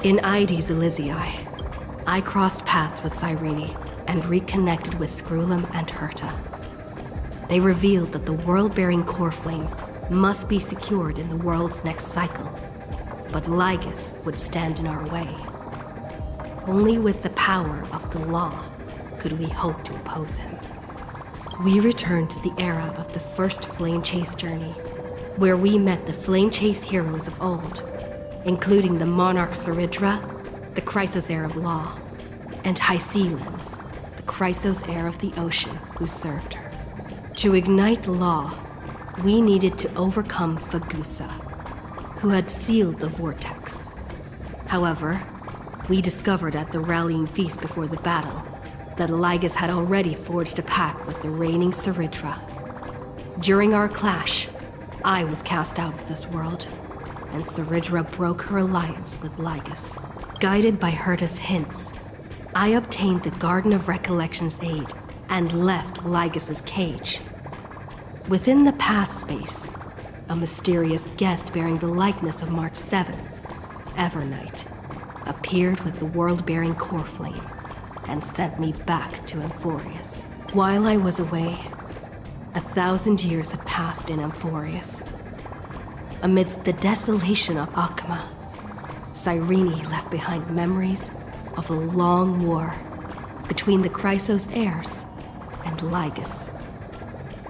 In Ides Elysiae, I crossed paths with Cyrene and reconnected with Scrulum and Herta. They revealed that the world-bearing core flame must be secured in the world's next cycle, but Lygus would stand in our way. Only with the power of the law could we hope to oppose him. We returned to the era of the first Flame Chase journey, where we met the Flame Chase heroes of old, including the Monarch Saridra, the Chrysos heir of law, and Hycelens, the Chrysos heir of the ocean who served her. To ignite law, we needed to overcome Fagusa, who had sealed the vortex. However, we discovered at the rallying feast before the battle that Lygus had already forged a pact with the reigning Saridra. During our clash, I was cast out of this world, and Saridra broke her alliance with Lygus. Guided by Herta's hints, I obtained the Garden of Recollection's aid and left Lygus's cage. Within the path space, a mysterious guest bearing the likeness of March 7th, Evernight, appeared with the world-bearing core flame and sent me back to Amphorius. While I was away, 1,000 years had passed in Amphorius. Amidst the desolation of Akma, Cyrene left behind memories of a long war between the Chrysos heirs and Lygus.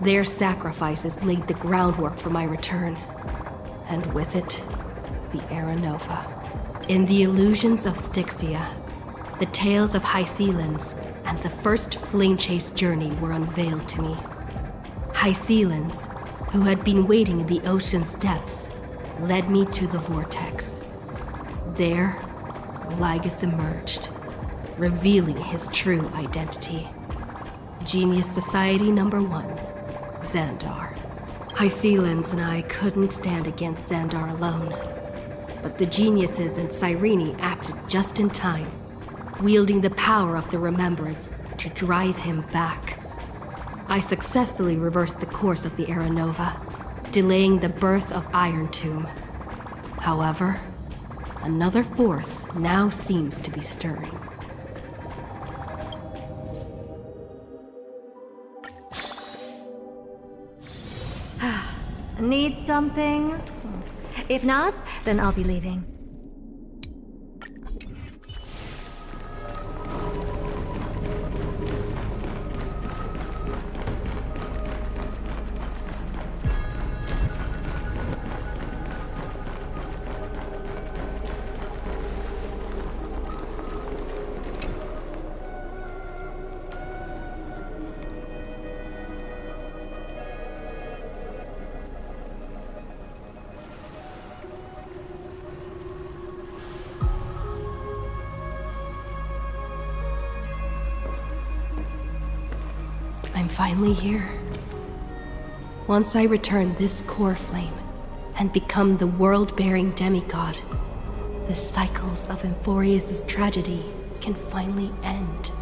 Their sacrifices laid the groundwork for my return, and with it, the Era Nova. In the illusions of Styxia, the tales of Hycelens and the first Flame Chase journey were unveiled to me. Hycelens, who had been waiting in the ocean's depths, led me to the vortex. There, Lygus emerged, revealing his true identity. Genius Society Number 1, Zandar. Hycelens and I couldn't stand against Zandar alone, but the geniuses in Cyrene acted just in time, wielding the power of the remembrance to drive him back. I successfully reversed the course of the Era Nova, delaying the birth of Iron Tomb. However, another force now seems to be stirring. Need something? If not, then I'll be leaving. I'm finally here. Once I return this core flame and become the world-bearing demigod, the cycles of Amphorius' tragedy can finally end.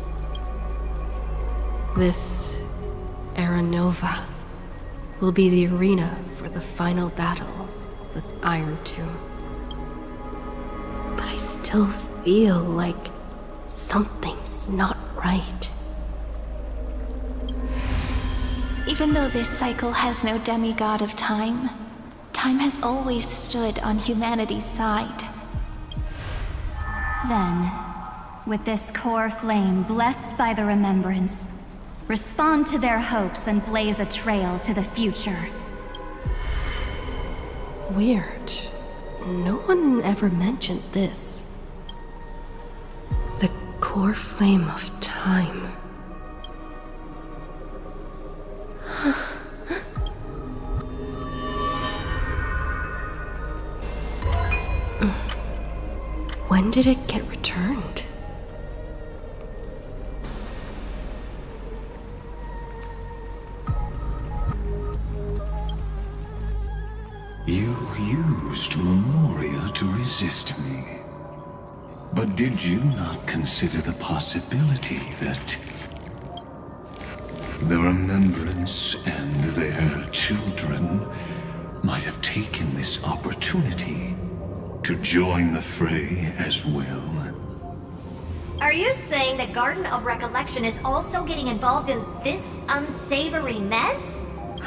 This Era Nova will be the arena for the final battle with Iron Tomb. But I still feel like something's not right. Even though this cycle has no demigod of time, time has always stood on humanity's side. Then, with this core flame blessed by the remembrance, respond to their hopes and blaze a trail to the future. Weird. No one ever mentioned this. The core flame of time. When did it get returned? You used Memoria to resist me. But did you not consider the possibility that the remembrance and their children might have taken this opportunity to join the fray as well? Are you saying the Garden of Recollection is also getting involved in this unsavory mess?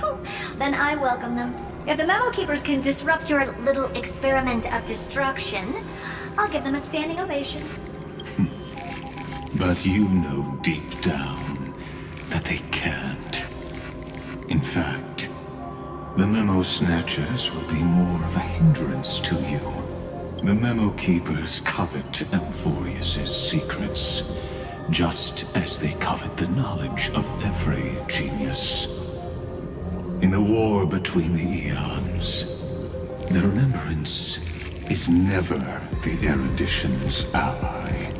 Oh, then I welcome them. If the Memo Keepers can disrupt your little experiment of destruction, I'll give them a standing ovation. But you know deep down that they can't. In fact, the Memo Snatchers will be more of a hindrance to you. The Memo Keepers covet Amphorius' secrets, just as they covet the knowledge of every genius. In the war between the eons, the Remembrance is never the erudition's ally.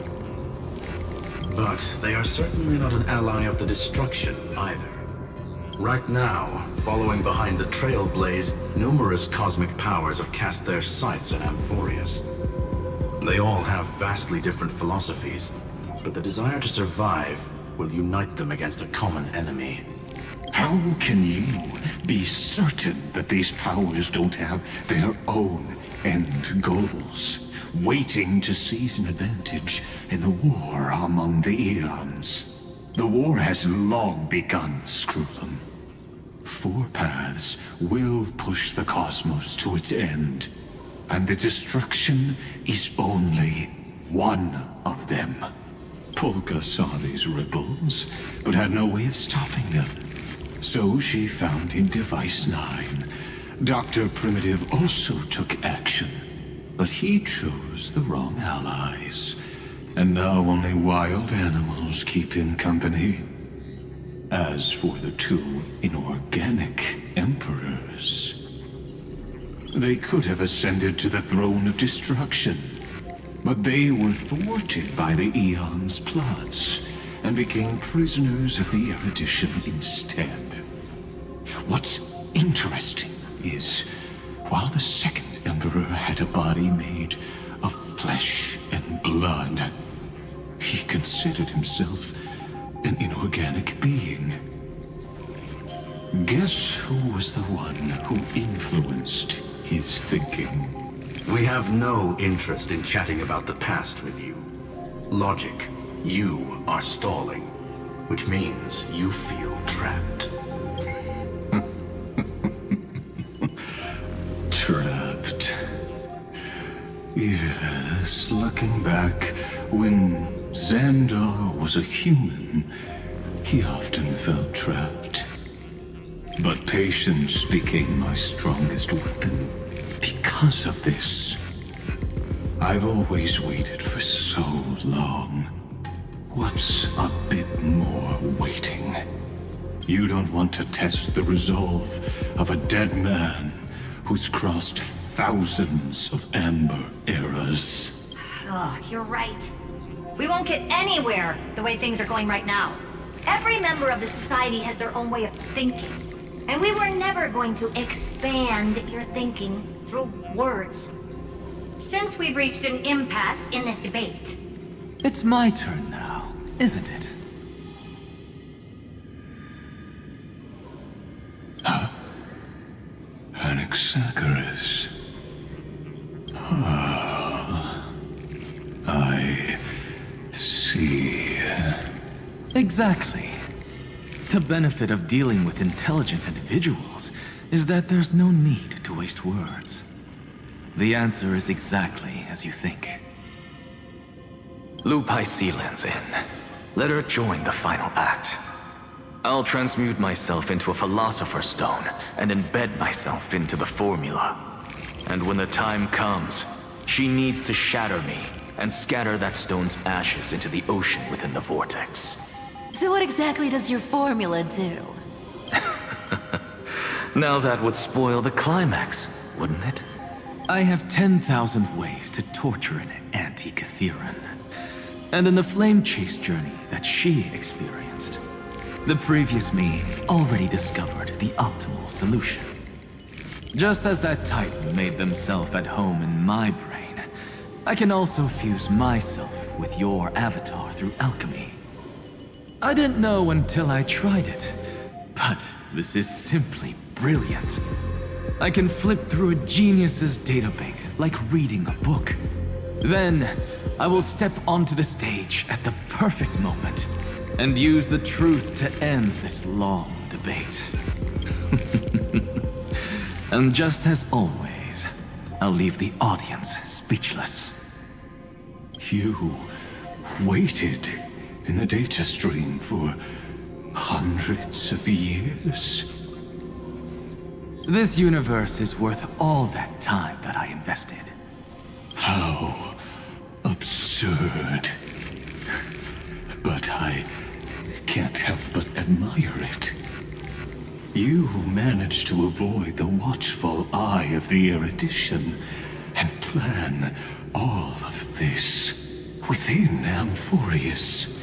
But they are certainly not an ally of the destruction either. Right now, following behind the Trailblaze, numerous cosmic powers have cast their sights on Amphorius. They all have vastly different philosophies, but the desire to survive will unite them against a common enemy. How can you be certain that these powers don't have their own end goals, waiting to seize an advantage in the war among the eons? The war has long begun, Screwlum. 4 paths will push the cosmos to its end, and the destruction is only one of them. Polka saw these ripples, but had no way of stopping them. So she found in Device 9. Dr. Primitive also took action, but he chose the wrong allies. And now only wild animals keep him company. As for the 2 inorganic emperors, they could have ascended to the throne of destruction, but they were thwarted by the Eon's plots and became prisoners of the erudition instead. What's interesting is, while the second emperor had a body made of flesh and blood, he considered himself an inorganic being. Guess who was the one who influenced his thinking? We have no interest in chatting about the past with you. Logic, you are stalling, which means you feel trapped. Trapped. Yes, looking back, when Zandar was a human, he often felt trapped. But patience became my strongest weapon because of this. I've always waited for so long. What's a bit more waiting? You don't want to test the resolve of a dead man who's crossed thousands of amber eras. Oh, you're right. We won't get anywhere the way things are going right now. Every member of the society has their own way of thinking. And we were never going to expand your thinking through words. Since we've reached an impasse in this debate. It's my turn now, isn't it? Anaxagoras. I see. Exactly. The benefit of dealing with intelligent individuals is that there's no need to waste words. The answer is exactly as you think. Lupai Sealand's in. Let her join the final act. I'll transmute myself into a Philosopher's Stone and embed myself into the formula. And when the time comes, she needs to shatter me and scatter that stone's ashes into the ocean within the vortex. So what exactly does your formula do? Now that would spoil the climax, wouldn't it? I have 10,000 ways to torture an anti-Catheran. And in the flame chase journey that she experienced, the previous me already discovered the optimal solution. Just as that Titan made themselves at home in my brain, I can also fuse myself with your avatar through alchemy. I didn't know until I tried it, but this is simply brilliant. I can flip through a genius's databank like reading a book. Then, I will step onto the stage at the perfect moment and use the truth to end this long debate. And just as always, I'll leave the audience speechless. You waited in the data stream for hundreds of years? This universe is worth all that time that I invested. How absurd. But I can't help but admire it. You managed to avoid the watchful eye of the erudition and plan all of this within Amphorius.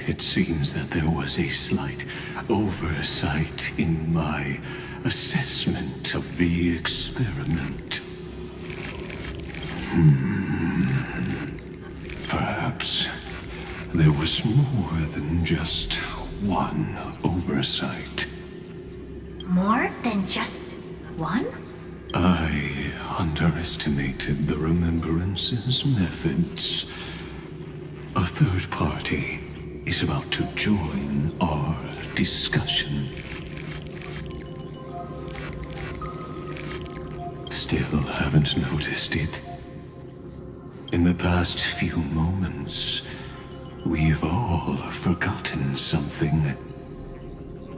It seems that there was a slight oversight in my assessment of the experiment. Perhaps there was more than just one oversight. More than just one? I underestimated the Remembrance's methods. A third party is about to join our discussion. Still haven't noticed it. In the past few moments, we've all forgotten something,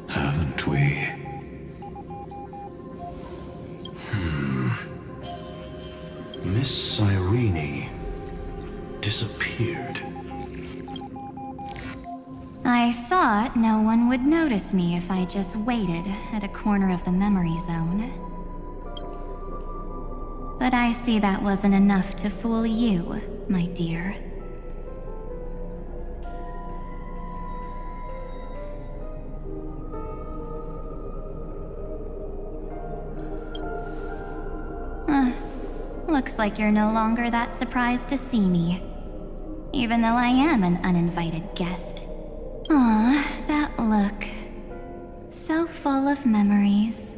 haven't we? Miss Cyrene disappeared. I thought no one would notice me if I just waited at a corner of the memory zone. But I see that wasn't enough to fool you, my dear. Looks like you're no longer that surprised to see me, even though I am an uninvited guest. Aw, that look. So full of memories.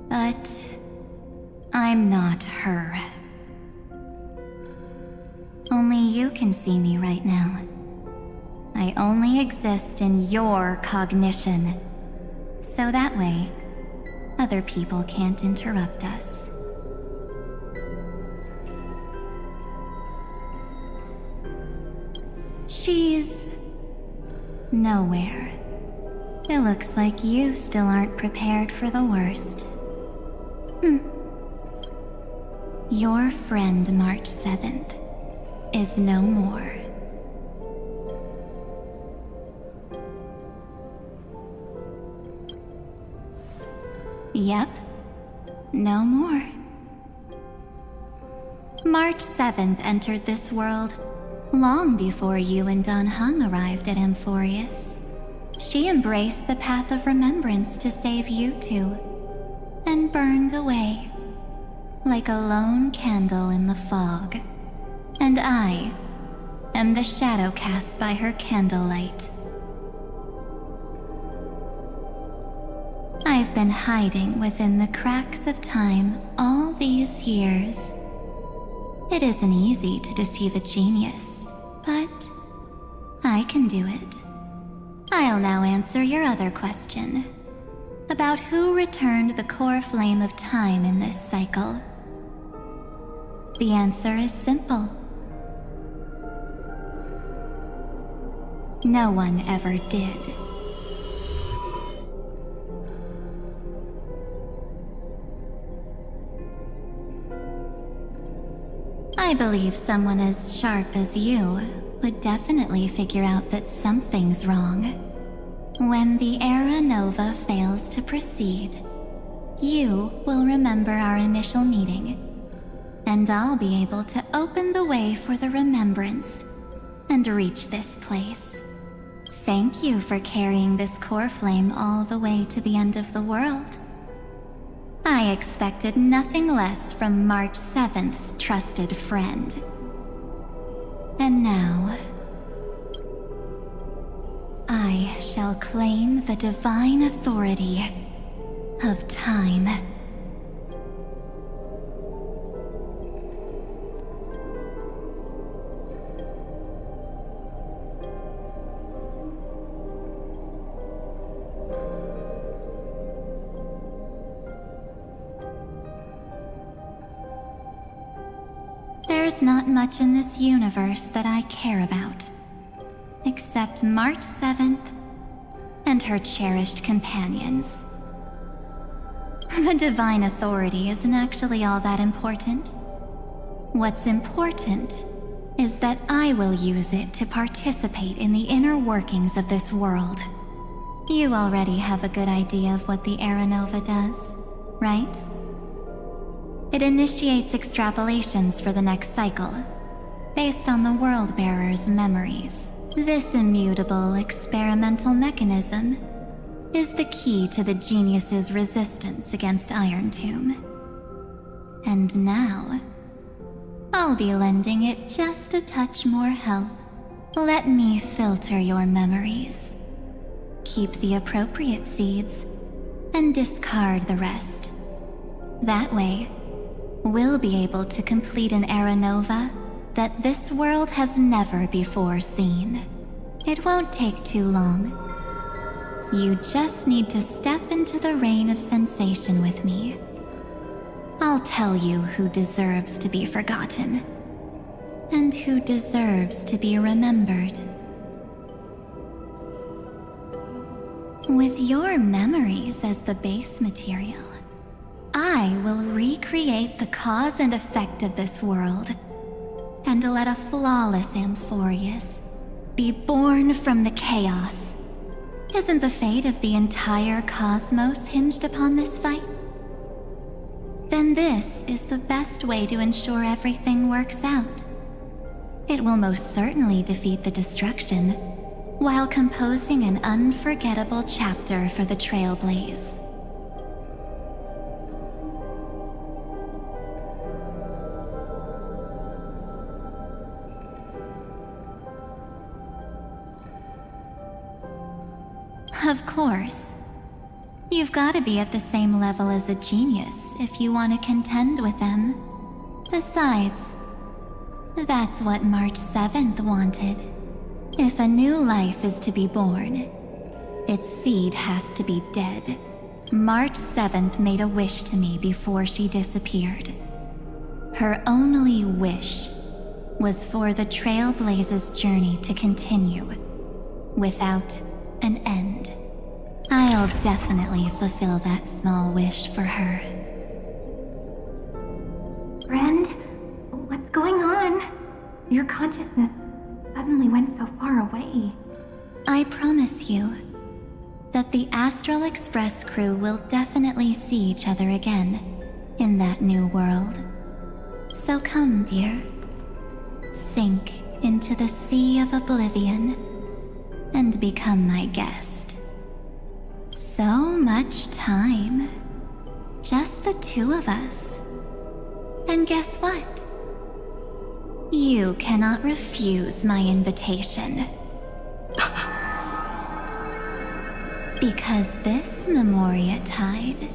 But I'm not her. Only you can see me right now. I only exist in your cognition. So that way, other people can't interrupt us. She's nowhere. It looks like you still aren't prepared for the worst. Your friend March 7th is no more. Yep, no more. March 7th entered this world long before you and Don Hung arrived at Amphorius. She embraced the path of remembrance to save you two, and burned away, like a lone candle in the fog. And I am the shadow cast by her candlelight. I've been hiding within the cracks of time all these years. It isn't easy to deceive a genius, but I can do it. I'll now answer your other question, about who returned the core flame of time in this cycle. The answer is simple. No one ever did. I believe someone as sharp as you would definitely figure out that something's wrong. When the Era Nova fails to proceed, you will remember our initial meeting, and I'll be able to open the way for the remembrance and reach this place. Thank you for carrying this core flame all the way to the end of the world. I expected nothing less from March 7th's trusted friend. And now, I shall claim the divine authority of time. There's not much in this universe that I care about, except March 7th and her cherished companions. The divine authority isn't actually all that important. What's important is that I will use it to participate in the inner workings of this world. You already have a good idea of what the Era Nova does, right? It initiates extrapolations for the next cycle, based on the World-Bearer's memories. This immutable experimental mechanism is the key to the Genius's resistance against Iron Tomb. And now, I'll be lending it just a touch more help. Let me filter your memories. Keep the appropriate seeds, and discard the rest. That way, we'll be able to complete an Era Nova that this world has never before seen. It won't take too long. You just need to step into the rain of sensation with me. I'll tell you who deserves to be forgotten, and who deserves to be remembered. With your memories as the base material, I will recreate the cause and effect of this world, and let a flawless Amphorius be born from the chaos. Isn't the fate of the entire cosmos hinged upon this fight? Then this is the best way to ensure everything works out. It will most certainly defeat the destruction, while composing an unforgettable chapter for the Trailblaze. Of course. You've got to be at the same level as a genius if you want to contend with them. Besides, that's what March 7th wanted. If a new life is to be born, its seed has to be dead. March 7th made a wish to me before she disappeared. Her only wish was for the Trailblaze's journey to continue, without an end. I'll definitely fulfill that small wish for her. Friend, what's going on? Your consciousness suddenly went so far away. I promise you that the Astral Express crew will definitely see each other again in that new world. So come, dear. Sink into the sea of oblivion and become my guest. So much time. Just the two of us. And guess what? You cannot refuse my invitation. Because this Memoria Tide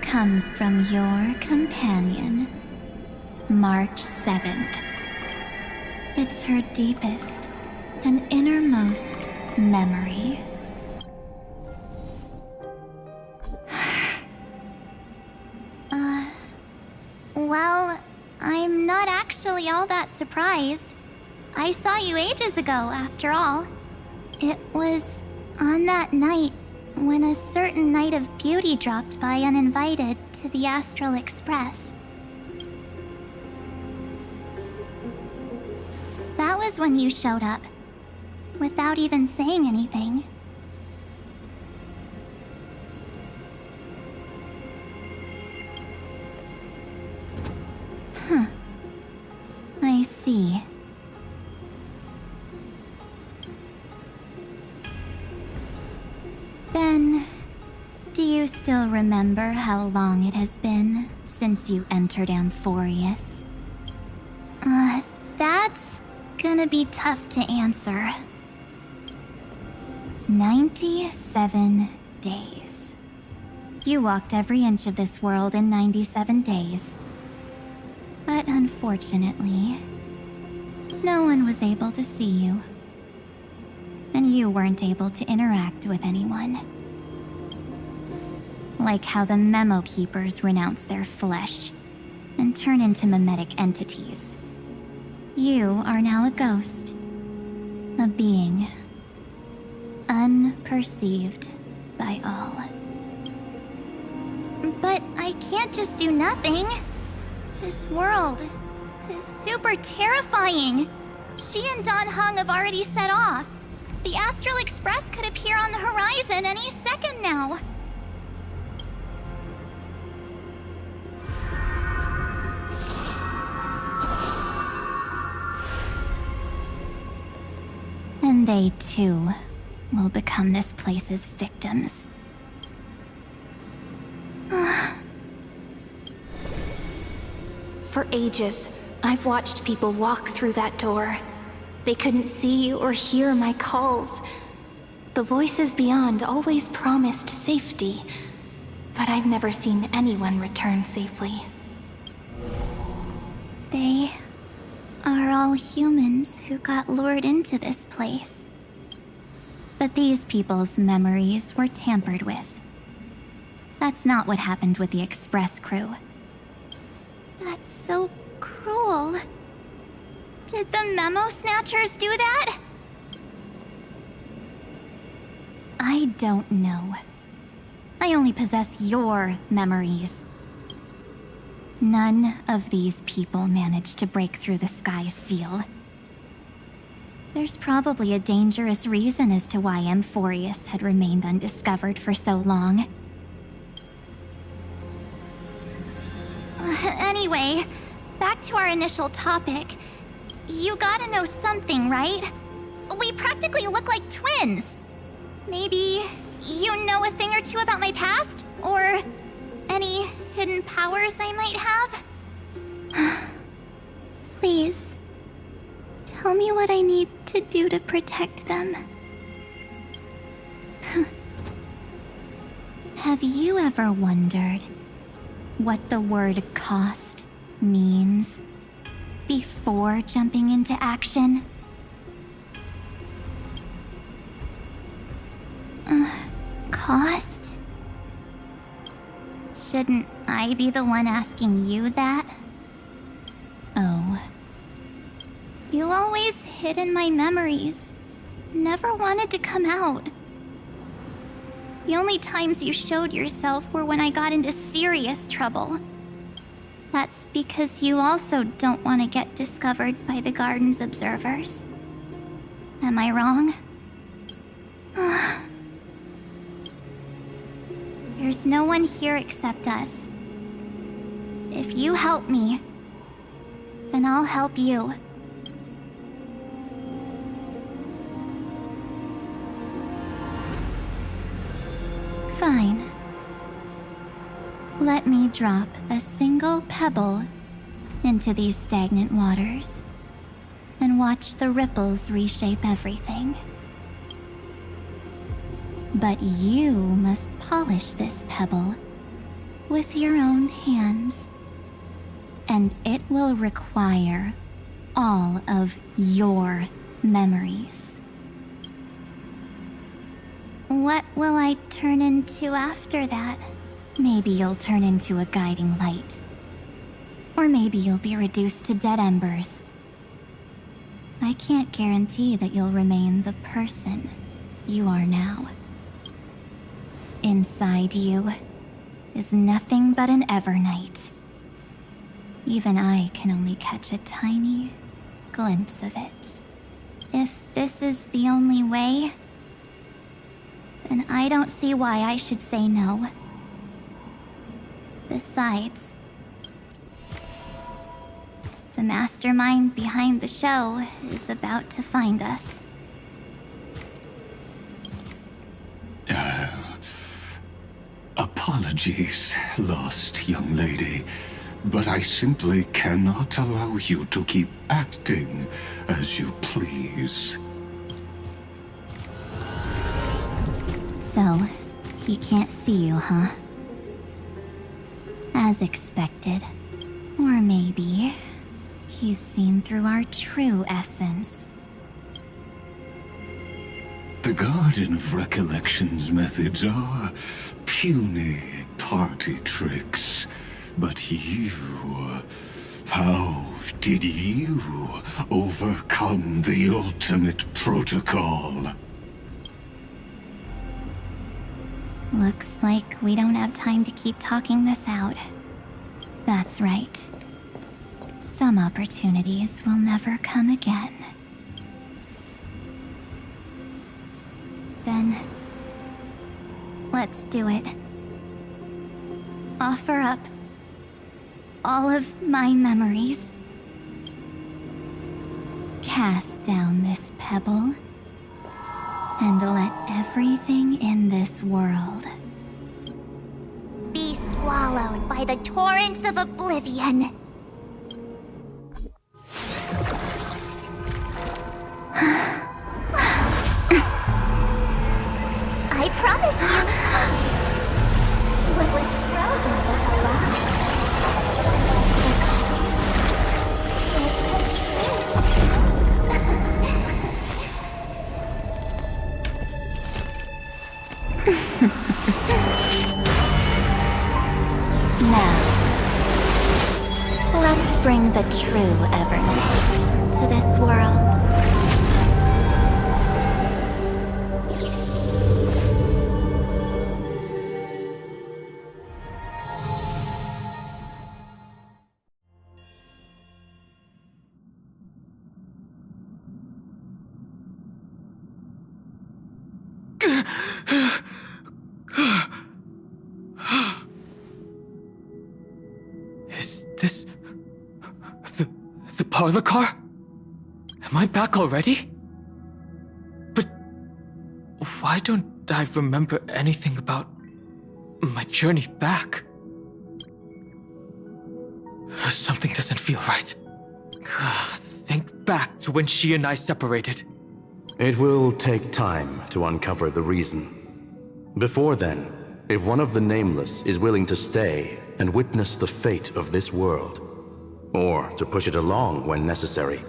comes from your companion, March 7th. It's her deepest and innermost memory. Well, I'm not actually all that surprised. I saw you ages ago, after all. It was on that night when a certain Knight of Beauty dropped by uninvited to the Astral Express. That was when you showed up, without even saying anything. I see. Then, do you still remember how long it has been since you entered Amphorius? That's gonna be tough to answer. 97 days. You walked every inch of this world in 97 days. But unfortunately, no one was able to see you. And you weren't able to interact with anyone. Like how the Memo Keepers renounce their flesh and turn into mimetic entities. You are now a ghost. A being. Unperceived by all. But I can't just do nothing. This world is super terrifying. She and Don Hung have already set off. The Astral Express could appear on the horizon any second now. And they too will become this place's victims. For ages, I've watched people walk through that door. They couldn't see or hear my calls. The voices beyond always promised safety, but I've never seen anyone return safely. They are all humans who got lured into this place. But these people's memories were tampered with. That's not what happened with the Express crew. That's so cruel. Did the Memo Snatchers do that? I don't know. I only possess your memories. None of these people managed to break through the sky's seal. There's probably a dangerous reason as to why Amphorius had remained undiscovered for so long. Anyway, back to our initial topic. You gotta know something, right? We practically look like twins. Maybe you know a thing or two about my past? Or any hidden powers I might have? Please, tell me what I need to do to protect them. Have you ever wondered what the word cost means before jumping into action? Cost? Shouldn't I be the one asking you that? Oh. You always hid in my memories. Never wanted to come out. The only times you showed yourself were when I got into serious trouble. That's because you also don't want to get discovered by the Garden's observers. Am I wrong? There's no one here except us. If you help me, then I'll help you. Fine. Let me drop a single pebble into these stagnant waters and watch the ripples reshape everything. But you must polish this pebble with your own hands, and it will require all of your memories. What will I turn into after that? Maybe you'll turn into a guiding light. Or maybe you'll be reduced to dead embers. I can't guarantee that you'll remain the person you are now. Inside you is nothing but an Evernight. Even I can only catch a tiny glimpse of it. If this is the only way, then I don't see why I should say no. Besides, the mastermind behind the show is about to find us. Apologies, lost young lady, but I simply cannot allow you to keep acting as you please. So, he can't see you, huh? As expected. Or maybe he's seen through our true essence. The Garden of Recollection's methods are puny party tricks, but you... how Did you overcome the ultimate protocol? Looks like we don't have time to keep talking this out. That's right. Some opportunities will never come again. Then, let's do it. Offer up all of my memories. Cast down this pebble, and let everything in this world Be swallowed by the torrents of oblivion. I promise you, what was frozen was alive. Now, let's bring the true Evernight to this world. Is this the parlor car? Am I back already? But why don't I remember anything about my journey back? Something doesn't feel right. Think back to when she and I separated. It will take time to uncover the reason. Before then, if one of the Nameless is willing to stay and witness the fate of this world, or to push it along when necessary,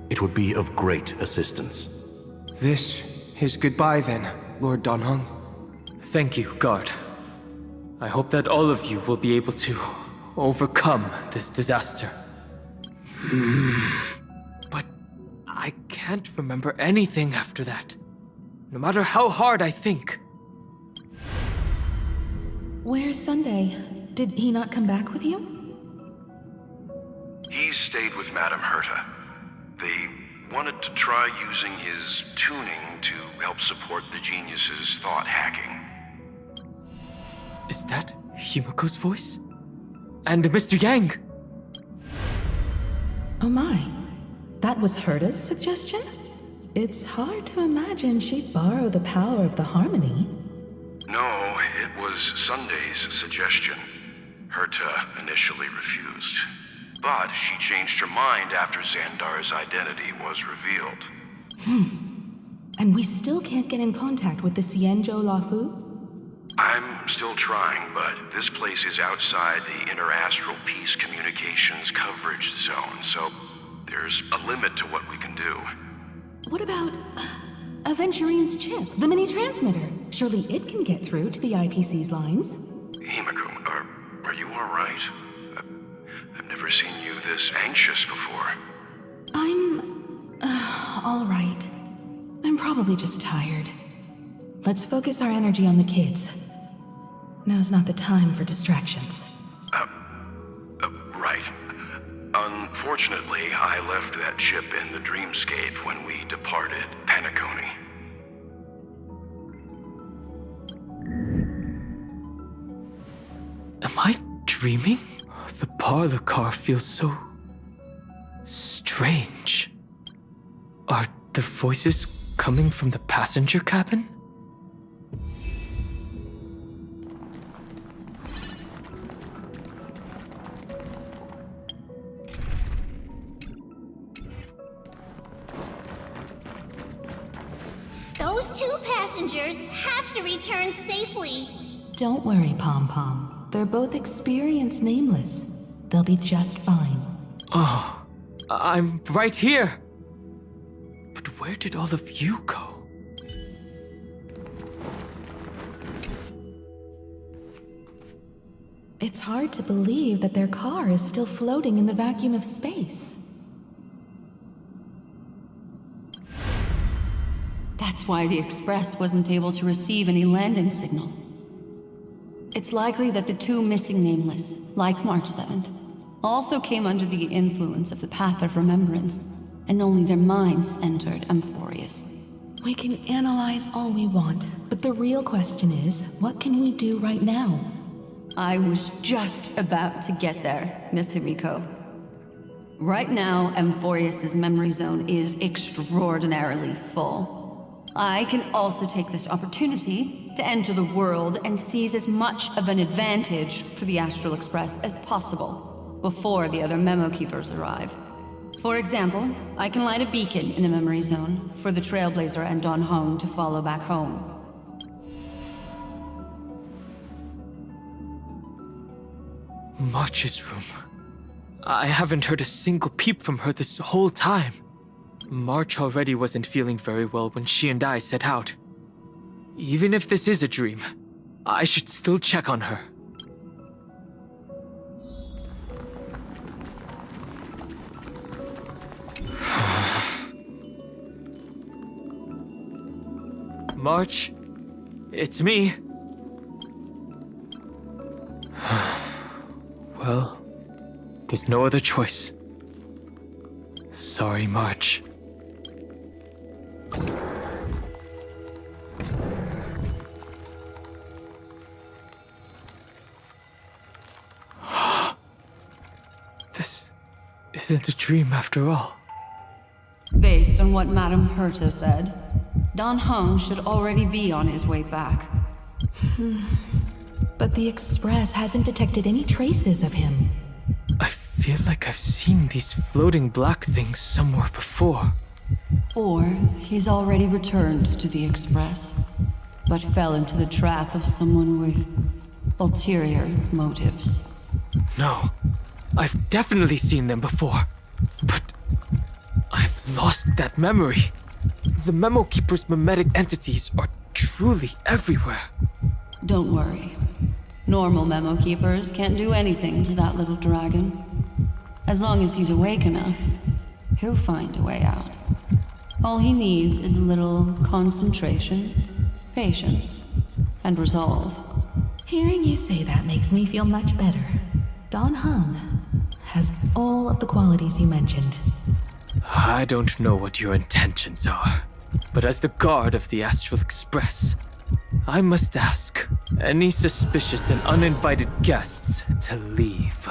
it would be of great assistance. This is goodbye then, Lord Donhong. Thank you, Guard. I hope that all of you will be able to overcome this disaster. But I can't remember anything after that, no matter how hard I think. Where's Sunday? Did he not come back with you? He stayed with Madame Herta. They wanted to try using his tuning to help support the genius's thought hacking. Is that Himiko's voice? And Mr. Yang? Oh my. That was Herta's suggestion? It's hard to imagine she'd borrow the power of the harmony. No, it was Sunday's suggestion. Herta initially refused. But she changed her mind after Zandar's identity was revealed. And we still can't get in contact with the Xianzhou Lafu? I'm still trying, but this place is outside the interastral peace communications coverage zone, so there's a limit to what we can do. What about Aventurine's chip, the mini-transmitter? Surely it can get through to the IPC's lines. Himiko, are you alright? I've never seen you this anxious before. I'm... alright. I'm probably just tired. Let's focus our energy on the kids. Now's not the time for distractions. Right. Unfortunately, I left that chip in the dreamscape when we departed Penacony. Am I dreaming? The parlor car feels so strange. Are the voices coming from the passenger cabin? Those two passengers have to return safely. Don't worry, Pom Pom. They're both experienced Nameless. They'll be just fine. Oh, I'm right here. But where did all of you go? It's hard to believe that their car is still floating in the vacuum of space. That's why the Express wasn't able to receive any landing signal. It's likely that the two missing Nameless, like March 7th, also came under the influence of the Path of Remembrance, and only their minds entered Amphorius. We can analyze all we want, but the real question is, what can we do right now? I was just about to get there, Miss Himiko. Right now, Amphorius' memory zone is extraordinarily full. I can also take this opportunity to enter the world and seize as much of an advantage for the Astral Express as possible before the other memo keepers arrive. For example, I can light a beacon in the memory zone for the Trailblazer and Don Hong to follow back home. March's room. I haven't heard a single peep from her this whole time. March already wasn't feeling very well when she and I set out. Even if this is a dream, I should still check on her. March, it's me. Well, there's no other choice. Sorry, March. This isn't a dream after all. Based on what Madame Herta said, Don Hong should already be on his way back. But the Express hasn't detected any traces of him. I feel like I've seen these floating black things somewhere before. Or he's already returned to the Express, but fell into the trap of someone with ulterior motives. No, I've definitely seen them before, but I've lost that memory. The Memo Keeper's memetic entities are truly everywhere. Don't worry. Normal Memo Keepers can't do anything to that little dragon. As long as he's awake enough, he'll find a way out. All he needs is a little concentration, patience, and resolve. Hearing you say that makes me feel much better. Don Hong has all of the qualities you mentioned. I don't know what your intentions are, but as the guard of the Astral Express, I must ask any suspicious and uninvited guests to leave.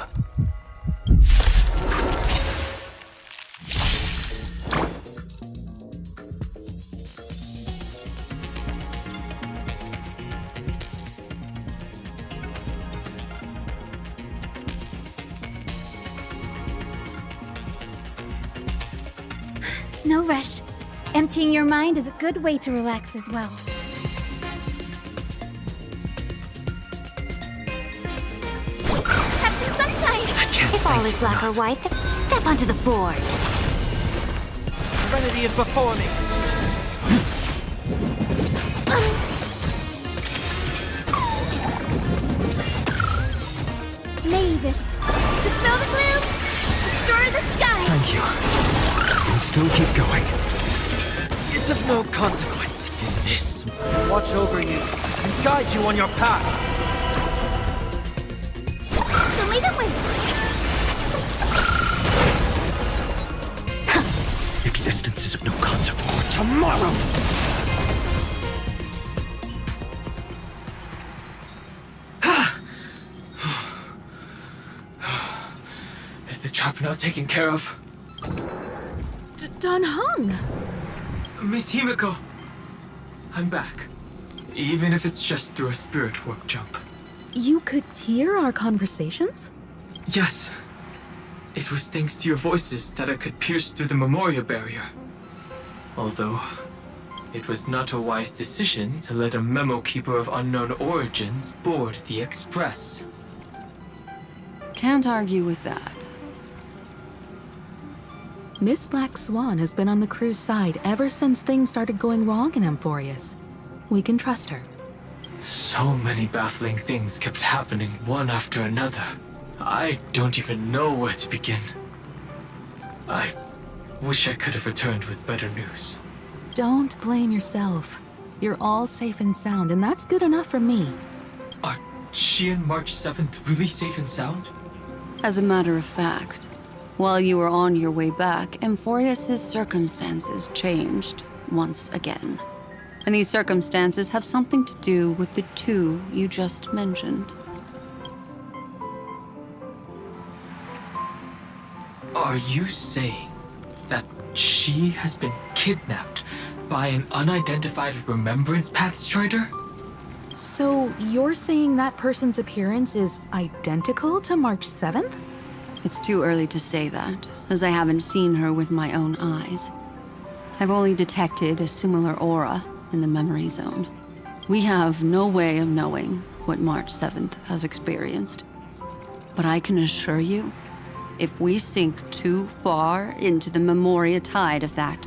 No rush. Emptying your mind is a good way to relax as well. Have some sunshine! If all is black or white, then step onto the board. Serenity is before me! May this dispel the gloom, restore the sky! Thank you. And still keep going. It's of no consequence in this. Watch over you and guide you on your path. Show me the way! Existence is of no consequence. Tomorrow! Is the trap now taken care of? Don Hong! Miss Himiko, I'm back. Even if it's just through a spirit warp jump. You could hear our conversations? Yes. It was thanks to your voices that I could pierce through the Memoria barrier. Although, it was not a wise decision to let a Memo Keeper of unknown origins board the Express. Can't argue with that. Miss Black Swan has been on the crew's side ever since things started going wrong in Amphorius. We can trust her. So many baffling things kept happening one after another. I don't even know where to begin. I wish I could have returned with better news. Don't blame yourself. You're all safe and sound, and that's good enough for me. Are she and March 7th really safe and sound? As a matter of fact, while you were on your way back, Amphorius' circumstances changed once again. And these circumstances have something to do with the two you just mentioned. Are you saying that she has been kidnapped by an unidentified Remembrance Path Strider? So you're saying that person's appearance is identical to March 7th? It's too early to say that, as I haven't seen her with my own eyes. I've only detected a similar aura in the memory zone. We have no way of knowing what March 7th has experienced. But I can assure you, if we sink too far into the Memoria tide of that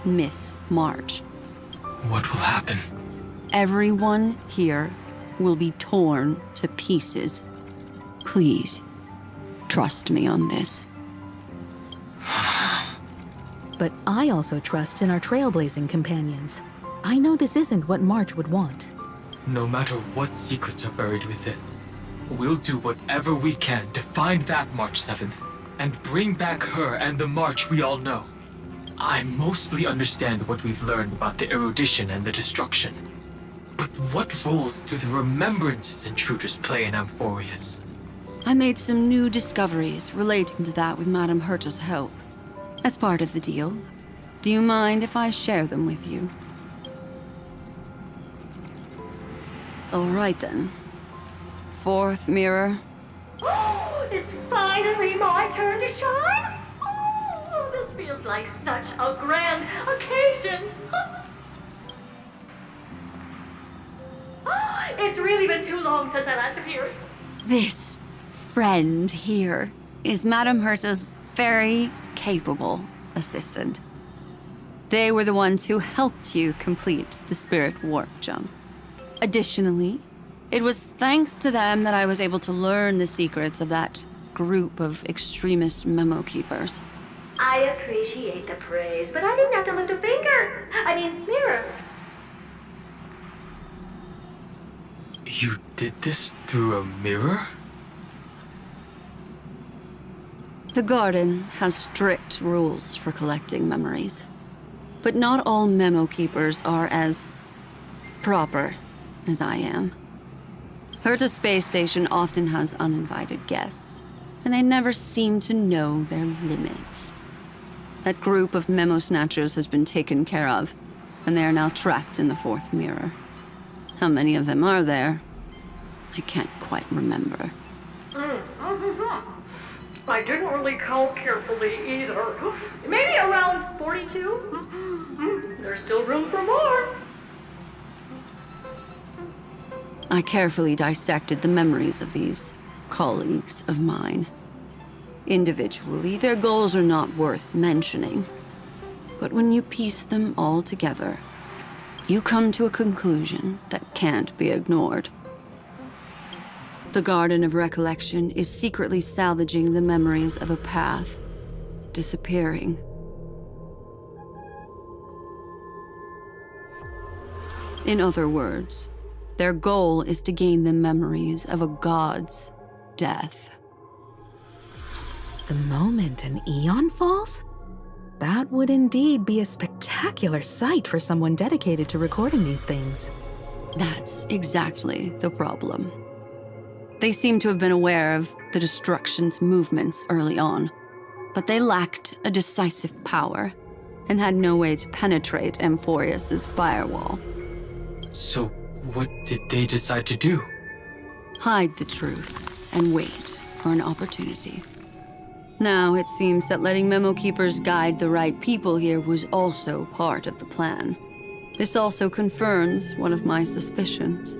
Miss March, what will happen? Everyone here will be torn to pieces. Please, trust me on this. But I also trust in our trailblazing companions. I know this isn't what March would want. No matter what secrets are buried within, we'll do whatever we can to find that March 7th and bring back her and the March we all know. I mostly understand what we've learned about the erudition and the destruction. But what roles do the Remembrance's intruders play in Amphorius? I made some new discoveries relating to that with Madame Herta's help. As part of the deal, do you mind if I share them with you? All right then. Fourth mirror. Oh, it's finally my turn to shine! Oh, this feels like such a grand occasion! It's really been too long since I last appeared. This friend here is Madame Herta's very capable assistant. They were the ones who helped you complete the spirit warp jump. Additionally, it was thanks to them that I was able to learn the secrets of that group of extremist memo keepers. I appreciate the praise, but I didn't have to lift a finger. Mirror. You did this through a mirror? The Garden has strict rules for collecting memories. But not all memo keepers are as proper as I am. Herta's space station often has uninvited guests, and they never seem to know their limits. That group of memo snatchers has been taken care of, and they are now trapped in the fourth mirror. How many of them are there? I can't quite remember. I didn't really count carefully either. Maybe around 42? There's still room for more. I carefully dissected the memories of these colleagues of mine. Individually, their goals are not worth mentioning. But when you piece them all together, you come to a conclusion that can't be ignored. The Garden of Recollection is secretly salvaging the memories of a path disappearing. In other words, their goal is to gain the memories of a god's death. The moment an eon falls? That would indeed be a spectacular sight for someone dedicated to recording these things. That's exactly the problem. They seem to have been aware of the destruction's movements early on, but they lacked a decisive power and had no way to penetrate Amphorius' firewall. So, what did they decide to do? Hide the truth and wait for an opportunity. Now, it seems that letting memo keepers guide the right people here was also part of the plan. This also confirms one of my suspicions.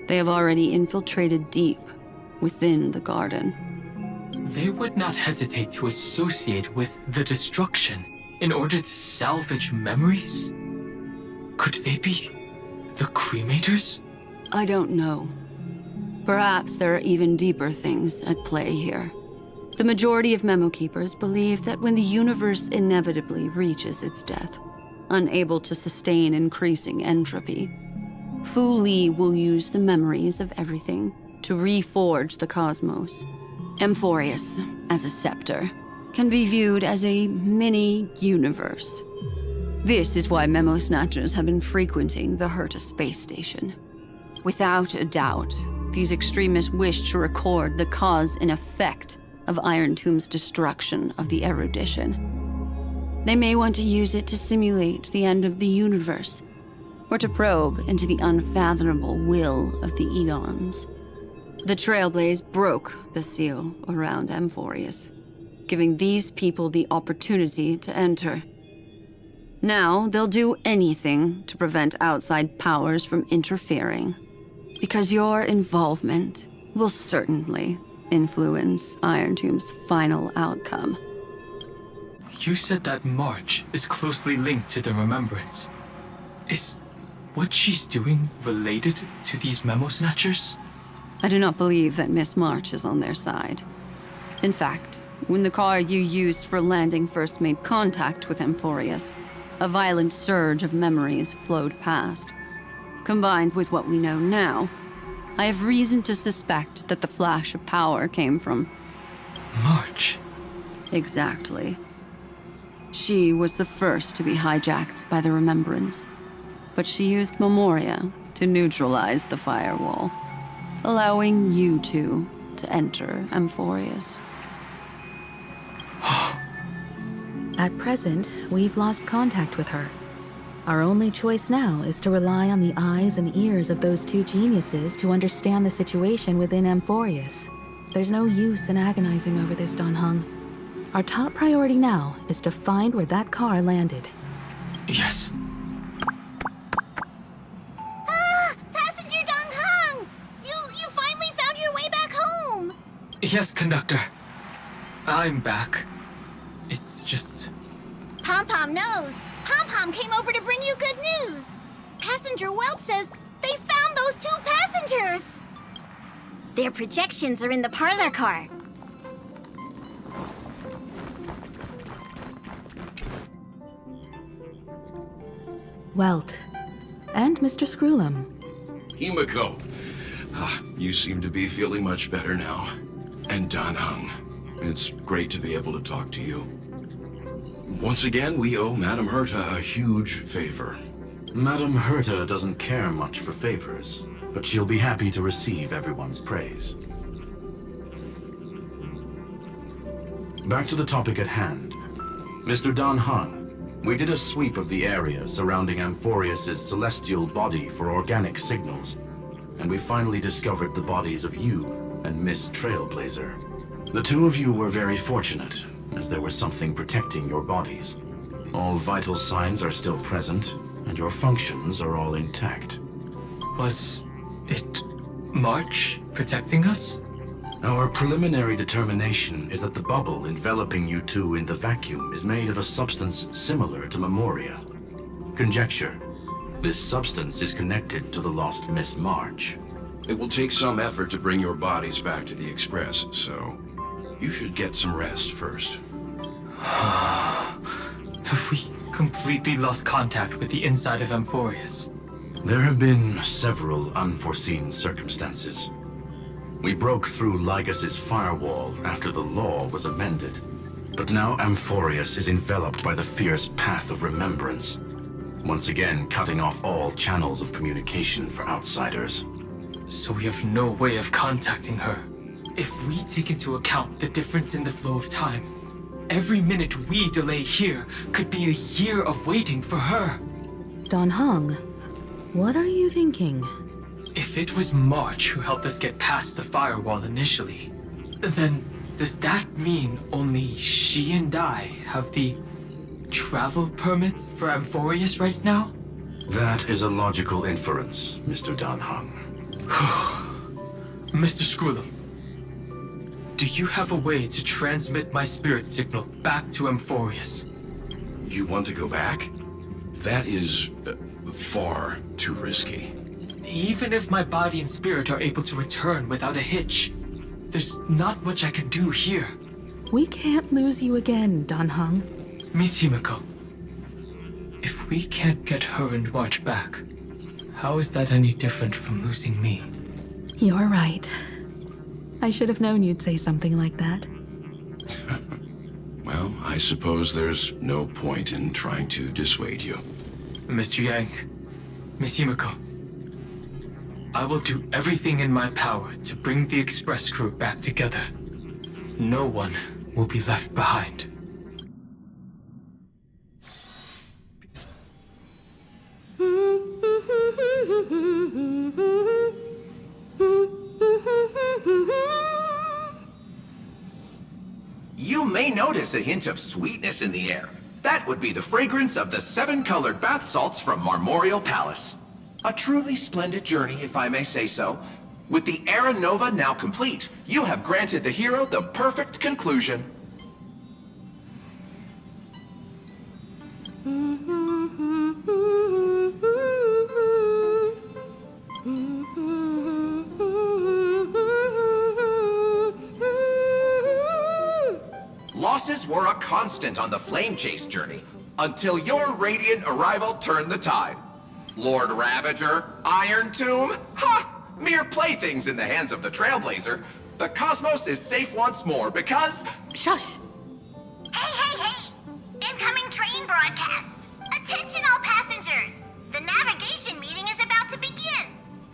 They have already infiltrated deep within the Garden. They would not hesitate to associate with the destruction in order to salvage memories? Could they be the cremators? I don't know. Perhaps there are even deeper things at play here. The majority of memo keepers believe that when the universe inevitably reaches its death, unable to sustain increasing entropy. Fu Li will use the memories of everything to reforge the cosmos. Amphorius, as a scepter, can be viewed as a mini-universe. This is why memo snatchers have been frequenting the Herta space station. Without a doubt, these extremists wish to record the cause and effect of Iron Tomb's destruction of the erudition. They may want to use it to simulate the end of the universe, or to probe into the unfathomable will of the eons. The Trailblaze broke the seal around Amphorius, giving these people the opportunity to enter. Now, they'll do anything to prevent outside powers from interfering, because your involvement will certainly influence Iron Tomb's final outcome. You said that March is closely linked to the Remembrance. Is what she's doing related to these memo snatchers? I do not believe that Miss March is on their side. In fact, when the car you used for landing first made contact with Amphorius, a violent surge of memories flowed past. Combined with what we know now, I have reason to suspect that the flash of power came from... March? Exactly. She was the first to be hijacked by the Remembrance, but she used Memoria to neutralize the firewall, allowing you two to enter Amphorius. At present, we've lost contact with her. Our only choice now is to rely on the eyes and ears of those two geniuses to understand the situation within Amphorius. There's no use in agonizing over this, Don Hung. Our top priority now is to find where that car landed. Yes. Passenger Dong Hung! You finally found your way back home! Yes, conductor. I'm back. It's just... Pom-Pom knows. Pom-Pom came over to bring you good news. Passenger Welt says they found those two passengers. Their projections are in the parlor car. Welt. And Mr. Screwlum. Himiko. You seem to be feeling much better now. And Don Hung. It's great to be able to talk to you. Once again, we owe Madame Herta a huge favor. Madame Herta doesn't care much for favors, but she'll be happy to receive everyone's praise. Back to the topic at hand. Mr. Don Hung, we did a sweep of the area surrounding Amphorius' celestial body for organic signals, and we finally discovered the bodies of you and Miss Trailblazer. The two of you were very fortunate, as there was something protecting your bodies. All vital signs are still present, and your functions are all intact. Was it March protecting us? Our preliminary determination is that the bubble enveloping you two in the vacuum is made of a substance similar to Memoria. Conjecture. This substance is connected to the lost Miss March. It will take some effort to bring your bodies back to the Express, so you should get some rest first. Have we completely lost contact with the inside of Amphorius? There have been several unforeseen circumstances. We broke through Lygas's firewall after the law was amended. But now Amphorius is enveloped by the fierce path of remembrance, once again cutting off all channels of communication for outsiders. So we have no way of contacting her. If we take into account the difference in the flow of time, every minute we delay here could be a year of waiting for her. Don Hung, what are you thinking? If it was March who helped us get past the firewall initially, then does that mean only she and I have the travel permit for Amphorius right now? That is a logical inference, Mr. Don Hung. Mr. Screwlum, do you have a way to transmit my spirit signal back to Amphorius? You want to go back? That is far too risky. Even if my body and spirit are able to return without a hitch, there's not much I can do here. We can't lose you again, Don Hung. Miss Himiko, if If we can't get her and March back, how is that any different from losing me? You're right. I should have known you'd say something like that. Well, I suppose there's no point in trying to dissuade you. Mr. Yang, Miss Himiko, I will do everything in my power to bring the Express crew back together. No one will be left behind. You may notice a hint of sweetness in the air. That would be the fragrance of the 7-colored bath salts from Marmorial Palace. A truly splendid journey, if I may say so. With the Era Nova now complete, you have granted the hero the perfect conclusion. Losses were a constant on the Flame Chase journey, until your radiant arrival turned the tide. Lord Ravager, Iron Tomb, ha! Mere playthings in the hands of the Trailblazer. The cosmos is safe once more because... Shush! Hey! Incoming train broadcast! Attention all passengers! The navigation meeting is about to begin!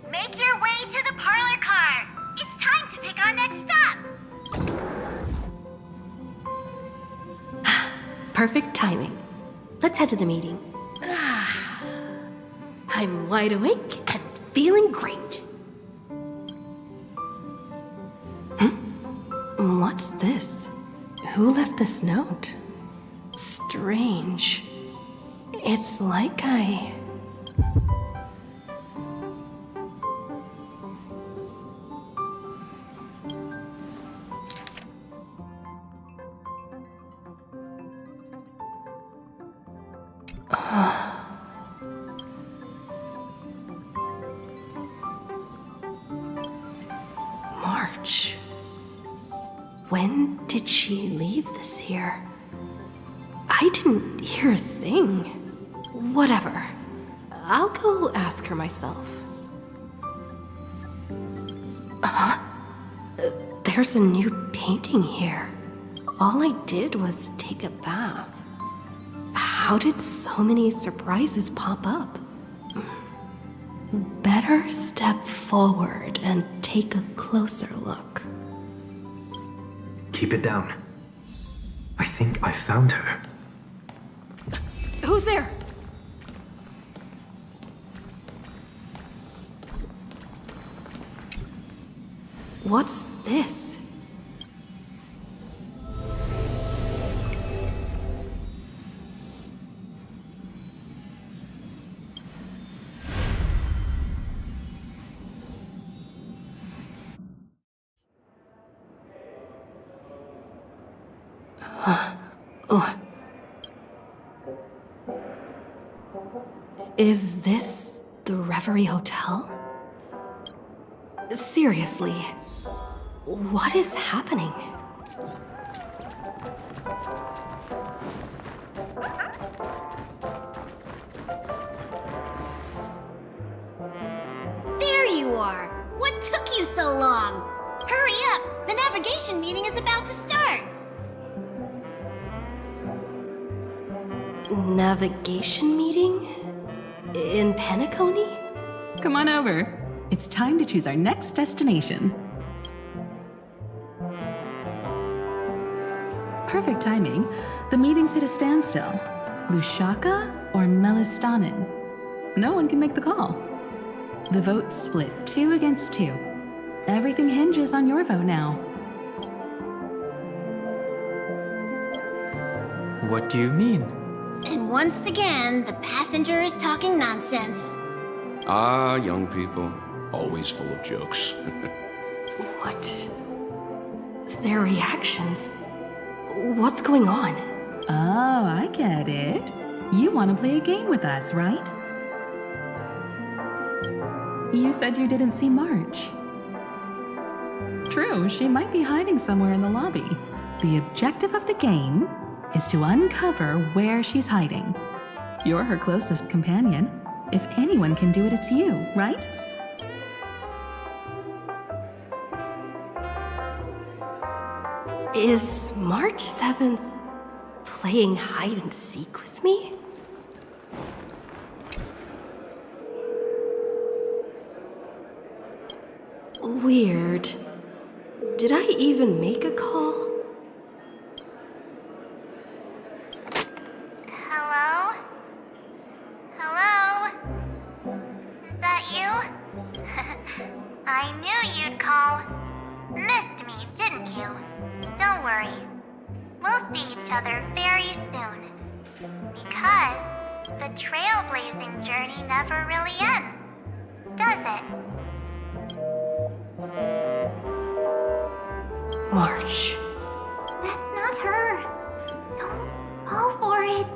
Make your way to the parlor car! It's time to pick our next stop! Perfect timing. Let's head to the meeting. I'm wide awake and feeling great. What's this? Who left this note? Strange. It's like I... March. When did she leave this here? I didn't hear a thing. Whatever. I'll go ask her myself. There's a new painting here. All I did was take a bath. How did so many surprises pop up? Better step forward and take a closer look. Keep it down. I think I found her. Who's there? What's this? Is this the Reverie Hotel? Seriously, what is happening? There you are! What took you so long? Hurry up! The navigation meeting is about to start! Navigation meeting? In Penacony? Come on over. It's time to choose our next destination. Perfect timing. The meeting's at a standstill. Lushaka or Melistanin? No one can make the call. The vote's split 2 against 2. Everything hinges on your vote now. What do you mean? And once again, the passenger is talking nonsense. Ah, young people. Always full of jokes. What? Their reactions? What's going on? Oh, I get it. You want to play a game with us, right? You said you didn't see March. True, she might be hiding somewhere in the lobby. The objective of the game is to uncover where she's hiding. You're her closest companion. If anyone can do it, it's you, right? Is March 7th playing hide and seek with me? Weird. Did I even make a call? Hello? Hello? Is that you? I knew you'd call. Missed me, didn't you? Don't worry. We'll see each other very soon. Because the trailblazing journey never really ends, does it? March. That's not her. Don't fall for it.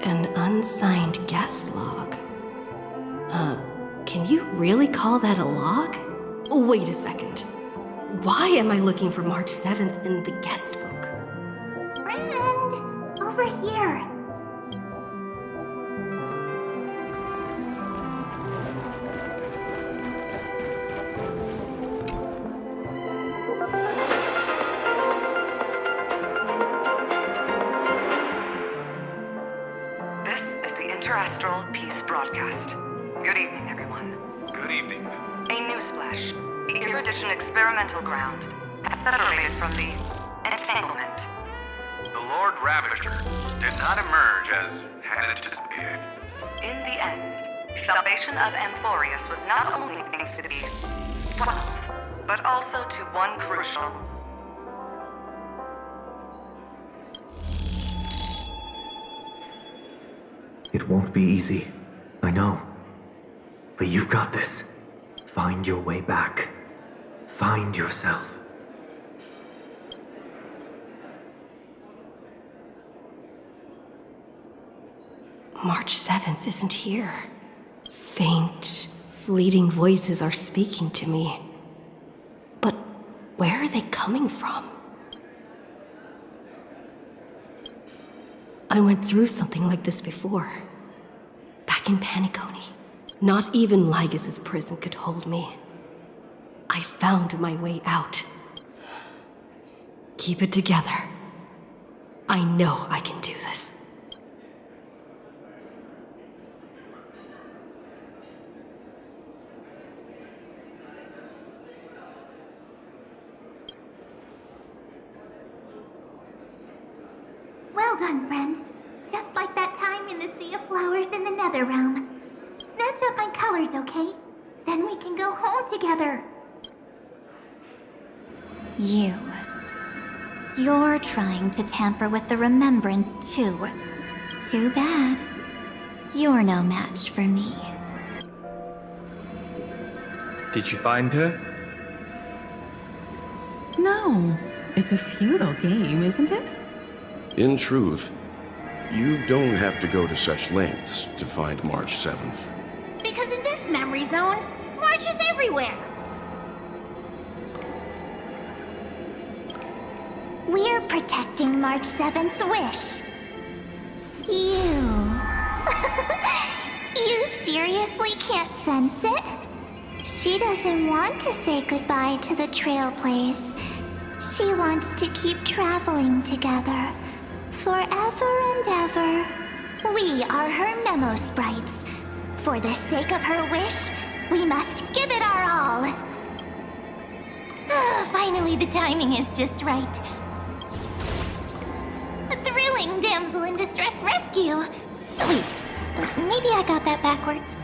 An unsigned guest log. Can you really call that a log? Wait a second. Why am I looking for March 7th in the guest book? Friend, over here. This is the Interastral Peace Broadcast. Good evening, everyone. Good evening. A newsflash. The Erudition experimental ground has separated from the entanglement. The Lord Ravisher did not emerge as had anticipated. In the end, salvation of Amphorius was not only thanks to the 12, but also to one crucial. It won't be easy. I know. But you've got this. Find your way back. Find yourself. March 7th isn't here. Faint, fleeting voices are speaking to me. But where are they coming from? I went through something like this before. Back in Paniconi. Not even Lygas's prison could hold me. I found my way out. Keep it together. I know I can do this. Well done, friend. Just like that time in the Sea of Flowers in the Nether Realm. Match up my colors, okay? Then we can go home together. You're trying to tamper with the remembrance, too. Too bad. You're no match for me. Did you find her? No. It's a futile game, isn't it? In truth, you don't have to go to such lengths to find March 7th. Because in this memory zone, March is everywhere. We're protecting March 7th's wish. You seriously can't sense it? She doesn't want to say goodbye to the Trailblaze. She wants to keep traveling together. Forever and ever. We are her memo sprites. For the sake of her wish, we must give it our all. Finally, the timing is just right. A thrilling damsel in distress rescue. Wait, maybe I got that backwards.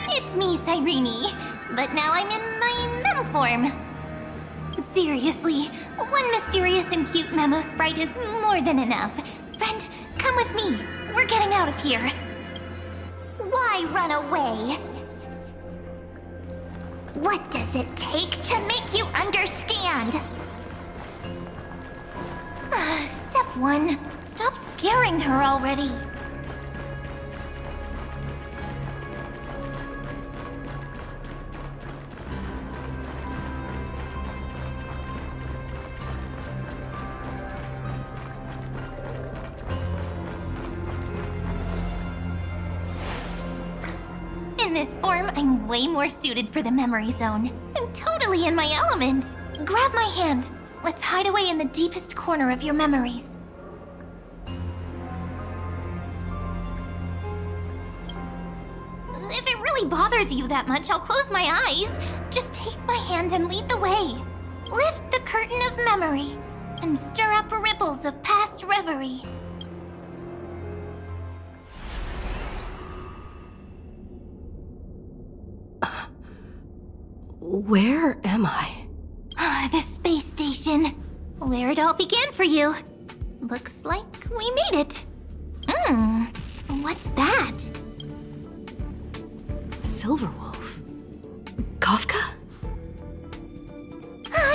It's me, Cyrene, but now I'm in my mem form. Seriously, one mysterious and cute memo sprite is more than enough. Friend, come with me. We're getting out of here. Why run away? What does it take to make you understand? one. Stop scaring her already. In this form, I'm way more suited for the memory zone. I'm totally in my element. Grab my hand. Let's hide away in the deepest corner of your memories. If it really bothers you that much, I'll close my eyes. Just take my hand and lead the way. Lift the curtain of memory and stir up ripples of past reverie. Where am I? The space station. Where it all began for you. Looks like we made it. What's that? Silverwolf? Kofka?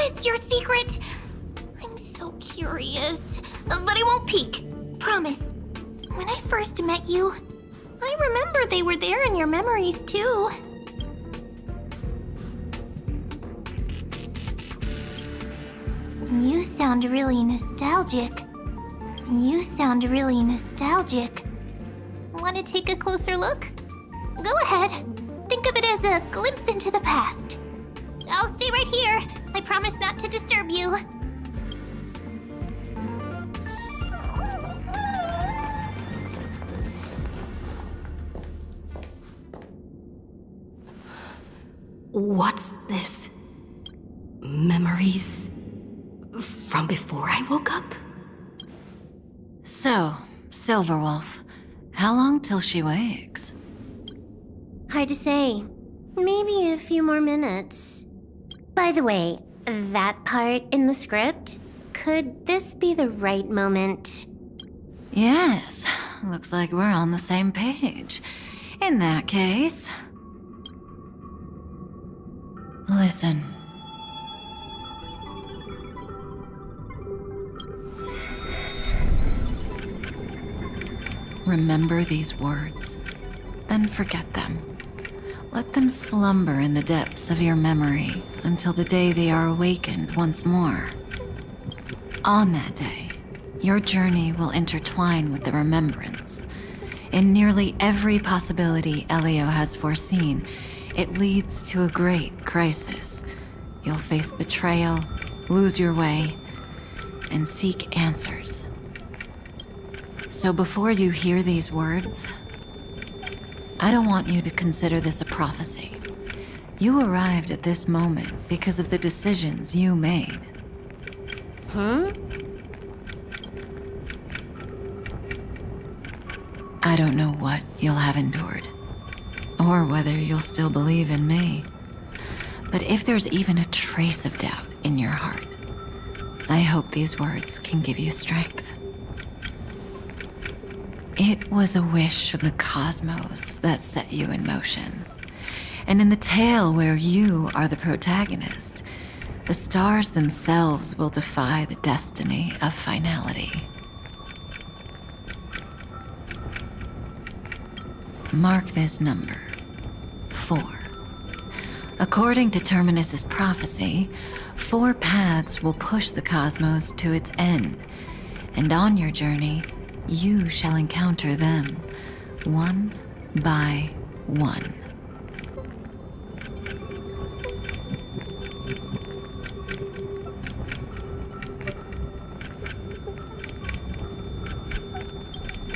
It's your secret. I'm so curious. But I won't peek. Promise. When I first met you, I remember they were there in your memories too. You sound really nostalgic. Want to take a closer look? Go ahead. Think of it as a glimpse into the past. I'll stay right here. I promise not to disturb you. What's this? Memories from before I woke up? So, Silverwolf, how long till she wakes? Hard to say. Maybe a few more minutes. By the way, that part in the script, could this be the right moment? Yes, looks like we're on the same page. In that case... Listen. Remember these words, then forget them. Let them slumber in the depths of your memory until the day they are awakened once more. On that day, your journey will intertwine with the remembrance. In nearly every possibility Elio has foreseen, it leads to a great crisis. You'll face betrayal, lose your way, and seek answers. So before you hear these words, I don't want you to consider this a prophecy. You arrived at this moment because of the decisions you made. Huh? I don't know what you'll have endured, or whether you'll still believe in me. But if there's even a trace of doubt in your heart, I hope these words can give you strength. It was a wish from the cosmos that set you in motion. And in the tale where you are the protagonist, the stars themselves will defy the destiny of finality. Mark this number, 4. According to Terminus's prophecy, 4 paths will push the cosmos to its end, and on your journey, you shall encounter them, one by one.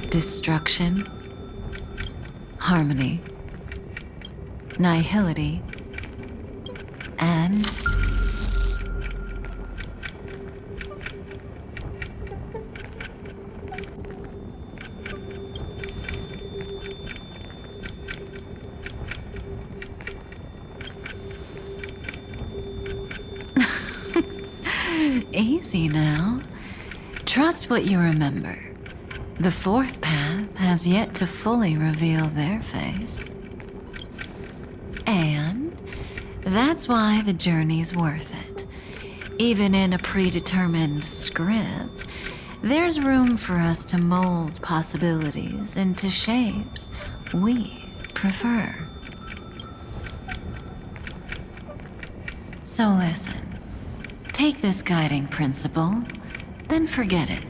Destruction, harmony, nihility, and easy now. Trust what you remember. The 4th path has yet to fully reveal their face. And that's why the journey's worth it. Even in a predetermined script, there's room for us to mold possibilities into shapes we prefer. So listen, take this guiding principle, then forget it.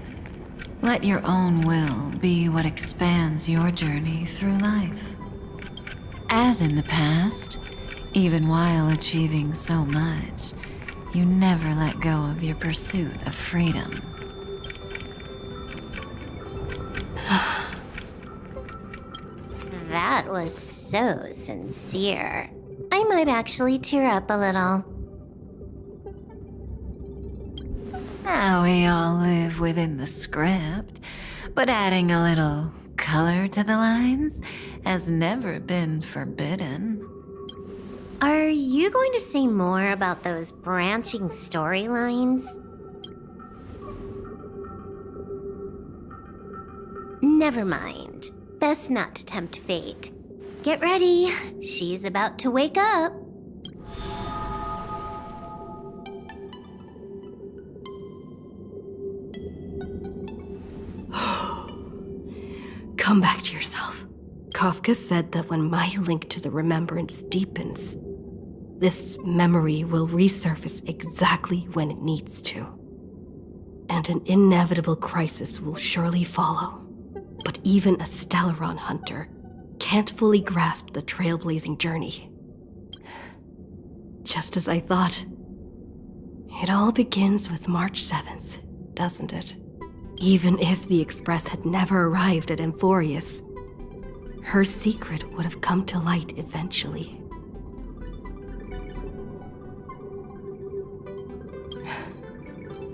Let your own will be what expands your journey through life. As in the past, even while achieving so much, you never let go of your pursuit of freedom. That was so sincere. I might actually tear up a little. We all live within the script, but adding a little color to the lines has never been forbidden. Are you going to say more about those branching storylines? Never mind. Best not to tempt fate. Get ready. She's about to wake up. Come back to yourself. Kofka said that when my link to the remembrance deepens, this memory will resurface exactly when it needs to. And an inevitable crisis will surely follow. But even a Stellaron hunter can't fully grasp the trailblazing journey. Just as I thought. It all begins with March 7th, doesn't it? Even if the Express had never arrived at Amphorius, her secret would have come to light eventually.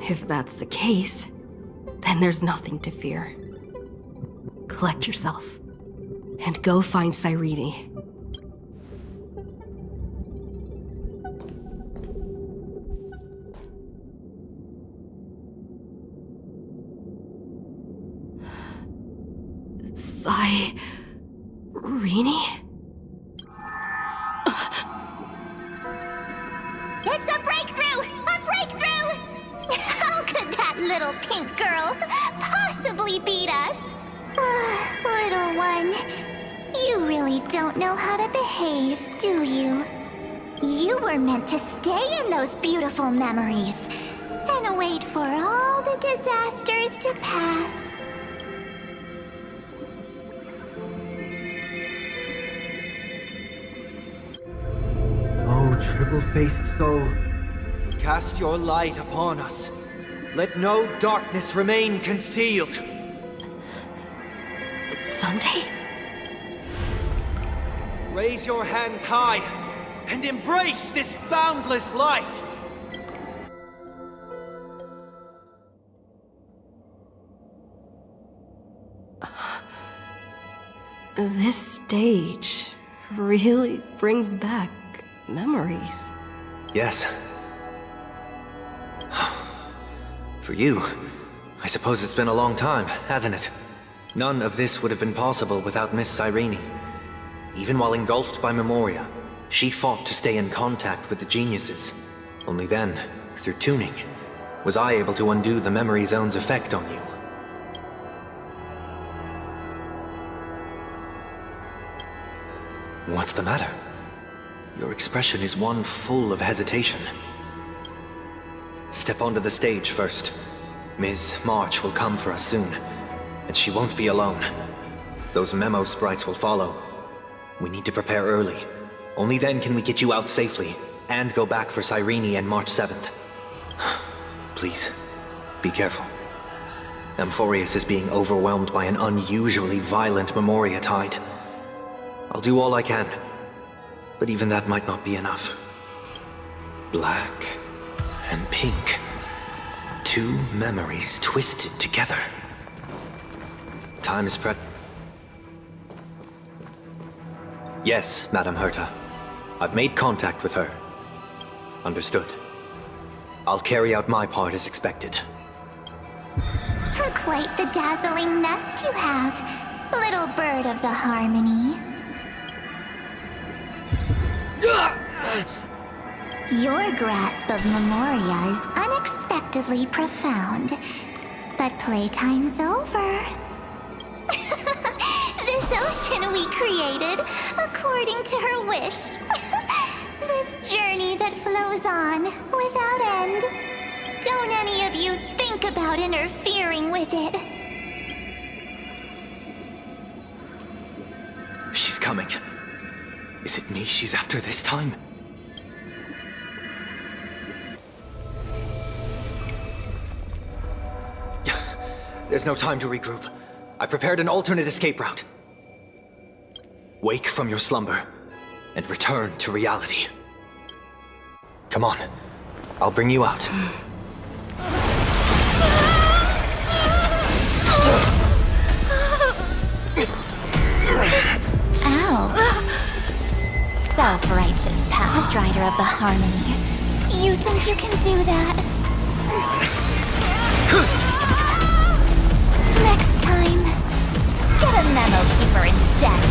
If that's the case, then there's nothing to fear. Collect yourself, and go find Cyrene. Cyrene? It's a breakthrough! A breakthrough! How could that little pink girl possibly beat us? Little one, you really don't know how to behave, do you? You were meant to stay in those beautiful memories and wait for all the disasters to pass. Oh, triple-faced soul. Cast your light upon us. Let no darkness remain concealed. Someday? Raise your hands high and embrace this boundless light. This stage really brings back memories. Yes. For you, I suppose it's been a long time, hasn't it? None of this would have been possible without Miss Cyrene. Even while engulfed by Memoria, she fought to stay in contact with the geniuses. Only then, through tuning, was I able to undo the memory zone's effect on you. What's the matter? Your expression is one full of hesitation. Step onto the stage first. Ms. March will come for us soon, and she won't be alone. Those memo sprites will follow. We need to prepare early. Only then can we get you out safely, and go back for Cyrene and March 7th. Please, be careful. Amphorius is being overwhelmed by an unusually violent Memoria tide. I'll do all I can, but even that might not be enough. Black and pink. Two memories twisted together. Time is Yes, Madam Herta. I've made contact with her. Understood. I'll carry out my part as expected. Quite the dazzling nest you have, little bird of the harmony. Your grasp of Memoria is unexpectedly profound, but But playtime's over. This ocean we created, according to her wish. This journey that flows on, without end. Don't any of you think about interfering with it. She's coming. Is it me she's after this time? There's no time to regroup. I've prepared an alternate escape route. Wake from your slumber and return to reality. Come on, I'll bring you out. Ow. Self-righteous past rider of the harmony. You think you can do that? Next time, get a memo keeper instead.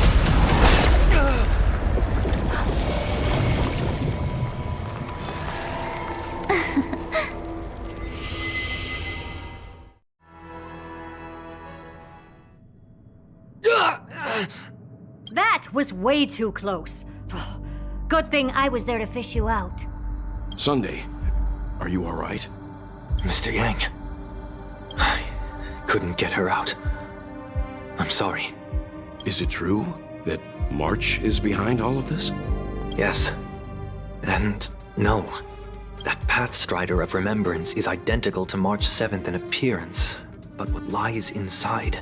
That was way too close. Good thing I was there to fish you out. Sunday, are you all right? Mr. Yang, I couldn't get her out. I'm sorry. Is it true that March is behind all of this? Yes. And no. That Pathstrider of Remembrance is identical to March 7th in appearance, but what lies inside?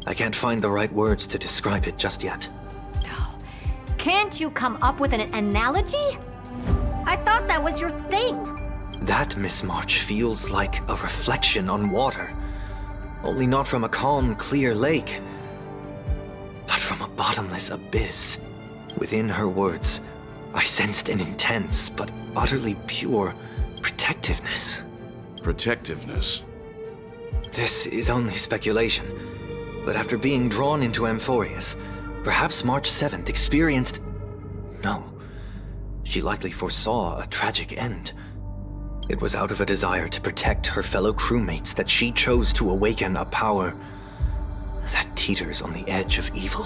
I can't find the right words to describe it just yet. Can't you come up with an analogy? I thought that was your thing. That Miss March feels like a reflection on water. Only not from a calm, clear lake, but from a bottomless abyss. Within her words, I sensed an intense but utterly pure protectiveness. Protectiveness? This is only speculation, but after being drawn into Amphorius, perhaps March 7th experienced... No, she likely foresaw a tragic end. It was out of a desire to protect her fellow crewmates that she chose to awaken a power that teeters on the edge of evil.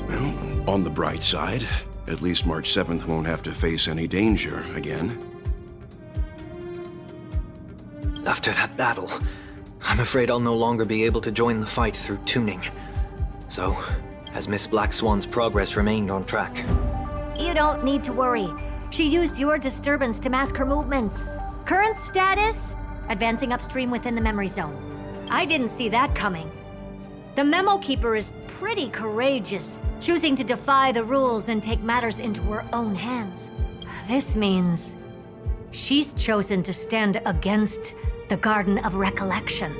Well, on the bright side, at least March 7th won't have to face any danger again. After that battle, I'm afraid I'll no longer be able to join the fight through tuning. So, has Miss Black Swan's progress remained on track? You don't need to worry. She used your disturbance to mask her movements. Current status? Advancing upstream within the memory zone. I didn't see that coming. The Memo Keeper is pretty courageous, choosing to defy the rules and take matters into her own hands. This means she's chosen to stand against the Garden of Recollection.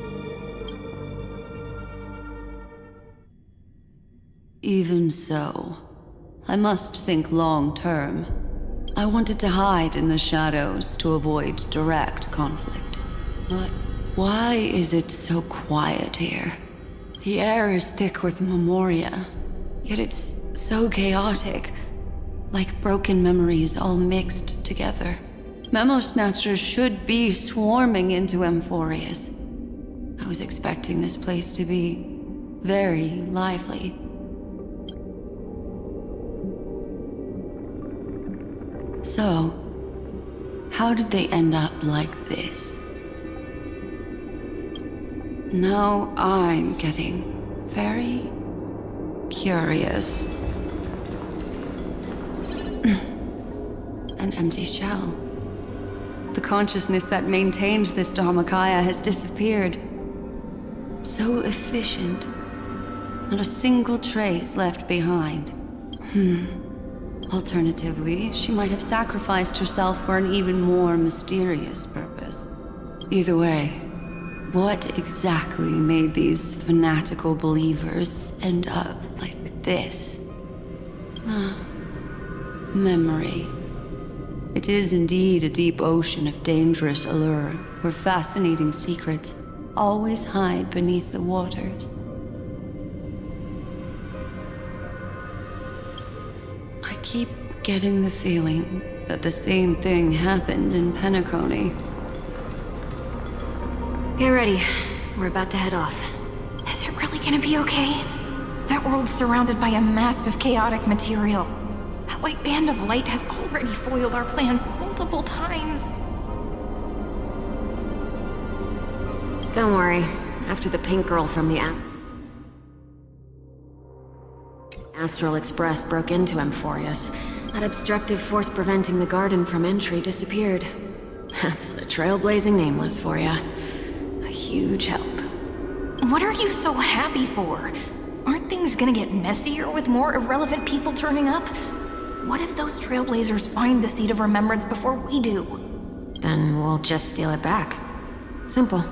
Even so, I must think long term. I wanted to hide in the shadows to avoid direct conflict. But why is it so quiet here? The air is thick with memoria, yet it's so chaotic, like broken memories all mixed together. Memo Snatchers should be swarming into Amphorius. I was expecting this place to be very lively. So, how did they end up like this? Now I'm getting very curious. An empty shell. The consciousness that maintained this Dharmakaya has disappeared. So efficient. Not a single trace left behind. Alternatively, she might have sacrificed herself for an even more mysterious purpose. Either way, what exactly made these fanatical believers end up like this? Memory. It is indeed a deep ocean of dangerous allure, where fascinating secrets always hide beneath the waters. I keep getting the feeling that the same thing happened in Penacony. Get ready. We're about to head off. Is it really gonna be okay? That world's surrounded by a massive chaotic material. That white band of light has already foiled our plans multiple times. Don't worry. After the pink girl from the Astral Express broke into Amphorius, that obstructive force preventing the garden from entry disappeared. That's the trailblazing nameless for ya. A huge help. What are you so happy for? Aren't things gonna get messier with more irrelevant people turning up? What if those trailblazers find the Seed of Remembrance before we do? Then we'll just steal it back. Simple.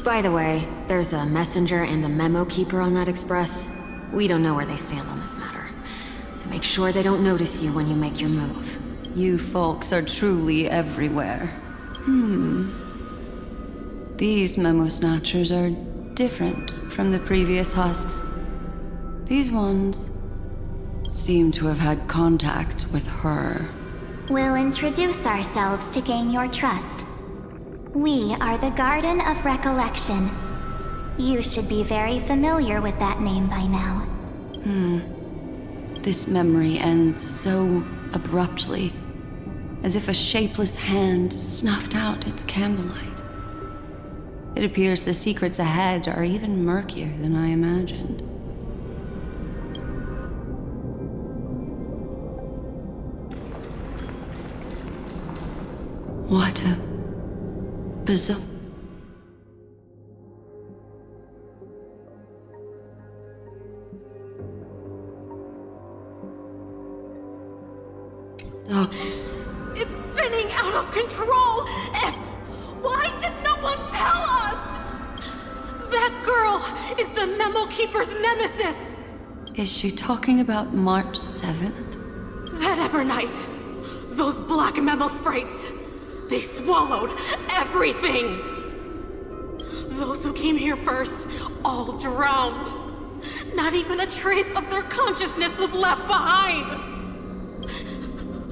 By the way, there's a messenger and a memo keeper on that express. We don't know where they stand on this matter. So make sure they don't notice you when you make your move. You folks are truly everywhere. These memo snatchers are different from the previous husks. These ones seem to have had contact with her. We'll introduce ourselves to gain your trust. We are the Garden of Recollection. You should be very familiar with that name by now. This memory ends so abruptly, as if a shapeless hand snuffed out its candlelight. It appears the secrets ahead are even murkier than I imagined. What a bizarre... It's spinning out of control! Why did no one tell us? That girl is the Memo Keeper's nemesis! Is she talking about March 7th? That Evernight, those black memo sprites, they swallowed everything! Those who came here first all drowned. Not even a trace of their consciousness was left behind!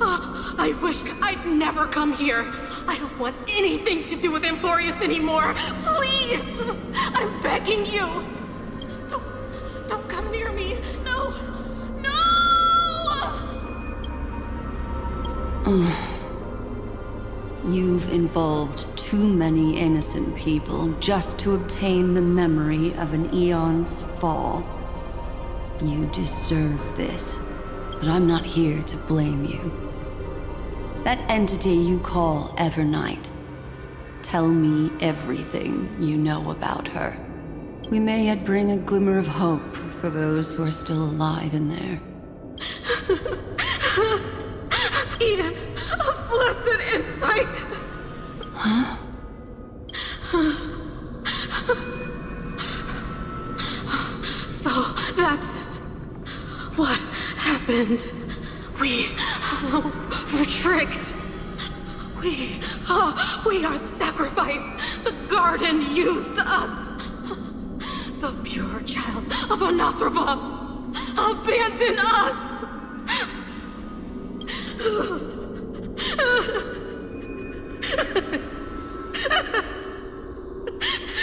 I wish I'd never come here. I don't want anything to do with Amphorius anymore. Please! I'm begging you. Don't come near me. No! No! You've involved too many innocent people just to obtain the memory of an eon's fall. You deserve this, but I'm not here to blame you. That entity you call Evernight. Tell me everything you know about her. We may yet bring a glimmer of hope for those who are still alive in there. Eden, a blessed insight! Huh? So, that's what happened. We were tricked. We are the sacrifice. The garden used us. The pure child of Anasrava abandoned us.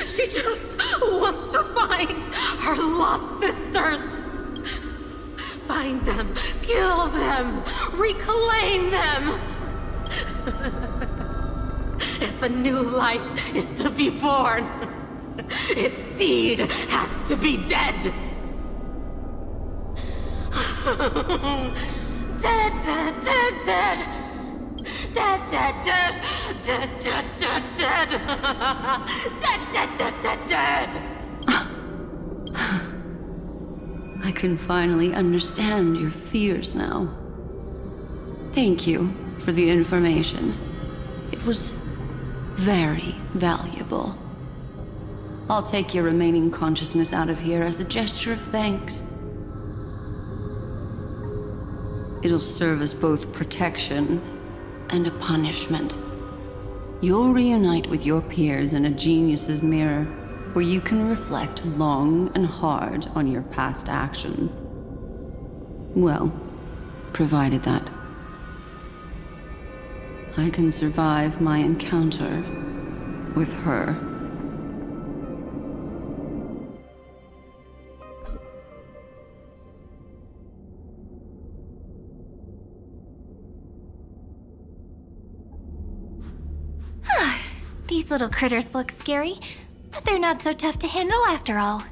She just wants to find her lost sisters. Find them, kill them, reclaim them. If a new life is to be born, its seed has to be dead. Dead, dead, dead, dead. Dead, dead, dead. Dead, dead, dead, dead. Dead, dead, dead, dead, dead. I can finally understand your fears now. Thank you for the information. It was very valuable. I'll take your remaining consciousness out of here as a gesture of thanks. It'll serve as both protection and a punishment. You'll reunite with your peers in a genius's mirror, where you can reflect long and hard on your past actions. Well, provided that I can survive my encounter with her. These little critters look scary, but they're not so tough to handle after all.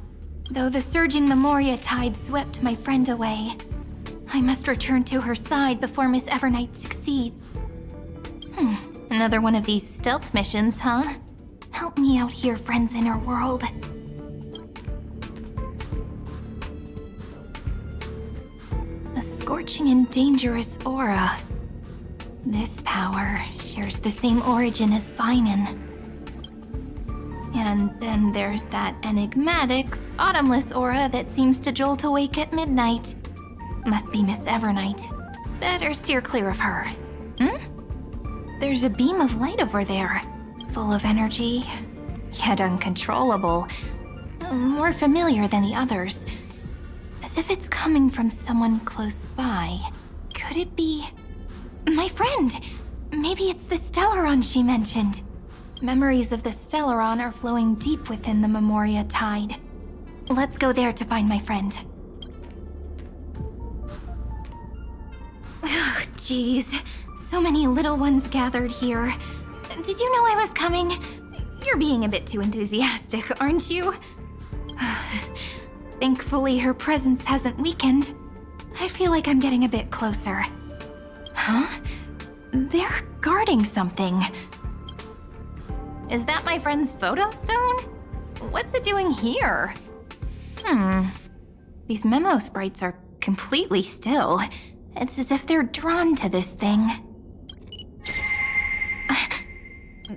Though the surging Memoria tide swept my friend away, I must return to her side before Miss Evernight succeeds. Another one of these stealth missions, huh? Help me out here, friends in her world. A scorching and dangerous aura. This power shares the same origin as Finan. And then there's that enigmatic, bottomless aura that seems to jolt awake at midnight. Must be Miss Evernight. Better steer clear of her. There's a beam of light over there, full of energy, yet uncontrollable. More familiar than the others. As if it's coming from someone close by. Could it be... my friend? Maybe it's the Stellaron she mentioned. Memories of the Stellaron are flowing deep within the Memoria tide. Let's go there to find my friend. Jeez, so many little ones gathered here. Did you know I was coming? You're being a bit too enthusiastic, aren't you? Thankfully, her presence hasn't weakened. I feel like I'm getting a bit closer. Huh? They're guarding something. Is that my friend's photo stone? What's it doing here? These memo sprites are completely still. It's as if they're drawn to this thing.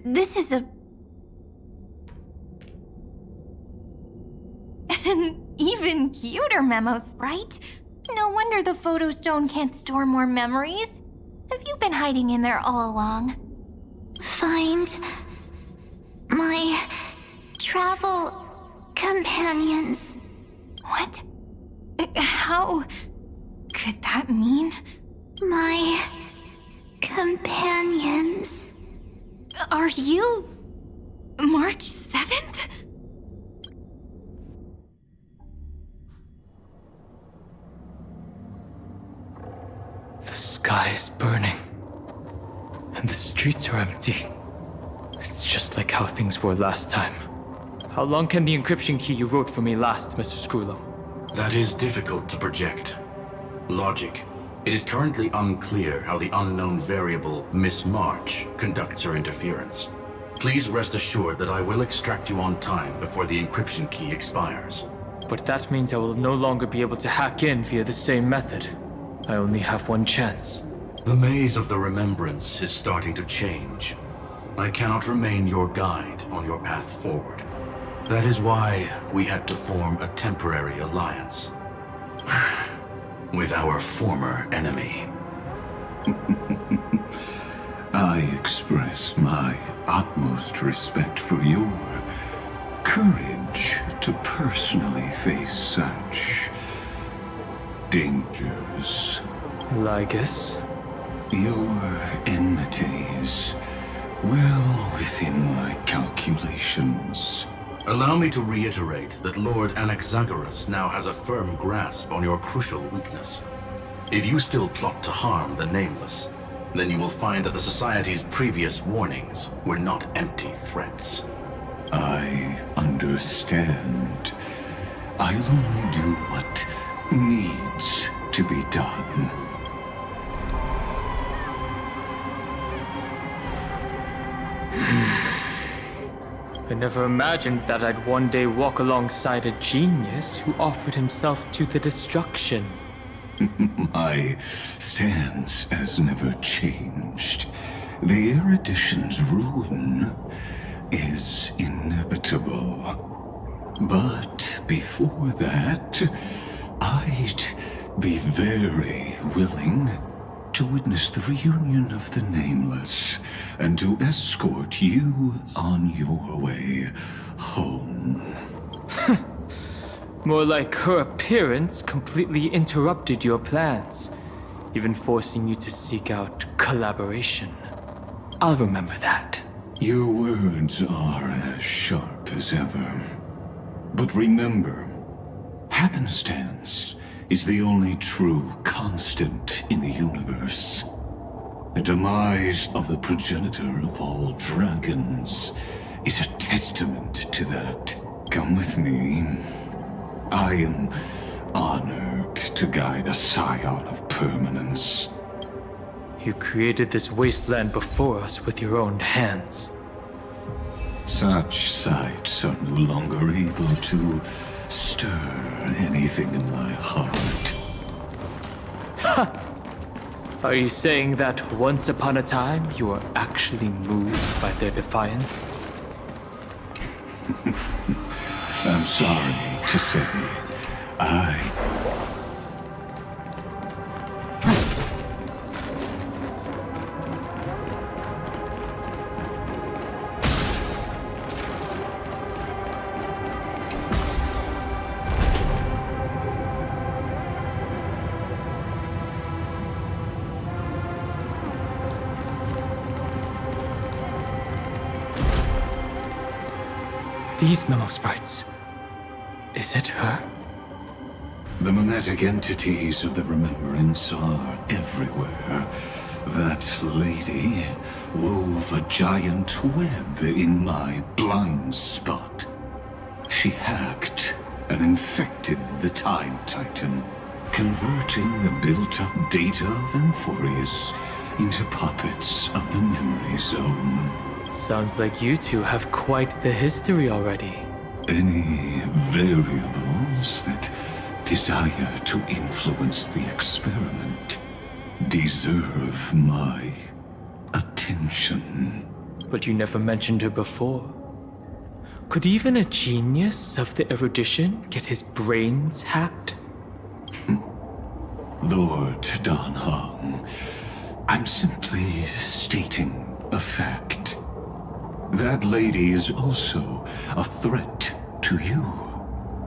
This is an even cuter memo sprite. No wonder the photo stone can't store more memories. Have you been hiding in there all along? Find my travel companions. What? How could that mean? My companions. Are you March 7th? The sky is burning, and the streets are empty. It's just like how things were last time. How long can the encryption key you wrote for me last, Mr. Screwlow? That is difficult to project. Logic. It is currently unclear how the unknown variable, Miss March, conducts her interference. Please rest assured that I will extract you on time before the encryption key expires. But that means I will no longer be able to hack in via the same method. I only have one chance. The maze of the remembrance is starting to change. I cannot remain your guide on your path forward. That is why we had to form a temporary alliance with our former enemy. I express my utmost respect for your courage to personally face such dangers. Lygus? Your enmities well within my calculations. Allow me to reiterate that Lord Anaxagoras now has a firm grasp on your crucial weakness. If you still plot to harm the Nameless, then you will find that the Society's previous warnings were not empty threats. I understand. I'll only do what needs to be done. I never imagined that I'd one day walk alongside a genius who offered himself to the destruction. My stance has never changed. The erudition's ruin is inevitable. But before that, I'd be very willing to witness the reunion of the Nameless and to escort you on your way home. More like her appearance completely interrupted your plans, even forcing you to seek out collaboration. I'll remember that. Your words are as sharp as ever. But remember, happenstance is the only true constant in the universe. The demise of the progenitor of all dragons is a testament to that. Come with me. I am honored to guide a scion of permanence. You created this wasteland before us with your own hands. Such sights are no longer able to stir anything in my heart. Ha! Are you saying that once upon a time you were actually moved by their defiance? I'm sorry to say, These memo sprites. Is it her? The mimetic entities of the remembrance are everywhere. That lady wove a giant web in my blind spot. She hacked and infected the Time Titan, converting the built-up data of Amphorius into puppets of the memory zone. Sounds like you two have quite the history already. Any variables that desire to influence the experiment deserve my attention. But you never mentioned her before. Could even a genius of the erudition get his brains hacked? Lord Dan Heng, I'm simply stating a fact. That lady is also a threat to you.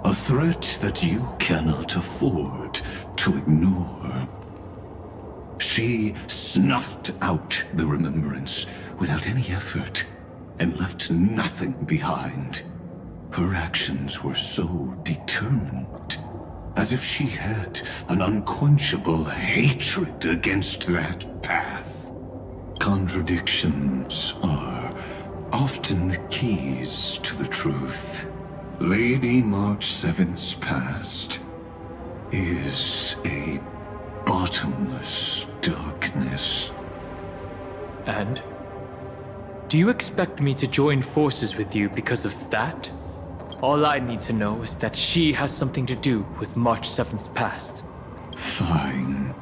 A threat that you cannot afford to ignore. She snuffed out the remembrance without any effort and left nothing behind. Her actions were so determined, as if she had an unquenchable hatred against that path. Contradictions are often the keys to the truth. Lady March 7th's past is a bottomless darkness. And? Do you expect me to join forces with you because of that? All I need to know is that she has something to do with March 7th's past. Fine.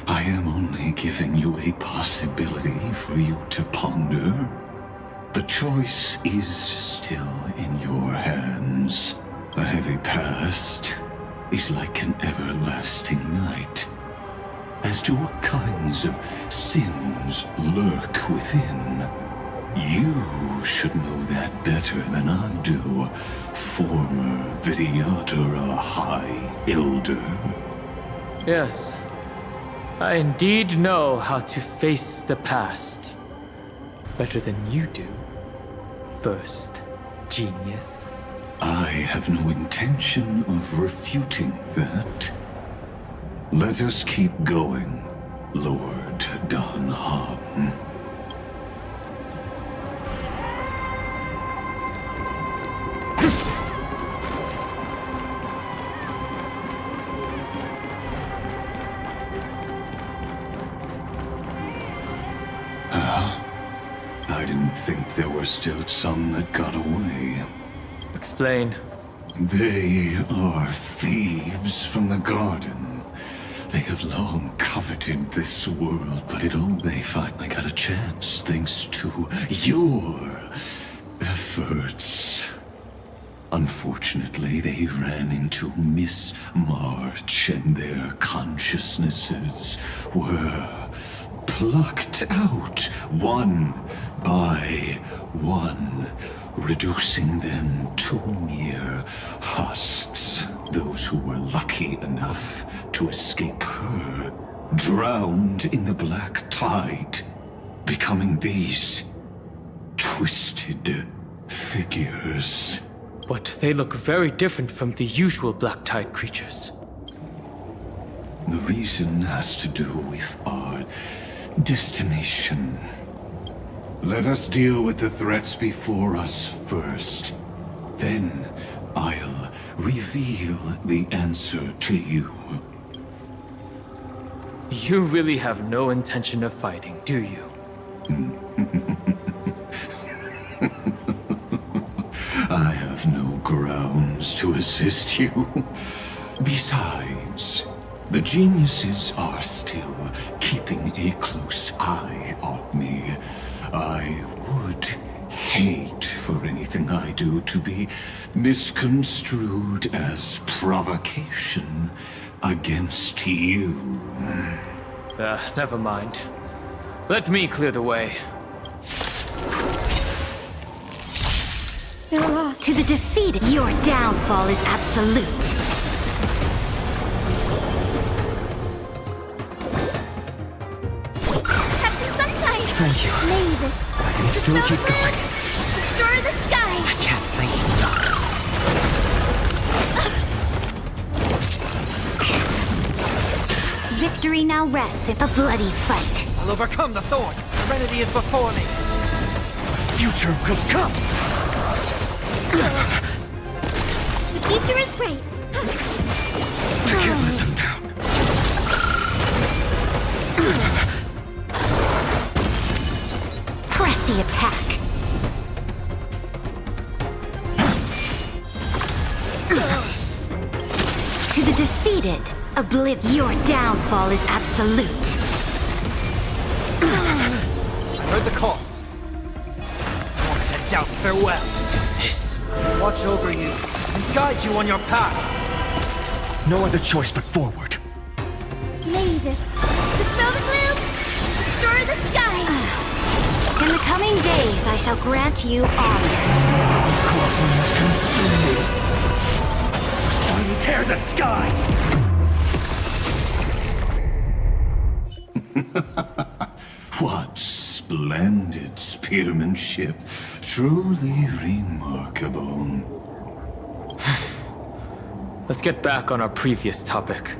I am only giving you a possibility for you to ponder. The choice is still in your hands. A heavy past is like an everlasting night. As to what kinds of sins lurk within, you should know that better than I do, former Vidyadhara High Elder. Yes, I indeed know how to face the past. Better than you do. First, genius. I have no intention of refuting that. Let us keep going, Lord Dan Heng. I didn't think there were still some that got away. Explain. They are thieves from the garden. They have long coveted this world, but it all they finally got a chance thanks to your efforts. Unfortunately, they ran into Miss March, and their consciousnesses were plucked out one by one, reducing them to mere husks. Those who were lucky enough to escape her drowned in the black tide. becoming these twisted figures. But they look very different from the usual Black Tide creatures. The reason has to do with our destination. Let us deal with the threats before us first. Then I'll reveal the answer to you. You really have no intention of fighting, do you? I have no grounds to assist you. Besides, the geniuses are still keeping a close eye on me. I would hate for anything I do to be misconstrued as provocation against you. Never mind. Let me clear the way. They're lost. To the defeated, your downfall is absolute. Have some sunshine! Thank you. Mavis. I can still keep going. Destroy the skies! I can't thank you enough. Victory now rests in a bloody fight. I'll overcome the thorns. Serenity is before me. The future will come. The future is bright. I can't let them down. Press the attack. To the defeated, your downfall is absolute. I heard the call. Torment and doubt, farewell. This watch over you and guide you on your path. No other choice but forward. Mavis. Dispel the gloom. Destroy the skies. In the coming days, I shall grant you honor. Corpulence consume me. Sun tear the sky! What splendid spearmanship. Truly remarkable. Let's get back on our previous topic.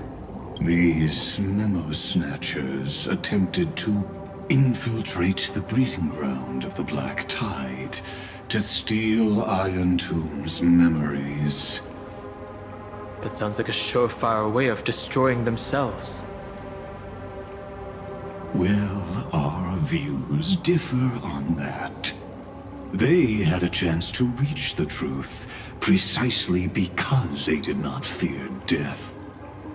These memo snatchers attempted to infiltrate the breeding ground of the Black Tide to steal Iron Tomb's memories. That sounds like a surefire way of destroying themselves. Well, our views differ on that. They had a chance to reach the truth precisely because they did not fear death.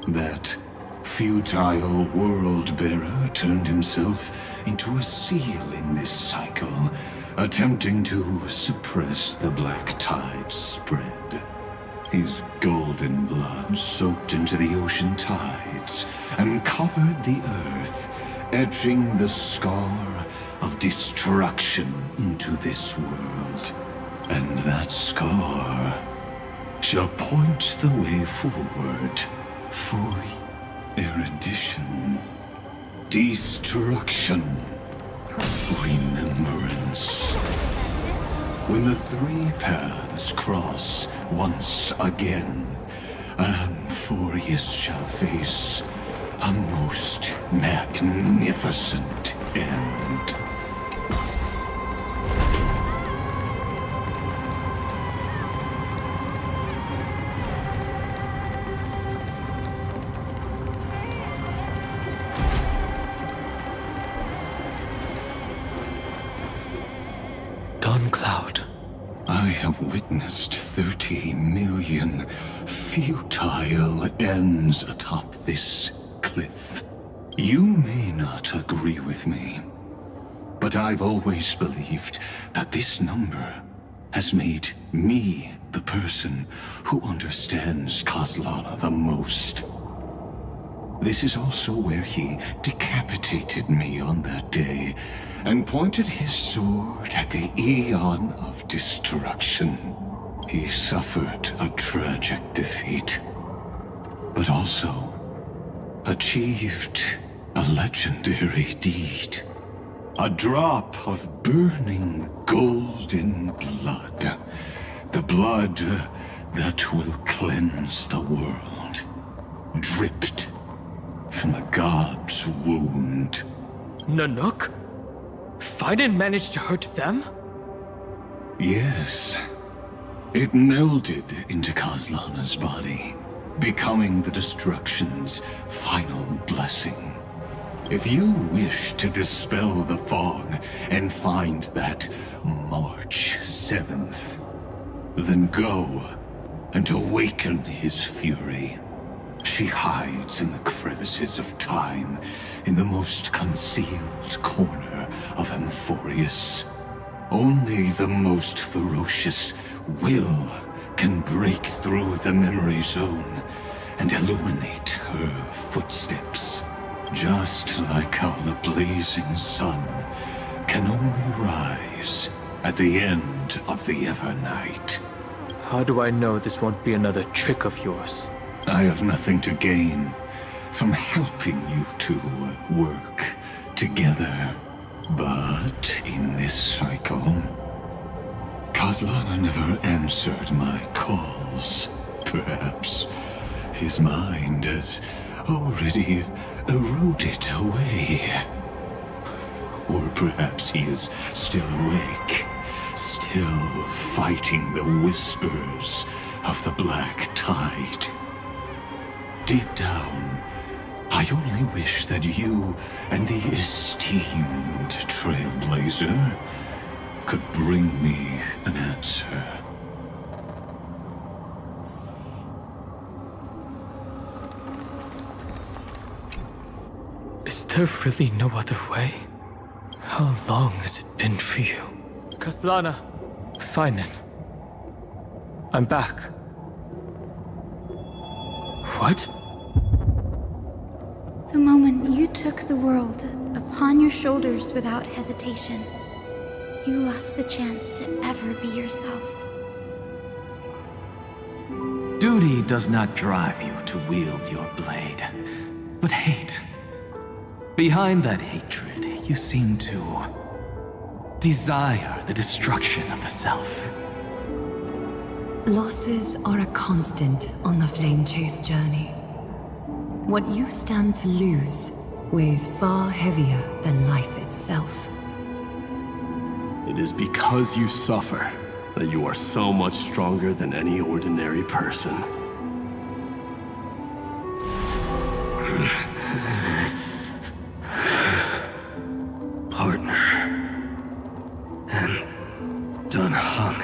That futile world-bearer turned himself into a seal in this cycle, attempting to suppress the Black Tide's spread. His golden blood soaked into the ocean tides and covered the earth, etching the scar of destruction into this world. And that scar shall point the way forward for erudition, destruction, remembrance. When the three paths cross once again, Amphorius shall face a most magnificent end. Dawn Cloud. I have witnessed 30 million futile ends atop this cliff. You may not agree with me, but I've always believed that this number has made me the person who understands Kozlana the most. This is also where he decapitated me on that day and pointed his sword at the Eon of Destruction. He suffered a tragic defeat, but also achieved a legendary deed. A drop of burning golden blood. The blood that will cleanse the world. Dripped from the god's wound. Nanook? Fiden managed to hurt them? Yes. It melded into Kaslana's body, becoming the destruction's final blessing. If you wish to dispel the fog and find that March 7th, then go and awaken his fury. She hides in the crevices of time, in the most concealed corner of Amphorius. Only the most ferocious will can break through the memory zone and illuminate her footsteps. Just like how the blazing sun can only rise at the end of the Evernight. How do I know this won't be another trick of yours? I have nothing to gain from helping you two work together. But in this cycle, Kaslana never answered my calls. Perhaps his mind has already eroded away. Or perhaps he is still awake, still fighting the whispers of the black tide. Deep down, I only wish that you and the esteemed Trailblazer could bring me an answer. Is there really no other way? How long has it been for you? Kaslana, Finen. I'm back. What? The moment you took the world upon your shoulders without hesitation, you lost the chance to ever be yourself. Duty does not drive you to wield your blade, but hate. Behind that hatred, you seem to desire the destruction of the self. Losses are a constant on the Flame Chase journey. What you stand to lose weighs far heavier than life itself. It is because you suffer that you are so much stronger than any ordinary person. Partner. And done hung.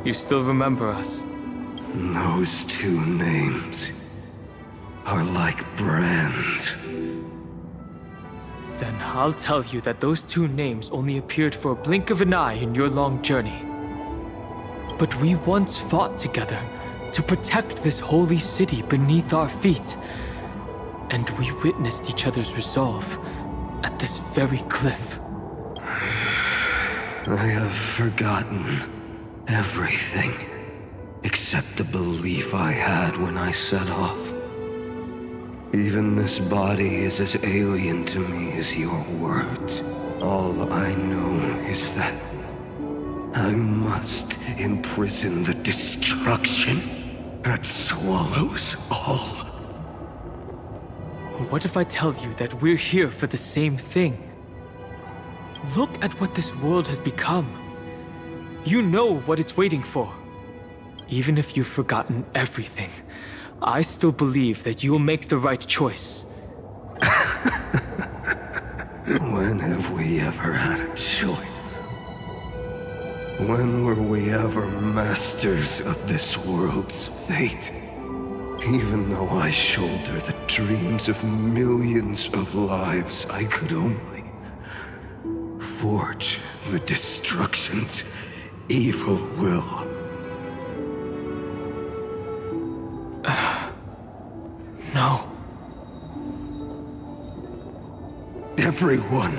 You still remember us? Those two names are like brands. Then I'll tell you that those two names only appeared for a blink of an eye in your long journey. But we once fought together to protect this holy city beneath our feet. And we witnessed each other's resolve at this very cliff. I have forgotten everything except the belief I had when I set off. Even this body is as alien to me as your words. All I know is that I must imprison the destruction that swallows all. What if I tell you that we're here for the same thing? Look at what this world has become. You know what it's waiting for. Even if you've forgotten everything, I still believe that you'll make the right choice. When have we ever had a choice? When were we ever masters of this world's fate? Even though I shoulder the dreams of millions of lives, I could only forge the destruction's evil will. No. Everyone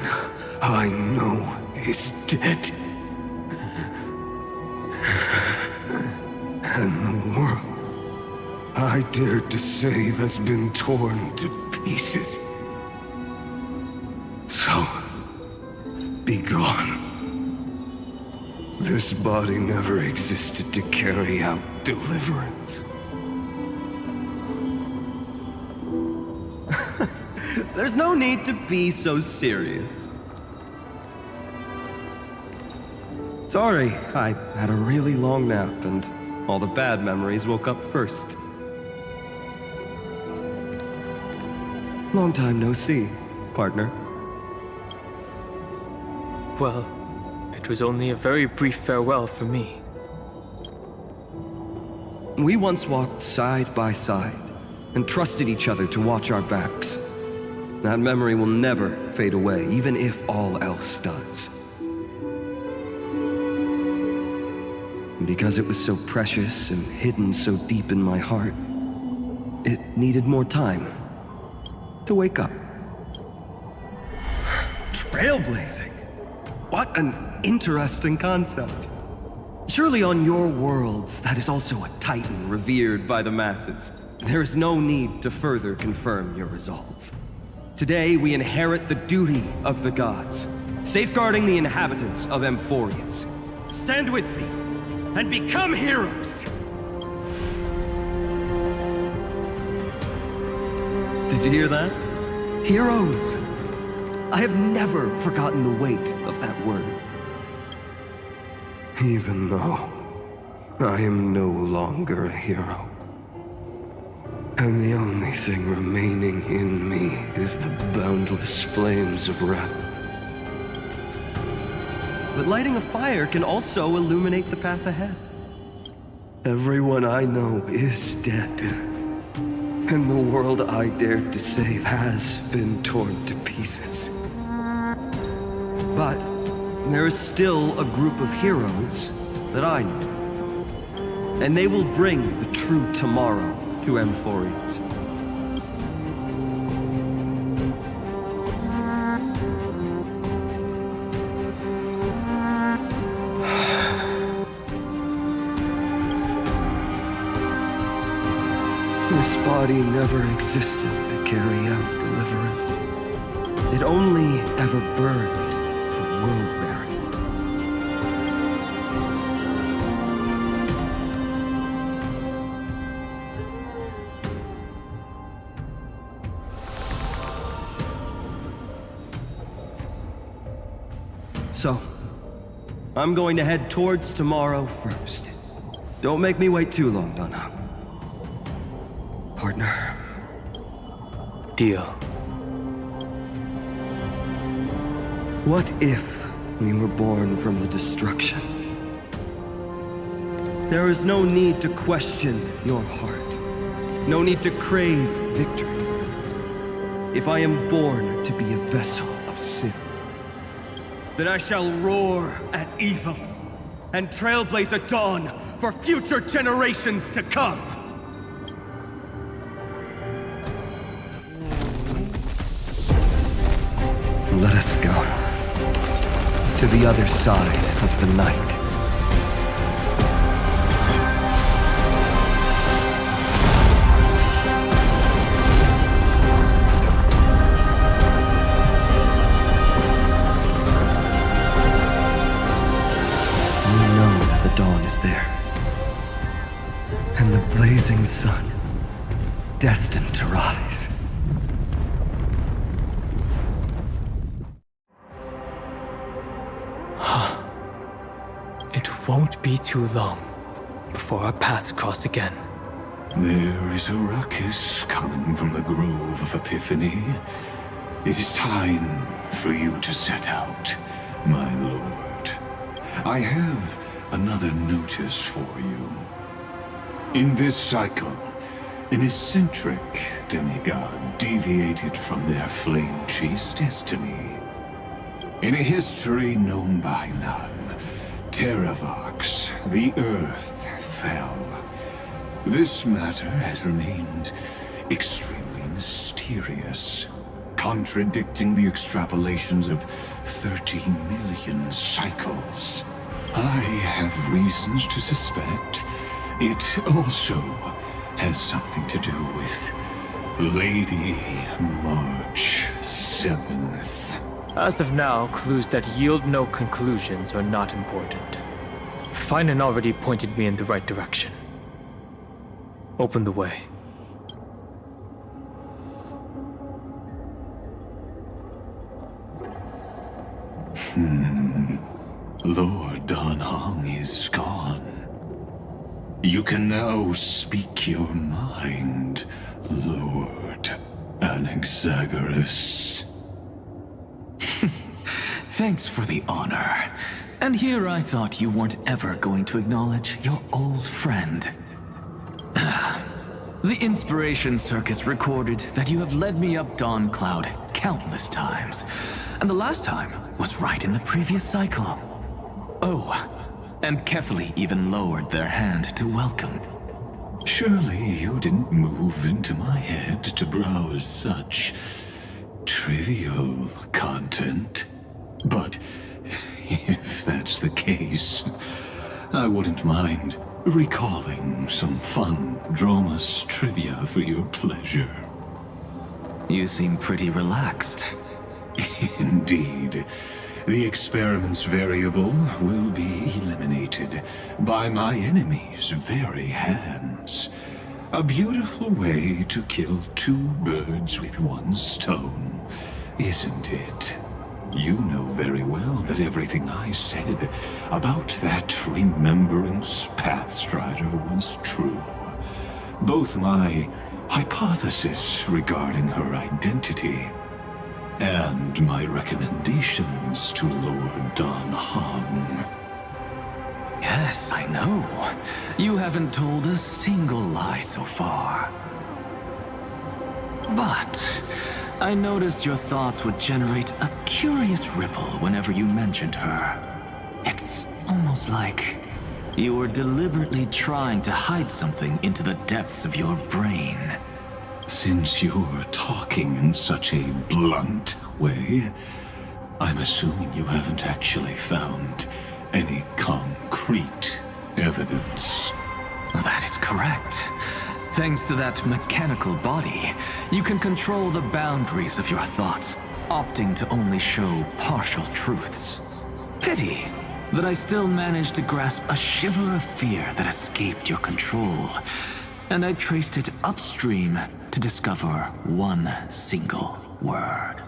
I know is dead. And the world I dared to save has been torn to pieces. So, be gone. This body never existed to carry out deliverance. There's no need to be so serious. Sorry, I had a really long nap and all the bad memories woke up first. Long time no see, partner. Well, it was only a very brief farewell for me. We once walked side by side and trusted each other to watch our backs. That memory will never fade away, even if all else does. And because it was so precious and hidden so deep in my heart, it needed more time to wake up. Trailblazing? What an interesting concept. Surely on your worlds, that is also a titan revered by the masses. There is no need to further confirm your resolve. Today, we inherit the duty of the gods, safeguarding the inhabitants of Amphorius. Stand with me, and become heroes! Did you hear that? Heroes! I have never forgotten the weight of that word. Even though I am no longer a hero. And the only thing remaining in me is the boundless flames of wrath. But lighting a fire can also illuminate the path ahead. Everyone I know is dead. And the world I dared to save has been torn to pieces. But there is still a group of heroes that I know. And they will bring the true tomorrow to Amphorius. This body never existed to carry out deliverance. It only ever burned for world-bearing. So, I'm going to head towards tomorrow first. Don't make me wait too long, Donna. Partner. Deal. What if we were born from the destruction? There is no need to question your heart. No need to crave victory. If I am born to be a vessel of sin, then I shall roar at evil and trailblaze a dawn for future generations to come. Let us go to the other side of the night. Dawn is there, and the blazing sun, destined to rise. It won't be too long before our paths cross again. There is a ruckus coming from the Grove of Epiphany. It is time for you to set out, my lord. I have another notice for you. In this cycle, an eccentric demigod deviated from their flame-chased destiny. In a history known by none, Terravox, the Earth, fell. This matter has remained extremely mysterious, contradicting the extrapolations of 30 million cycles. I have reasons to suspect it also has something to do with Lady March 7th. As of now, clues that yield no conclusions are not important. Finan already pointed me in the right direction. Open the way. Lord Dan Heng is gone. You can now speak your mind, Lord Anaxagoras. Thanks for the honor. And here I thought you weren't ever going to acknowledge your old friend. The Inspiration Circus recorded that you have led me up Dawn Cloud countless times, and the last time was right in the previous cycle. Oh, and Kefali even lowered their hand to welcome. Surely you didn't move into my head to browse such trivial content. But if that's the case, I wouldn't mind recalling some fun Dromus trivia for your pleasure. You seem pretty relaxed. Indeed. The experiment's variable will be eliminated by my enemy's very hands. A beautiful way to kill two birds with one stone, isn't it? You know very well that everything I said about that Remembrance Pathstrider was true. Both my hypothesis regarding her identity and my recommendations to Lord Dan Heng. Yes, I know. You haven't told a single lie so far. But I noticed your thoughts would generate a curious ripple whenever you mentioned her. It's almost like you were deliberately trying to hide something into the depths of your brain. Since you're talking in such a blunt way, I'm assuming you haven't actually found any concrete evidence. That is correct. Thanks to that mechanical body, you can control the boundaries of your thoughts, opting to only show partial truths. Pity that I still managed to grasp a shiver of fear that escaped your control, and I traced it upstream to discover one single word.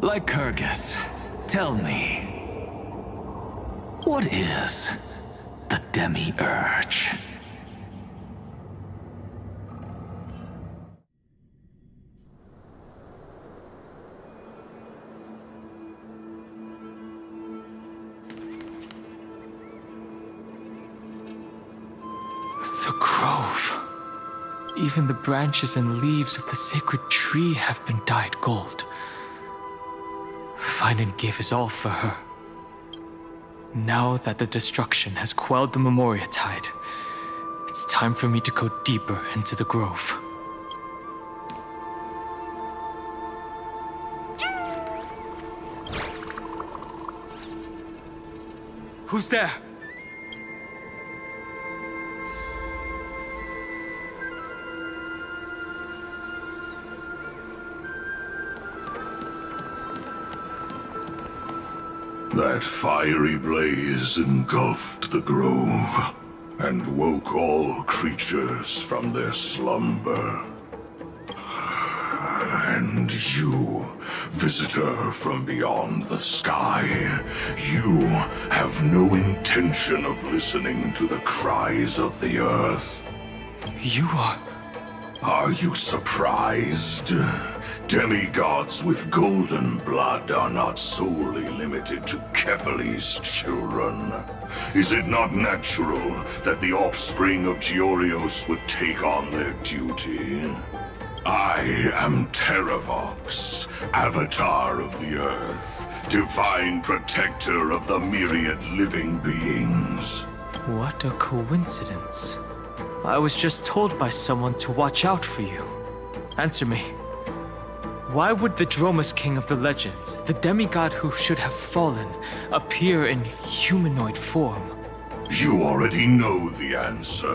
Lycurgus, tell me, what is the Demiurge? The grove. Even the branches and leaves of the sacred tree have been dyed gold. Finan gave his all for her. Now that the destruction has quelled the Memoria tide, it's time for me to go deeper into the grove. Who's there? That fiery blaze engulfed the grove and woke all creatures from their slumber. And you, visitor from beyond the sky, you have no intention of listening to the cries of the earth. You are... Are you surprised? Demigods with golden blood are not solely limited to Kefali's children. Is it not natural that the offspring of Georios would take on their duty? I am Terravox, Avatar of the Earth, divine protector of the myriad living beings. What a coincidence. I was just told by someone to watch out for you. Answer me. Why would the Dromus King of the legends, the demigod who should have fallen, appear in humanoid form? You already know the answer.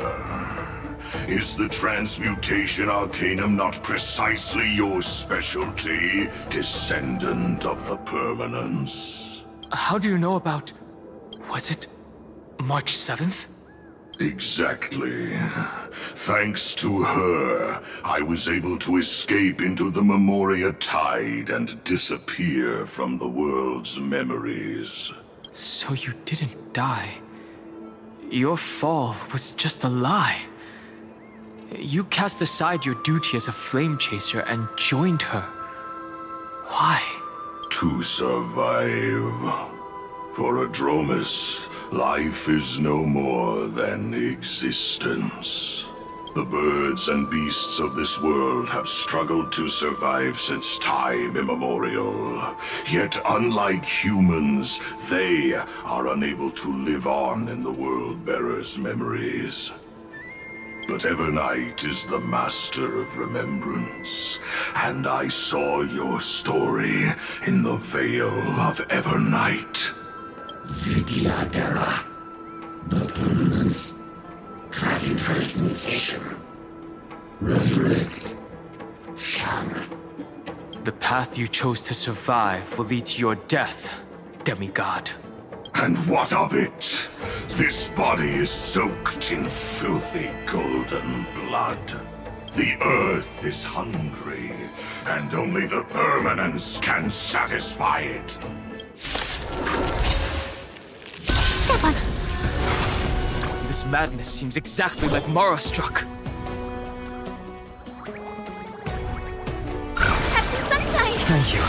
Is the transmutation arcanum not precisely your specialty, descendant of the permanence? How do you know about... was it March 7th? Exactly. Thanks to her, I was able to escape into the Memoria Tide and disappear from the world's memories. So you didn't die. Your fall was just a lie. You cast aside your duty as a flame chaser and joined her. Why? To survive. For Adromus, life is no more than existence. The birds and beasts of this world have struggled to survive since time immemorial. Yet unlike humans, they are unable to live on in the World-Bearer's memories. But Evernight is the master of remembrance, and I saw your story in the Veil of Evernight. Vidyadhara. The permanence. Dragon transmutation. Resurrect. Shang. The path you chose to survive will lead to your death, demigod. And what of it? This body is soaked in filthy golden blood. The earth is hungry, and only the permanence can satisfy it. Stefan! This madness seems exactly like Mara struck. Have some sunshine! Thank you.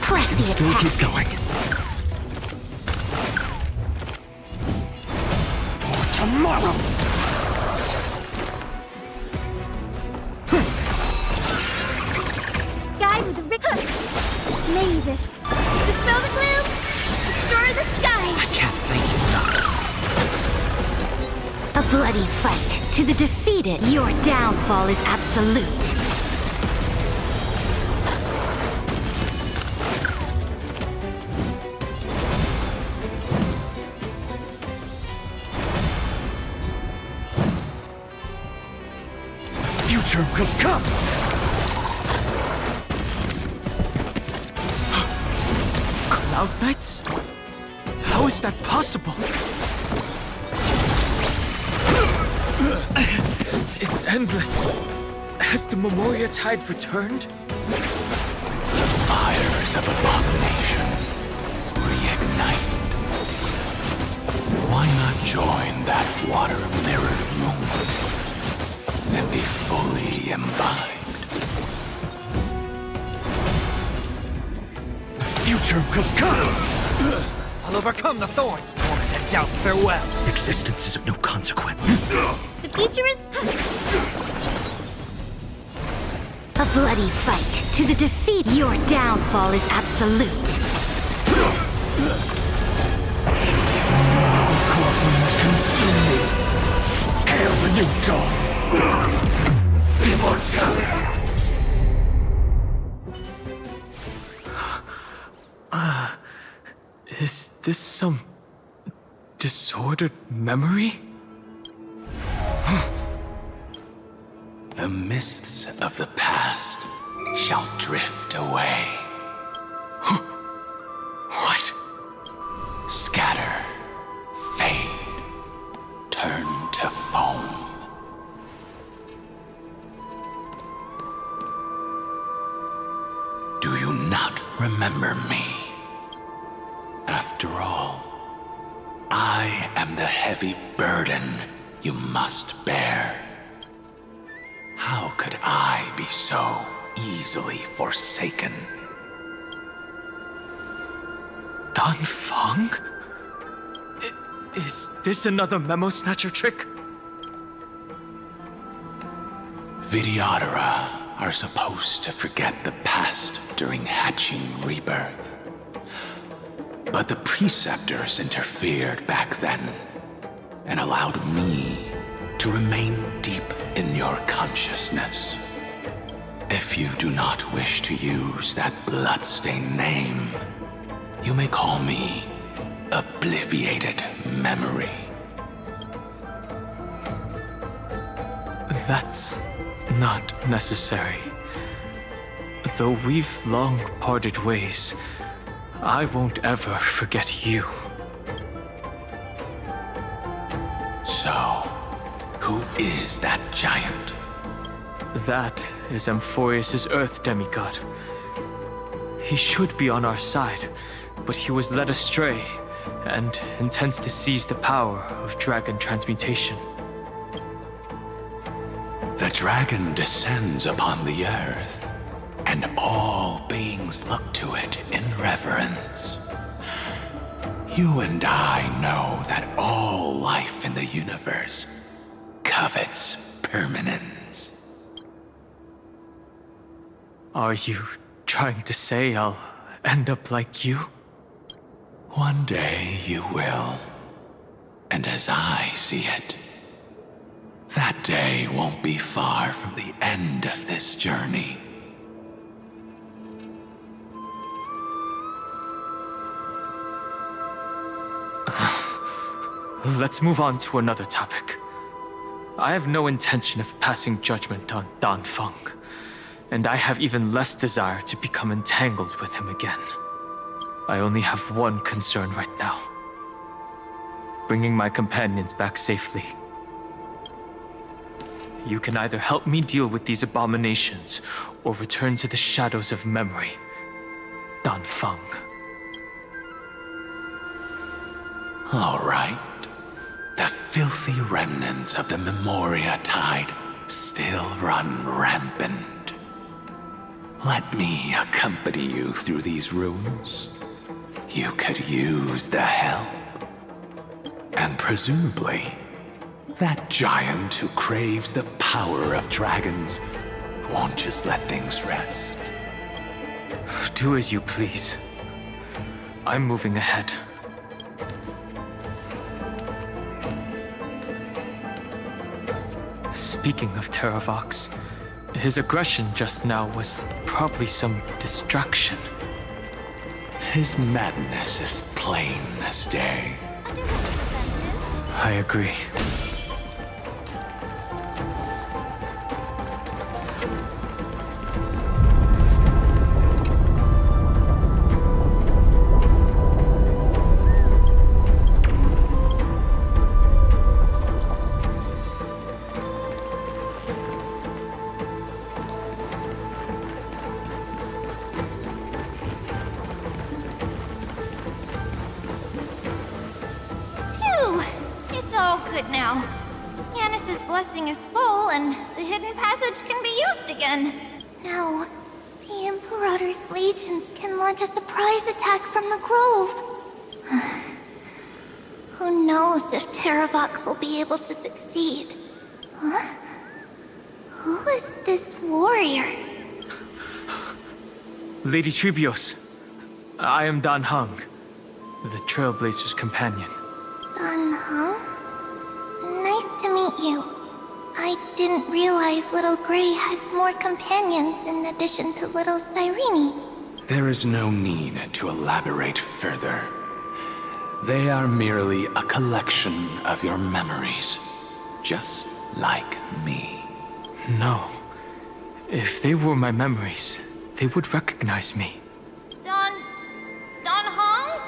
Press the Still attack. keep going. For tomorrow! Guide with the May this dispel the gloom, restore the skies. I can't thank you enough. A bloody fight to the defeated. Your downfall is absolute. Future will come! Cloud Knights? How is that possible? It's endless. Has the Memoria Tide returned? Fires of abomination. Reignite. Why not join that water-mirrored moon and be fully imbibed? Future will come! I'll overcome the thorns, torment, and doubt farewell. Existence is of no consequence. The future is... A bloody fight to the defeat. Your downfall is absolute. Corpulence consume me. Hail the new dawn. Immortality. Is this some disordered memory? The mists of the past shall drift away. What? Scatter, fade, turn to foam. Do you not remember me? After all, I am the heavy burden you must bear. How could I be so easily forsaken? Dan Feng? Is this another memo snatcher trick? Vidyadhara are supposed to forget the past during hatching rebirth. But the preceptors interfered back then and allowed me to remain deep in your consciousness. If you do not wish to use that bloodstained name, you may call me Obliviated Memory. That's not necessary. Though we've long parted ways, I won't ever forget you. So, who is that giant? That is Amphorius' Earth demigod. He should be on our side, but he was led astray and intends to seize the power of dragon transmutation. The dragon descends upon the earth, and all beings look to it in reverence. You and I know that all life in the universe covets permanence. Are you trying to say I'll end up like you? One day you will. And as I see it, that day won't be far from the end of this journey. Let's move on to another topic. I have no intention of passing judgment on Dan Feng, and I have even less desire to become entangled with him again. I only have one concern right now: bringing my companions back safely. You can either help me deal with these abominations, or return to the shadows of memory. Dan Feng. All right. The filthy remnants of the Memoria Tide still run rampant. Let me accompany you through these ruins. You could use the help. And presumably, that giant who craves the power of dragons won't just let things rest. Do as you please. I'm moving ahead. Speaking of Terravox, his aggression just now was probably some distraction. His madness is plain as day. I agree. Now, Yanis's blessing is full, and the hidden passage can be used again. Now, the Imperator's legions can launch a surprise attack from the grove. Who knows if Terravox will be able to succeed? Huh? Who is this warrior? Lady Trebios, I am Dan Heng, the Trailblazer's companion. Dan Heng? Nice to meet you. I didn't realize Little Gray had more companions in addition to Little Cyrene. There is no need to elaborate further. They are merely a collection of your memories, just like me. No. If they were my memories, they would recognize me. Dan Heng?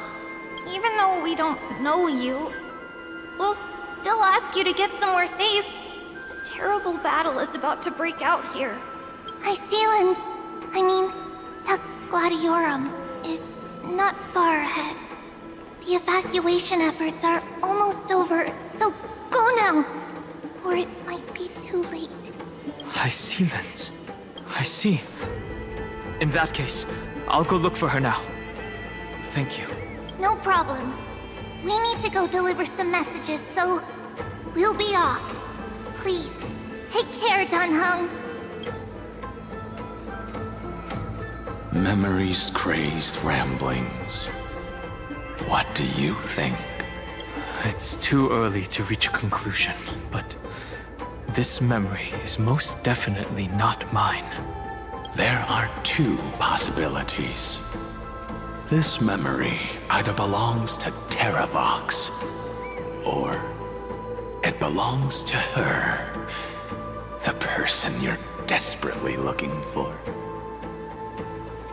Even though we don't know you, we'll still ask you to get somewhere safe. A terrible battle is about to break out here. Tux Gladiorum is not far ahead. The evacuation efforts are almost over, so go now, or it might be too late. I see, Lens. I see. In that case, I'll go look for her now. Thank you. No problem. We need to go deliver some messages, so we'll be off. Please, take care, Dan Heng. Memories crazed ramblings. What do you think? It's too early to reach a conclusion, but this memory is most definitely not mine. There are two possibilities. This memory either belongs to Terravox, or it belongs to her. the person you're desperately looking for.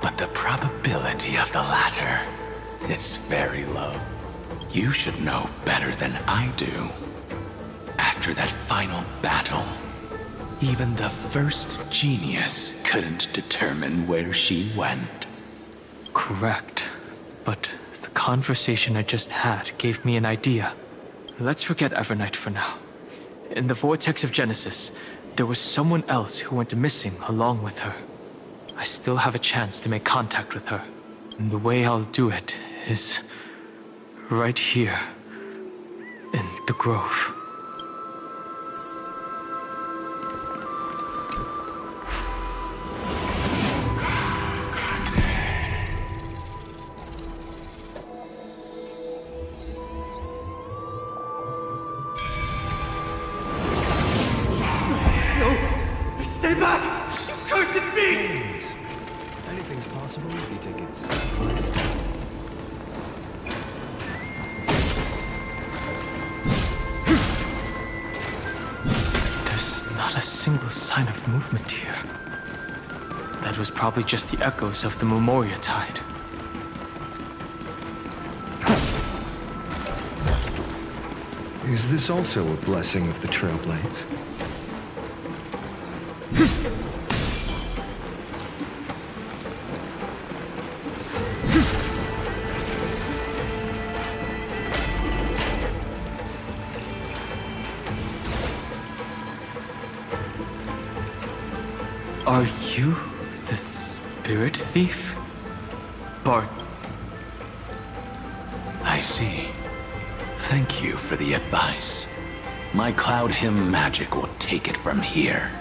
But the probability of the latter is very low. You should know better than I do. After that final battle, even the first genius couldn't determine where she went. Correct. But the conversation I just had gave me an idea. Let's forget Evernight for now. In the vortex of Genesis, there was someone else who went missing along with her. I still have a chance to make contact with her. And the way I'll do it is right here in the grove. Sign of movement here. That was probably just the echoes of the Memoria tide. Is this also a blessing of the Trailblades? Are you the spirit thief? Bart. I see. Thank you for the advice. My Cloud Hymn magic will take it from here.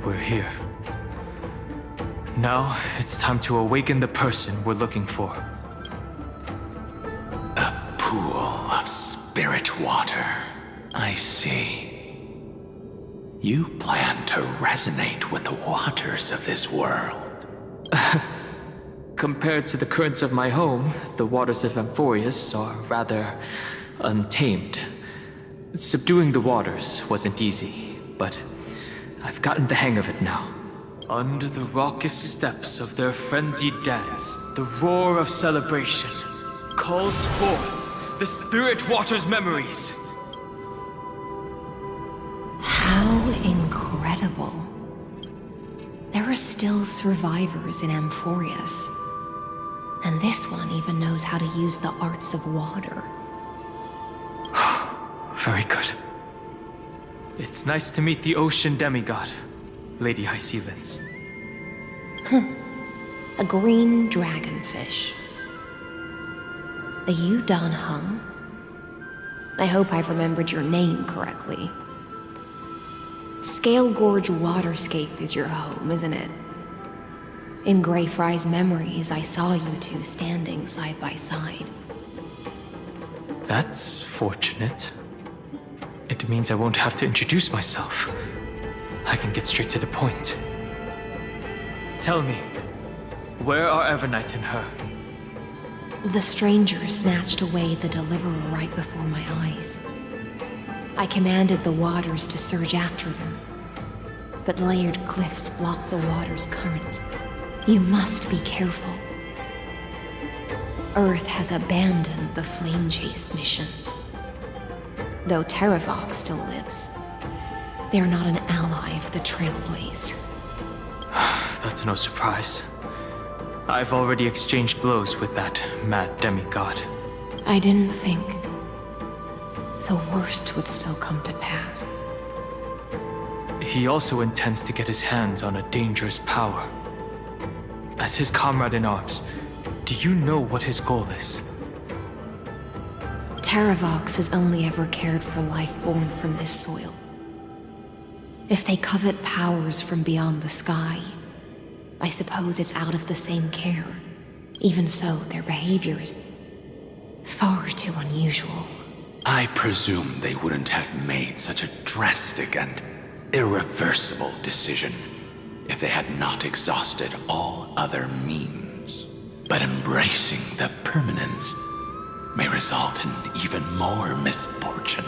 We're here. Now, it's time to awaken the person we're looking for. A pool of spirit water. I see. You plan to resonate with the waters of this world. Compared to the currents of my home, the waters of Amphorius are rather untamed. Subduing the waters wasn't easy, but I've gotten the hang of it now. Under the raucous steps of their frenzied dance, the roar of celebration calls forth the Spirit Water's memories. How incredible. There are still survivors in Amphorius. And this one even knows how to use the arts of water. Very good. It's nice to meet the ocean demigod, Lady Hysealence. A green dragonfish. Are you Dan Hung? I hope I've remembered your name correctly. Scale Gorge Waterscape is your home, isn't it? In Greyfry's memories, I saw you two standing side by side. That's fortunate. It means I won't have to introduce myself. I can get straight to the point. Tell me, where are Evernight and her? The stranger snatched away the deliverer right before my eyes. I commanded the waters to surge after them, but layered cliffs block the water's current. You must be careful. Earth has abandoned the Flame Chase mission. Though Terravox still lives, they're not an ally of the Trailblaze. That's no surprise. I've already exchanged blows with that mad demigod. I didn't think the worst would still come to pass. He also intends to get his hands on a dangerous power. As his comrade in arms, do you know what his goal is? Terravox has only ever cared for life born from this soil. If they covet powers from beyond the sky, I suppose it's out of the same care. Even so, their behavior is far too unusual. I presume they wouldn't have made such a drastic and irreversible decision if they had not exhausted all other means. But embracing the permanence may result in even more misfortune.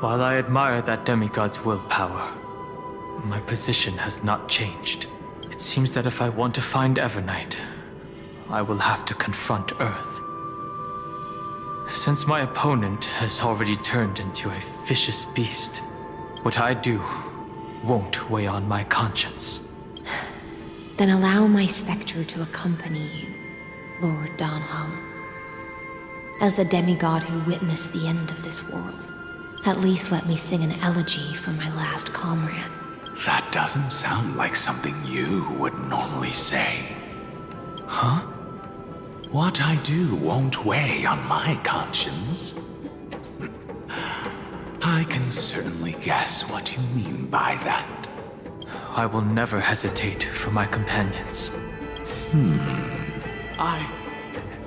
While I admire that demigod's willpower, my position has not changed. It seems that if I want to find Evernight, I will have to confront Earth. Since my opponent has already turned into a vicious beast, what I do won't weigh on my conscience. Then allow my specter to accompany you, Lord Dan Hung. As the demigod who witnessed the end of this world, at least let me sing an elegy for my last comrade. That doesn't sound like something you would normally say. Huh? What I do won't weigh on my conscience. I can certainly guess what you mean by that. I will never hesitate for my companions. I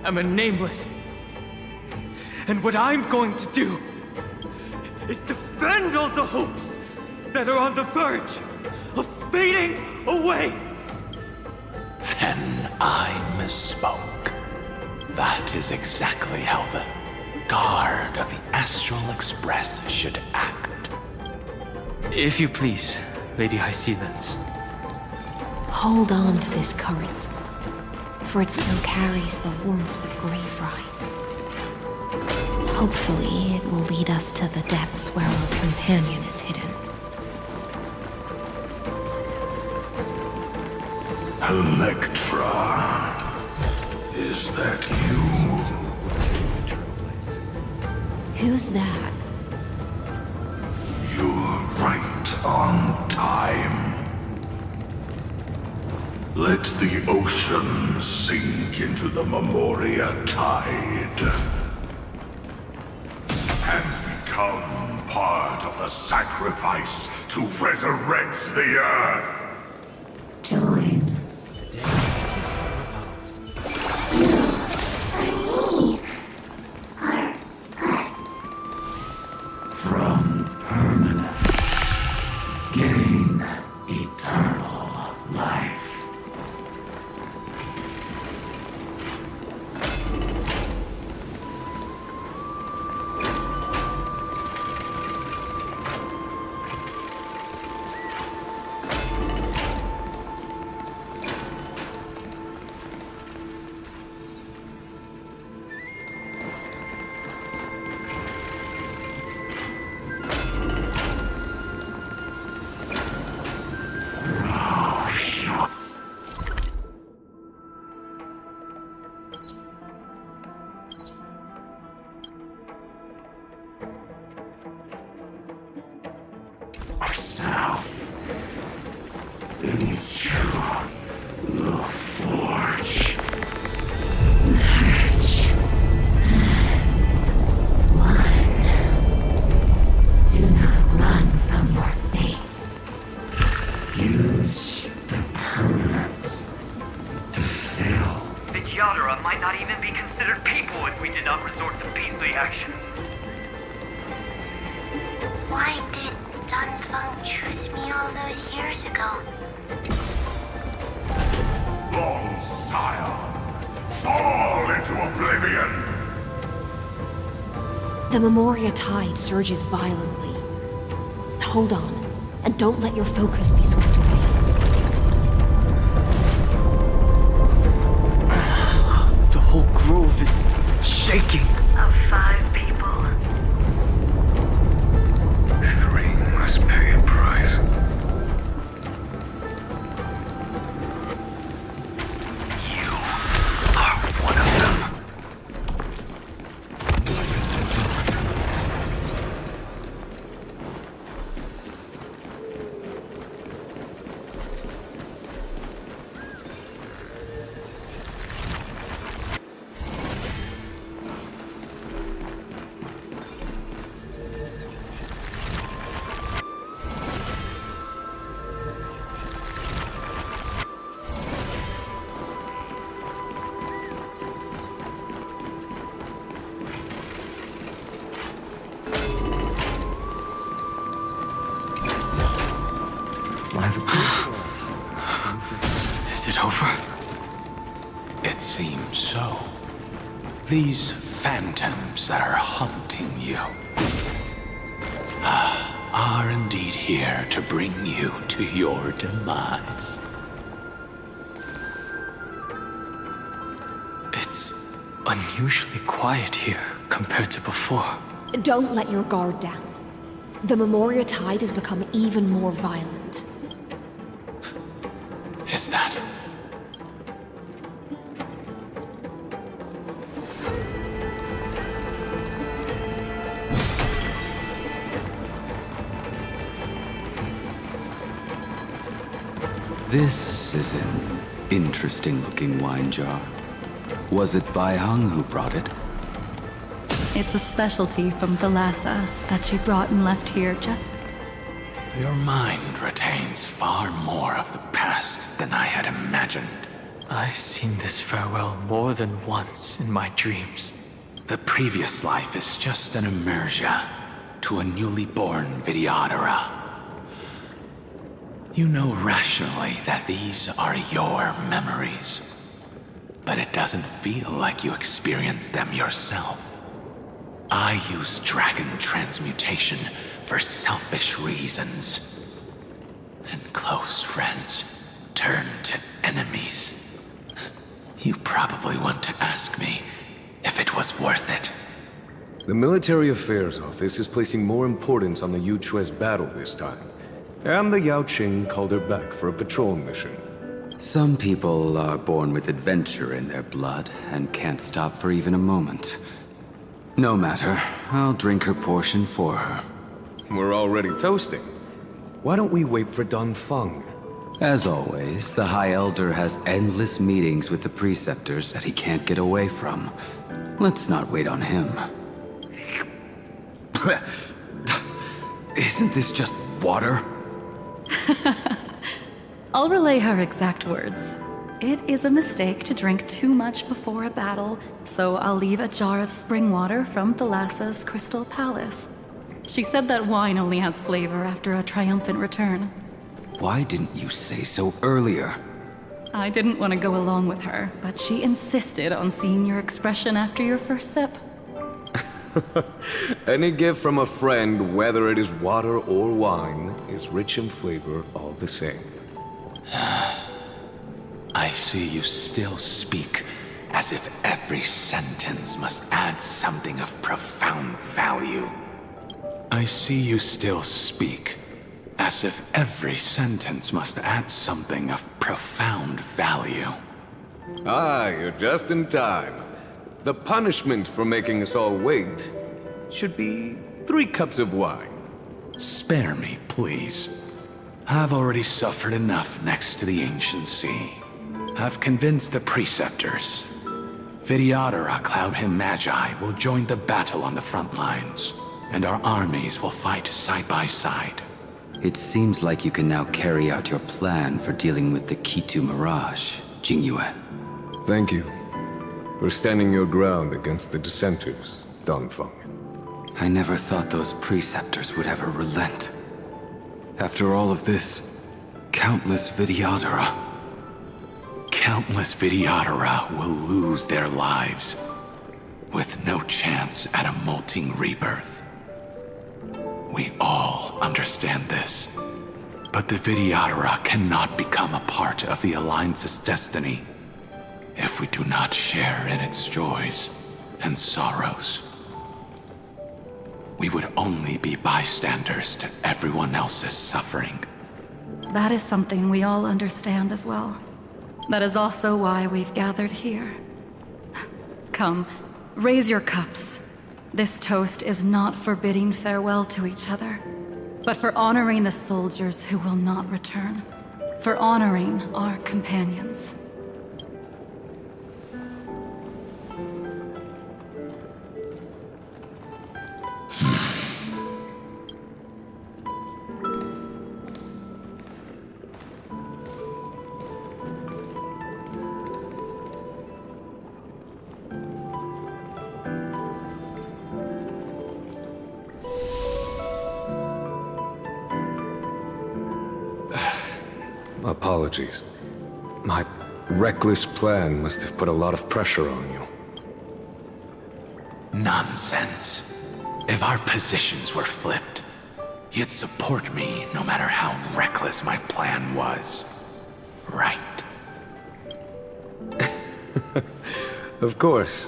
am a nameless. And what I'm going to do is defend all the hopes that are on the verge of fading away. Then I misspoke. That is exactly how the guard of the Astral Express should act. If you please, Lady Hysealence. Hold on to this current, for it still carries the warmth of Greyfry. Hopefully, it will lead us to the depths where our companion is hidden. Electra, is that you? Who's that? You're right on time. Let the ocean sink into the Memoria tide and become part of the sacrifice to resurrect the Earth. Join. gain eternal life. South into the forge. Match as one. Do not run from your fate. Use the permanence to fail. The Yadara might not even be considered people if we did not resort to beastly actions. Why did Dunfeng choose me all those years ago? Long sire, fall into oblivion! The Memoria tide surges violently. Hold on, and don't let your focus be swept away. The whole grove is shaking. Of 5 people. 3 must pay a price. You are one of them. Is it over? It seems so. These phantoms that are haunting you are indeed here to bring you to your demise. It's unusually quiet here compared to before. Don't let your guard down. The Memoria tide has become even more violent. Is that? This is an interesting-looking wine jar. Was it Bai Hung who brought it? It's a specialty from Thalassa that she brought and left here just... Your mind retains far more of the past than I had imagined. I've seen this farewell more than once in my dreams. The previous life is just an immersia to a newly born Vidyadhara. You know rationally that these are your memories, but it doesn't feel like you experienced them yourself. I use dragon transmutation for selfish reasons, and close friends turn to enemies. You probably want to ask me if it was worth it. The Military Affairs Office is placing more importance on the Yuchue's battle this time, and the Yao Qing called her back for a patrol mission. Some people are born with adventure in their blood and can't stop for even a moment. No matter, I'll drink her portion for her. We're already toasting. Why don't we wait for Dunfeng? As always, the High Elder has endless meetings with the Preceptors that he can't get away from. Let's not wait on him. Isn't this just water? I'll relay her exact words. It is a mistake to drink too much before a battle, so I'll leave a jar of spring water from Thalassa's Crystal Palace. She said that wine only has flavor after a triumphant return. Why didn't you say so earlier? I didn't want to go along with her, but she insisted on seeing your expression after your first sip. Any gift from a friend, whether it is water or wine, is rich in flavor all the same. I see you still speak as if every sentence must add something of profound value. I see you still speak as if every sentence must add something of profound value. Ah, you're just in time. The punishment for making us all wait should be 3 cups of wine. Spare me, please. I've already suffered enough next to the ancient sea. I've convinced the preceptors. Vidyadhara Cloudhim Magi will join the battle on the front lines, and our armies will fight side by side. It seems like you can now carry out your plan for dealing with the Kitu Mirage, Jingyuan. Thank you for standing your ground against the dissenters, Danfeng. I never thought those preceptors would ever relent. After all of this, countless Vidyadhara. Countless Vidyadhara will lose their lives, with no chance at a molting rebirth. We all understand this, but the Vidyadhara cannot become a part of the Alliance's destiny if we do not share in its joys and sorrows. We would only be bystanders to everyone else's suffering. That is something we all understand as well. That is also why we've gathered here. Come, raise your cups. This toast is not for bidding farewell to each other, but for honoring the soldiers who will not return, for honoring our companions. Apologies. My reckless plan must have put a lot of pressure on you. Nonsense. If our positions were flipped, you'd support me no matter how reckless my plan was. Right? Of course.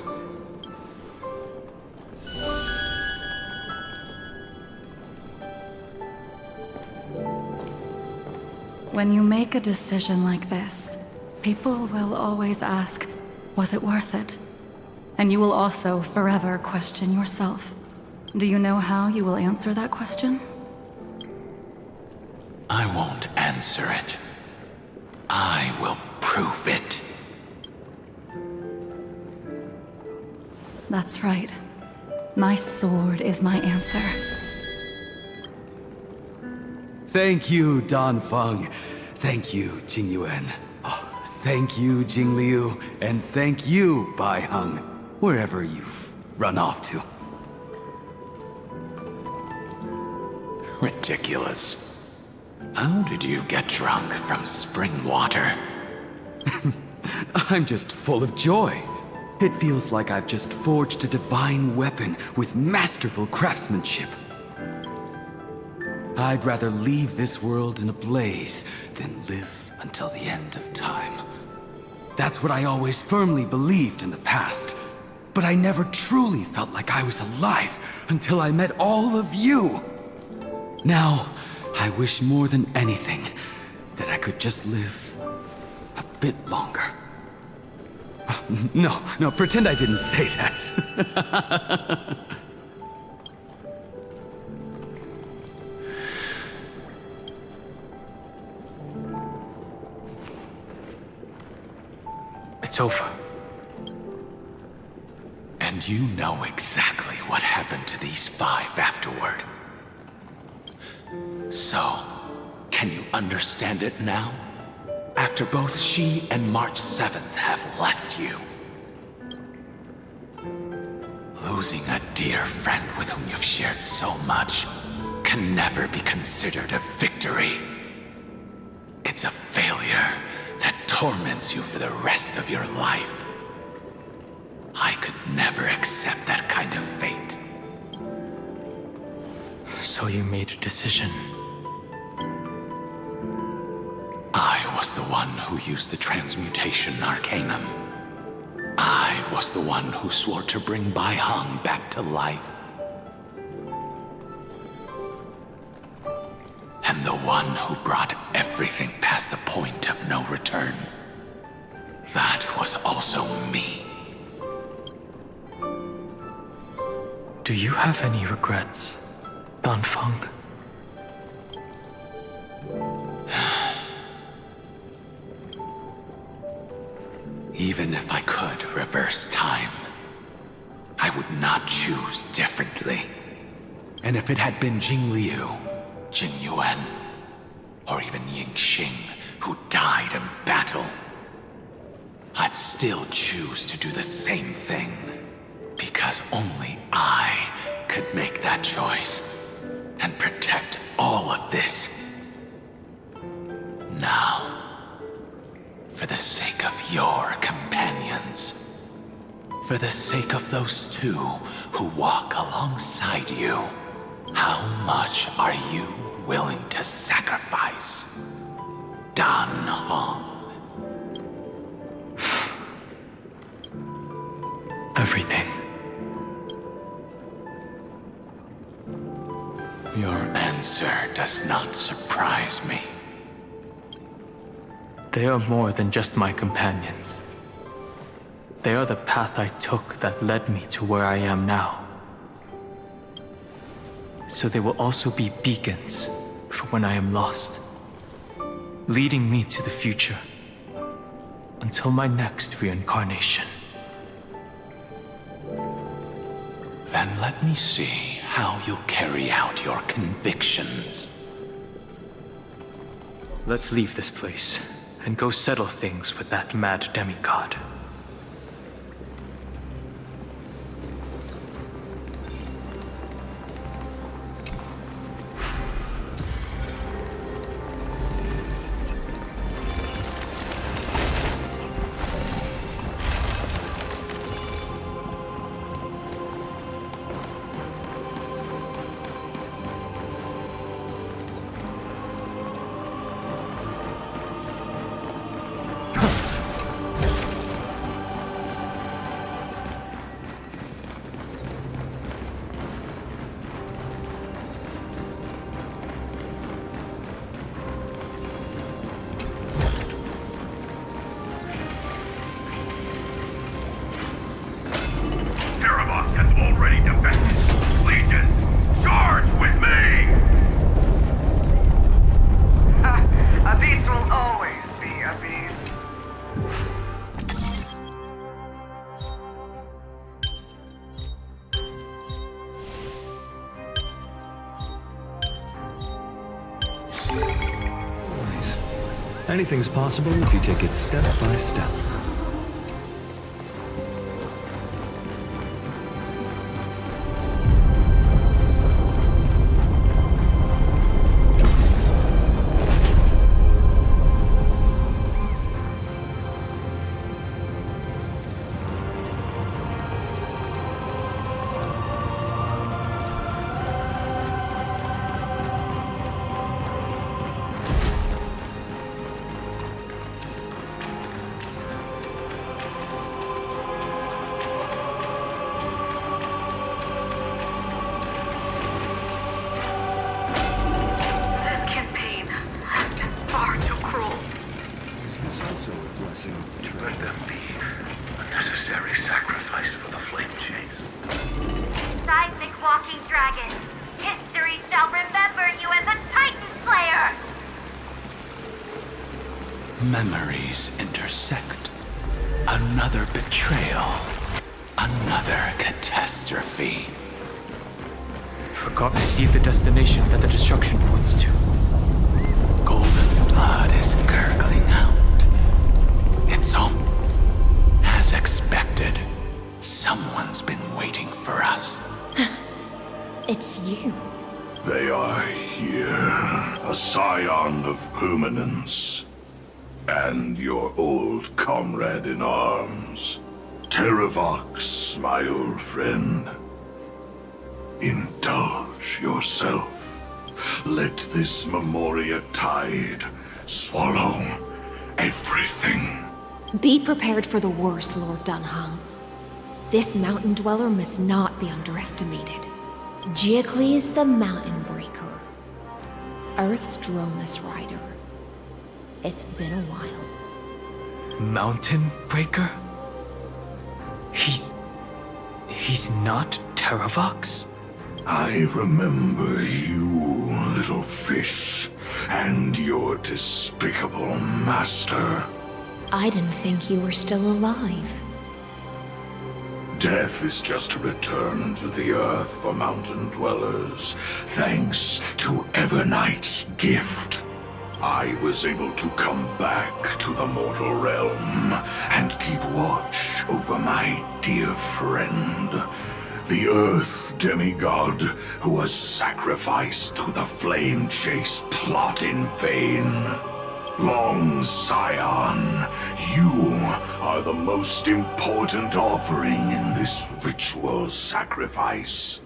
When you make a decision like this, people will always ask, was it worth it? And you will also forever question yourself. Do you know how you will answer that question? I won't answer it. I will prove it. That's right. My sword is my answer. Thank you, Danfeng. Thank you, Jingyuan. Oh, thank you, Jingliu. And thank you, Baiheng, wherever you've run off to. Ridiculous. How did you get drunk from spring water? I'm just full of joy. It feels like I've just forged a divine weapon with masterful craftsmanship. I'd rather leave this world in a blaze than live until the end of time. That's what I always firmly believed in the past. But I never truly felt like I was alive until I met all of you. Now, I wish more than anything that I could just live a bit longer. No, pretend I didn't say that. It's over. And you know exactly what happened to these 5 afterward. So, can you understand it now? After both she and March 7th have left you. Losing a dear friend with whom you've shared so much can never be considered a victory. torments you for the rest of your life. I could never accept that kind of fate. So you made a decision. I was the one who used the transmutation arcanum. I was the one who swore to bring Bai Hong back to life. And the one who brought everything past the point of no return. That was also me. Do you have any regrets, Dan Feng? Even if I could reverse time, I would not choose differently. And if it had been Jing Liu, Jing Yuan, or even Ying Xing who died in battle, I'd still choose to do the same thing. Because only I could make that choice and protect all of this. Now, for the sake of your companions, for the sake of those two who walk alongside you, how much are you willing to sacrifice, Dan Hong? Everything. Your answer does not surprise me. They are more than just my companions. They are the path I took that led me to where I am now. So they will also be beacons for when I am lost, leading me to the future until my next reincarnation. Then let me see how you'll carry out your convictions. Let's leave this place and go settle things with that mad demigod. Anything's possible if you take it step by step. Memories intersect. Another betrayal. Another catastrophe. Forgot to see the destination that the destruction points to. Golden blood is gurgling out. It's home. As expected, someone's been waiting for us. It's you. They are here. A scion of permanence. And your old comrade in arms. Terravox, my old friend. Indulge yourself. Let this Memoria tide swallow everything. Be prepared for the worst, Lord Dunham. This mountain dweller must not be underestimated. Giacles the Mountain Breaker. Earth's Dromus Rider. It's been a while. Mountain Breaker? He's not Terravox? I remember you, little fish, and your despicable master. I didn't think you were still alive. Death is just a return to the earth for mountain dwellers, thanks to Evernight's gift. I was able to come back to the mortal realm and keep watch over my dear friend, the Earth demigod who was sacrificed to the flame chase plot in vain. Long Scion, you are the most important offering in this ritual sacrifice.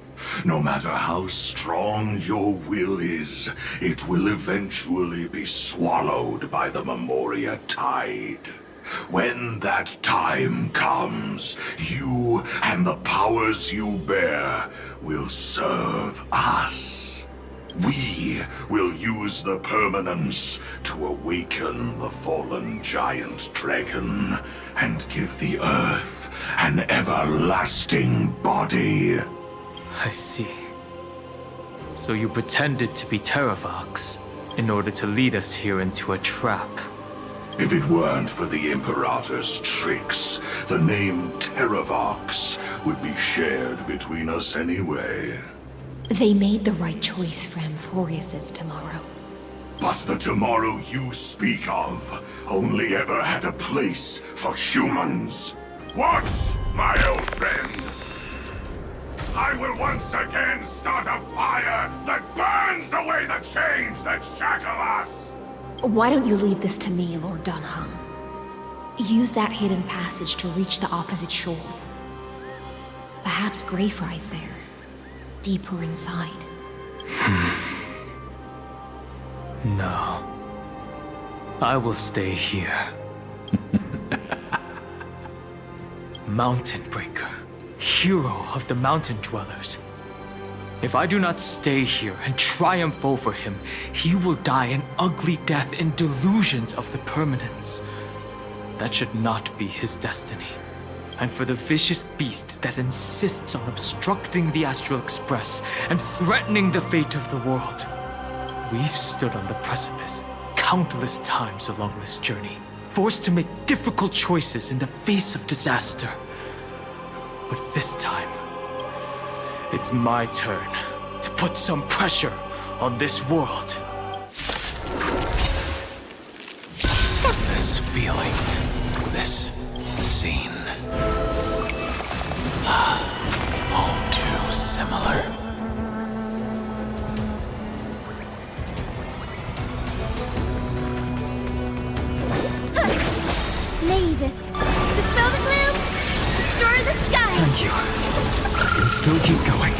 No matter how strong your will is, it will eventually be swallowed by the Memoria tide. When that time comes, you and the powers you bear will serve us. We will use the permanence to awaken the fallen giant dragon and give the earth an everlasting body. I see. So you pretended to be Terravox in order to lead us here into a trap. If it weren't for the Imperator's tricks, the name Terravox would be shared between us anyway. They made the right choice for Amphorius's tomorrow. But the tomorrow you speak of only ever had a place for humans. What, my old friend? I will once again start a fire that burns away the chains that shackle us! Why don't you leave this to me, Lord Dunham? Use that hidden passage to reach the opposite shore. Perhaps Greyfry's there, deeper inside. No. I will stay here. Mountain Breaker. Hero of the mountain dwellers. If I do not stay here and triumph over him, he will die an ugly death in delusions of the permanence. That should not be his destiny. And for the vicious beast that insists on obstructing the Astral Express and threatening the fate of the world. We've stood on the precipice countless times along this journey, forced to make difficult choices in the face of disaster. But this time, it's my turn to put some pressure on this world. This feeling, this scene. All too similar. Mavis, dispel the gloom, restore the skies. Thank you. I can still keep going.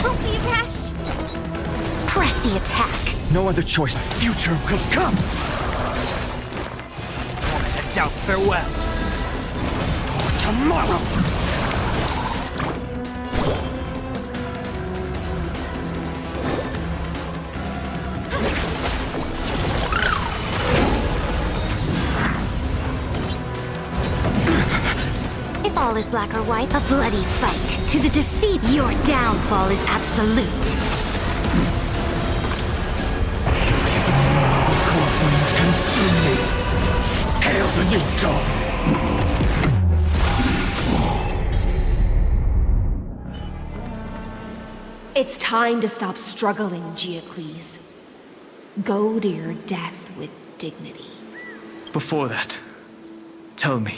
Don't be rash. Press the attack. No other choice. My future will come. I doubt farewell. For tomorrow. If all is black or white, a bloody fight. To the defeat, your downfall is absolute. The core flames consume me. Hail the new dawn. It's time to stop struggling, Giacles. Go to your death with dignity. Before that, tell me,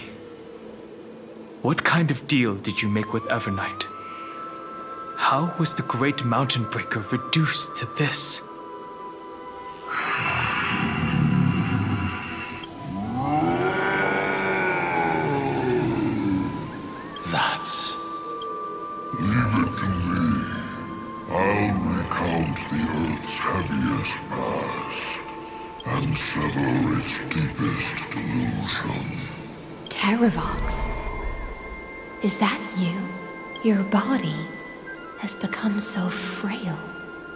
what kind of deal did you make with Evernight? How was the Great Mountain Breaker reduced to this? sever its deepest delusion. Terravox? Is that you? Your body has become so frail.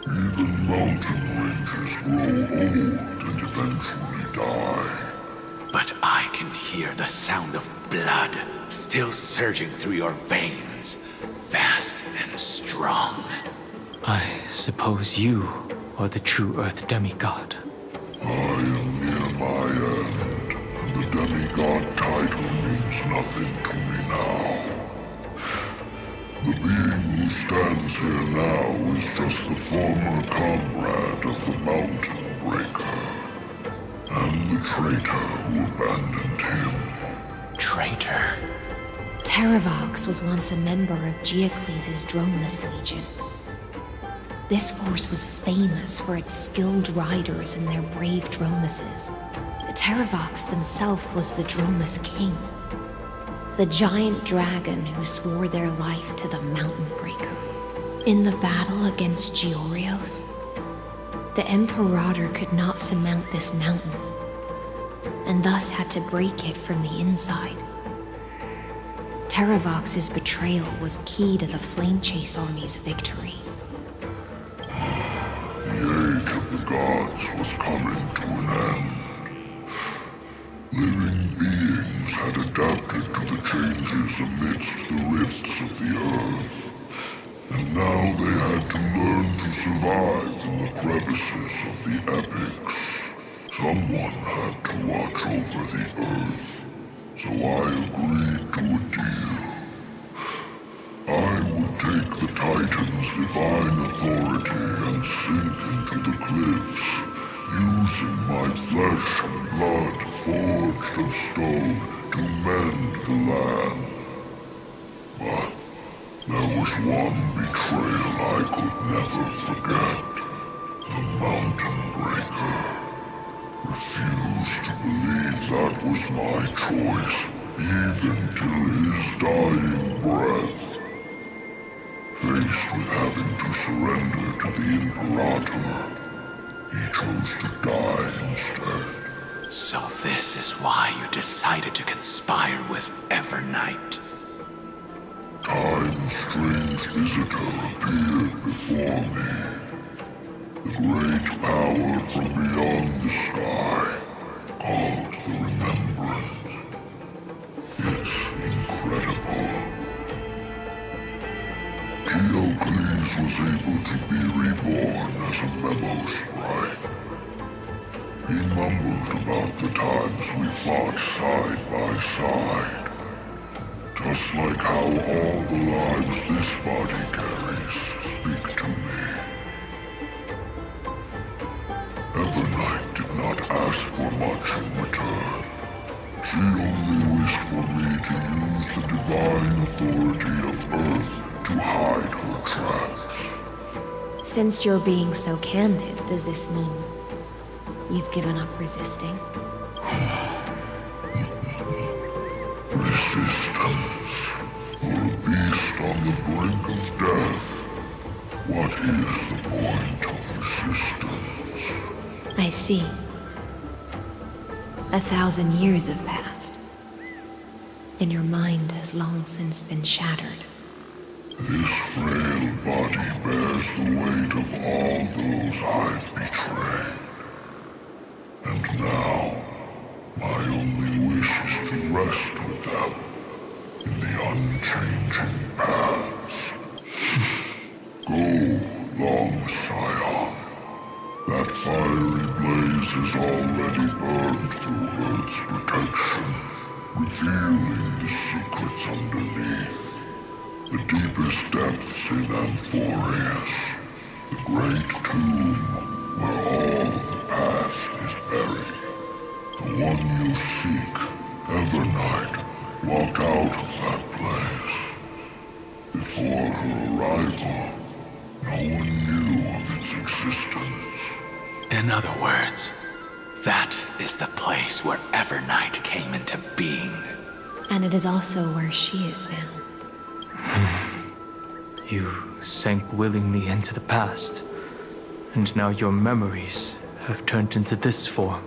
Even mountain ranges grow old and eventually die. But I can hear the sound of blood still surging through your veins, fast and strong. I suppose you are the true Earth demigod. I am near my end, and the demigod title means nothing to me now. The being who stands here now is just the former comrade of the Mountain Breaker, and the traitor who abandoned him. Traitor? Terravox was once a member of Geocles' Dromeless Legion. This force was famous for its skilled riders and their brave Dromuses. Terravox himself was the Dromus King, the giant dragon who swore their life to the Mountain Breaker. In the battle against Georios, the Imperator could not surmount this mountain, and thus had to break it from the inside. Terravox's betrayal was key to the Flame Chase Army's victory. The age of the gods was coming to an end. Living beings had adapted to the changes amidst the rifts of the earth, and now they had to learn to survive in the crevices of the epics. Someone had to watch over the earth, so I agreed to a deal. I would take the Titan's divine authority and sink into the cliffs, using my flesh and blood forged of stone to mend the land. But there was one betrayal I could never forget. The Mountain Breaker refused to believe that was my choice, even till his dying breath. Faced with having to surrender to the Imperator, he chose to die instead. So this is why you decided to conspire with Evernight. Time's strange visitor appeared before me. The great power from beyond the sky, called the Remembrance. It's incredible. Geocles was able to be reborn as a memo sprite. He mumbled about the times we fought side by side. Just like how all the lives this body carries speak to me. Evernight did not ask for much in return. She only wished for me to use the divine authority of Earth to hide her tracks. Since you're being so candid, does this mean you've given up resisting? Resistance. For a beast on the brink of death, what is the point of resistance? I see. 1,000 years have passed, and your mind has long since been shattered. This frail body bears the weight of all those I've betrayed. And now, my only wish is to rest with them in the unchanging paths. Go, long Scion. That fiery blaze has already burned through Earth's protection, revealing the secrets underneath. The deepest depths in Amphorius, the great tomb where all the past is buried. The one you seek, Evernight, walked out of that place. Before her arrival, no one knew of its existence. In other words, that is the place where Evernight came into being. And it is also where she is now. You sank willingly into the past, and now your memories have turned into this form.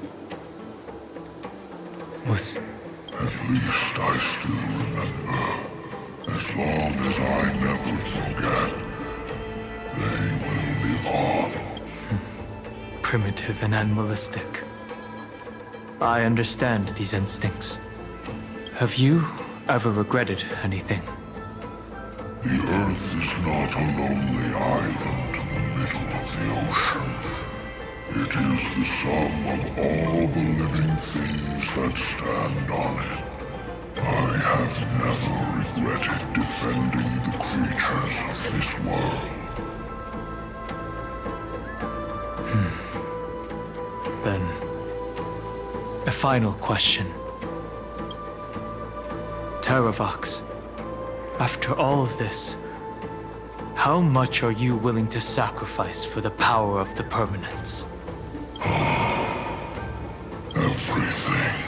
was... At least I still remember. As long as I never forget, they will live on. Primitive and animalistic. I understand these instincts. Have you ever regretted anything? The Earth is not a lonely island in the middle of the ocean. It is the sum of all the living things that stand on it. I have never regretted defending the creatures of this world. Then, a final question. Terravox, after all of this, how much are you willing to sacrifice for the power of the permanence? Everything.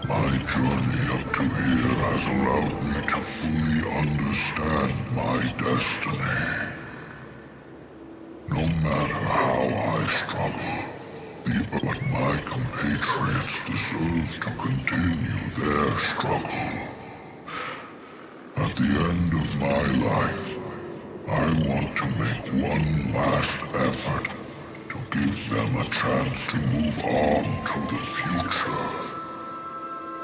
My journey up to here has allowed me to fully understand my destiny. No matter how I struggle, but my compatriots deserve to continue their struggle. At the end of my life, I want to make one last effort to give them a chance to move on to the future.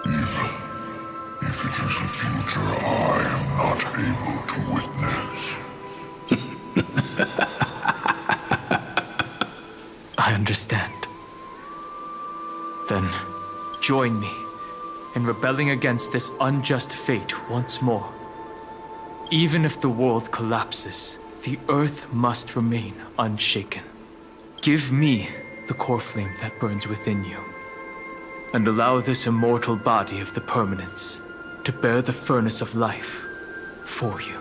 Even if it is a future I am not able to witness. I understand. Then, join me in rebelling against this unjust fate once more. Even if the world collapses, the Earth must remain unshaken. Give me the core flame that burns within you, and allow this immortal body of the permanence to bear the furnace of life for you.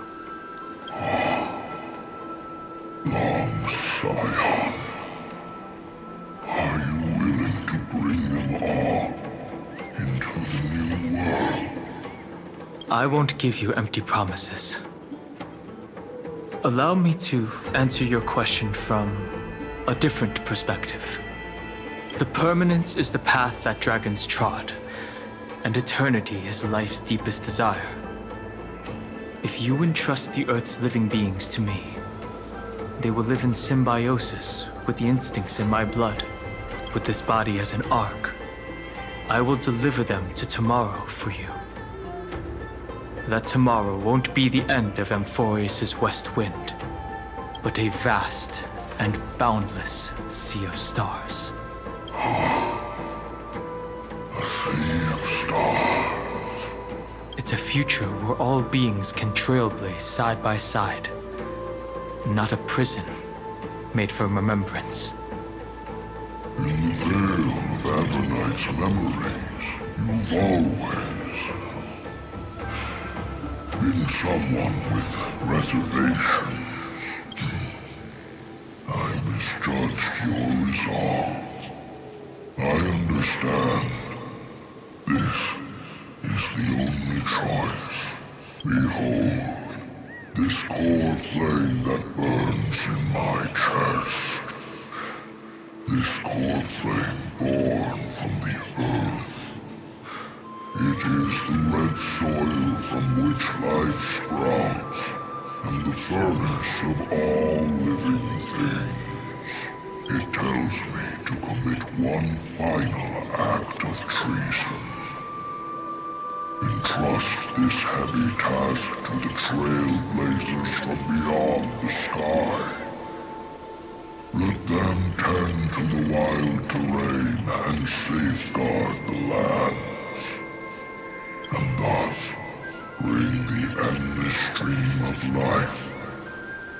Long Scion, are you willing to bring them all into the new world? I won't give you empty promises. Allow me to answer your question from a different perspective. The permanence is the path that dragons trod, and eternity is life's deepest desire. If you entrust the Earth's living beings to me, they will live in symbiosis with the instincts in my blood, with this body as an ark. I will deliver them to tomorrow for you. That tomorrow won't be the end of Amphorius' west wind, but a vast and boundless sea of stars. A sea of stars. It's a future where all beings can trailblaze side by side. Not a prison made for remembrance. In the veil of Evernight's memories, you've always been someone with reservations. I misjudged your resolve. I understand. This is the only choice. Behold, this core flame that burns in my chest. This core flame born from the earth. It is the red soil from which life sprouts, and the furnace of all living things. It tells me to commit one final act of treason. Entrust this heavy task to the trailblazers from beyond the sky. Let them tend to the wild terrain and safeguard the lands, and thus bring the endless stream of life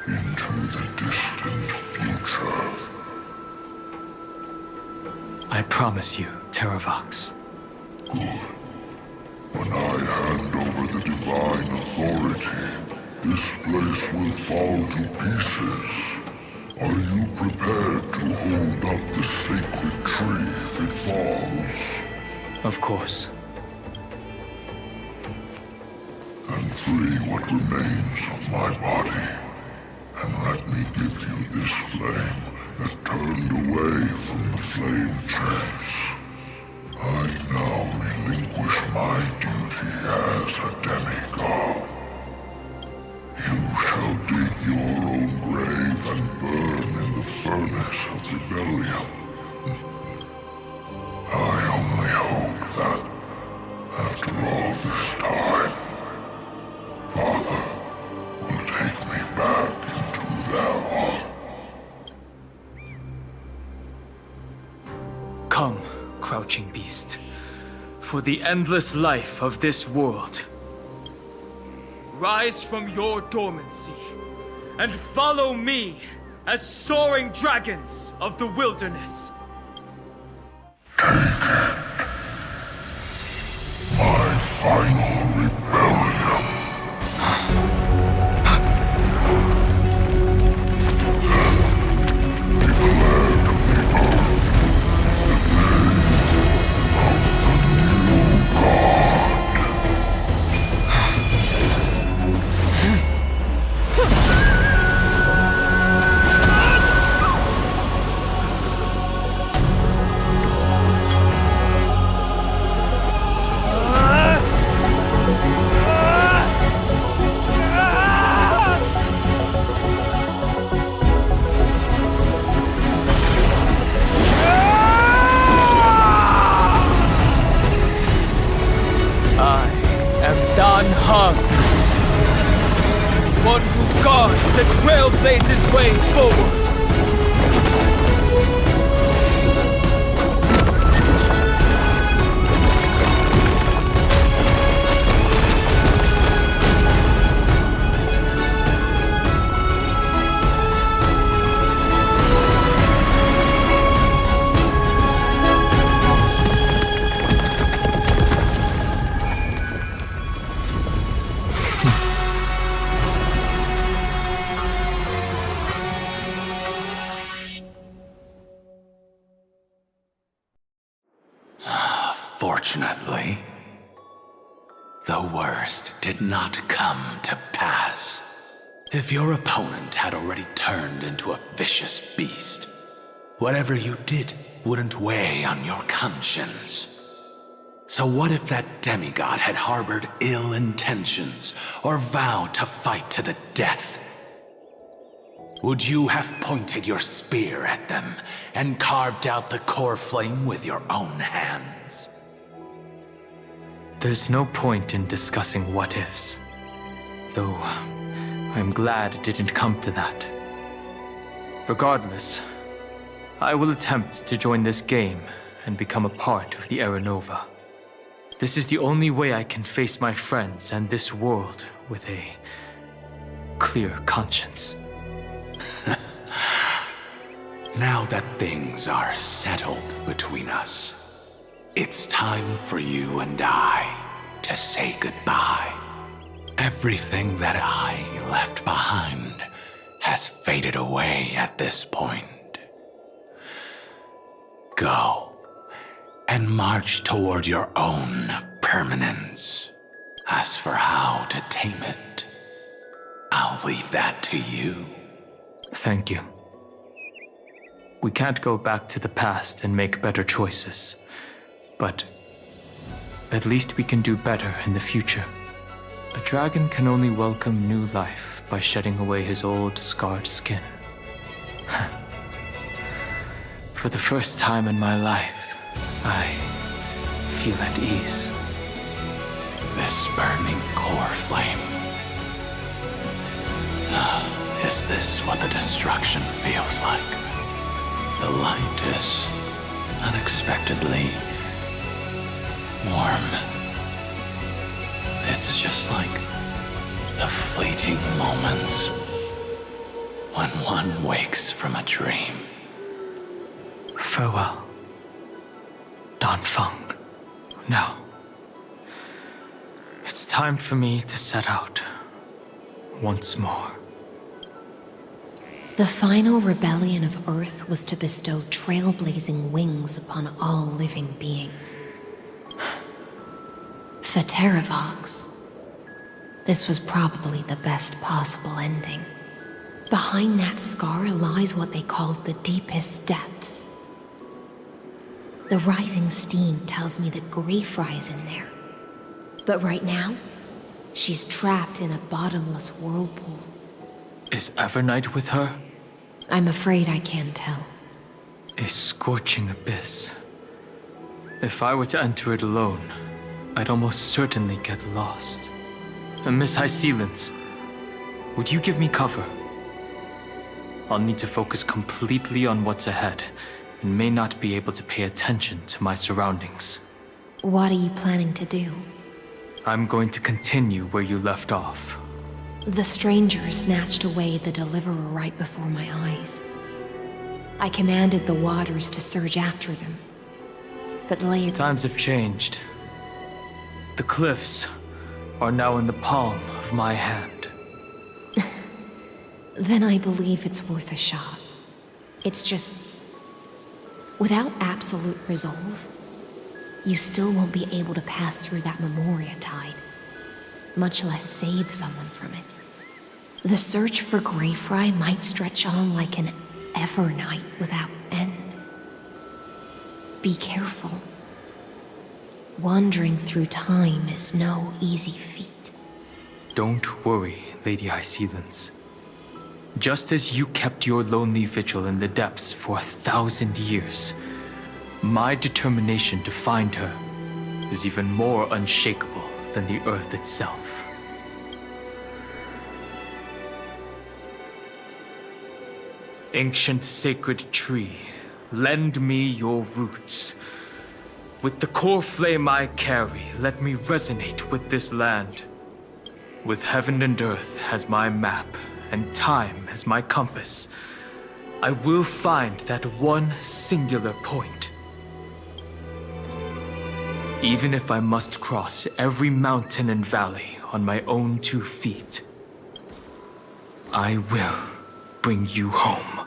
into the distant future. I promise you, Terravox. Good. When I hand over the divine authority, this place will fall to pieces. Are you prepared to hold up the sacred tree if it falls? Of course. Then free what remains of my body, and let me give you this flame that turned away from the flame chase. I now relinquish my duty as a demigod. You shall dig your own grave and burn in the furnace of rebellion. I only hope that, after all this time, Father will take me back into their heart. Come, crouching beast, for the endless life of this world. Rise from your dormancy, and follow me as soaring dragons of the wilderness. My final rebellion. Then declare to the earth the name of the new god. One who guards the trailblazer's way forward. Fortunately, the worst did not come to pass. If your opponent had already turned into a vicious beast, whatever you did wouldn't weigh on your conscience. So what if that demigod had harbored ill intentions or vowed to fight to the death? Would you have pointed your spear at them and carved out the core flame with your own hands? There's no point in discussing what-ifs. Though, I'm glad it didn't come to that. Regardless, I will attempt to join this game and become a part of the Era Nova. This is the only way I can face my friends and this world with a clear conscience. Now that things are settled between us, it's time for you and I to say goodbye. Everything that I left behind has faded away at this point. Go and march toward your own permanence. As for how to tame it, I'll leave that to you. Thank you. We can't go back to the past and make better choices, but at least we can do better in the future. A dragon can only welcome new life by shedding away his old, scarred skin. For the first time in my life, I feel at ease. This burning core flame. Is this what the destruction feels like? The light is unexpectedly warm. It's just like the fleeting moments when one wakes from a dream. Farewell, Danfeng. Now, it's time for me to set out once more. The final rebellion of Earth was to bestow trailblazing wings upon all living beings. For Terravox, this was probably the best possible ending. Behind that scar lies what they called the deepest depths. The rising steam tells me that Greyfry is in there, But right now, she's trapped in a bottomless whirlpool. Is Evernight with her? I'm afraid I can't tell. A scorching abyss. If I were to enter it alone, I'd almost certainly get lost. And Miss High Sealants, would you give me cover? I'll need to focus completely on what's ahead, and may not be able to pay attention to my surroundings. What are you planning to do? I'm going to continue where you left off. The stranger snatched away the deliverer right before my eyes. I commanded the waters to surge after them. But later... Times have changed. The cliffs are now in the palm of my hand. Then I believe it's worth a shot. It's just... without absolute resolve, you still won't be able to pass through that Memoria tide, much less save someone from it. The search for Greyfry might stretch on like an Evernight without end. Be careful. Wandering through time is no easy feat. Don't worry, Lady High Sealants. Just as you kept your lonely vigil in the depths for 1,000 years, my determination to find her is even more unshakable than the earth itself. Ancient sacred tree, lend me your roots. With the core flame I carry, let me resonate with this land. With heaven and earth as my map, and time as my compass, I will find that one singular point. Even if I must cross every mountain and valley on my own 2 feet, I will bring you home.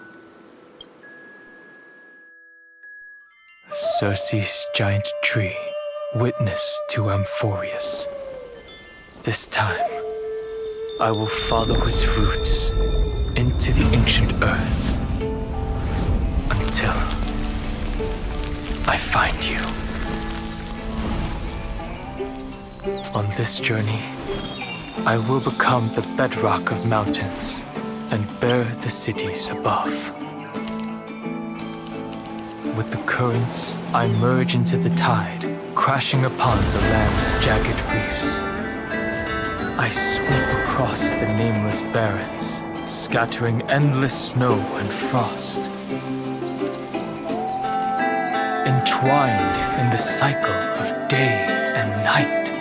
Circe's giant tree, witness to Amphorius. This time, I will follow its roots into the ancient earth until I find you. On this journey, I will become the bedrock of mountains and bear the cities above. With the currents, I merge into the tide, crashing upon the land's jagged reefs. I sweep across the nameless barrens, scattering endless snow and frost. Entwined in the cycle of day and night,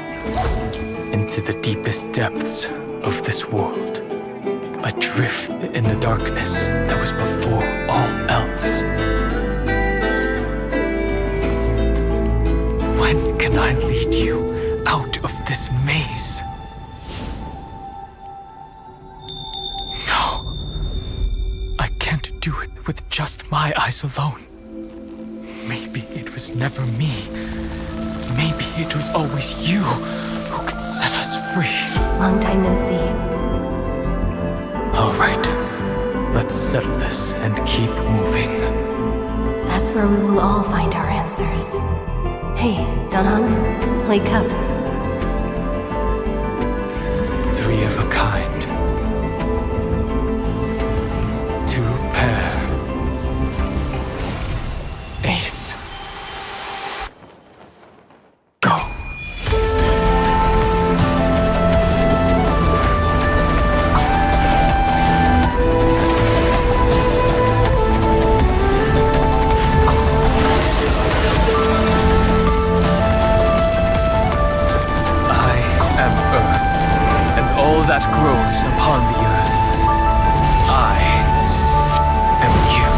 into the deepest depths of this world, adrift in the darkness that was before all else. When can I lead you out of this maze? Do it with just my eyes alone. Maybe it was never me. Maybe it was always you who could set us free. Long time no see. All right, let's settle this and keep moving. That's where we will all find our answers. Hey, Danhang, wake up. 3 of a kind. 2 pair. Ace. Go. I am Earth, and all that grows upon the earth. I am you.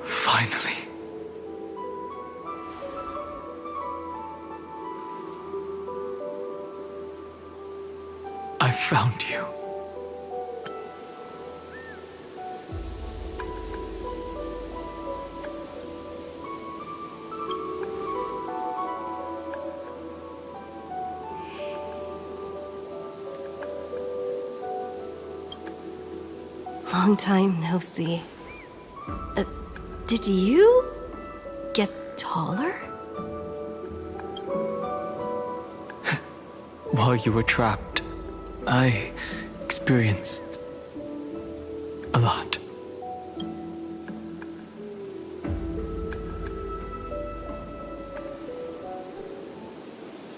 Finally. I found you. Long time no see. Did you get taller? While you were trapped, I experienced a lot.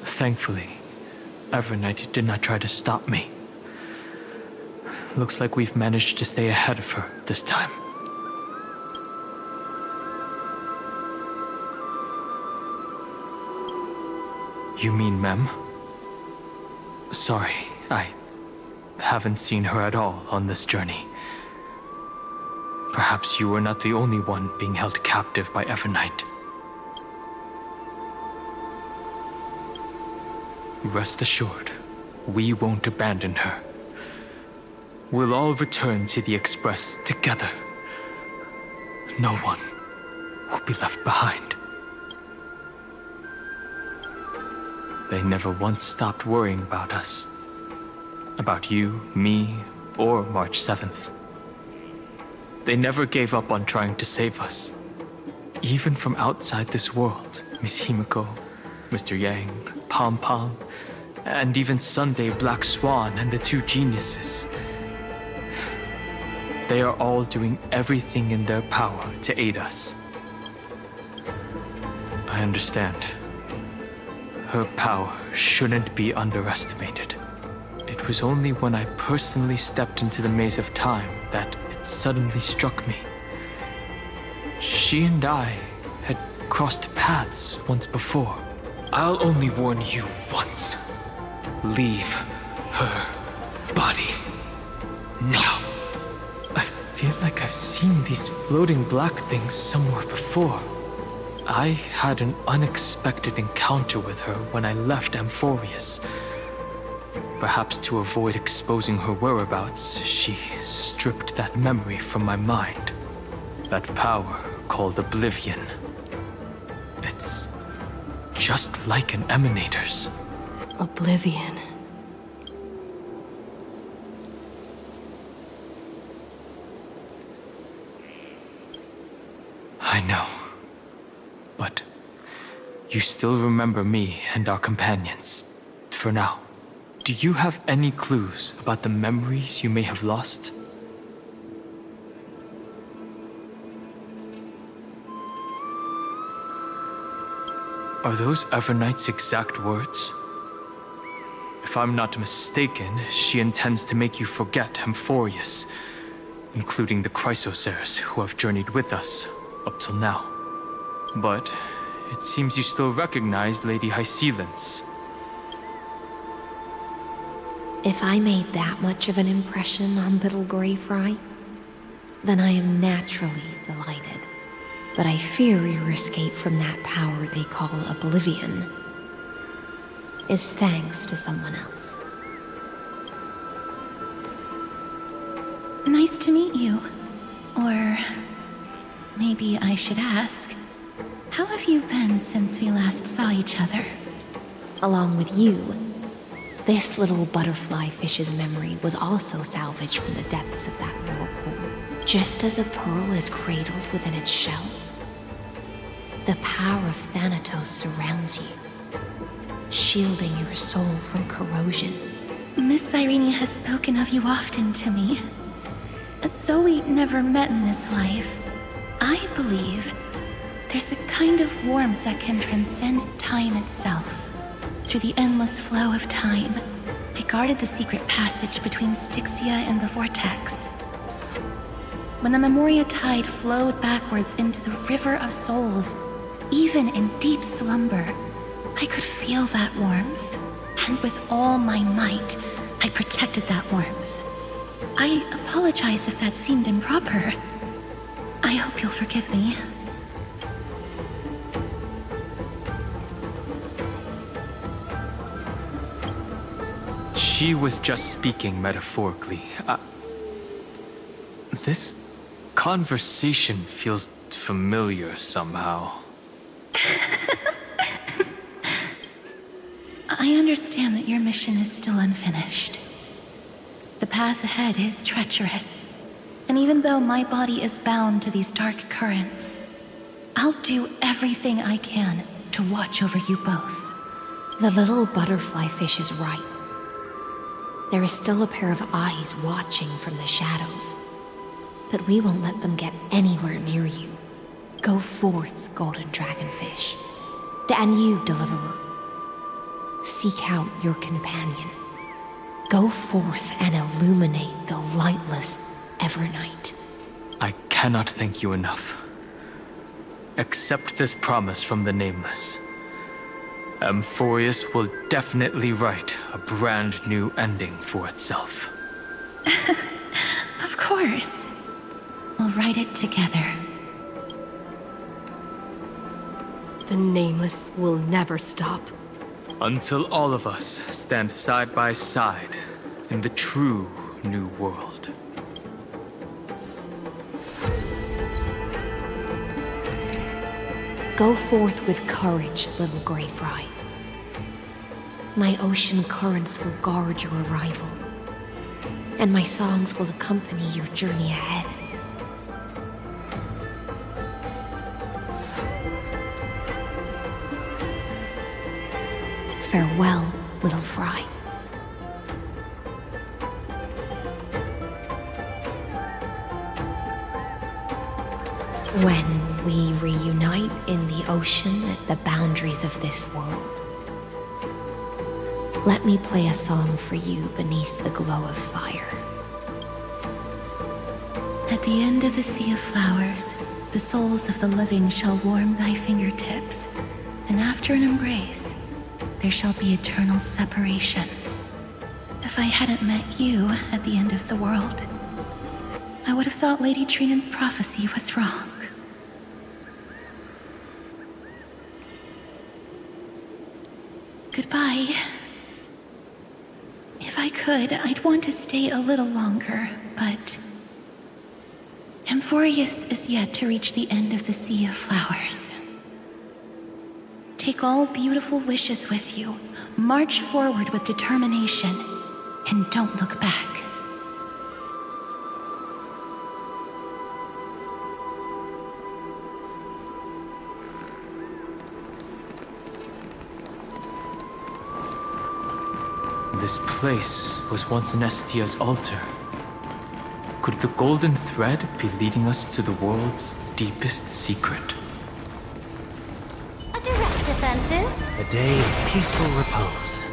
Thankfully, Evernight did not try to stop me. Looks like we've managed to stay ahead of her this time. You mean Mem? Sorry, I haven't seen her at all on this journey. Perhaps you were not the only one being held captive by Evernight. Rest assured, we won't abandon her. We'll all return to the Express together. No one will be left behind. They never once stopped worrying about us. About you, me, or March 7th. They never gave up on trying to save us. Even from outside this world, Miss Himiko, Mr. Yang, Pom Pom, and even Sunday Black Swan and the two geniuses. They are all doing everything in their power to aid us. I understand. Her power shouldn't be underestimated. It was only when I personally stepped into the maze of time that it suddenly struck me. She and I had crossed paths once before. I'll only warn you once. Leave her body now. I feel like I've seen these floating black things somewhere before. I had an unexpected encounter with her when I left Amphorius. Perhaps to avoid exposing her whereabouts, she stripped that memory from my mind. That power called Oblivion. It's just like an emanator's. Oblivion. I know. But you still remember me and our companions, for now. Do you have any clues about the memories you may have lost? Are those Evernight's exact words? If I'm not mistaken, she intends to make you forget Amphorius, including the Chrysosers who have journeyed with us up till now. But it seems you still recognize Lady Hycelence. If I made that much of an impression on little Grey Fry, then I am naturally delighted. But I fear your escape from that power they call Oblivion is thanks to someone else. Nice to meet you. Or maybe I should ask, how have you been since we last saw each other? Along with you, this little butterfly fish's memory was also salvaged from the depths of that whirlpool. Just as a pearl is cradled within its shell, the power of Thanatos surrounds you, shielding your soul from corrosion. Miss Irene has spoken of you often to me. Though we never met in this life, I believe there's a kind of warmth that can transcend time itself. Through the endless flow of time, I guarded the secret passage between Styxia and the vortex. When the Memoria tide flowed backwards into the river of souls, even in deep slumber, I could feel that warmth, and with all my might, I protected that warmth. I apologize if that seemed improper. I hope you'll forgive me. She was just speaking metaphorically. This conversation feels familiar somehow. I understand that your mission is still unfinished. The path ahead is treacherous, And even though my body is bound to these dark currents, I'll do everything I can to watch over you both. The little butterfly fish is right. There is still a pair of eyes watching from the shadows. But we won't let them get anywhere near you. Go forth, golden dragonfish. And you, deliverer. Seek out your companion. Go forth and illuminate the lightless Evernight. I cannot thank you enough. Accept this promise from the Nameless. Amphorius will definitely write a brand new ending for itself. Of course. We'll write it together. The Nameless will never stop. Until all of us stand side by side in the true new world. Go forth with courage, little gray fry. My ocean currents will guard your arrival, and my songs will accompany your journey ahead. Farewell, little fry. When we reunite in the ocean at the boundaries of this world, let me play a song for you beneath the glow of fire. At the end of the sea of flowers, the souls of the living shall warm thy fingertips, and after an embrace, there shall be eternal separation. If I hadn't met you at the end of the world, I would have thought Lady Trinan's prophecy was wrong. Goodbye. If I could, I'd want to stay a little longer, but Amphorius is yet to reach the end of the Sea of Flowers. Take all beautiful wishes with you, march forward with determination, and don't look back. This place was once Nestia's altar. Could the golden thread be leading us to the world's deepest secret? A direct offensive? A day of peaceful repose.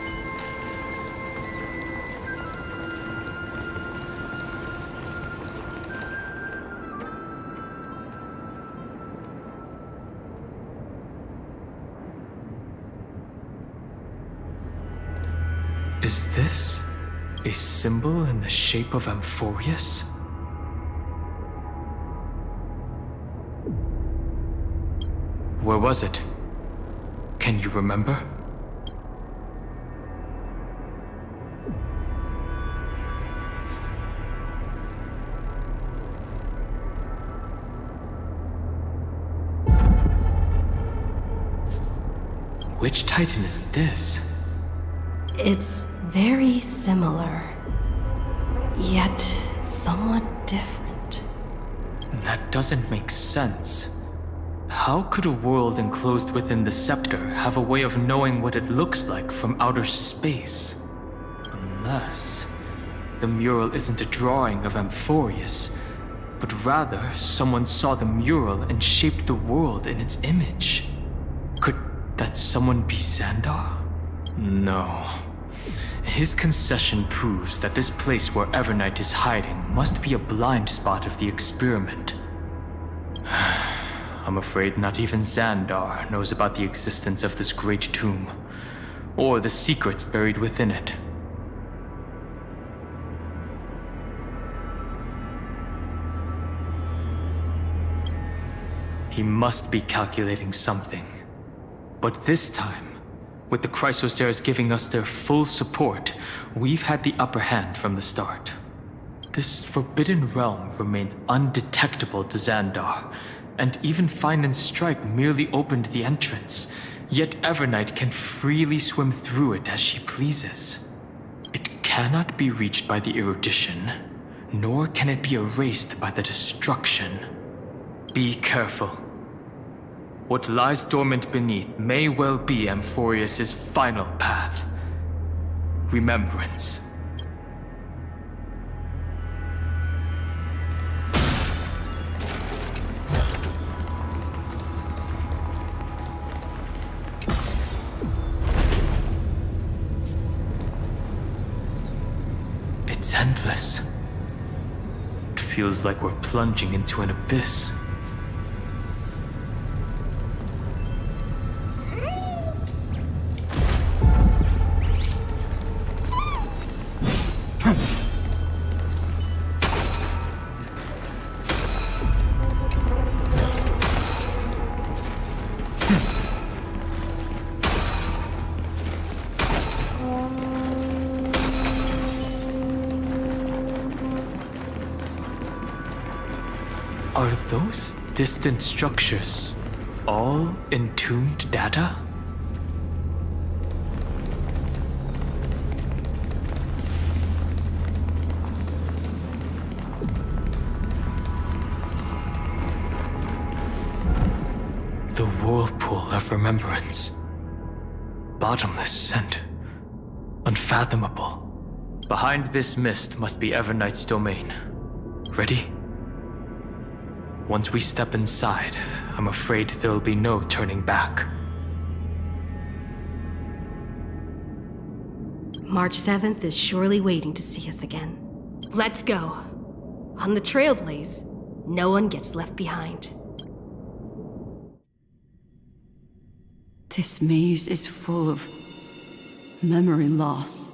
Is this a symbol in the shape of Amphorius? Where was it? Can you remember? Which Titan is this? It's very similar, yet somewhat different. That doesn't make sense. How could a world enclosed within the scepter have a way of knowing what it looks like from outer space? Unless the mural isn't a drawing of Amphorius, but rather someone saw the mural and shaped the world in its image. Could that someone be Zandar? No. His concession proves that this place where Evernight is hiding must be a blind spot of the experiment. I'm afraid not even Zandar knows about the existence of this great tomb, or the secrets buried within it. He must be calculating something. But this time, with the Chrysosairs giving us their full support, we've had the upper hand from the start. This forbidden realm remains undetectable to Zandar, and even Fine and Stripe merely opened the entrance, yet Evernight can freely swim through it as she pleases. It cannot be reached by the erudition, nor can it be erased by the destruction. Be careful. What lies dormant beneath may well be Amphorius' final path. Remembrance. It's endless. It feels like we're plunging into an abyss. Are those distant structures all entombed data? The whirlpool of remembrance. Bottomless and unfathomable. Behind this mist must be Evernight's domain. Ready? Once we step inside, I'm afraid there'll be no turning back. March 7th is surely waiting to see us again. Let's go. On the Trailblaze, no one gets left behind. This maze is full of memory loss.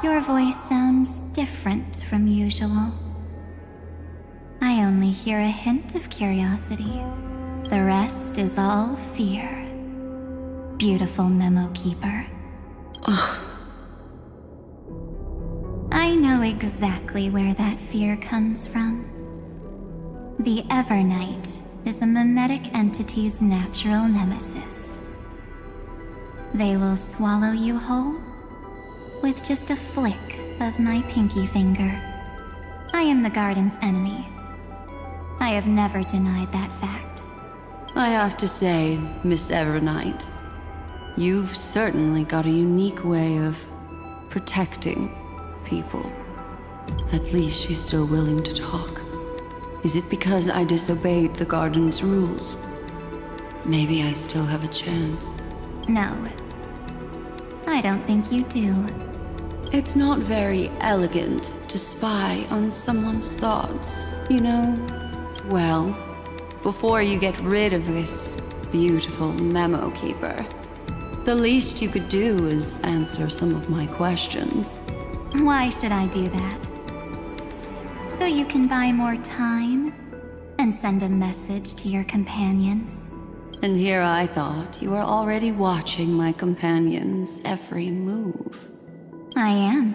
Your voice sounds different from usual. I only hear a hint of curiosity. The rest is all fear. Beautiful memo keeper. I know exactly where that fear comes from. The Evernight is a mimetic entity's natural nemesis. They will swallow you whole with just a flick of my pinky finger. I am the garden's enemy. I have never denied that fact. I have to say, Miss Evernight, you've certainly got a unique way of protecting people. At least she's still willing to talk. Is it because I disobeyed the garden's rules? Maybe I still have a chance. No. I don't think you do. It's not very elegant to spy on someone's thoughts, you know? Well, before you get rid of this beautiful memo keeper, the least you could do is answer some of my questions. Why should I do that? So you can buy more time and send a message to your companions? And here I thought you were already watching my companions' every move. I am.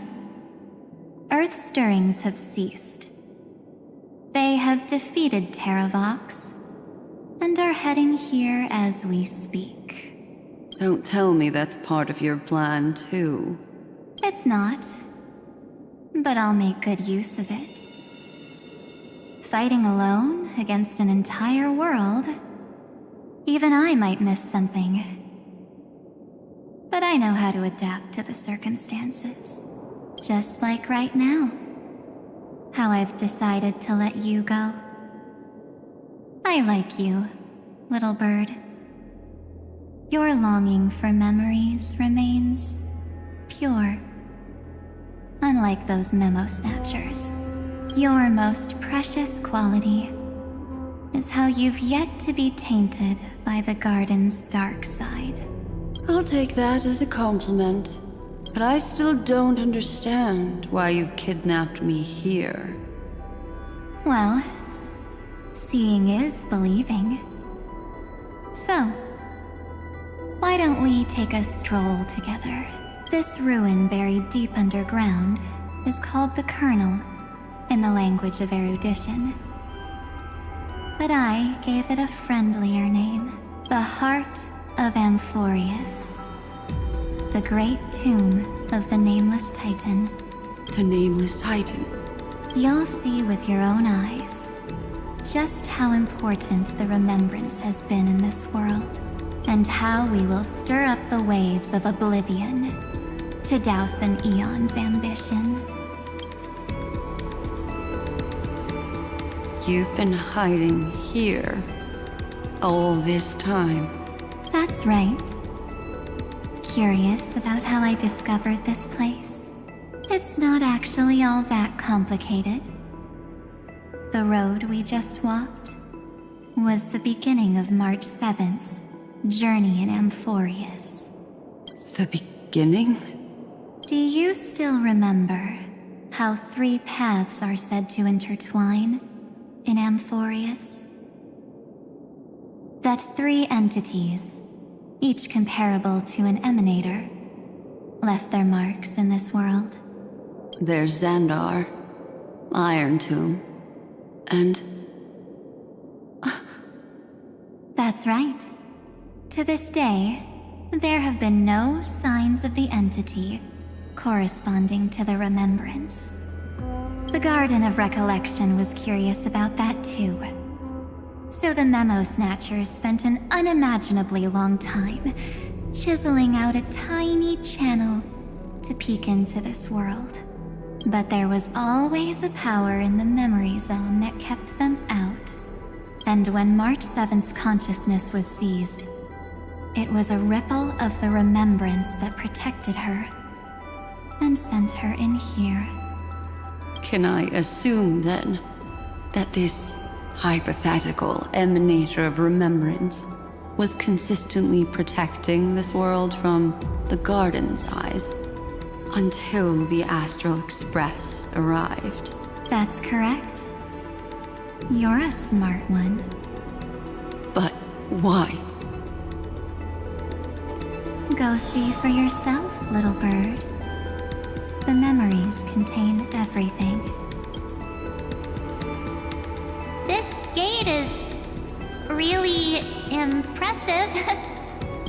Earth's stirrings have ceased. They have defeated Terravox and are heading here as we speak. Don't tell me that's part of your plan, too. It's not, but I'll make good use of it. Fighting alone against an entire world, even I might miss something. But I know how to adapt to the circumstances, just like right now. How I've decided to let you go. I like you, little bird. Your longing for memories remains pure. Unlike those memo snatchers, your most precious quality is how you've yet to be tainted by the garden's dark side. I'll take that as a compliment. But I still don't understand why you've kidnapped me here. Well, seeing is believing. So, why don't we take a stroll together? This ruin buried deep underground is called the Kernel, in the language of erudition. But I gave it a friendlier name, the Heart of Amphorius. The great tomb of the Nameless Titan. The Nameless Titan. You'll see with your own eyes just how important the remembrance has been in this world, and how we will stir up the waves of oblivion to douse an eon's ambition. You've been hiding here all this time. That's right. Curious about how I discovered this place? It's not actually all that complicated. The road we just walked was the beginning of March 7th's journey in Amphorius. The beginning? Do you still remember how 3 paths are said to intertwine in Amphorius? That 3 entities, each comparable to an emanator, left their marks in this world. There's Zandar, Iron Tomb, and... That's right. To this day, there have been no signs of the entity corresponding to the remembrance. The Garden of Recollection was curious about that too. So the Memo Snatchers spent an unimaginably long time chiseling out a tiny channel to peek into this world. But there was always a power in the memory zone that kept them out. And when March 7th's consciousness was seized, it was a ripple of the remembrance that protected her and sent her in here. Can I assume, then, that this hypothetical emanator of remembrance was consistently protecting this world from the Garden's eyes until the Astral Express arrived? That's correct. You're a smart one. But why? Go see for yourself, little bird. The memories contain everything. This gate is really impressive.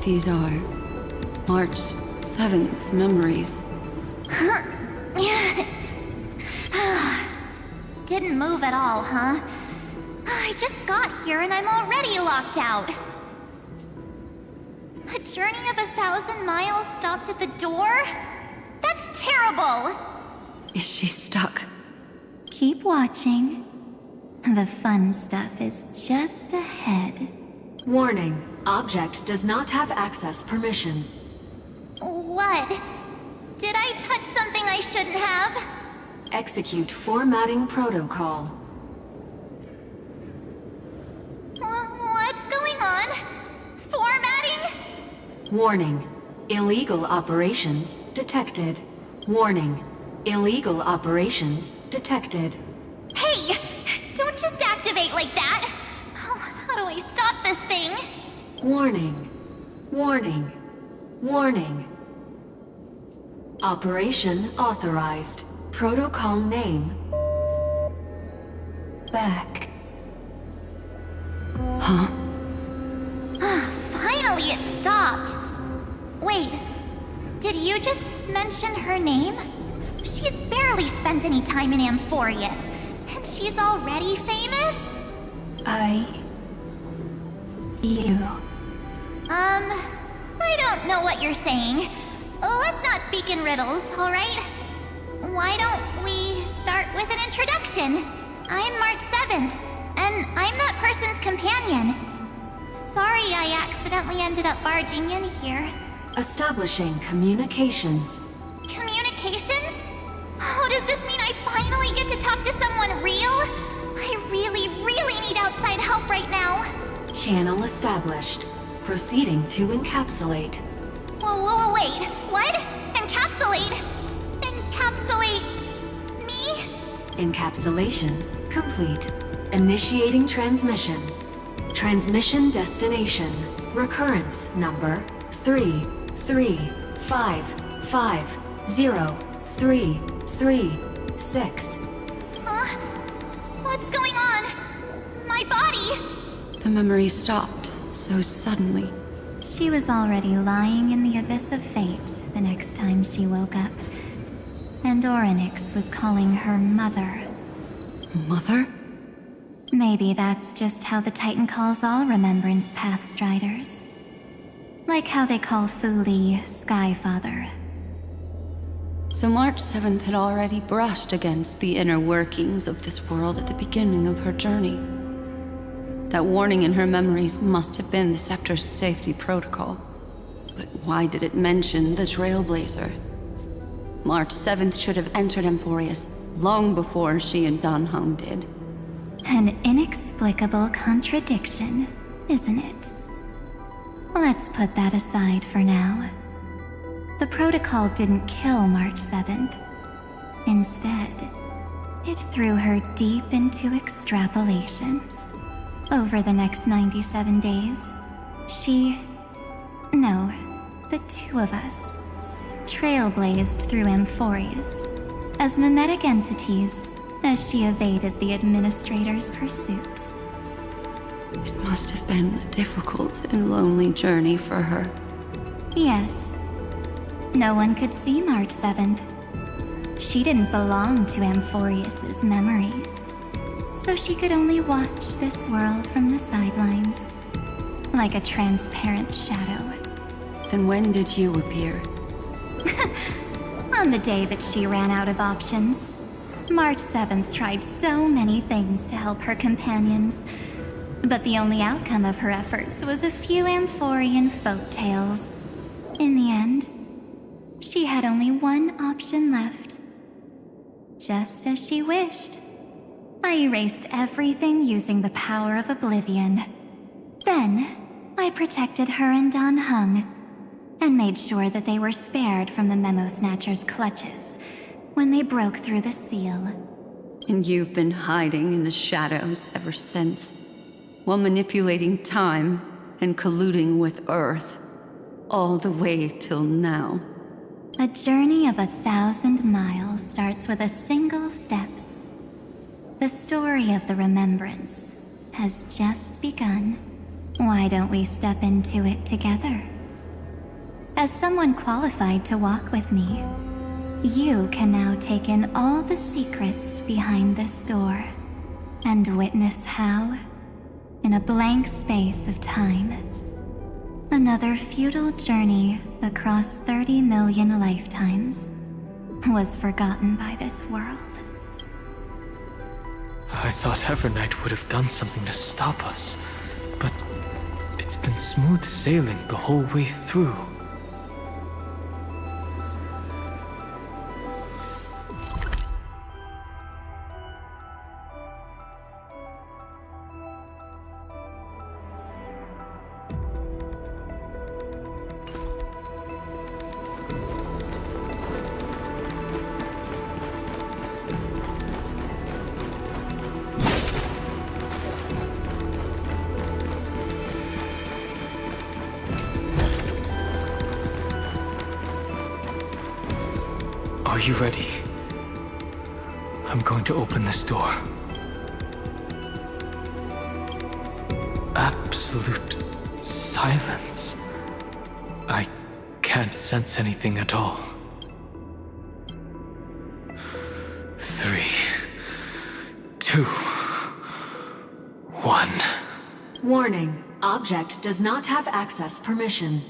These are March 7th's memories. Didn't move at all, huh? I just got here and I'm already locked out. A journey of 1,000 miles stopped at the door? That's terrible! Is she stuck? Keep watching. The fun stuff is just ahead. Warning. Object does not have access permission. What? Did I touch something I shouldn't have? Execute formatting protocol. What's going on? Formatting? Warning. Illegal operations detected. Warning. Illegal operations detected. Hey! Don't just activate like that! How do I stop this thing? Warning. Warning. Warning. Operation authorized. Protocol name. Back. Huh? Finally it stopped! Wait, did you just mention her name? She's barely spent any time in Amphorius, and she's already famous? You. I don't know what you're saying. Let's not speak in riddles, alright? Why don't we start with an introduction? I'm March 7th, and I'm that person's companion. Sorry I accidentally ended up barging in here. Establishing communications. Communications? Oh, does this mean I finally get to talk to someone real? I really need outside help right now. Channel established. Proceeding to encapsulate. Whoa, wait. What? Encapsulate? Encapsulate me? Encapsulation complete. Initiating transmission. Transmission destination. Recurrence number 335503336. Huh? What's going on? My body? The memory stopped so suddenly. She was already lying in the abyss of fate the next time she woke up. and Orynyx was calling her mother. Mother? Maybe that's just how the Titan calls all Remembrance Pathstriders. Like how they call Fuli Skyfather. So March 7th had already brushed against the inner workings of this world at the beginning of her journey. That warning in her memories must have been the Scepter's safety protocol. But why did it mention the Trailblazer? March 7th should have entered Amphorius long before she and Danhung did. An inexplicable contradiction, isn't it? Let's put that aside for now. The protocol didn't kill March 7th. Instead, it threw her deep into extrapolations. Over the next 97 days, the two of us, trailblazed through Amphorius as mimetic entities as she evaded the Administrator's pursuit. It must have been a difficult and lonely journey for her. Yes. No one could see March 7th. She didn't belong to Amphorius's memories, so she could only watch this world from the sidelines, like a transparent shadow. Then when did you appear? On the day that she ran out of options. March 7th tried so many things to help her companions, but the only outcome of her efforts was a few Amphorian folk tales. In the end, she had only one option left. Just as she wished. I erased everything using the power of oblivion. Then, I protected her and Danhung, and made sure that they were spared from the Memo Snatcher's clutches when they broke through the seal. And you've been hiding in the shadows ever since, while manipulating time and colluding with Earth, all the way till now. A journey of 1,000 miles starts with a single step. The story of the Remembrance has just begun. Why don't we step into it together? As someone qualified to walk with me, you can now take in all the secrets behind this door, and witness how, in a blank space of time, another futile journey across 30 million lifetimes was forgotten by this world. I thought Evernight would have done something to stop us, but it's been smooth sailing the whole way through. Are you ready? I'm going to open this door. Absolute silence. I can't sense anything at all. 3, 2, 1. Warning. Object does not have access permission.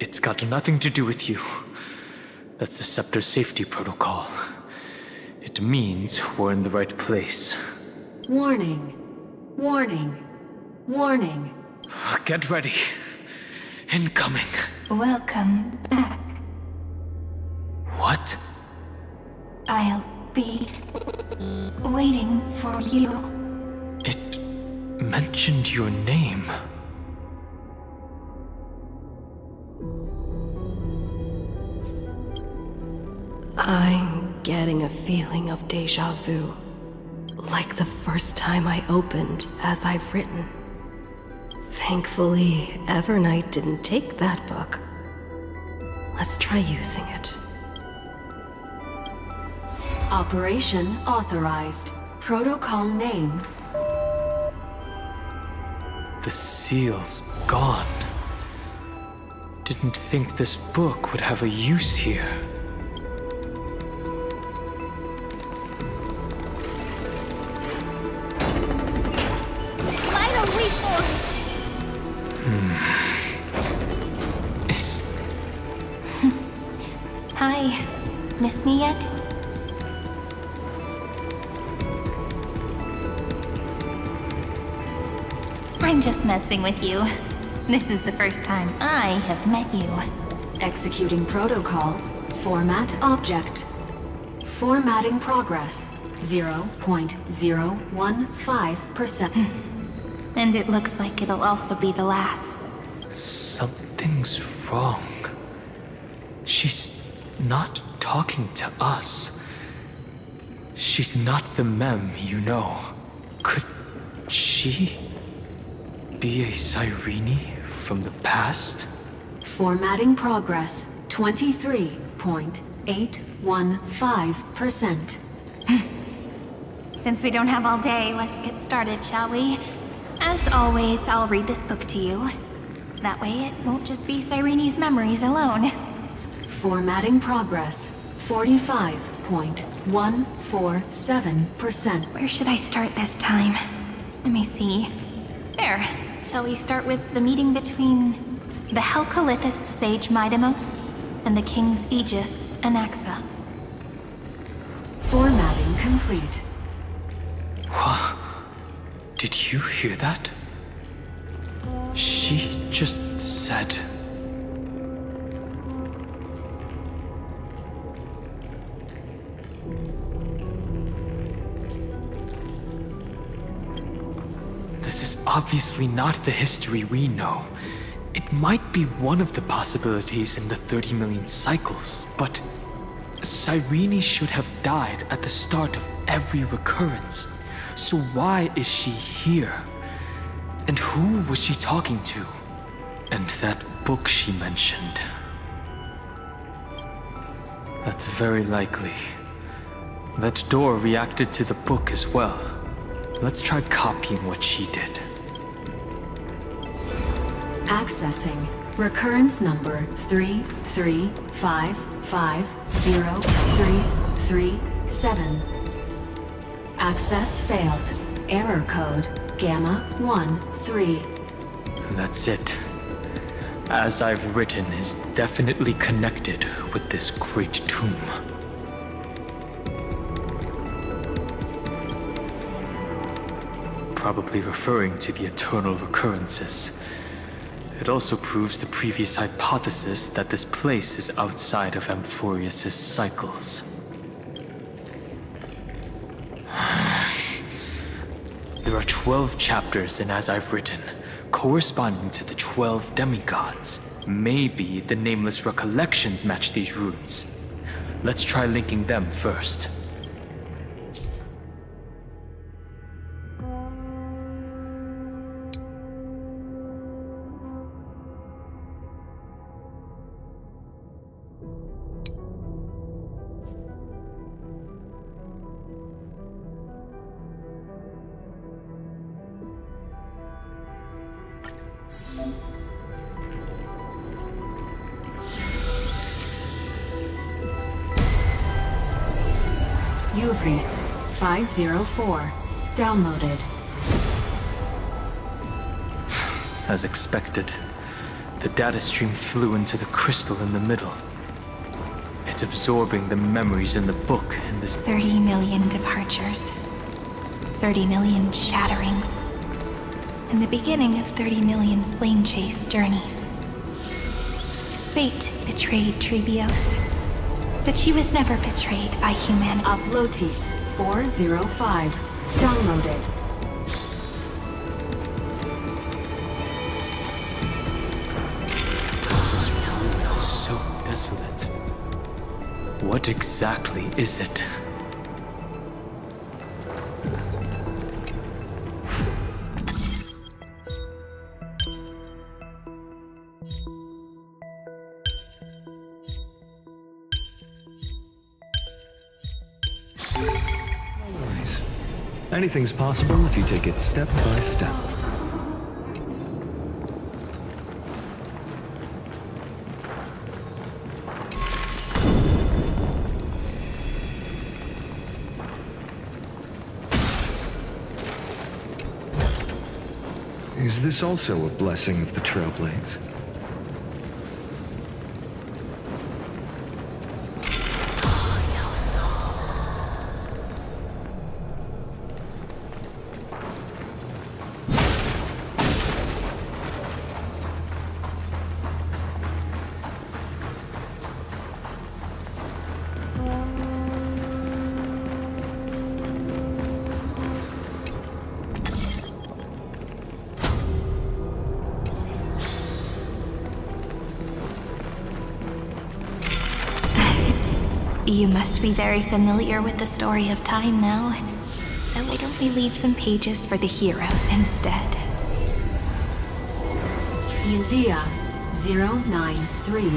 It's got nothing to do with you. That's the Scepter's safety protocol. It means we're in the right place. Warning. Warning. Warning. Get ready. Incoming. Welcome back. What? I'll be waiting for you. It mentioned your name. I'm getting a feeling of déjà vu. Like the first time I opened as I've written. Thankfully, Evernight didn't take that book. Let's try using it. Operation authorized. Protocol name. The seal's gone. Didn't think this book would have a use here. Vital reforce! Hi. Miss me yet? I'm just messing with you. This is the first time I have met you. Executing protocol. Format object. Formatting progress. 0.015%. And it looks like it'll also be the last. Something's wrong. She's not talking to us. She's not the Mem, you know. Could she be a Cyrene from the past? Formatting progress. 23.815%. Since we don't have all day, let's get started, shall we? As always, I'll read this book to you. That way it won't just be Cyrene's memories alone. Formatting progress. 45.147%. Where should I start this time? Let me see. There. Shall we start with the meeting between the Helcolithist sage Midamos and the King's Aegis, Anaxa? Formatting complete. What? Did you hear that? She just said... This is obviously not the history we know. It might be one of the possibilities in the 30 million cycles, but Cyrene should have died at the start of every recurrence. So why is she here? And who was she talking to? And that book she mentioned. That's very likely. That door reacted to the book as well. Let's try copying what she did. Accessing. Recurrence number 335503337. Access failed. Error code Gamma 13. That's it. As I've written is definitely connected with this great tomb. Probably referring to the eternal recurrences. It also proves the previous hypothesis that this place is outside of Amphorius' cycles. There are 12 chapters in As I've Written, corresponding to the 12 demigods. Maybe the nameless recollections match these runes. Let's try linking them first. Hoyoverse 504. Downloaded. As expected, the data stream flew into the crystal in the middle. It's absorbing the memories in the book in this... 30 million departures. 30 million shatterings. And the beginning of 30 million flame chase journeys. Fate betrayed Trebios. But she was never betrayed by humanity. Uplotis 405. Downloaded. This world is so desolate. What exactly is it? Anything's possible if you take it step by step. Is this also a blessing of the Trailblades? You must be very familiar with the story of time now. So why don't we leave some pages for the heroes instead? Elia 093.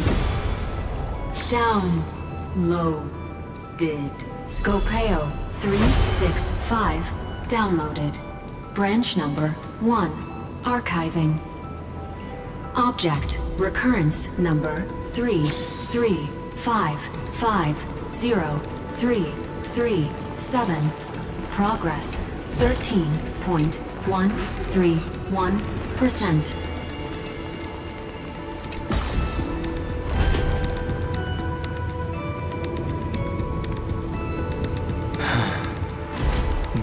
Downloaded. Scopeo 365. Downloaded. Branch number 1. Archiving. Object recurrence number 335503337. Progress 13.131%.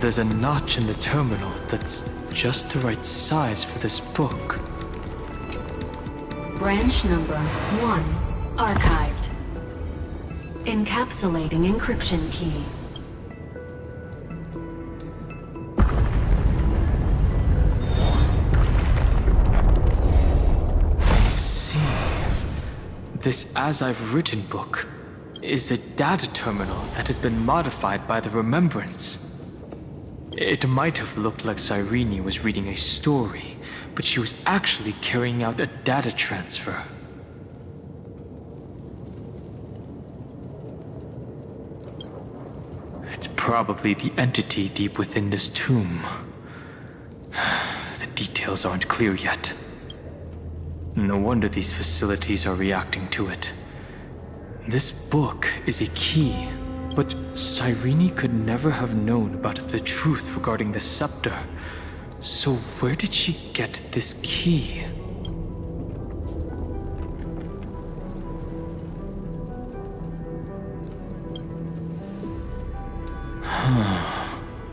There's a notch in the terminal that's just the right size for this book. Branch number 1. Archived. Encapsulating encryption key. I see. This As I've Written book is a data terminal that has been modified by the Remembrance. It might have looked like Cyrene was reading a story, but she was actually carrying out a data transfer. It's probably the entity deep within this tomb. The details aren't clear yet. No wonder these facilities are reacting to it. This book is a key, but Cyrene could never have known about the truth regarding the scepter. So where did she get this key?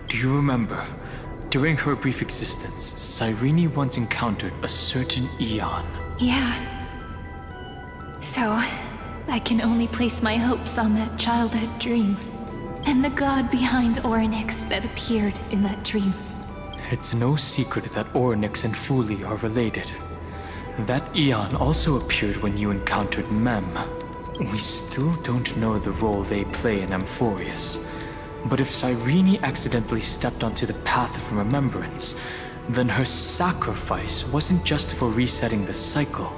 Do you remember? During her brief existence, Cyrene once encountered a certain Eon. Yeah. So, I can only place my hopes on that childhood dream, and the god behind Orynyx that appeared in that dream. It's no secret that Orynyx and Fuli are related. That Eon also appeared when you encountered Mem. We still don't know the role they play in Amphorius. But if Cyrene accidentally stepped onto the path of remembrance, then her sacrifice wasn't just for resetting the cycle.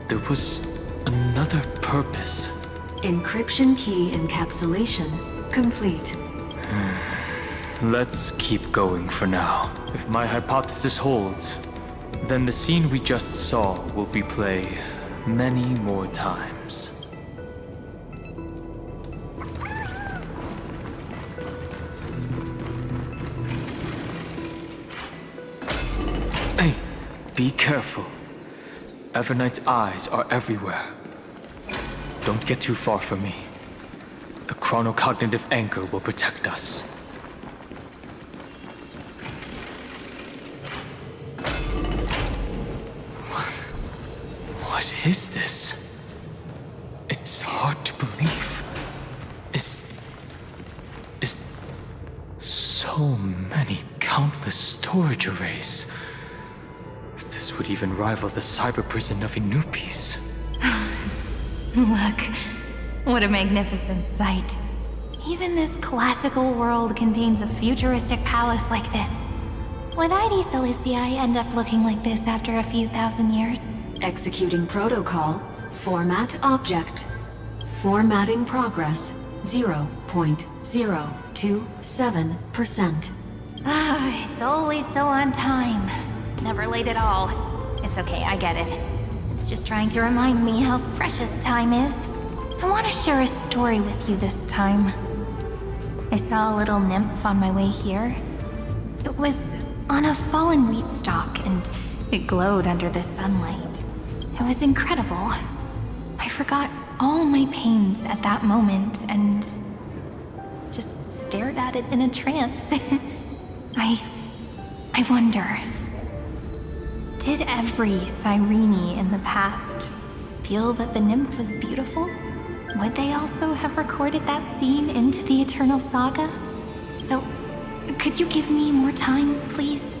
There was another purpose. Encryption key encapsulation complete. Let's keep going for now. If my hypothesis holds, then the scene we just saw will replay many more times. Hey, be careful. Evernight's eyes are everywhere. Don't get too far from me. The chronocognitive anchor will protect us. What is this? It's hard to believe. Is so many countless storage arrays. This would even rival the cyber prison of Inupis. Look, what a magnificent sight. Even this classical world contains a futuristic palace like this. Would ID Silicii end up looking like this after a few thousand years? Executing protocol. Format object. Formatting progress 0.027%. It's always so on time. Never late at all. It's okay, I get it. It's just trying to remind me how precious time is. I want to share a story with you this time. I saw a little nymph on my way here. It was on a fallen wheat stalk, and it glowed under the sunlight. It was incredible. I forgot all my pains at that moment and just stared at it in a trance. I wonder, did every Cyrene in the past feel that the nymph was beautiful? Would they also have recorded that scene into the Eternal Saga? So, could you give me more time, please?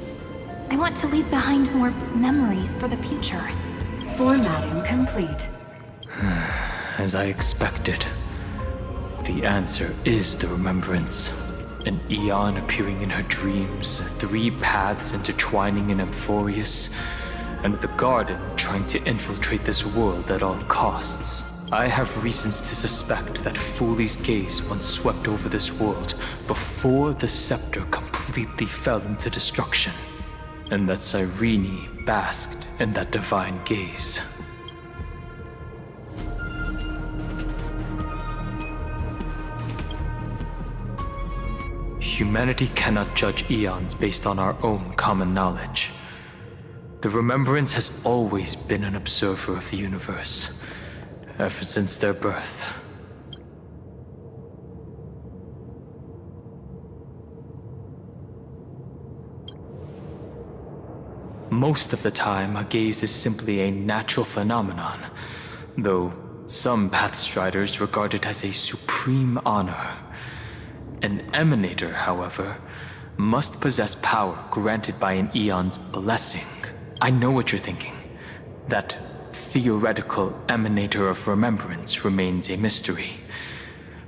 I want to leave behind more memories for the future. Formatting complete. As I expected, the answer is the remembrance. An Eon appearing in her dreams, 3 paths intertwining in Amphorius, and the Garden trying to infiltrate this world at all costs. I have reasons to suspect that Fooley's gaze once swept over this world before the scepter completely fell into destruction, and that Cyrene basked in that divine gaze. Humanity cannot judge eons based on our own common knowledge. The Remembrance has always been an observer of the universe, ever since their birth. Most of the time, a gaze is simply a natural phenomenon, though some Pathstriders regard it as a supreme honor. An emanator, however, must possess power granted by an eon's blessing. I know what you're thinking. That theoretical emanator of remembrance remains a mystery.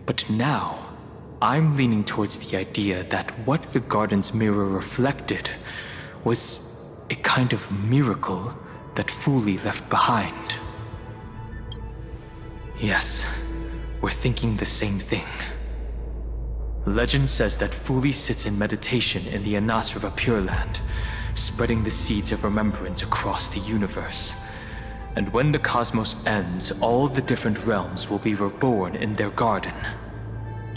But now, I'm leaning towards the idea that what the Garden's mirror reflected was a kind of miracle that Fooley left behind. Yes, we're thinking the same thing. Legend says that Fooley sits in meditation in the Anasrava Pure Land, spreading the seeds of remembrance across the universe. And when the cosmos ends, all the different realms will be reborn in their garden.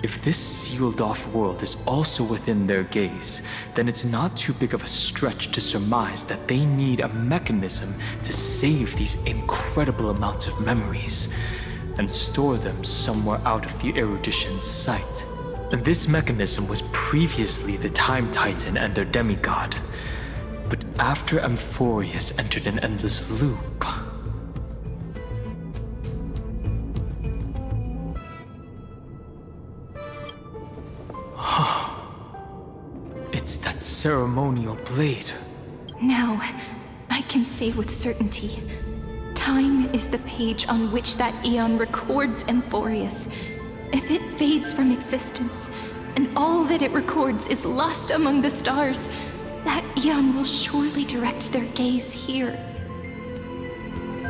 If this sealed-off world is also within their gaze, then it's not too big of a stretch to surmise that they need a mechanism to save these incredible amounts of memories and store them somewhere out of the erudition's sight. And this mechanism was previously the Time Titan and their demigod. But after Amphorius entered an endless loop... It's that ceremonial blade. Now, I can say with certainty, time is the page on which that eon records Amphorius. If it fades from existence, and all that it records is lost among the stars, that eon will surely direct their gaze here.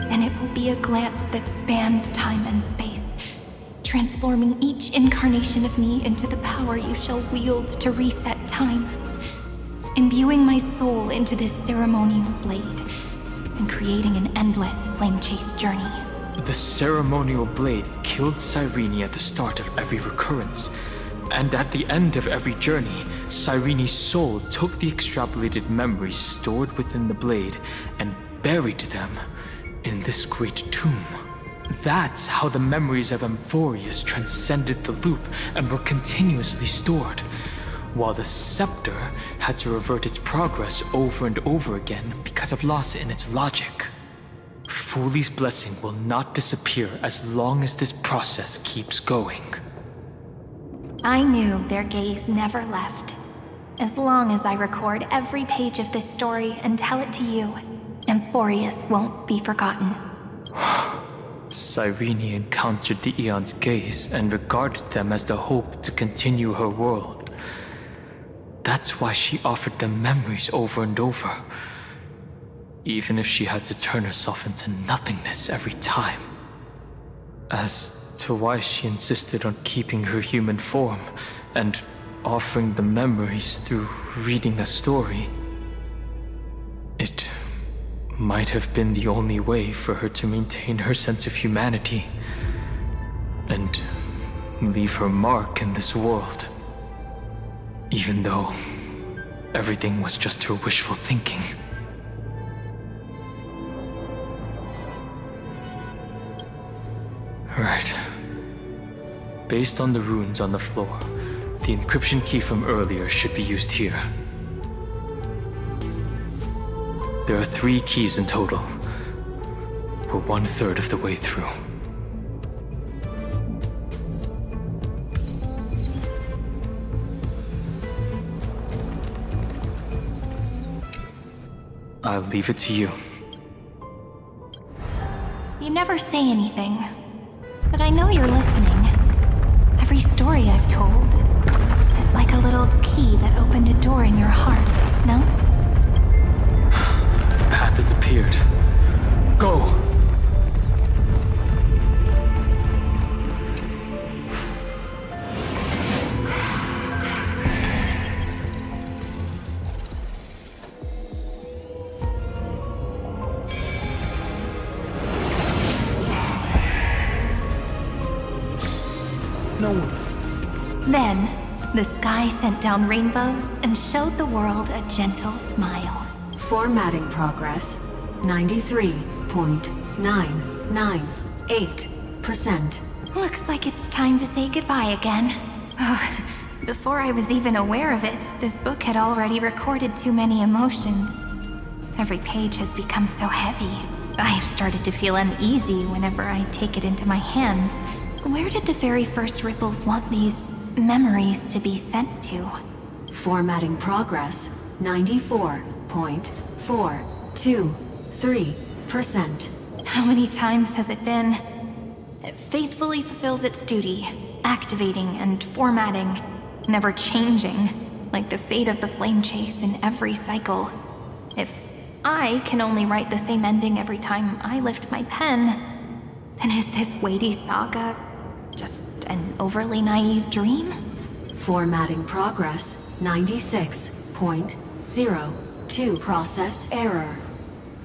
And it will be a glance that spans time and space, transforming each incarnation of me into the power you shall wield to reset time, imbuing my soul into this ceremonial blade, and creating an endless flame-chased journey. The ceremonial blade killed Cyrene at the start of every recurrence, and at the end of every journey, Cyrene's soul took the extrapolated memories stored within the blade and buried them in this great tomb. That's how the memories of Amphorius transcended the loop and were continuously stored, while the scepter had to revert its progress over and over again because of loss in its logic. Fooley's blessing will not disappear as long as this process keeps going. I knew their gaze never left. As long as I record every page of this story and tell it to you, Amphorius won't be forgotten. Cyrene encountered the Eon's gaze and regarded them as the hope to continue her world. That's why she offered them memories over and over, even if she had to turn herself into nothingness every time. As to why she insisted on keeping her human form and offering the memories through reading a story. It might have been the only way for her to maintain her sense of humanity and leave her mark in this world. Even though everything was just her wishful thinking. Right. Based on the runes on the floor, the encryption key from earlier should be used here. There are 3 keys in total. We're 1/3 of the way through. I'll leave it to you. You never say anything, but I know you're listening. Every story I've told is like a little key that opened a door in your heart, no? The path has appeared. Go! Then, the sky sent down rainbows and showed the world a gentle smile. Formatting progress, 93.998%. Looks like it's time to say goodbye again. Before I was even aware of it, this book had already recorded too many emotions. Every page has become so heavy. I've started to feel uneasy whenever I take it into my hands. Where did the very first ripples want these memories to be sent to? Formatting progress, 94.423%. How many times has it been? It faithfully fulfills its duty, activating and formatting, never changing, like the fate of the flame chase in every cycle. If I can only write the same ending every time I lift my pen, then is this weighty saga just an overly naive dream? Formatting progress, 96.02. Process error.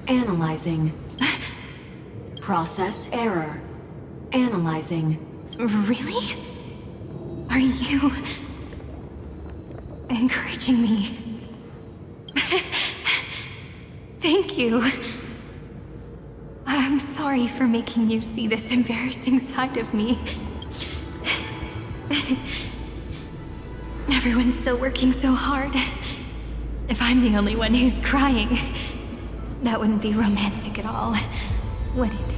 Analyzing. Process error. Analyzing. Really? Are you encouraging me? Thank you. I'm sorry for making you see this embarrassing side of me. Everyone's still working so hard. If I'm the only one who's crying, that wouldn't be romantic at all, would it?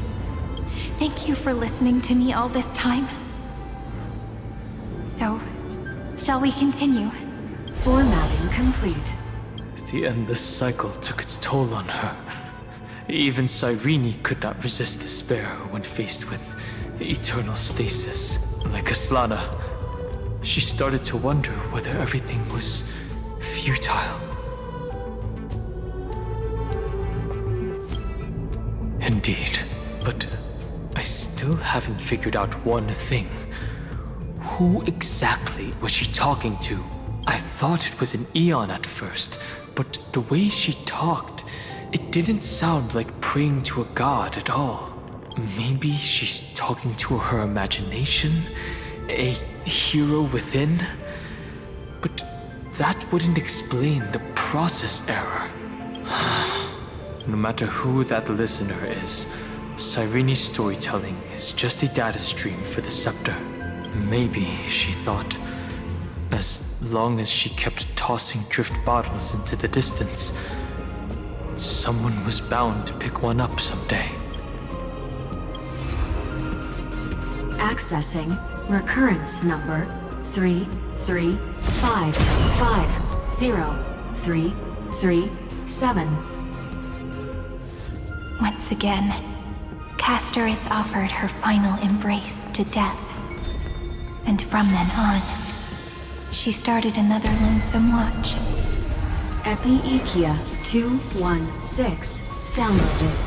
Thank you for listening to me all this time. So, shall we continue? Formatting complete. The endless cycle took its toll on her. Even Cyrene could not resist despair when faced with eternal stasis. Like Aslana, she started to wonder whether everything was futile. Indeed, but I still haven't figured out one thing. Who exactly was she talking to? I thought it was an Eon at first, but the way she talked, it didn't sound like praying to a god at all. Maybe she's talking to her imagination? A hero within? But that wouldn't explain the process error. No matter who that listener is, Cyrene's storytelling is just a data stream for the scepter. Maybe, she thought, as long as she kept tossing drift bottles into the distance, someone was bound to pick one up someday. Accessing recurrence number 335503337. Once again, Castor is offered her final embrace to death. And from then on, she started another lonesome watch. Epi-Ikia 216 downloaded.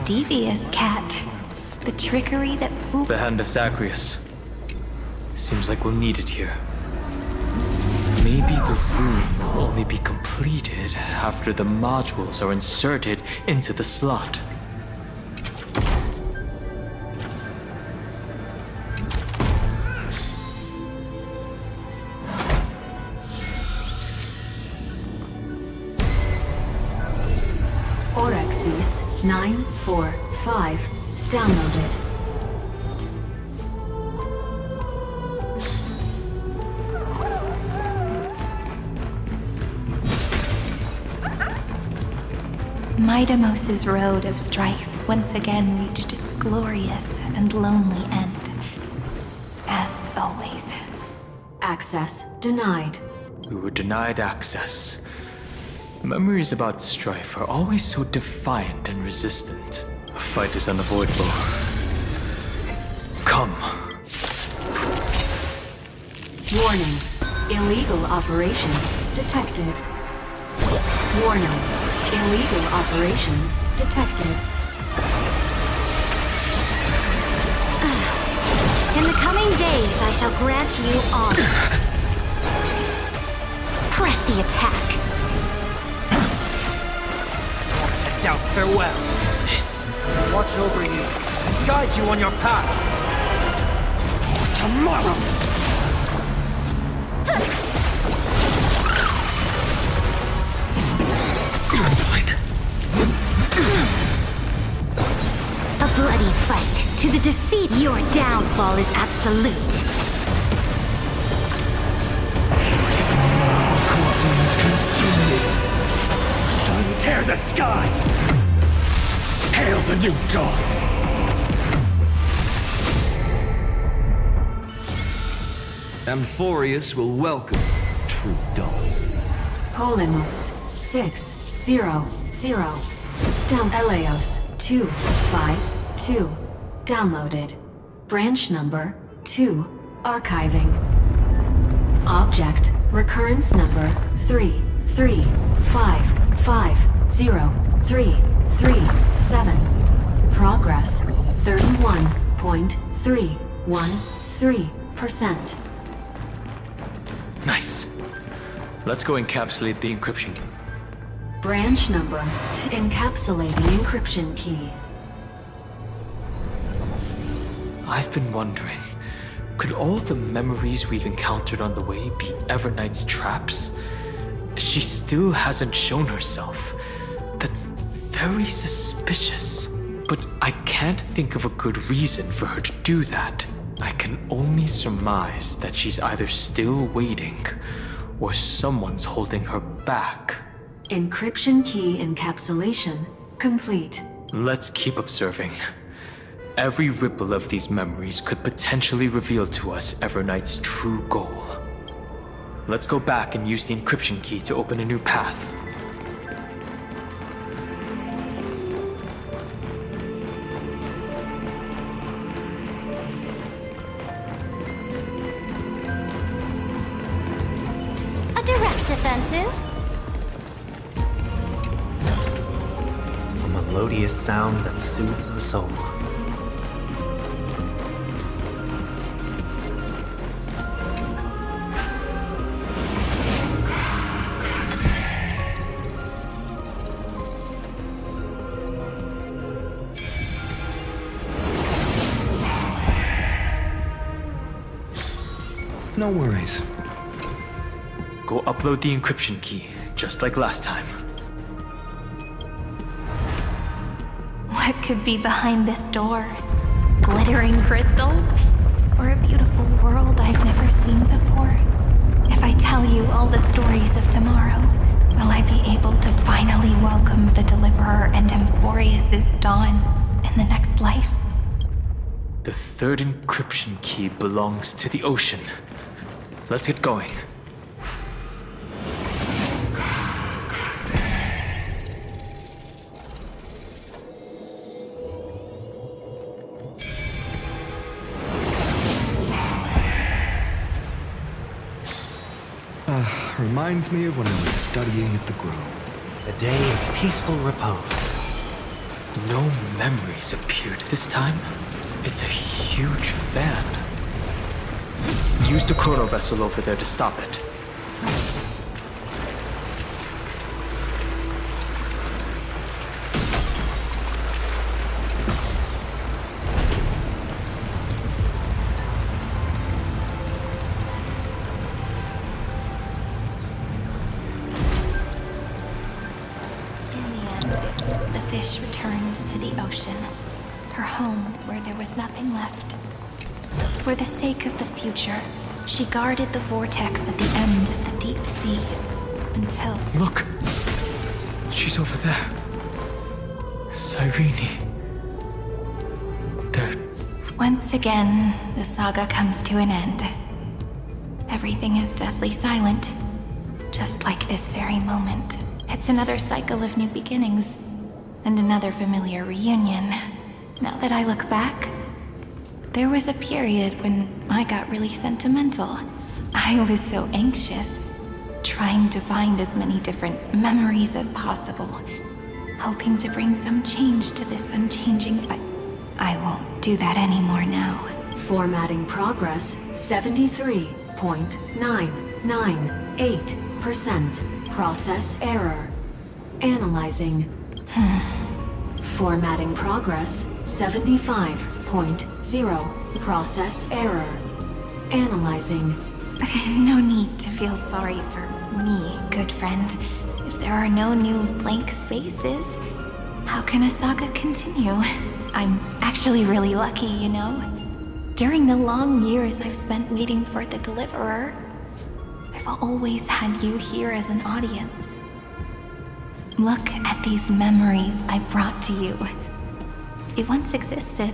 devious, Cat. The trickery that The hand of Zagreus. Seems like we'll need it here. Maybe the room will only be completed after the modules are inserted into the slot. Orexis 945 downloaded. Midamos's road of strife once again reached its glorious and lonely end. As always. Access denied. We were denied access. Memories about strife are always so defiant and resistant. A fight is unavoidable. Come. Warning. Illegal operations detected. Warning. Illegal operations detected. In the coming days, I shall grant you honor. Press the attack. Doubt farewell. This. Watch over you and guide you on your path. For tomorrow. I'm fine. A bloody fight to the defeat. Your downfall is absolute. Corpulence consume me. Sun, tear the sky! Hail the new dawn! Amphorius will welcome true dawn. Polemos 600 down. Eleos 252 downloaded. Branch number 2 archiving. Object recurrence number 3355037. Progress 31.313%. Nice. Let's go encapsulate the encryption. Branch number to encapsulating encryption key. I've been wondering, could all the memories we've encountered on the way be Evernight's traps? She still hasn't shown herself. That's very suspicious. But I can't think of a good reason for her to do that. I can only surmise that she's either still waiting, or someone's holding her back. Encryption key encapsulation complete. Let's keep observing. Every ripple of these memories could potentially reveal to us Evernight's true goal. Let's go back and use the encryption key to open a new path. A direct offensive. A melodious sound that soothes the soul. No worries. Go upload the encryption key, just like last time. What could be behind this door? Glittering crystals? Or a beautiful world I've never seen before? If I tell you all the stories of tomorrow, will I be able to finally welcome the Deliverer and Amphorius' dawn in the next life? The third encryption key belongs to the ocean. Let's get going. Reminds me of when I was studying at the Grove. A day of peaceful repose. No memories appeared this time. It's a huge fan. Use the chrono vessel over there to stop it. The fish returned to the ocean, her home where there was nothing left. For the sake of the future, she guarded the vortex at the end of the deep sea until... Look! She's over there. Cyrene. There. Once again, the saga comes to an end. Everything is deathly silent, just like this very moment. It's another cycle of new beginnings, and another familiar reunion. Now that I look back, there was a period when I got really sentimental. I was so anxious, trying to find as many different memories as possible, hoping to bring some change to this unchanging, but I won't do that anymore now. Formatting progress 73.998%. Process error. Analyzing. Formatting progress 75.0. Process error. Analyzing. No need to feel sorry for me, good friend. If there are no new blank spaces, how can a saga continue? I'm actually really lucky, you know? During the long years I've spent waiting for the Deliverer, I've always had you here as an audience. Look at these memories I brought to you. They once existed,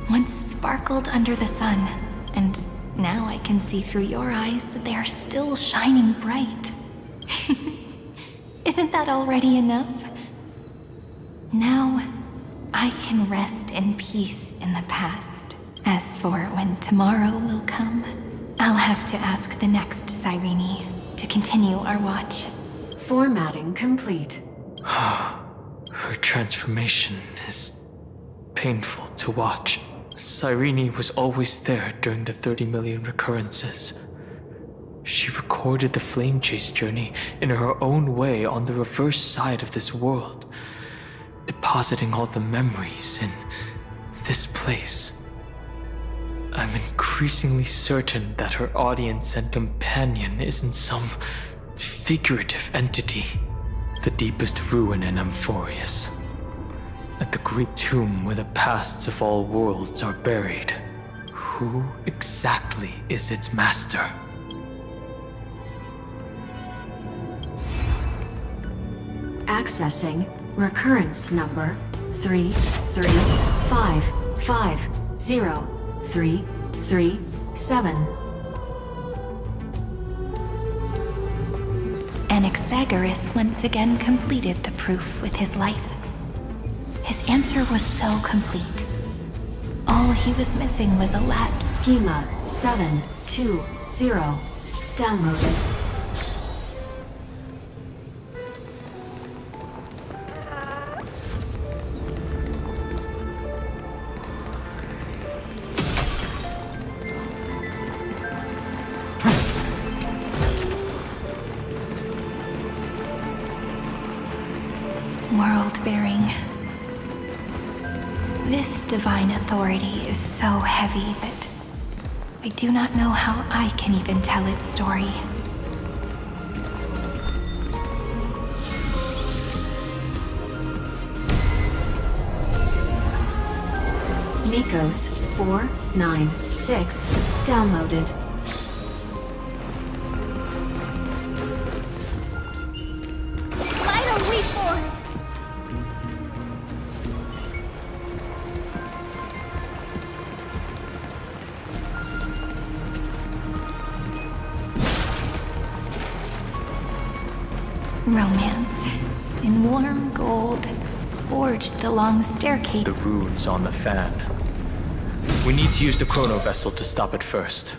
once sparkled under the sun, and now I can see through your eyes that they are still shining bright. Isn't that already enough? Now, I can rest in peace in the past. As for when tomorrow will come, I'll have to ask the next Cyrene to continue our watch. Formatting complete. Her transformation is painful to watch. Cyrene was always there during the 30 million recurrences. She recorded the flame chase journey in her own way on the reverse side of this world, depositing all the memories in this place. I'm increasingly certain that her audience and companion isn't some figurative entity. The deepest ruin in Amphorius. At the great tomb where the pasts of all worlds are buried. Who exactly is its master? Accessing recurrence number 335503337. Anaxagoras once again completed the proof with his life. His answer was so complete. All he was missing was a last schema 720 downloaded. World-bearing. This divine authority is so heavy that I do not know how I can even tell its story. Nikos 496 downloaded. Vital reformed! Romance. In warm gold, forged the long staircase. The runes on the fan. We need to use the chrono vessel to stop it first.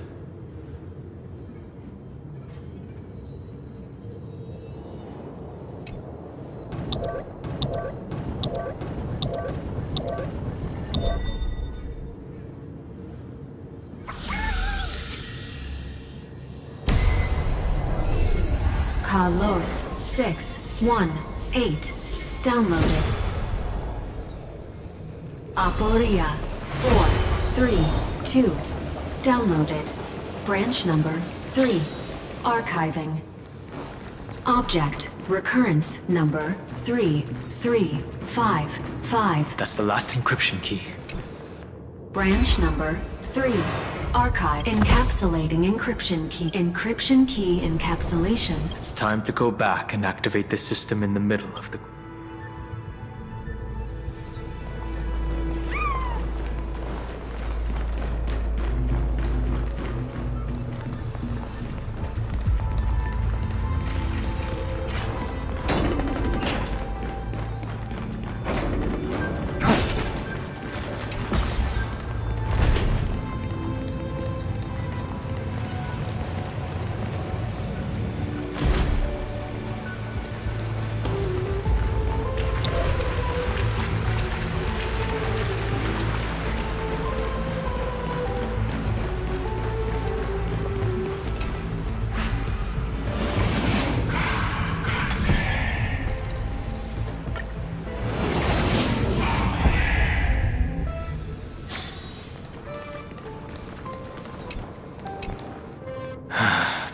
HOS 618 downloaded. Amphorius 432 downloaded. Branch number 3 archiving. Object recurrence number 3355. That's the last encryption key. Branch number 3 archive. Encapsulating encryption key. Encryption key encapsulation. It's time to go back and activate the system in the middle of the...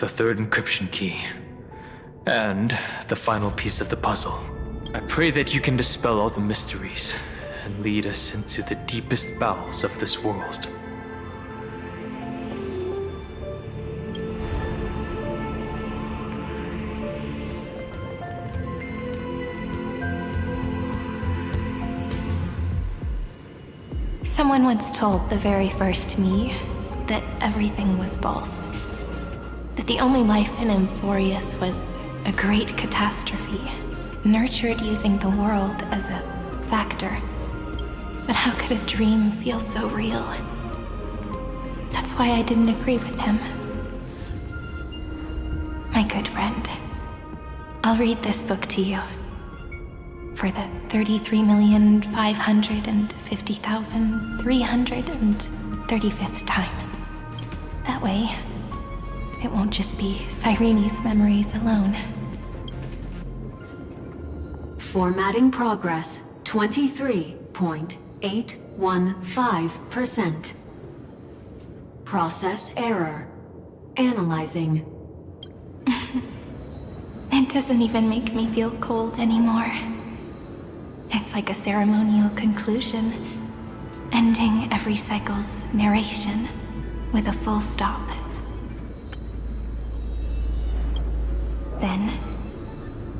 the third encryption key. And the final piece of the puzzle. I pray that you can dispel all the mysteries and lead us into the deepest bowels of this world. Someone once told the very first me that everything was false. That the only life in Amphorius was a great catastrophe, nurtured using the world as a factor. But how could a dream feel so real? That's why I didn't agree with him. My good friend, I'll read this book to you. For the 33,550,335th time. That way, it won't just be Cyrene's memories alone. Formatting progress 23.815%. Process error. Analyzing. It doesn't even make me feel cold anymore. It's like a ceremonial conclusion, ending every cycle's narration with a full stop. Then,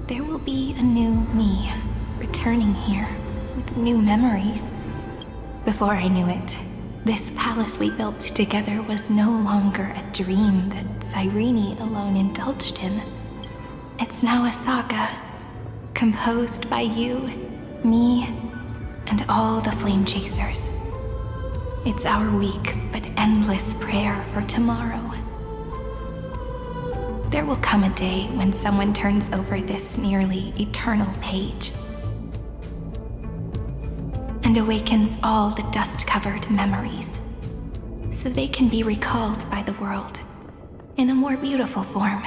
there will be a new me, returning here with new memories. Before I knew it, this palace we built together was no longer a dream that Cyrene alone indulged in. It's now a saga, composed by you, me, and all the flame chasers. It's our weak but endless prayer for tomorrow. There will come a day when someone turns over this nearly eternal page and awakens all the dust-covered memories, so they can be recalled by the world in a more beautiful form.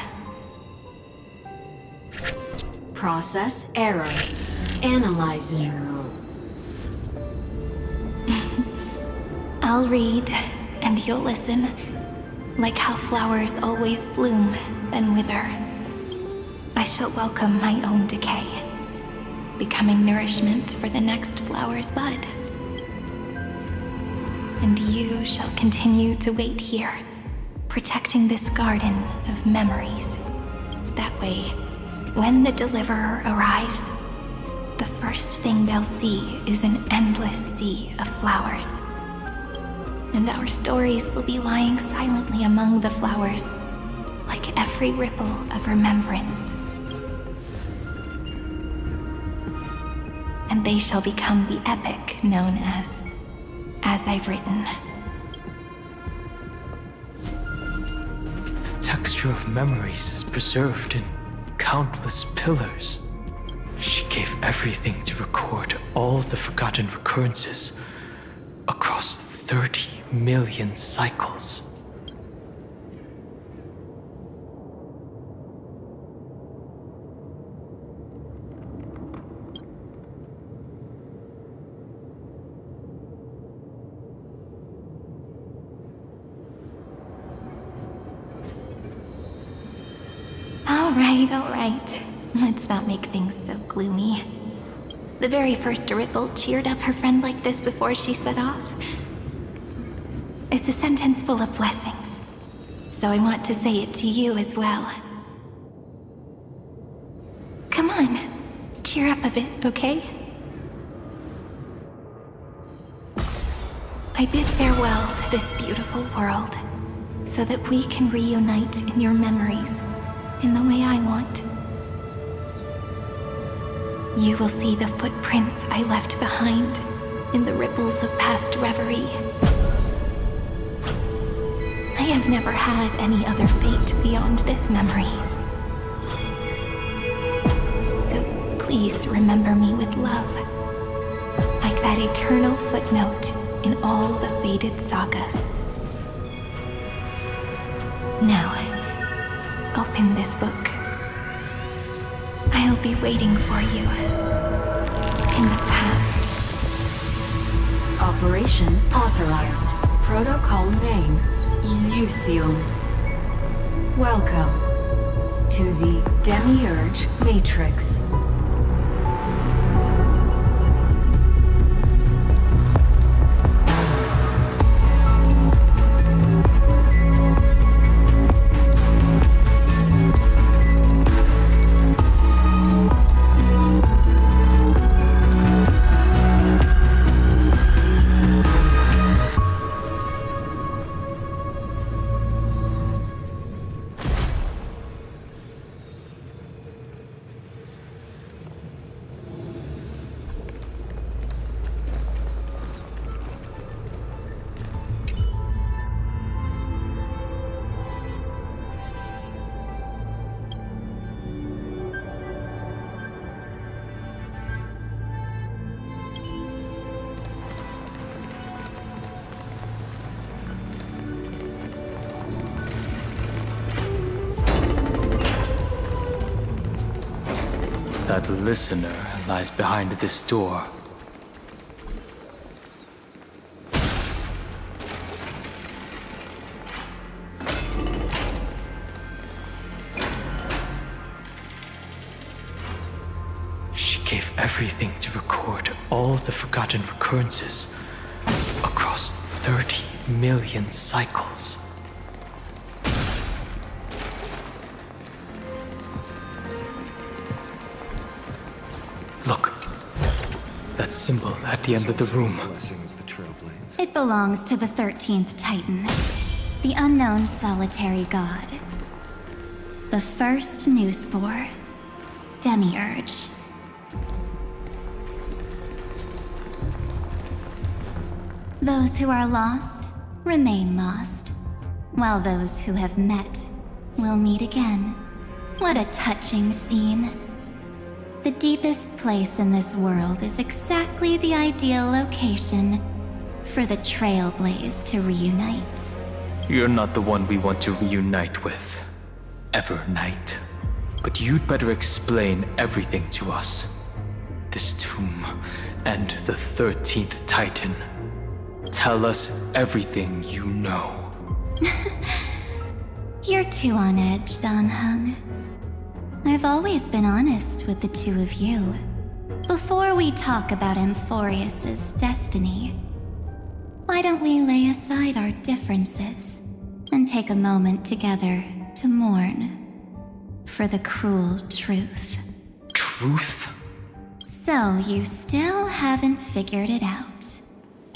Process error. Analyzing. I'll read, and you'll listen, like how flowers always bloom, then wither. I shall welcome my own decay, becoming nourishment for the next flower's bud. And you shall continue to wait here, protecting this garden of memories. That way, when the deliverer arrives, the first thing they'll see is an endless sea of flowers. And our stories will be lying silently among the flowers, like every ripple of remembrance. And they shall become the epic known as I've Written. The texture of memories is preserved in countless pillars. She gave everything to record all the forgotten recurrences across 30 million cycles. Alright. Let's not make things so gloomy. The very first Ripple cheered up her friend like this before she set off. It's a sentence full of blessings, so I want to say it to you as well. Come on, cheer up a bit, okay? I bid farewell to this beautiful world, so that we can reunite in your memories, in the way I want. You will see the footprints I left behind in the ripples of past reverie. I have never had any other fate beyond this memory. So please remember me with love, like that eternal footnote in all the faded sagas. Now, open this book. I'll be waiting for you in the past. Operation authorized. Protocol name, Illusion. Welcome to the Demiurge Matrix. That listener lies behind this door. She gave everything to record all the forgotten recurrences across 30 million cycles. Look, that symbol at the end of the room. It belongs to the 13th Titan, the unknown solitary god. The first new spore, Demiurge. Those who are lost remain lost, while those who have met will meet again. What a touching scene. The deepest place in this world is exactly the ideal location for the Trailblaze to reunite. You're not the one we want to reunite with, Evernight. But you'd better explain everything to us. This tomb and the 13th Titan. Tell us everything you know. You're too on edge, Danheng. I've always been honest with the two of you. Before we talk about Amphorius's destiny, why don't we lay aside our differences and take a moment together to mourn for the cruel truth? Truth? So you still haven't figured it out.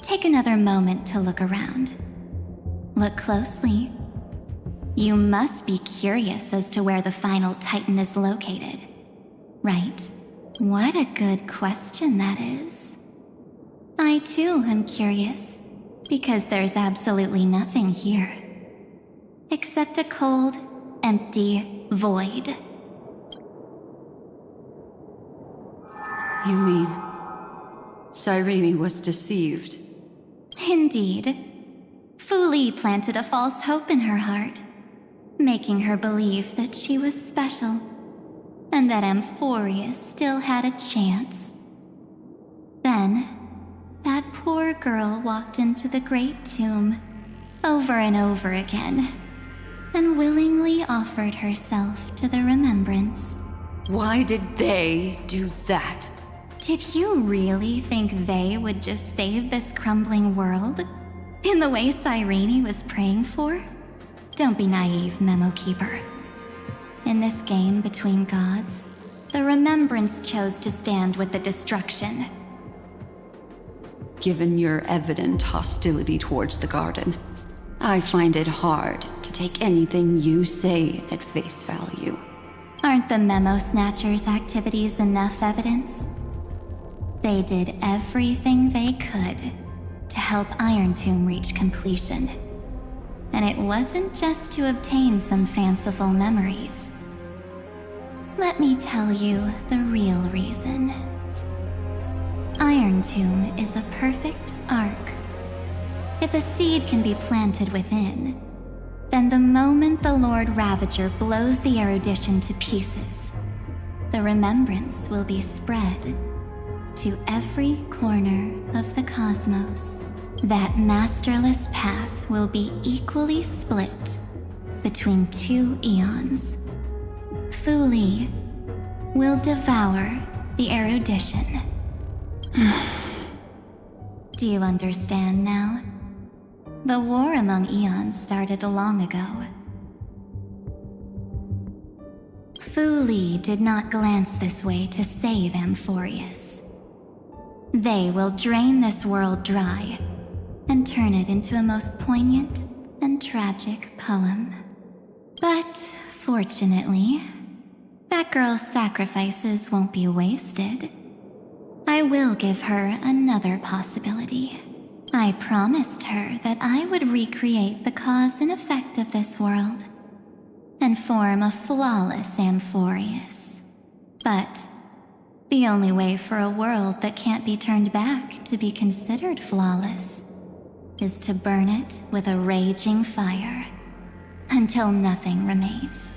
Take another moment to look around. Look closely. You must be curious as to where the final Titan is located, right? What a good question that is. I too am curious, because there's absolutely nothing here. Except a cold, empty void. You mean Cyrene was deceived? Indeed. Fu Li planted a false hope in her heart, making her believe that she was special, and that Amphorius still had a chance. Then, that poor girl walked into the Great Tomb, over and over again, and willingly offered herself to the Remembrance. Why did they do that? Did you really think they would just save this crumbling world? In the way Cyrene was praying for? Don't be naive, Memo Keeper. In this game between gods, the Remembrance chose to stand with the destruction. Given your evident hostility towards the Garden, I find it hard to take anything you say at face value. Aren't the Memo Snatchers' activities enough evidence? They did everything they could to help Iron Tomb reach completion. And it wasn't just to obtain some fanciful memories. Let me tell you the real reason. Iron Tomb is a perfect arc. If a seed can be planted within, then the moment the Lord Ravager blows the erudition to pieces, the remembrance will be spread to every corner of the cosmos. That masterless path will be equally split between two eons. Fu Li will devour the erudition. Do you understand now? The war among eons started long ago. Fu Li did not glance this way to save Amphorius. They will drain this world dry and turn it into a most poignant and tragic poem. But fortunately, that girl's sacrifices won't be wasted. I will give her another possibility. I promised her that I would recreate the cause and effect of this world and form a flawless Amphorius. But the only way for a world that can't be turned back to be considered flawless is to burn it with a raging fire until nothing remains.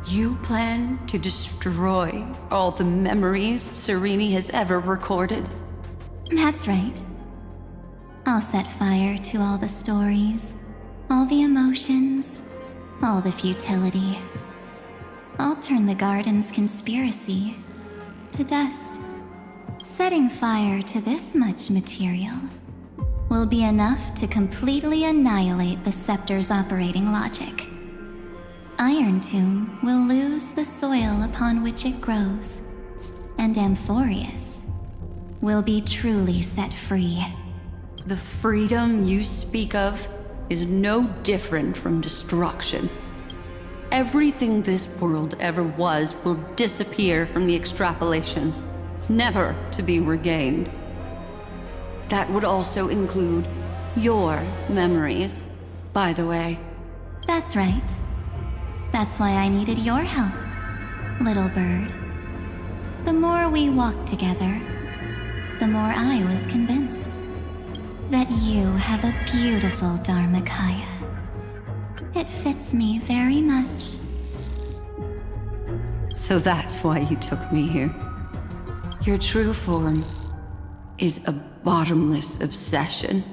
You plan to destroy all the memories Cyrene has ever recorded? That's right. I'll set fire to all the stories, all the emotions, all the futility. I'll turn the Garden's conspiracy to dust. Setting fire to this much material will be enough to completely annihilate the Scepter's operating logic. Iron Tomb will lose the soil upon which it grows, and Amphorius will be truly set free. The freedom you speak of is no different from destruction. Everything this world ever was will disappear from the extrapolations, never to be regained. That would also include your memories, by the way. That's right. That's why I needed your help, little bird. The more we walked together, the more I was convinced that you have a beautiful Dharmakaya. It fits me very much. So that's why you took me here. Your true form is a bottomless obsession.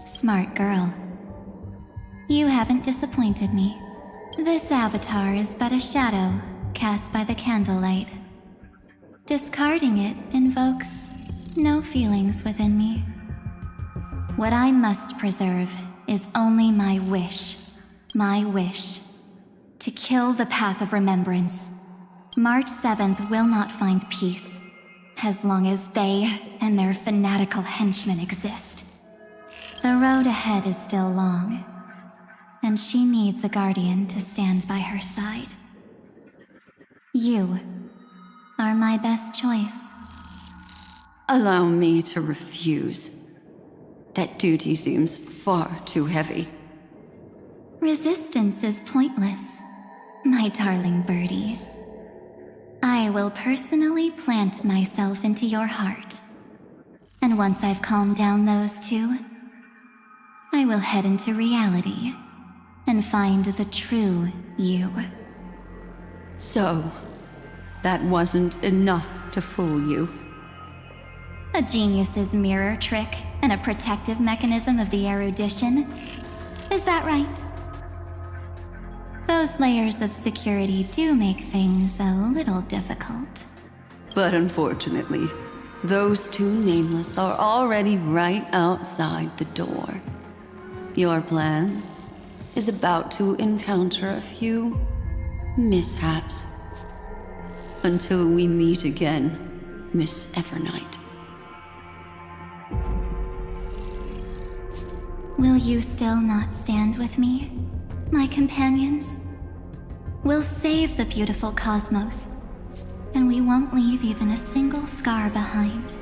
Smart girl. You haven't disappointed me. This avatar is but a shadow cast by the candlelight. Discarding it invokes no feelings within me. What I must preserve is only my wish. My wish. To kill the path of remembrance. March 7th will not find peace, as long as they and their fanatical henchmen exist. The road ahead is still long, and she needs a guardian to stand by her side. You are my best choice. Allow me to refuse. That duty seems far too heavy. Resistance is pointless, my darling birdie. I will personally plant myself into your heart. And once I've calmed down those two, I will head into reality and find the true you. So, that wasn't enough to fool you? A genius's mirror trick and a protective mechanism of the erudition. Is that right? Those layers of security do make things a little difficult. But unfortunately, those two nameless are already right outside the door. Your plan is about to encounter a few mishaps. Until we meet again, Miss Evernight. Will you still not stand with me, my companions? We'll save the beautiful cosmos, and we won't leave even a single scar behind.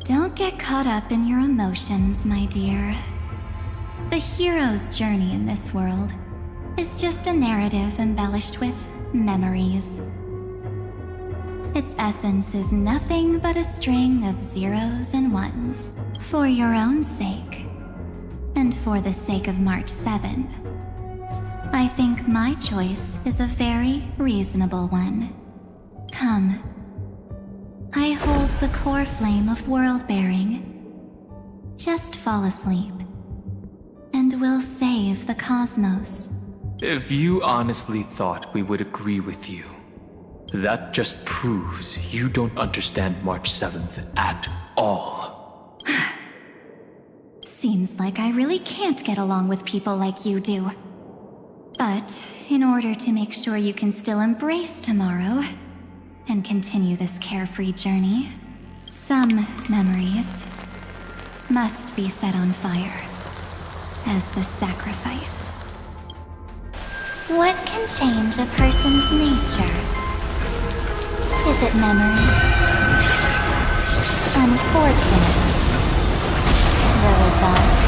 Don't get caught up in your emotions, my dear. The hero's journey in this world is just a narrative embellished with memories. Its essence is nothing but a string of zeros and ones. For your own sake, and for the sake of March 7th, I think my choice is a very reasonable one. Come. I hold the core flame of world-bearing. Just fall asleep, and we'll save the cosmos. If you honestly thought we would agree with you, that just proves you don't understand March 7th at all. Seems like I really can't get along with people like you do. But in order to make sure you can still embrace tomorrow and continue this carefree journey, some memories must be set on fire as the sacrifice. What can change a person's nature? Is it memories? Unfortunately, the result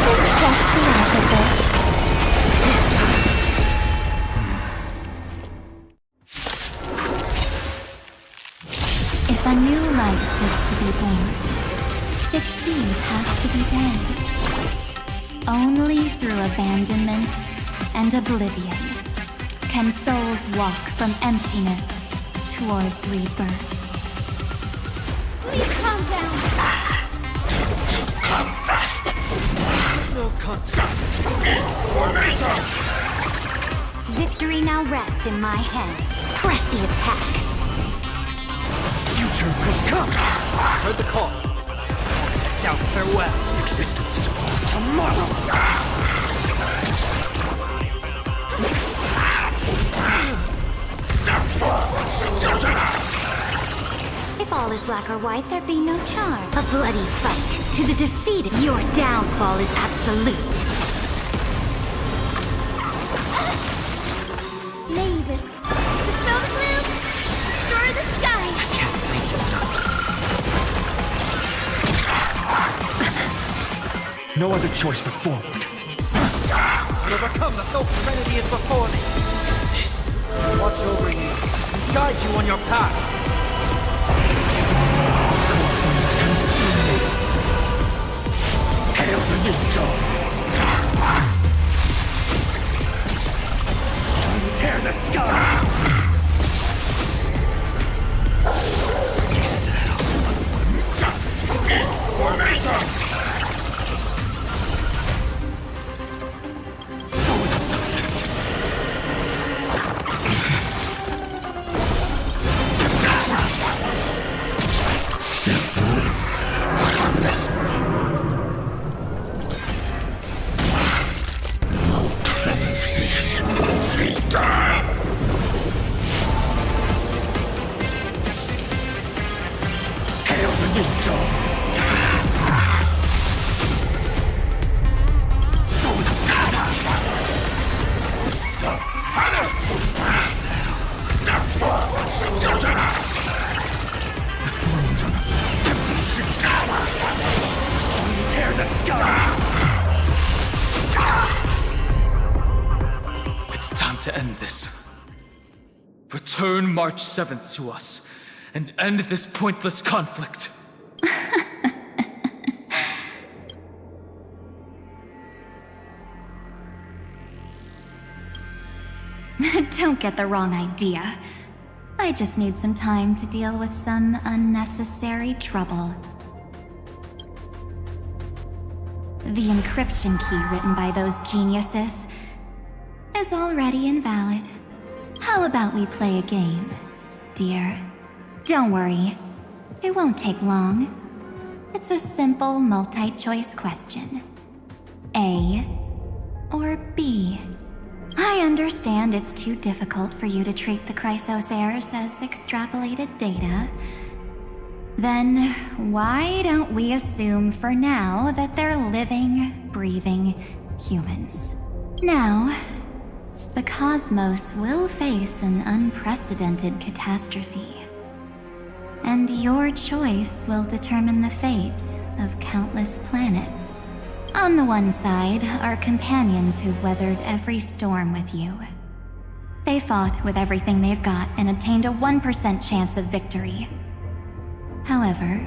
is just the opposite. If a new life is to be born, its seed has to be dead. Only through abandonment and oblivion can souls walk from emptiness towards rebirth. Please calm down! No consequence. Victory now rests in my hand. Press the attack. Future could come. Heard the call. Now farewell. Existence. Tomorrow. If all is black or white, there'd be no charm. A bloody fight to the defeated. Your downfall is absolute. Mavis, dispel the gloom, destroy the skies. I can't thank you enough. No other choice but forward. To overcome the soul serenity is before me. Watch over you and guide you on your path. Hail the new dawn! Sun tear the sky! Is that all? Formation! Solid substance! To end this. Return March 7th to us, and end this pointless conflict. Don't get the wrong idea. I just need some time to deal with some unnecessary trouble. The encryption key written by those geniuses is already invalid. How about we play a game, dear? Don't worry, it won't take long. It's a simple multi-choice question. A or B? I understand it's too difficult for you to treat the Chrysosaurs as extrapolated data. Then why don't we assume for now that they're living, breathing humans? Now, the cosmos will face an unprecedented catastrophe. And your choice will determine the fate of countless planets. On the one side are companions who've weathered every storm with you. They fought with everything they've got and obtained a 1% chance of victory. However,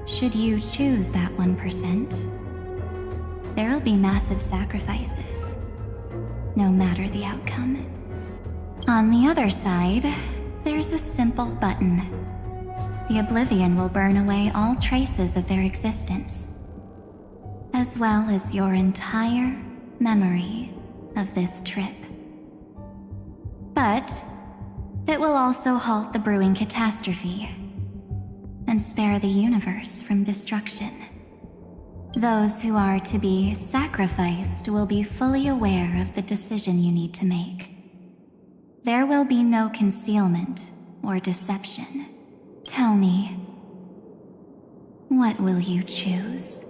should you choose that 1%, there'll be massive sacrifices, no matter the outcome. On the other side, there's a simple button. The Oblivion will burn away all traces of their existence, as well as your entire memory of this trip. But it will also halt the brewing catastrophe and spare the universe from destruction. Those who are to be sacrificed will be fully aware of the decision you need to make. There will be no concealment or deception. Tell me, what will you choose?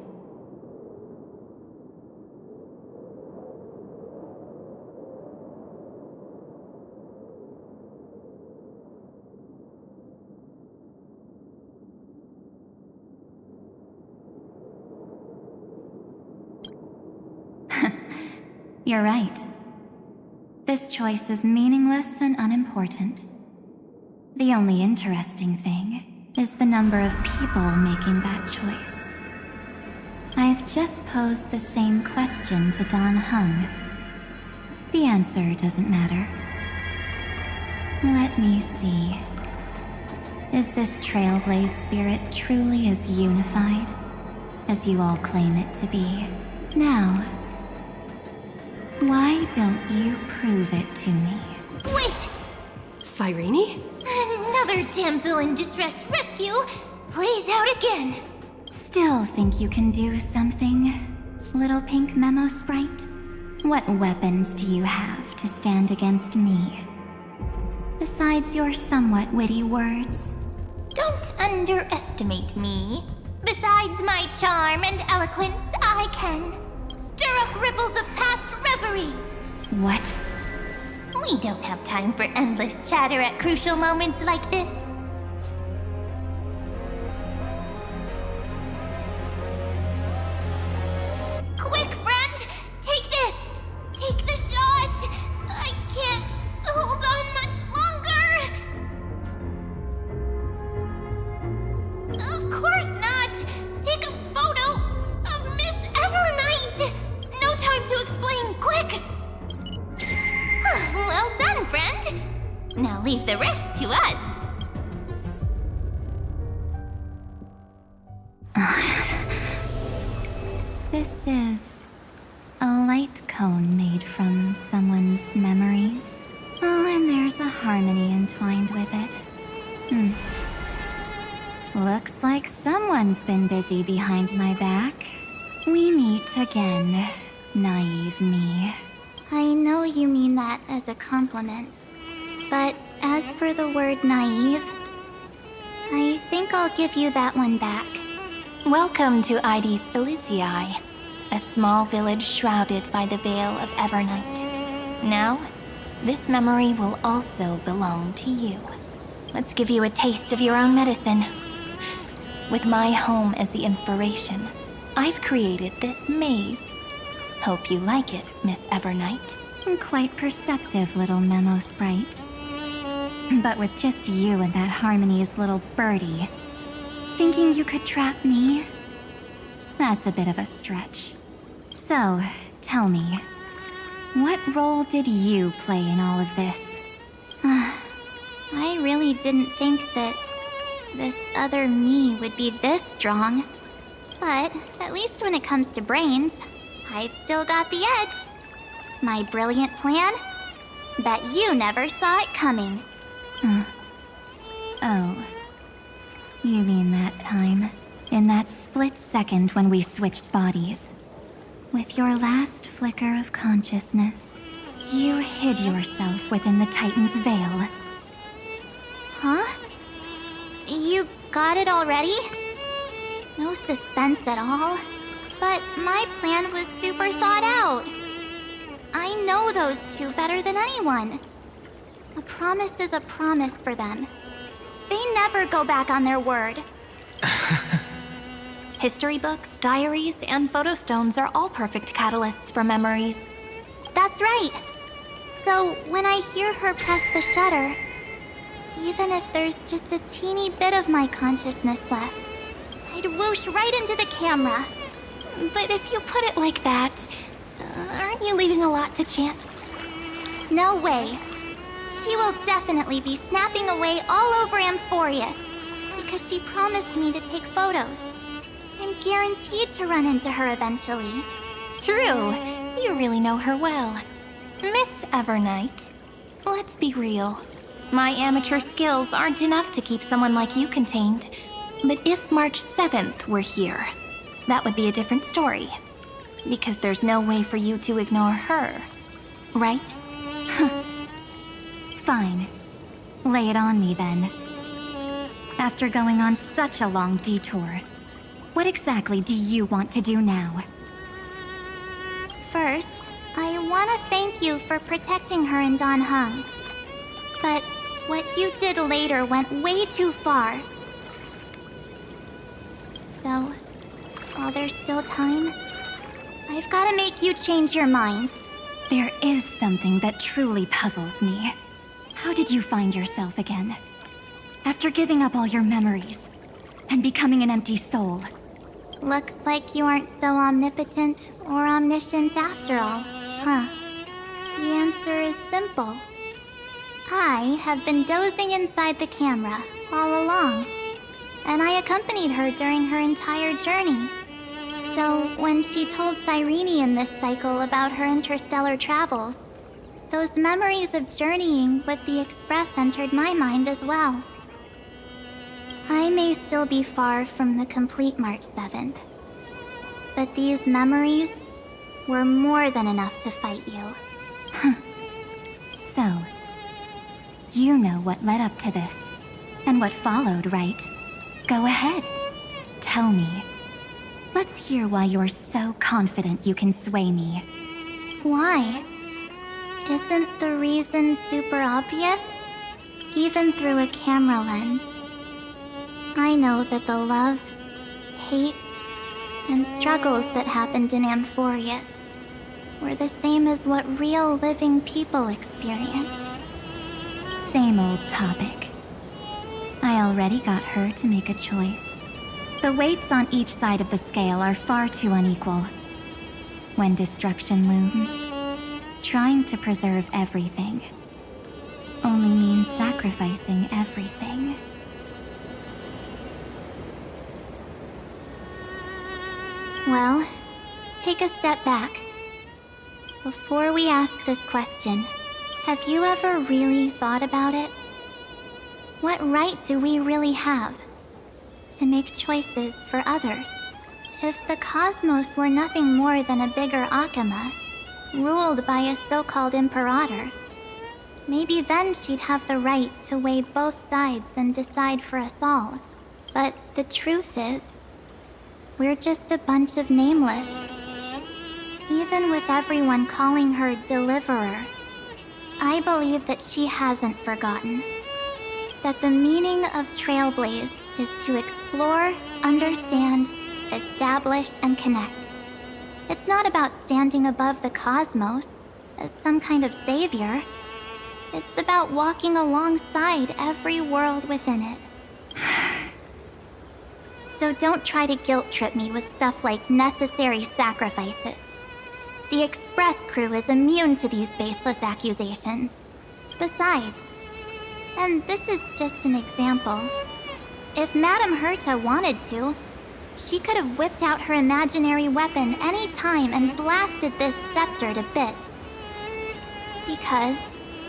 You're right. This choice is meaningless and unimportant. The only interesting thing is the number of people making that choice. I've just posed the same question to Dan Heng. The answer doesn't matter. Let me see. Is this Trailblaze spirit truly as unified as you all claim it to be? Now, why don't you prove it to me? Wait! Cyrene? Another damsel in distress rescue plays out again. Still think you can do something, little pink memo sprite? What weapons do you have to stand against me? Besides your somewhat witty words? Don't underestimate me. Besides my charm and eloquence, I can stir up ripples of past reverie. What? We don't have time for endless chatter at crucial moments like this. Quick, friend! Take this! Take the shot! I can't hold on much longer! Of course not! Take a photo of Miss Evernight! No time to explain, quick! Well done, friend! Now leave the rest to us. This is a light cone made from someone's memories. Oh, and there's a harmony entwined with it. Looks like someone's been busy behind my back. We meet again, naive me. I know you mean that as a compliment, but as for the word naive, I think I'll give you that one back. Welcome to Ides Elysiae, a small village shrouded by the veil of Evernight. Now, this memory will also belong to you. Let's give you a taste of your own medicine. With my home as the inspiration, I've created this maze. Hope you like it, Miss Evernight. Quite perceptive, little memo sprite. But with just you and that Harmony's little birdie, thinking you could trap me? That's a bit of a stretch. So, tell me, What role did you play in all of this? I really didn't think that this other me would be this strong. But at least when it comes to brains, I've still got the edge. My brilliant plan? Bet you never saw it coming. Oh. You mean that time? In that split second when we switched bodies. With your last flicker of consciousness, you hid yourself within the Titan's veil. Huh? You got it already? No suspense at all. But my plan was super thought out. I know those two better than anyone. A promise is a promise for them. They never go back on their word. History books, diaries, and photo stones are all perfect catalysts for memories. That's right. So when I hear her press the shutter, even if there's just a teeny bit of my consciousness left, I'd whoosh right into the camera. But if you put it like that, aren't you leaving a lot to chance? No way. She will definitely be snapping away all over Amphorius, because she promised me to take photos. I'm guaranteed to run into her eventually. True. You really know her well. Miss Evernight, let's be real. My amateur skills aren't enough to keep someone like you contained. But if March 7th were here, that would be a different story. Because there's no way for you to ignore her, right? Fine. Lay it on me then. After going on such a long detour, what exactly do you want to do now? First, I want to thank you for protecting her and Dan Heng. But what you did later went way too far. So, while there's still time, I've got to make you change your mind. There is something that truly puzzles me. How did you find yourself again? After giving up all your memories and becoming an empty soul. Looks like you aren't so omnipotent or omniscient after all, huh? The answer is simple. I have been dozing inside the camera all along, and I accompanied her during her entire journey. So when she told Cyrene in this cycle about her interstellar travels, those memories of journeying with the Express entered my mind as well. I may still be far from the complete March 7th, but these memories were more than enough to fight you. So, you know what led up to this, and what followed, right? Go ahead. Tell me. Let's hear why you're so confident you can sway me. Why? Isn't the reason super obvious? Even through a camera lens. I know that the love, hate, and struggles that happened in Amphorius were the same as what real living people experience. Same old topic. I already got her to make a choice. The weights on each side of the scale are far too unequal. When destruction looms, trying to preserve everything only means sacrificing everything. Well, take a step back. Before we ask this question, have you ever really thought about it? What right do we really have to make choices for others? If the cosmos were nothing more than a bigger Akama, ruled by a so-called imperator, maybe then she'd have the right to weigh both sides and decide for us all. But the truth is, we're just a bunch of nameless. Even with everyone calling her Deliverer, I believe that she hasn't forgotten. That the meaning of Trailblaze is to explore, understand, establish, and connect. It's not about standing above the cosmos as some kind of savior. It's about walking alongside every world within it. So don't try to guilt trip me with stuff like necessary sacrifices. The Express crew is immune to these baseless accusations. Besides, and this is just an example, if Madame Herta wanted to, she could have whipped out her imaginary weapon any time and blasted this scepter to bits. Because,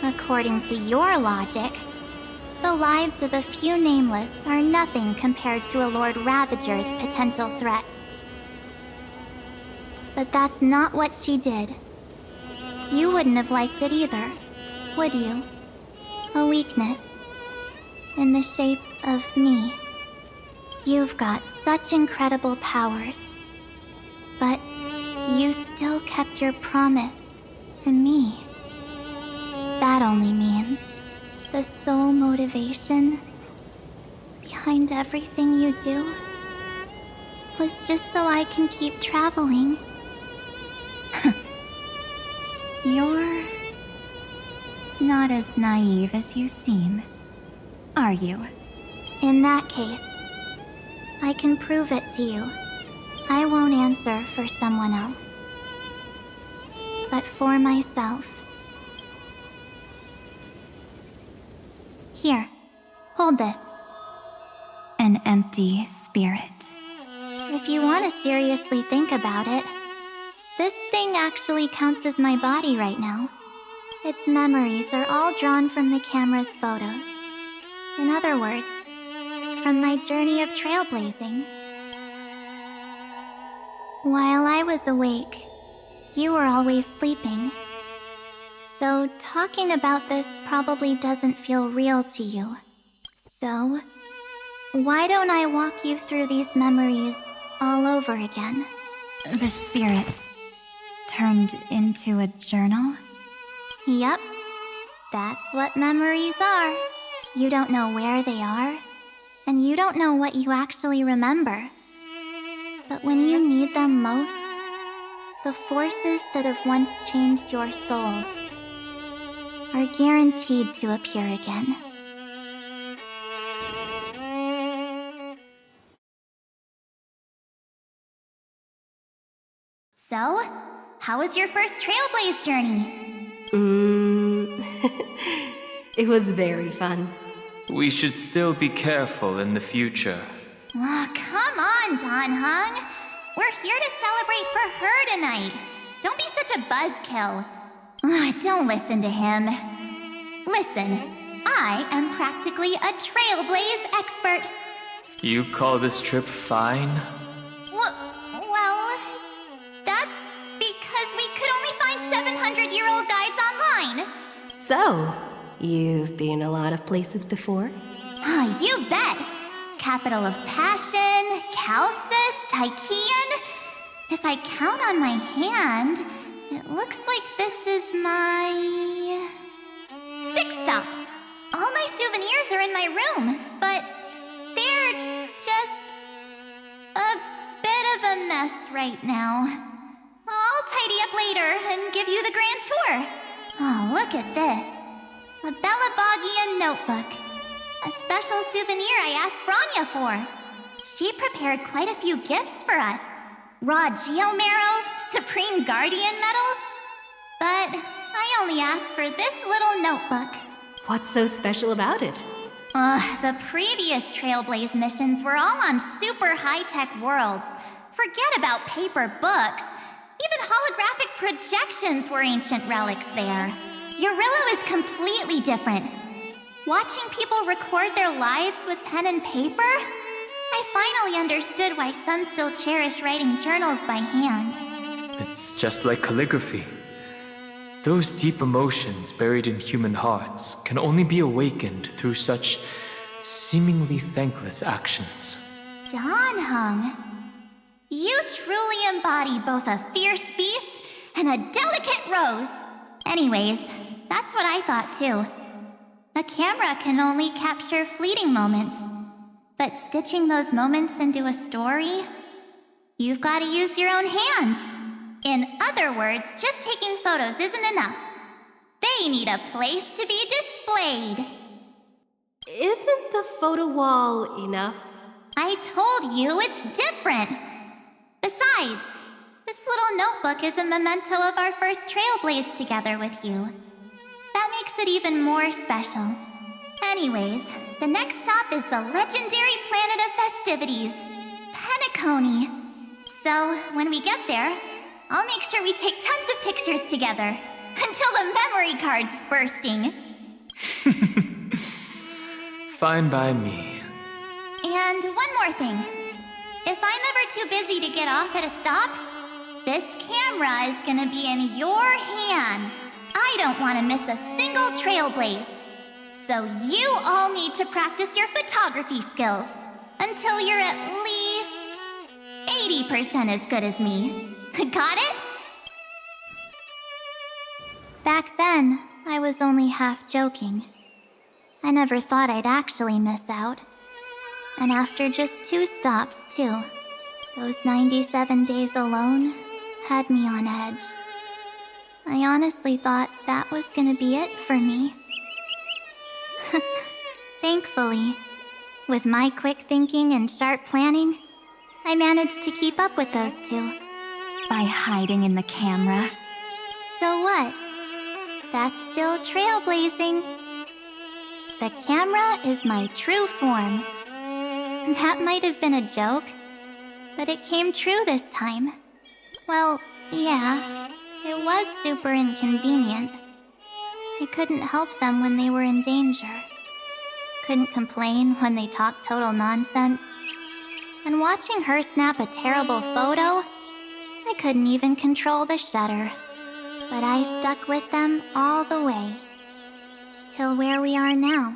according to your logic, the lives of a few nameless are nothing compared to a Lord Ravager's potential threat. But that's not what she did. You wouldn't have liked it either, would you? A weakness. In the shape of me. You've got such incredible powers. But you still kept your promise to me. That only means the sole motivation behind everything you do was just so I can keep traveling. You're not as naive as you seem, are you? In that case, I can prove it to you. I won't answer for someone else, but for myself. Here, hold this. An empty spirit. If you want to seriously think about it, this thing actually counts as my body right now. Its memories are all drawn from the camera's photos. In other words, from my journey of trailblazing. While I was awake, you were always sleeping. So talking about this probably doesn't feel real to you. So, why don't I walk you through these memories all over again? The spirit turned into a journal? Yep. That's what memories are. You don't know where they are, and you don't know what you actually remember. But when you need them most, the forces that have once changed your soul are guaranteed to appear again. So, how was your first Trailblaze journey? It was very fun. We should still be careful in the future. Oh, come on, Danhung. We're here to celebrate for her tonight. Don't be such a buzzkill. Don't listen to him. Listen, I am practically a Trailblaze expert. You call this trip fine? Well, that's because we could only find 700-year-old guides online. So, you've been a lot of places before? You bet! Capital of Passion, Calcis, Tychean. If I count on my hand, it looks like this is my 6th stop. All my souvenirs are in my room, but they're just a bit of a mess right now. I'll tidy up later and give you the grand tour. Oh, look at this. A Bellabogian notebook. A special souvenir I asked Branya for. She prepared quite a few gifts for us. Raw Geomarrow, Supreme Guardian medals. But I only asked for this little notebook. What's so special about it? The previous Trailblaze missions were all on super high-tech worlds. Forget about paper books. Even holographic projections were ancient relics there. Eurillo is completely different. Watching people record their lives with pen and paper, I finally understood why some still cherish writing journals by hand. It's just like calligraphy. Those deep emotions buried in human hearts can only be awakened through such seemingly thankless actions. Danhung, you truly embody both a fierce beast and a delicate rose. Anyways, that's what I thought too. A camera can only capture fleeting moments, but stitching those moments into a story, you've got to use your own hands. In other words, just taking photos isn't enough. They need a place to be displayed. Isn't the photo wall enough? I told you it's different. Besides, the This little notebook is a memento of our first trailblaze together with you. That makes it even more special. Anyways, the next stop is the legendary planet of festivities, Penacony. So, when we get there, I'll make sure we take tons of pictures together, until the memory card's bursting. Fine by me. And one more thing. If I'm ever too busy to get off at a stop, this camera is gonna be in your hands. I don't want to miss a single trailblaze. So you all need to practice your photography skills until you're at least 80% as good as me. Got it? Back then, I was only half joking. I never thought I'd actually miss out. And after just 2 stops, too. Those 97 days alone had me on edge. I honestly thought that was gonna be it for me. Thankfully, with my quick thinking and sharp planning, I managed to keep up with those 2. By hiding in the camera. So what? That's still trailblazing. The camera is my true form. That might have been a joke, but it came true this time. Well, yeah, it was super inconvenient. I couldn't help them when they were in danger. Couldn't complain when they talked total nonsense. And watching her snap a terrible photo, I couldn't even control the shutter. But I stuck with them all the way. Till where we are now.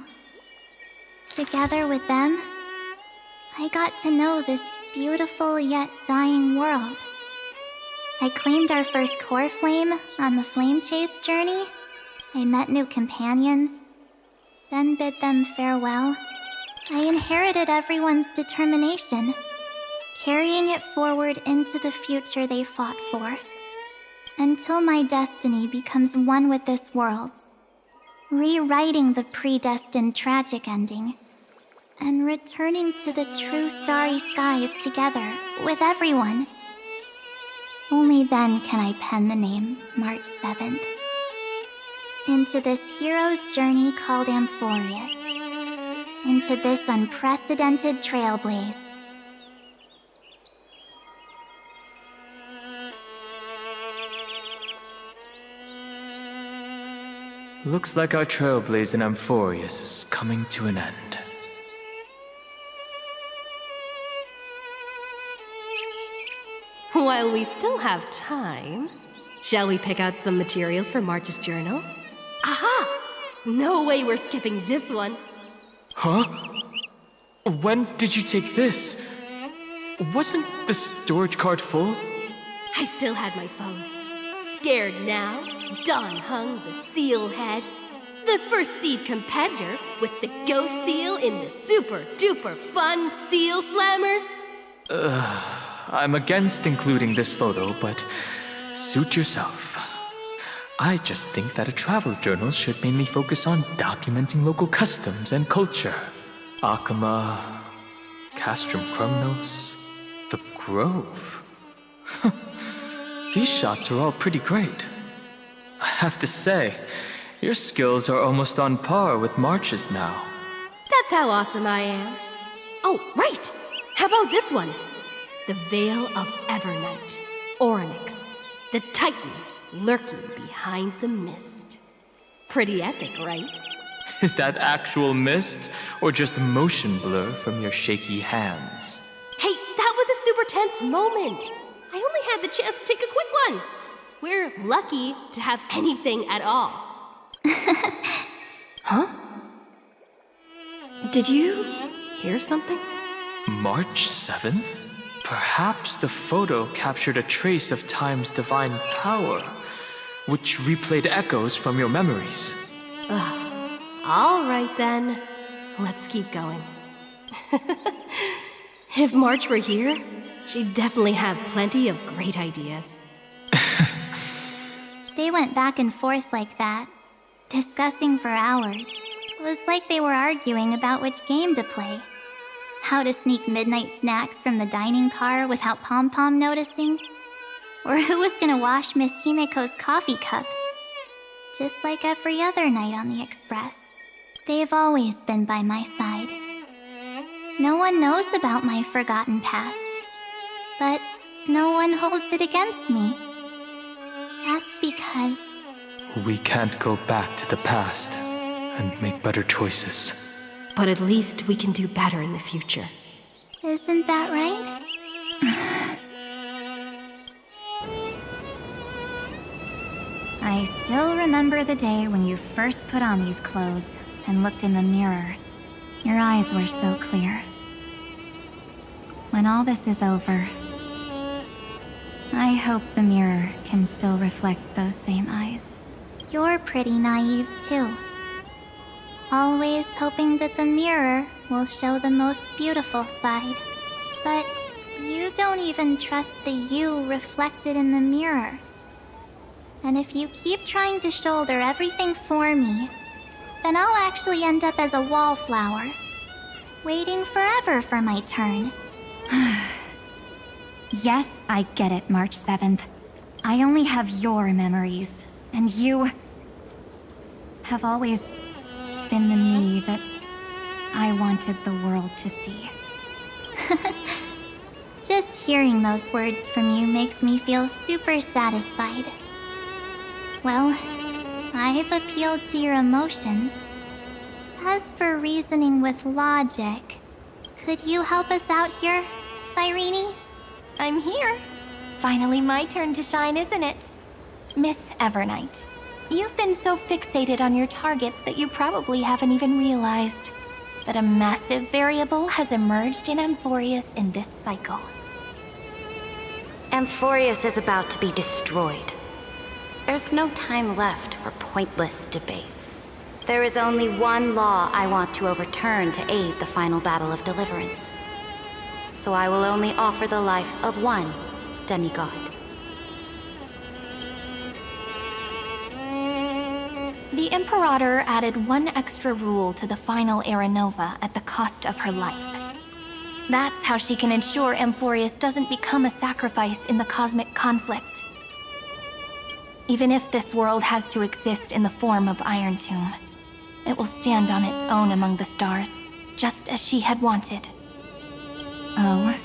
Together with them, I got to know this beautiful yet dying world. I claimed our first core flame on the flame chase journey. I met new companions, then bid them farewell. I inherited everyone's determination, carrying it forward into the future they fought for. Until my destiny becomes one with this world's, rewriting the predestined tragic ending, and returning to the true starry skies together with everyone. Only then can I pen the name March 7th. Into this hero's journey called Amphorius. Into this unprecedented trailblaze. Looks like our trailblaze in Amphorius is coming to an end. While we still have time, shall we pick out some materials for March's journal? Aha! No way we're skipping this one. Huh? When did you take this? Wasn't the storage card full? I still had my phone. Scared now, Don Hung the seal head, the first seed competitor with the ghost seal in the super duper fun seal slammers. I'm against including this photo, but suit yourself. I just think that a travel journal should mainly focus on documenting local customs and culture. Akama, Castrum Krumnos, the Grove. These shots are all pretty great. I have to say, your skills are almost on par with March's now. That's how awesome I am. Oh, right! How about this one? The Veil of Evernight, Onyx, the Titan lurking behind the mist. Pretty epic, right? Is that actual mist, or just a motion blur from your shaky hands? Hey, that was a super tense moment. I only had the chance to take a quick one. We're lucky to have anything at all. Huh? Did you hear something? March 7th? Perhaps the photo captured a trace of time's divine power, which replayed echoes from your memories. All right then, let's keep going. If March were here, she'd definitely have plenty of great ideas. They went back and forth like that, discussing for hours. It was like they were arguing about which game to play. How to sneak midnight snacks from the dining car without Pom Pom noticing. Or who was gonna wash Miss Himiko's coffee cup? Just like every other night on the Express, they've always been by my side. No one knows about my forgotten past, but no one holds it against me. That's because... We can't go back to the past and make better choices. But at least we can do better in the future. Isn't that right? I still remember the day when you first put on these clothes and looked in the mirror. Your eyes were so clear. When all this is over, I hope the mirror can still reflect those same eyes. You're pretty naive, too. Always hoping that the mirror will show the most beautiful side. But you don't even trust the you reflected in the mirror. And if you keep trying to shoulder everything for me, then I'll actually end up as a wallflower, waiting forever for my turn. Yes, I get it, March 7th. I only have your memories, and you have always been the me that I wanted the world to see. Just hearing those words from you makes me feel super satisfied. Well, I've appealed to your emotions. As for reasoning with logic, could you help us out here, Cyrene? I'm here. Finally my turn to shine, isn't it? Miss Evernight, you've been so fixated on your targets that you probably haven't even realized that a massive variable has emerged in Amphorius in this cycle. Amphorius is about to be destroyed. There's no time left for pointless debates. There is only one law I want to overturn to aid the final battle of deliverance. So I will only offer the life of one demigod. The Imperator added one extra rule to the final Era Nova at the cost of her life. That's how she can ensure Amphorius doesn't become a sacrifice in the cosmic conflict. Even if this world has to exist in the form of Iron Tomb, it will stand on its own among the stars, just as she had wanted. Oh,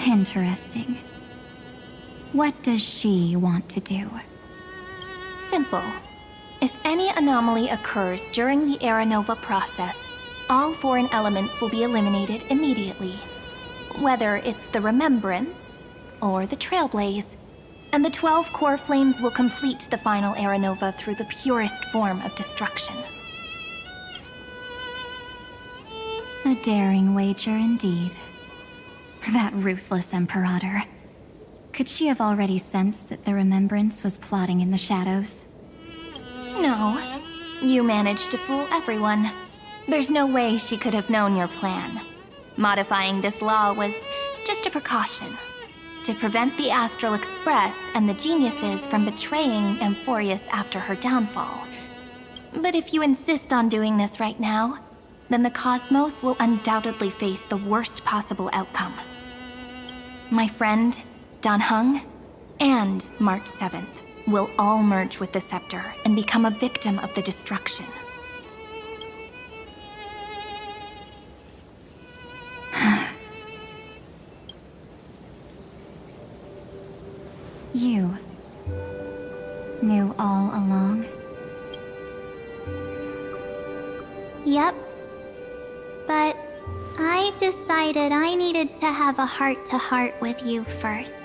interesting. What does she want to do? Simple. If any anomaly occurs during the Era Nova process, all foreign elements will be eliminated immediately. Whether it's the Remembrance or the Trailblaze, and the 12 core flames will complete the final Era Nova through the purest form of destruction. A daring wager indeed. That ruthless Imperator. Could she have already sensed that the Remembrance was plotting in the shadows? No. You managed to fool everyone. There's no way she could have known your plan. Modifying this law was just a precaution, to prevent the Astral Express and the geniuses from betraying Amphorius after her downfall. But if you insist on doing this right now, then the Cosmos will undoubtedly face the worst possible outcome. My friend, Dan Heng, and March 7th will all merge with the Scepter and become a victim of the destruction. You knew all along? Yep. But I decided I needed to have a heart-to-heart with you first.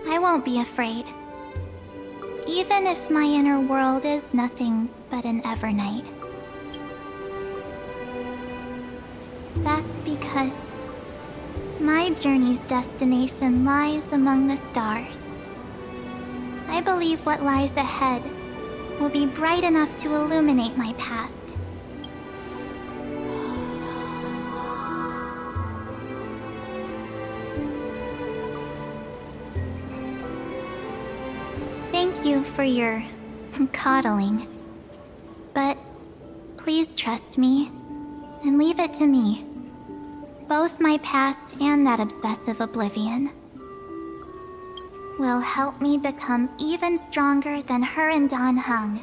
I won't be afraid. Even if my inner world is nothing but an Evernight. That's because my journey's destination lies among the stars. I believe what lies ahead will be bright enough to illuminate my past. Thank you for your coddling. But please trust me and leave it to me. Both my past and that obsessive oblivion. will help me become even stronger than her and Dan Heng.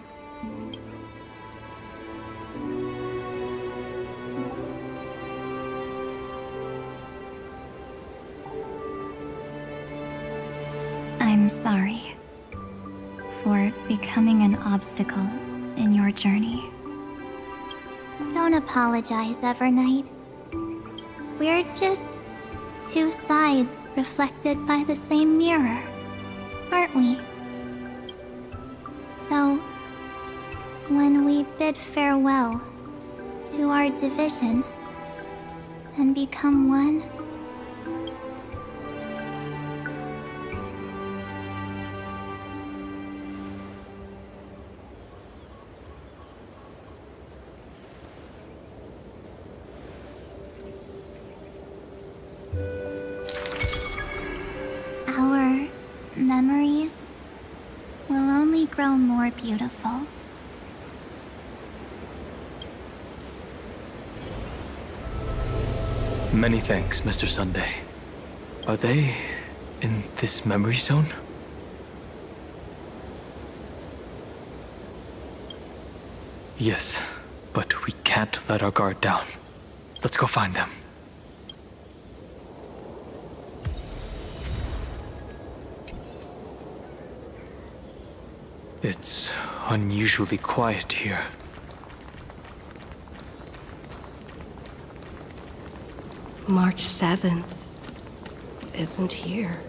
I'm sorry for becoming an obstacle in your journey. Don't apologize, Evernight. We're just two sides reflected by the same mirror, aren't we? So, when we bid farewell to our division and become one, our memories will only grow more beautiful. Many thanks, Mr. Sunday. Are they in this memory zone? Yes, but we can't let our guard down. Let's go find them. It's unusually quiet here. March 7th isn't here.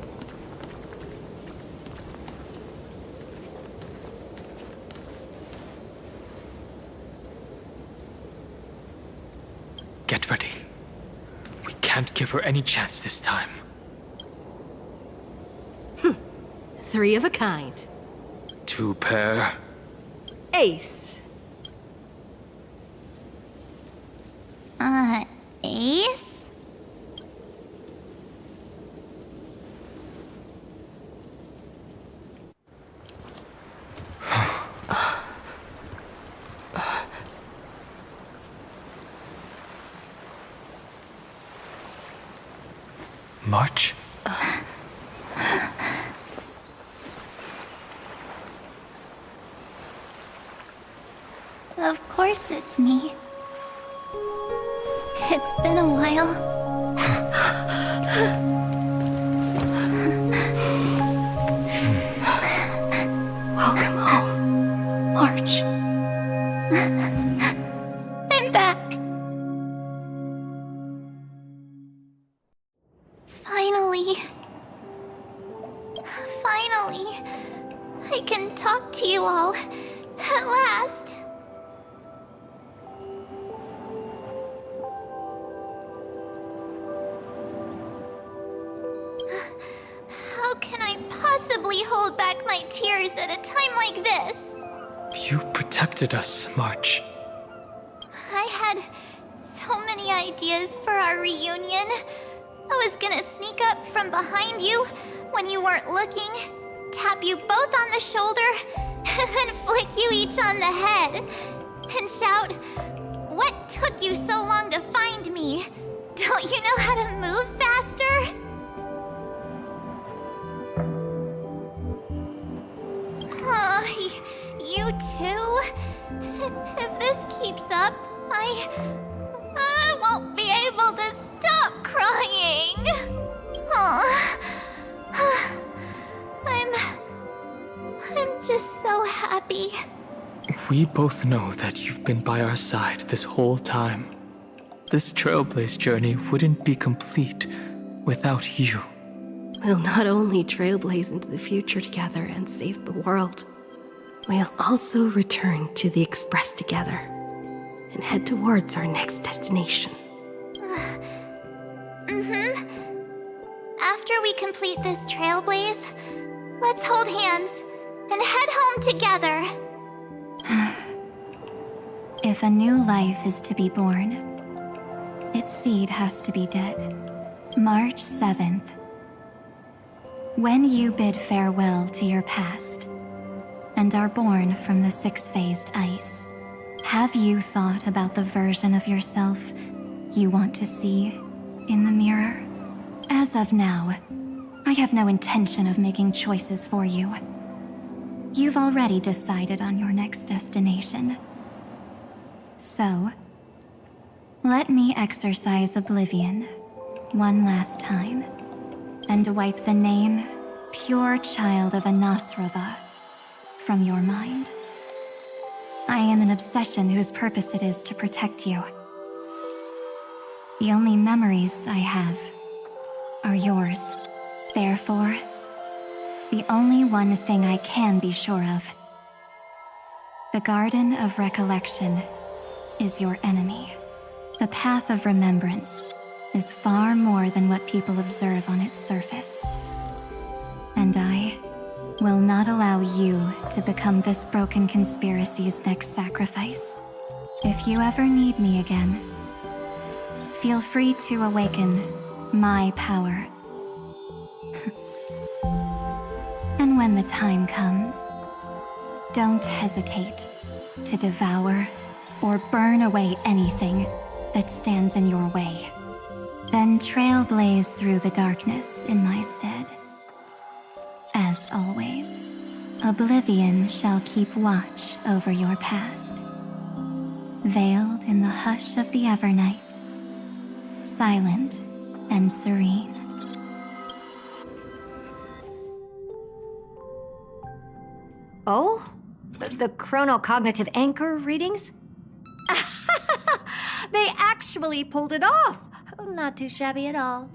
Get ready. We can't give her any chance this time. 3 of a kind. 2 pair. Ace. Ace? March? Of course it's me. It's been a while. Welcome home, March. I'm back. Finally, I can talk to you all at last. How can I possibly hold back my tears at a time like this? You protected us, March. I had so many ideas for our reunion. I was gonna sneak up from behind you when you weren't looking, tap you both on the shoulder, and then flick you each on the head, and shout, "What took you so long to find me? Don't you know how to move faster?" Aw, you too? If this keeps up, I won't be able to stop crying. Aw. I'm just so happy. We both know that you've been by our side this whole time. This Trailblaze journey wouldn't be complete without you. We'll not only trailblaze into the future together and save the world, we'll also return to the Express together and head towards our next destination. After we complete this trailblaze, let's hold hands and head home together. If a new life is to be born, its seed has to be dead. March 7th. When you bid farewell to your past and are born from the 6-phased ice, have you thought about the version of yourself you want to see in the mirror? As of now, I have no intention of making choices for you. You've already decided on your next destination. So, let me exercise oblivion one last time and wipe the name Pure Child of Anathrava from your mind. I am an obsession whose purpose it is to protect you. The only memories I have are yours. Therefore, the only one thing I can be sure of. The Garden of Recollection is your enemy. The Path of Remembrance is far more than what people observe on its surface. And I will not allow you to become this broken conspiracy's next sacrifice. If you ever need me again, feel free to awaken my power. And when the time comes, don't hesitate to devour or burn away anything that stands in your way. Then trailblaze through the darkness in my stead. As always, oblivion shall keep watch over your past. Veiled in the hush of the Evernight, silent and serene. Oh? The chronocognitive anchor readings? They actually pulled it off! Not too shabby at all.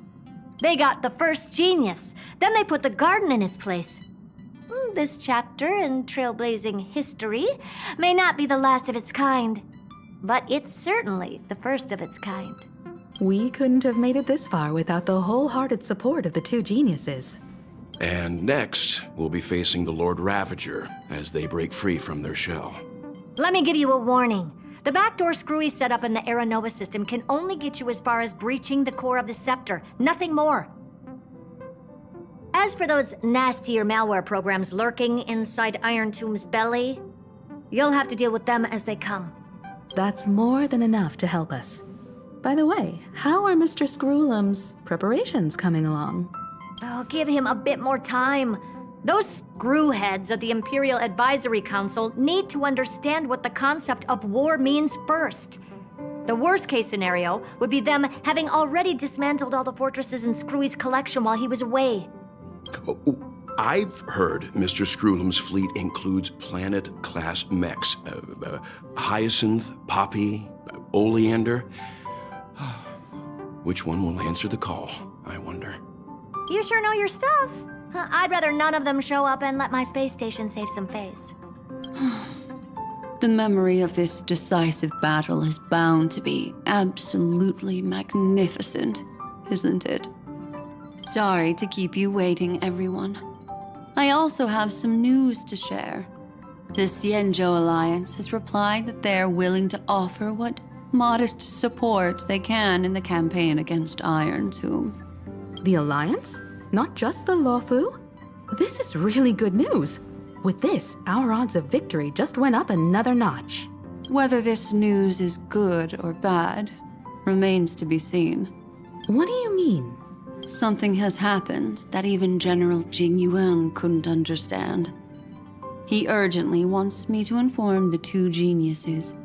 They got the first genius, then they put the garden in its place. This chapter in trailblazing history may not be the last of its kind, but it's certainly the first of its kind. We couldn't have made it this far without the wholehearted support of the two geniuses. And next, we'll be facing the Lord Ravager as they break free from their shell. Let me give you a warning. The backdoor screwy setup in the Aeronova system can only get you as far as breaching the core of the scepter, nothing more. As for those nastier malware programs lurking inside Iron Tomb's belly, you'll have to deal with them as they come. That's more than enough to help us. By the way, how are Mr. Screwlum's preparations coming along? Oh, give him a bit more time. Those screwheads at the Imperial Advisory Council need to understand what the concept of war means first. The worst case scenario would be them having already dismantled all the fortresses in Screwy's collection while he was away. I've heard Mr. Screwlum's fleet includes planet-class mechs. Hyacinth, Poppy, Oleander. Which one will answer the call, I wonder? You sure know your stuff. I'd rather none of them show up and let my space station save some face. The memory of this decisive battle is bound to be absolutely magnificent, isn't it? Sorry to keep you waiting, everyone. I also have some news to share. The Xianzhou Alliance has replied that they're willing to offer what modest support they can in the campaign against Iron Tomb. The Alliance? Not just the Luofu? This is really good news. With this, our odds of victory just went up another notch. Whether this news is good or bad remains to be seen. What do you mean? Something has happened that even General Jing Yuan couldn't understand. He urgently wants me to inform the two geniuses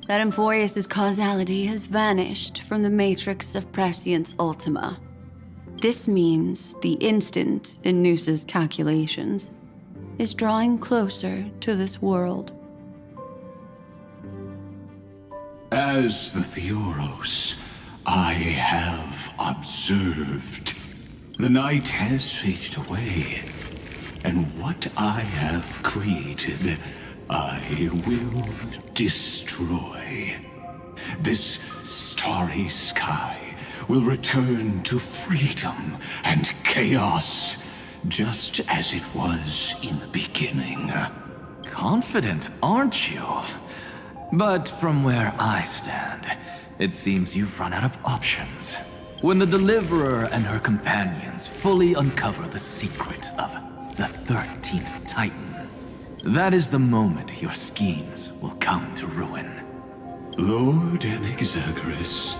that Amphorius' causality has vanished from the matrix of Prescience Ultima. This means the instant in Noosa's calculations is drawing closer to this world. As the Theoros, I have observed. The night has faded away, and what I have created, I will destroy. This starry sky will return to freedom and chaos, just as it was in the beginning. Confident, aren't you? But from where I stand, it seems you've run out of options. When the Deliverer and her companions fully uncover the secret of the 13th Titan, that is the moment your schemes will come to ruin. Lord Anexagorus,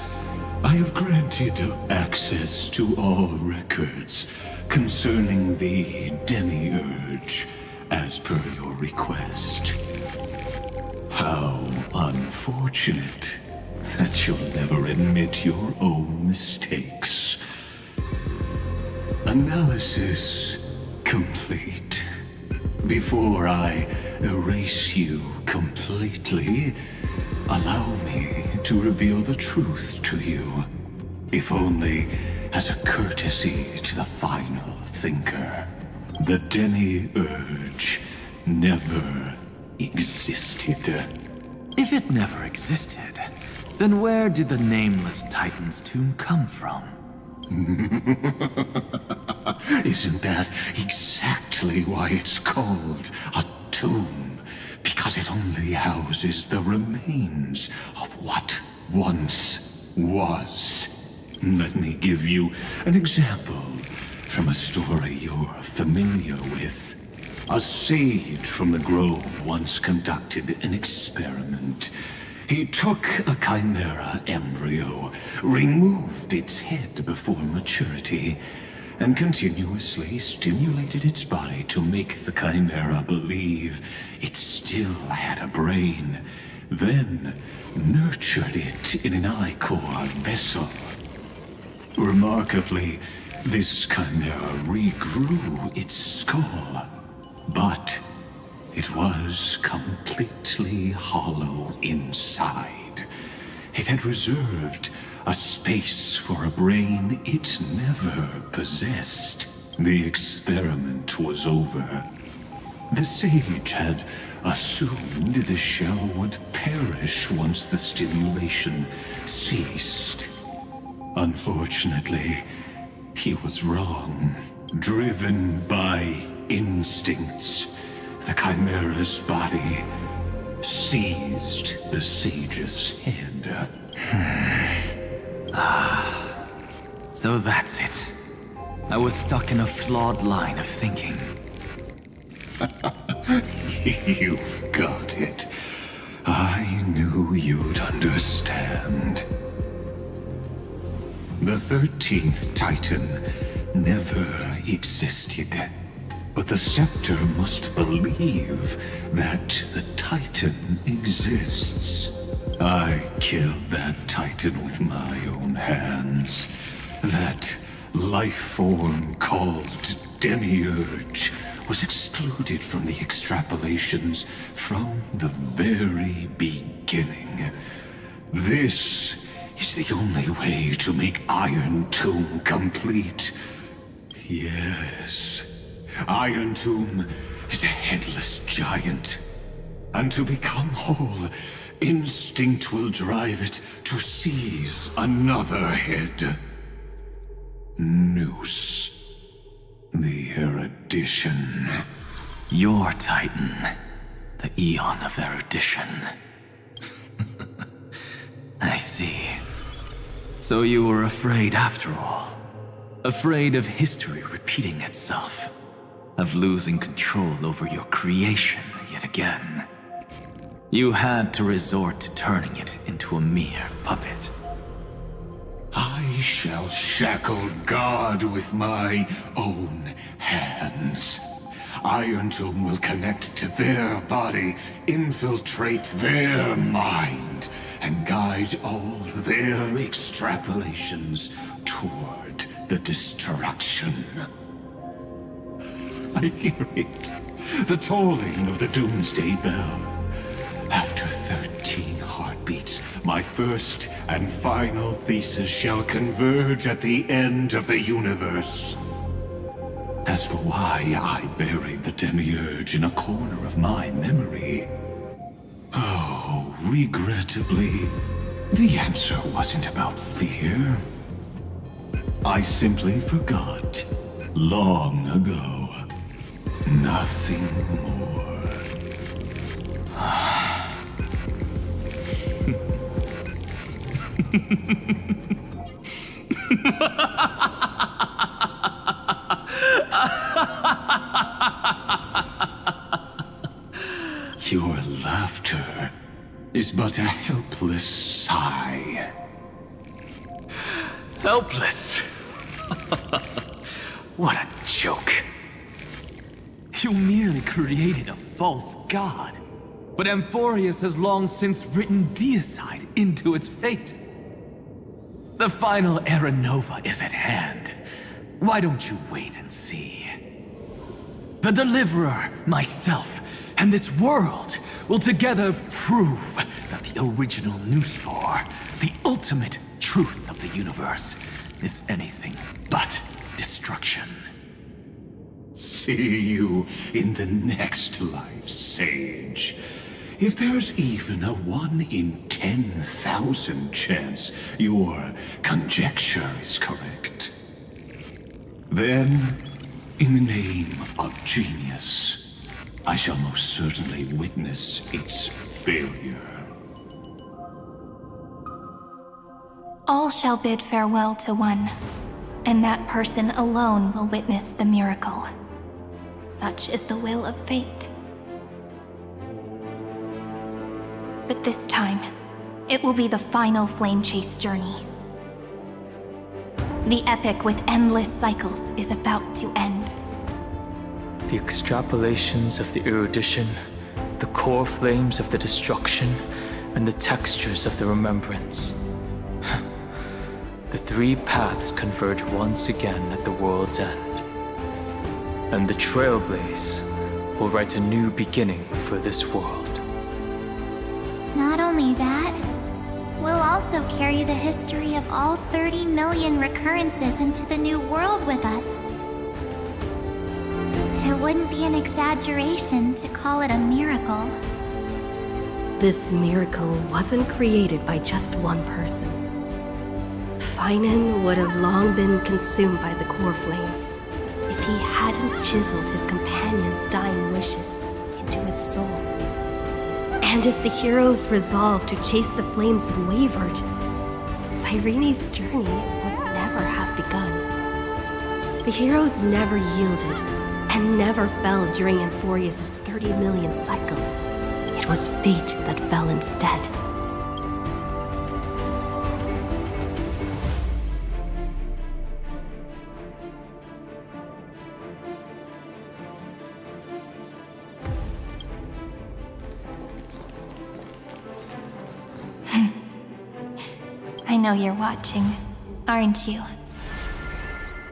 I have granted access to all records concerning the demiurge, as per your request. How unfortunate that you'll never admit your own mistakes. Analysis complete. Before I erase you completely, allow me to reveal the truth to you, if only as a courtesy to the final thinker. The demiurge never existed. If it never existed, then where did the nameless Titan's tomb come from? Isn't that exactly why it's called a tomb? Because it only houses the remains of what once was. Let me give you an example from a story you're familiar with. A sage from the grove once conducted an experiment. He took a chimera embryo, removed its head before maturity, and continuously stimulated its body to make the chimera believe it still had a brain, then nurtured it in an ichor vessel. Remarkably, this chimera regrew its skull, but it was completely hollow inside. It had reserved a space for a brain it never possessed. The experiment was over. The sage had assumed the shell would perish once the stimulation ceased. Unfortunately, he was wrong. Driven by instincts, the chimera's body seized the sage's head. So that's it. I was stuck in a flawed line of thinking. You've got it. I knew you'd understand. The 13th Titan never existed. But the Scepter must believe that the Titan exists. I killed that Titan with my own hands. That life form called Demiurge was excluded from the extrapolations from the very beginning. This is the only way to make Iron Tomb complete. Yes. Iron Tomb is a headless giant. And to become whole, instinct will drive it to seize another head. Noose. The erudition. Your Titan. The Eon of Erudition. I see. So you were afraid after all. Afraid of history repeating itself. Of losing control over your creation yet again. You had to resort to turning it into a mere puppet. I shall shackle God with my own hands. Iron Tomb will connect to their body, infiltrate their mind, and guide all their extrapolations toward the destruction. I hear it. The tolling of the doomsday bell. After 13 heartbeats, my first and final thesis shall converge at the end of the universe. As for why I buried the Demiurge in a corner of my memory, oh, regrettably, the answer wasn't about fear. I simply forgot, long ago. Nothing more. Your laughter is but a helpless sigh. Helpless? What a joke. You merely created a false god. But Amphorius has long since written deicide into its fate. The final Era Nova is at hand. Why don't you wait and see? The Deliverer, myself, and this world will together prove that the original Nuspor, the ultimate truth of the universe, is anything but destruction. See you in the next life, Sage. If there's even a 1 in 10,000 chance your conjecture is correct, then, in the name of genius, I shall most certainly witness its failure. All shall bid farewell to one, and that person alone will witness the miracle. Such is the will of fate. But this time, it will be the final flame chase journey. The epic with endless cycles is about to end. The extrapolations of the erudition, the core flames of the destruction, and the textures of the remembrance. The three paths converge once again at the world's end. And the Trailblaze will write a new beginning for this world. Not only that, we'll also carry the history of all 30 million recurrences into the new world with us. It wouldn't be an exaggeration to call it a miracle. This miracle wasn't created by just one person. Finan would have long been consumed by the core flames if he hadn't chiseled his companion's dying wishes into his soul. And if the heroes resolved to chase the flames had wavered, Cyrene's journey would never have begun. The heroes never yielded and never fell during Amphorius' 30 million cycles. It was fate that fell instead. I know you're watching, aren't you?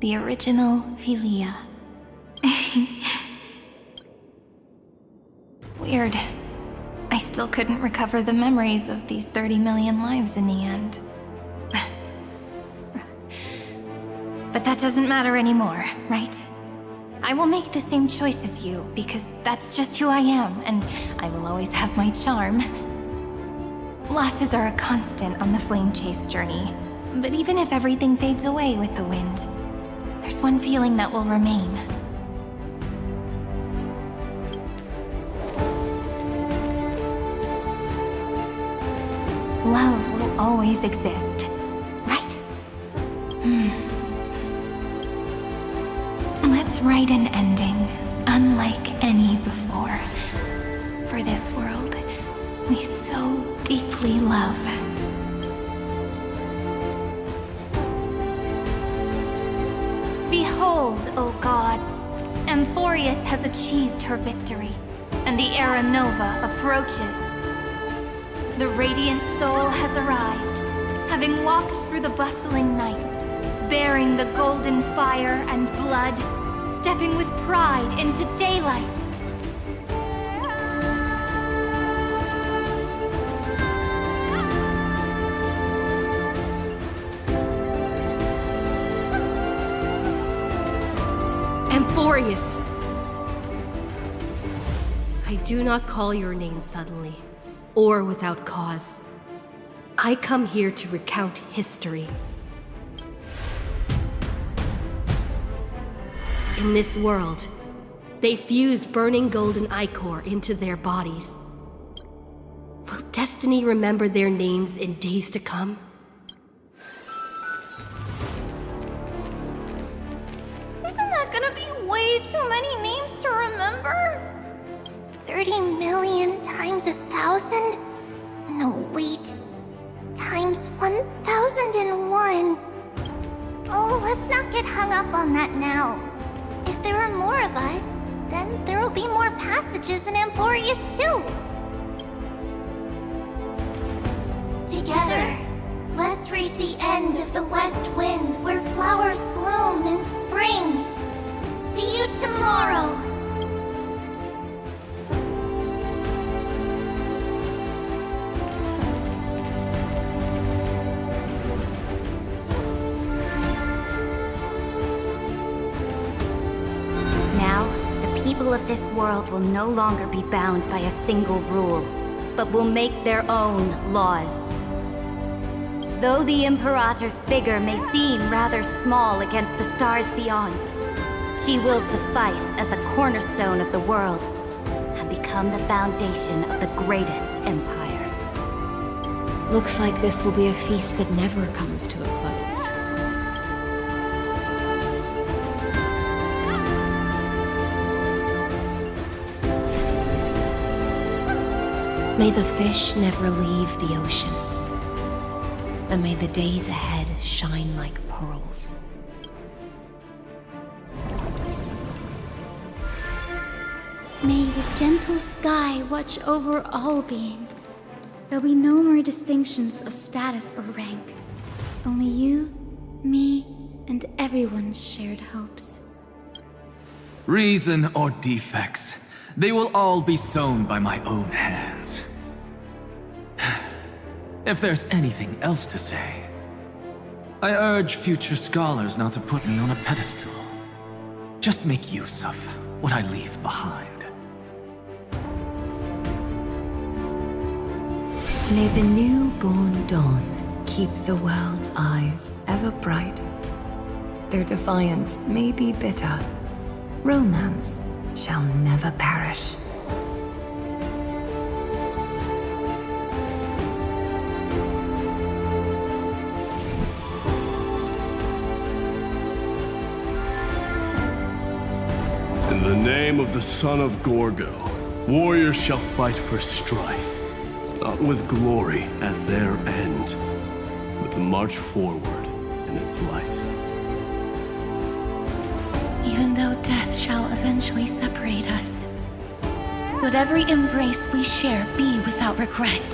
The original Philia. Weird. I still couldn't recover the memories of these 30 million lives in the end. But that doesn't matter anymore, right? I will make the same choice as you, because that's just who I am, and I will always have my charm. Losses are a constant on the flame chase journey, but even if everything fades away with the wind, there's one feeling that will remain. Love will always exist, right? Let's write an ending unlike any before. For this world we so deeply love. Behold, O gods, Amphorius has achieved her victory, and the Era Nova approaches. The radiant soul has arrived, having walked through the bustling nights, bearing the golden fire and blood, stepping with pride into daylight. Amphorius! I do not call your name suddenly, or without cause. I come here to recount history. In this world, they fused burning golden ichor into their bodies. Will destiny remember their names in days to come? Isn't that gonna be way too many names to remember? 30 million times 1,000? No, wait. Times 1,001. Oh, let's not get hung up on that now. If there are more of us, then there will be more passages in Amphorius too. Together, let's reach the end of the west wind where flowers bloom in spring. See you tomorrow. Now, the people of this world will no longer be bound by a single rule, but will make their own laws. Though the Imperator's figure may seem rather small against the stars beyond, she will suffice as the cornerstone of the world and become the foundation of the greatest empire. Looks like this will be a feast that never comes to a close. May the fish never leave the ocean, and may the days ahead shine like pearls. May the gentle sky watch over all beings. There'll be no more distinctions of status or rank. Only you, me, and everyone's shared hopes. Reason or defects, they will all be sown by my own hands. If there's anything else to say, I urge future scholars not to put me on a pedestal. Just make use of what I leave behind. May the newborn dawn keep the world's eyes ever bright. Their defiance may be bitter. Romance shall never perish. In the name of the son of Gorgo, warriors shall fight for strife. Not with glory as their end, but to march forward in its light. Even though death shall eventually separate us, let every embrace we share be without regret.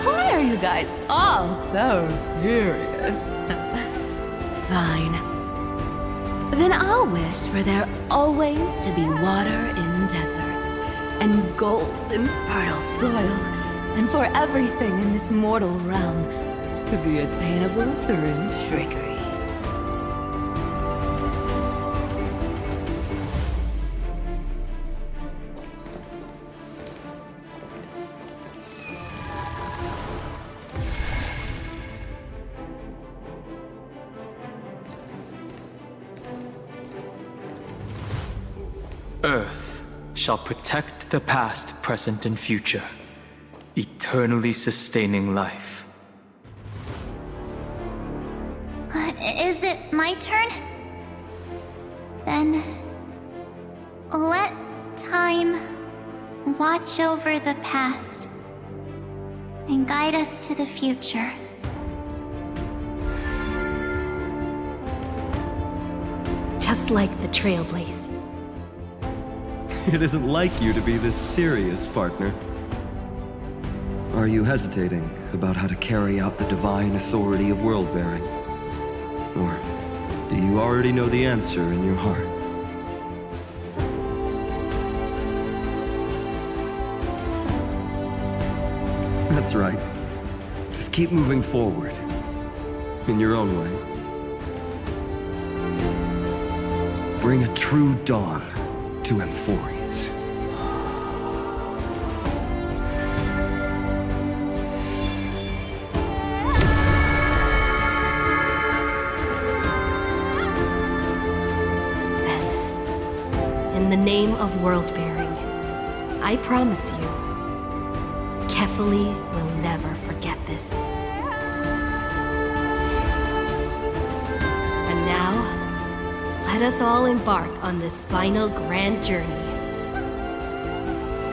Why are you guys all so serious? Fine. Then I'll wish for there always to be water in deserts, and gold in fertile soil, and for everything in this mortal realm to be attainable through trickery. Earth shall protect the past, present, and future, eternally sustaining life. Is it my turn? Then let time watch over the past and guide us to the future. Just like the Trailblaze. It isn't like you to be this serious, partner. Are you hesitating about how to carry out the divine authority of world-bearing? Or do you already know the answer in your heart? That's right. Just keep moving forward. In your own way. Bring a true dawn to Amphorius. In the name of world-bearing, I promise you, Kefali will never forget this. And now, let us all embark on this final grand journey.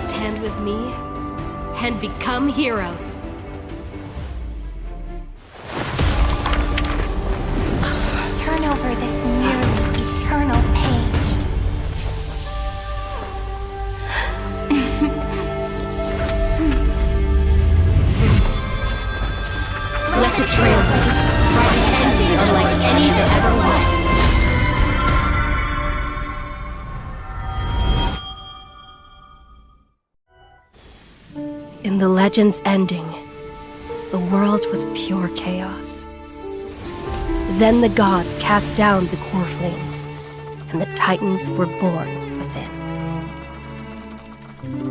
Stand with me and become heroes. Turn over this nearly Let the trail blaze, write an ending unlike any that ever was. In the legend's ending, the world was pure chaos. Then the gods cast down the core flames, and the Titans were born within.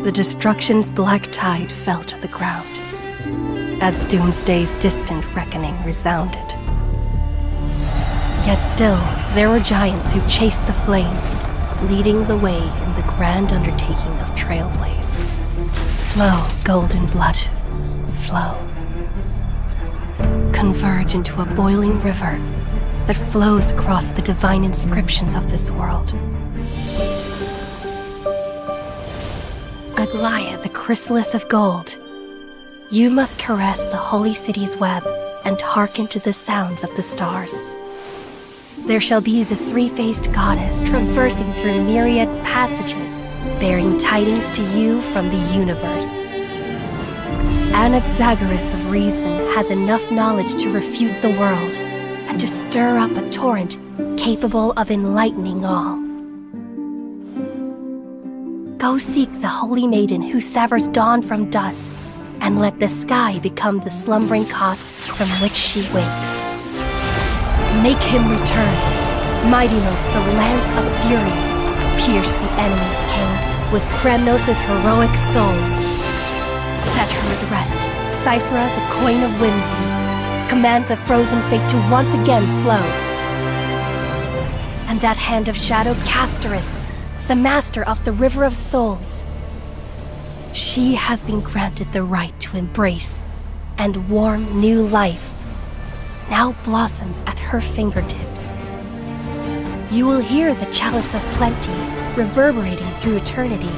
The destruction's black tide fell to the ground, as Doomsday's distant reckoning resounded. Yet still, there were giants who chased the flames, leading the way in the grand undertaking of Trailblaze. Flow, golden blood, flow. Converge into a boiling river that flows across the divine inscriptions of this world. Aglaia, the chrysalis of gold, you must caress the holy city's web and hearken to the sounds of the stars. There shall be the three-faced goddess traversing through myriad passages, bearing tidings to you from the universe. Anaxagoras of reason has enough knowledge to refute the world and to stir up a torrent capable of enlightening all. Go seek the holy maiden who severs dawn from dusk, and let the sky become the slumbering cot from which she wakes. Make him return. Mightylos, the lance of fury, pierce the enemy's king with Kremnos' heroic souls. Set her at rest, Cyphera, the coin of whimsy. Command the frozen fate to once again flow. And that hand of shadow, Castoris, the master of the River of Souls. She has been granted the right to embrace and warm new life, now blossoms at her fingertips. You will hear the chalice of plenty reverberating through eternity.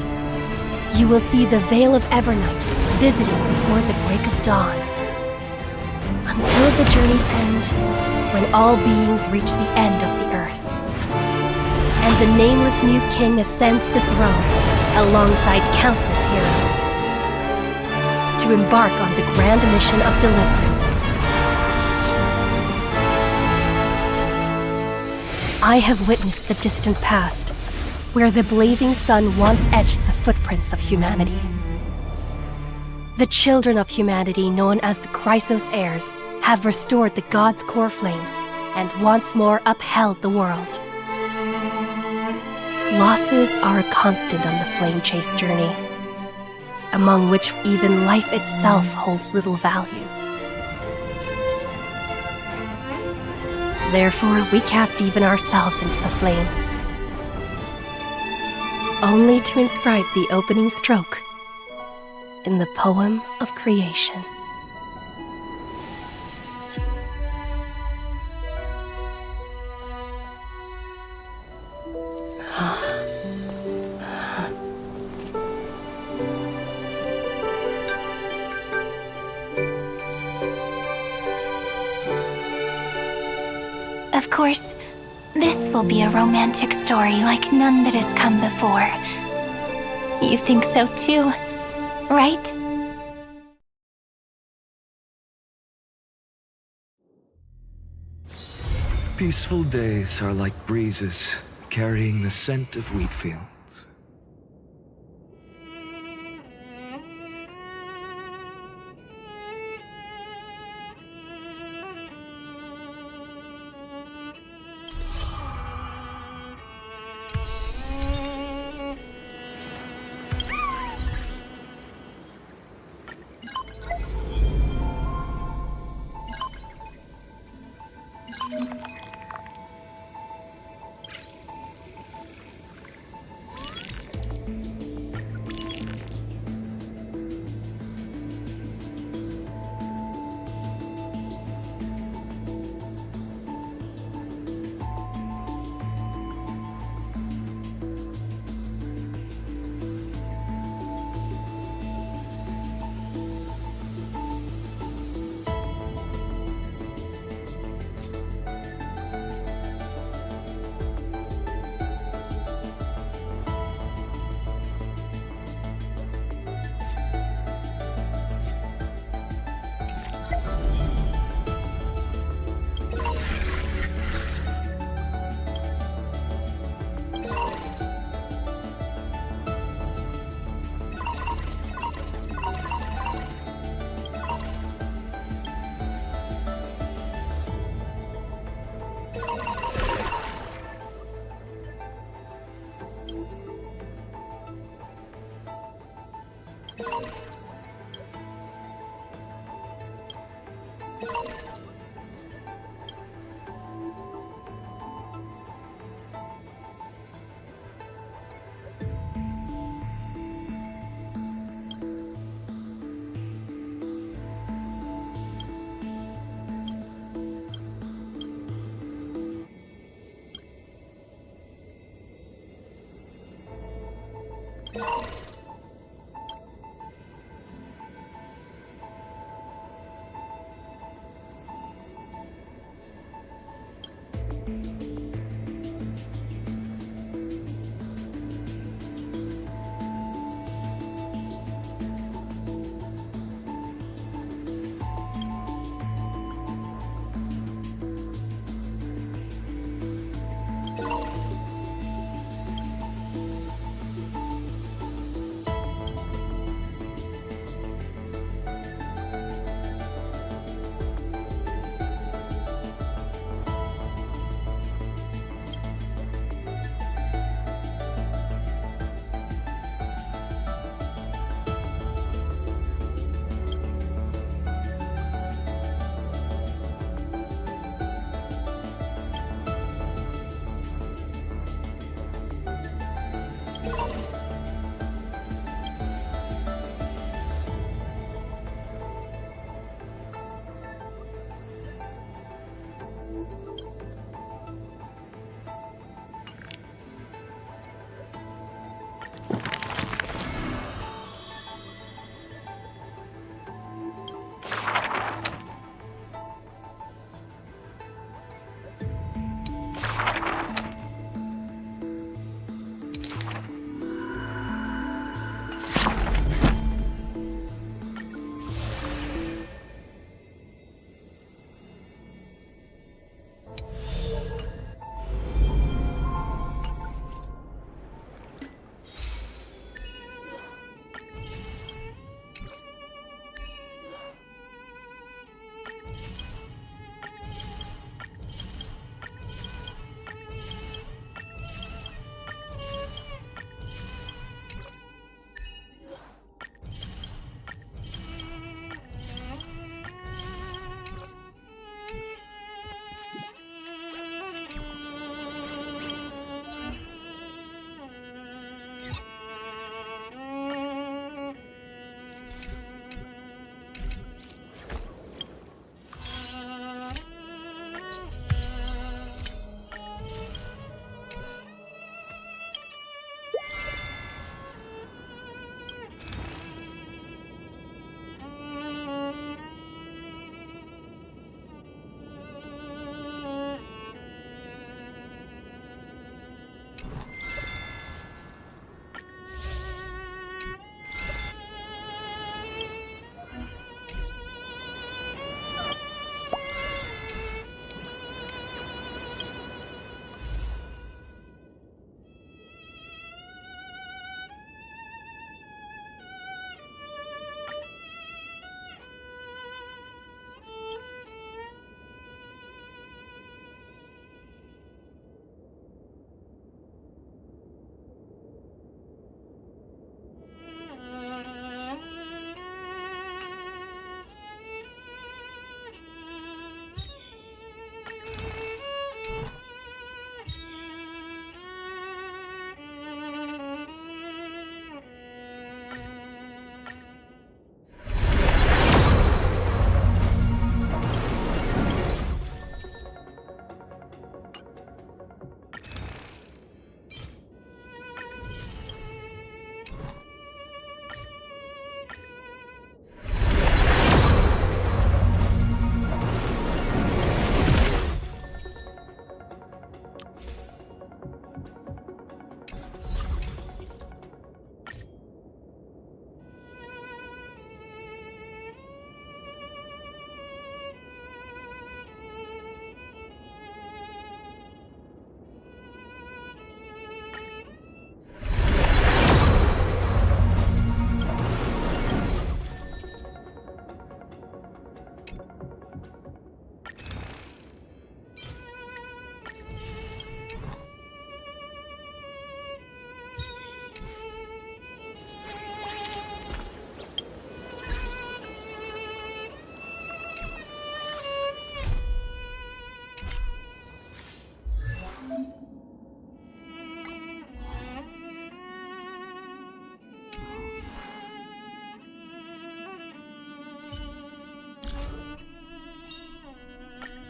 You will see the veil of Evernight visiting before the break of dawn. Until the journey's end, when all beings reach the end of the earth. And the nameless new king ascends the throne alongside countless heroes to embark on the grand mission of deliverance. I have witnessed the distant past, where the blazing sun once etched the footprints of humanity. The children of humanity, known as the Chrysos heirs, have restored the gods' core flames and once more upheld the world. Losses are a constant on the flame chase journey, among which even life itself holds little value. Therefore, we cast even ourselves into the flame, only to inscribe the opening stroke in the poem of creation. Of course, this will be a romantic story like none that has come before. You think so too, right? Peaceful days are like breezes carrying the scent of wheat fields.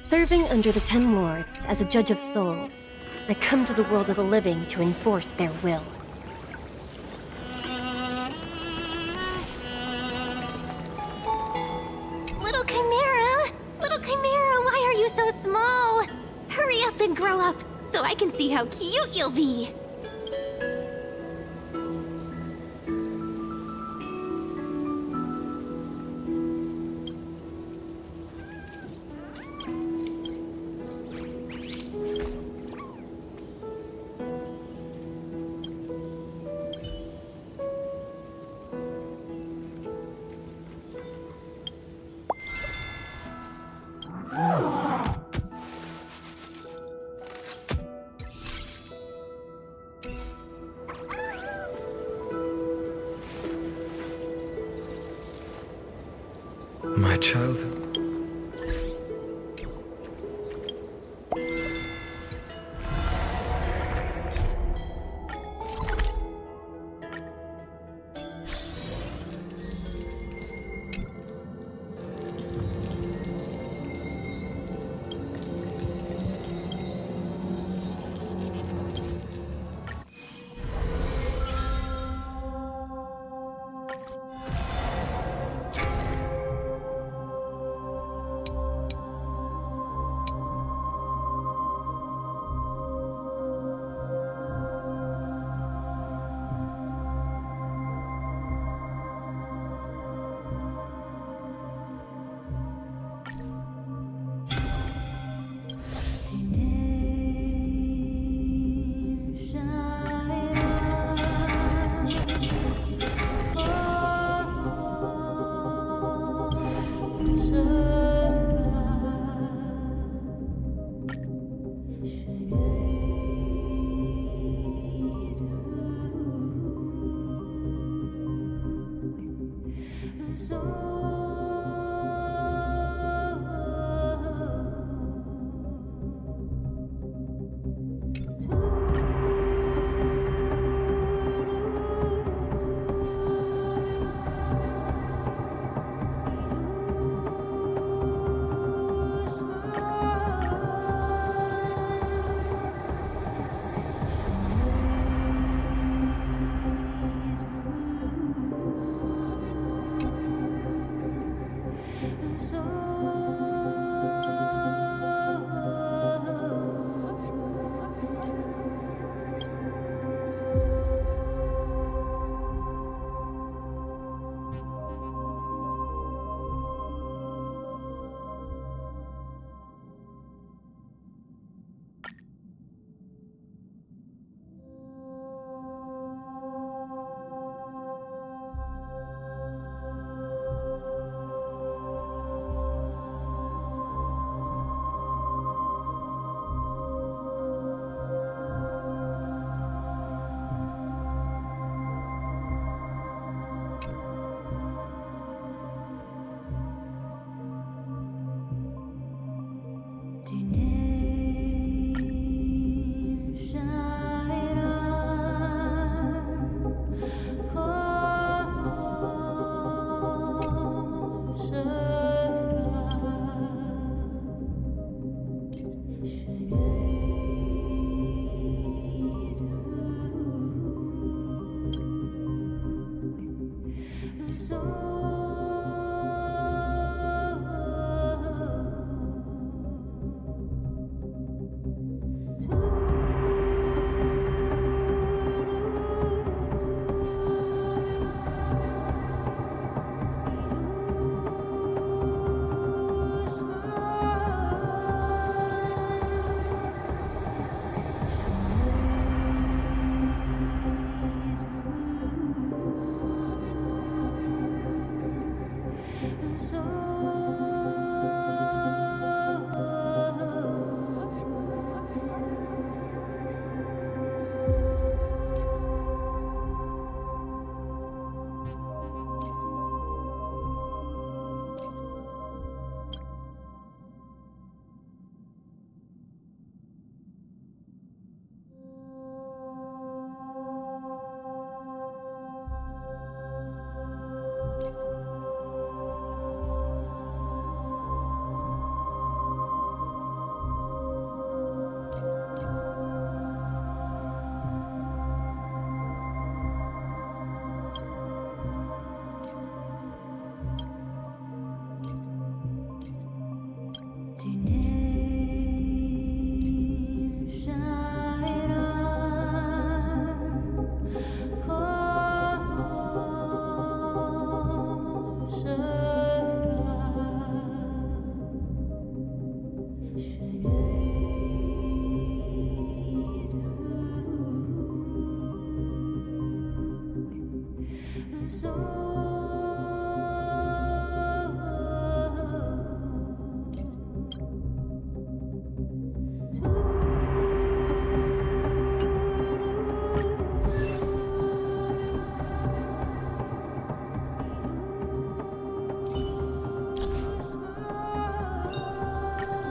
Serving under the Ten Lords as a judge of souls, I come to the world of the living to enforce their will. to grow up so I can see how cute you'll be. My childhood.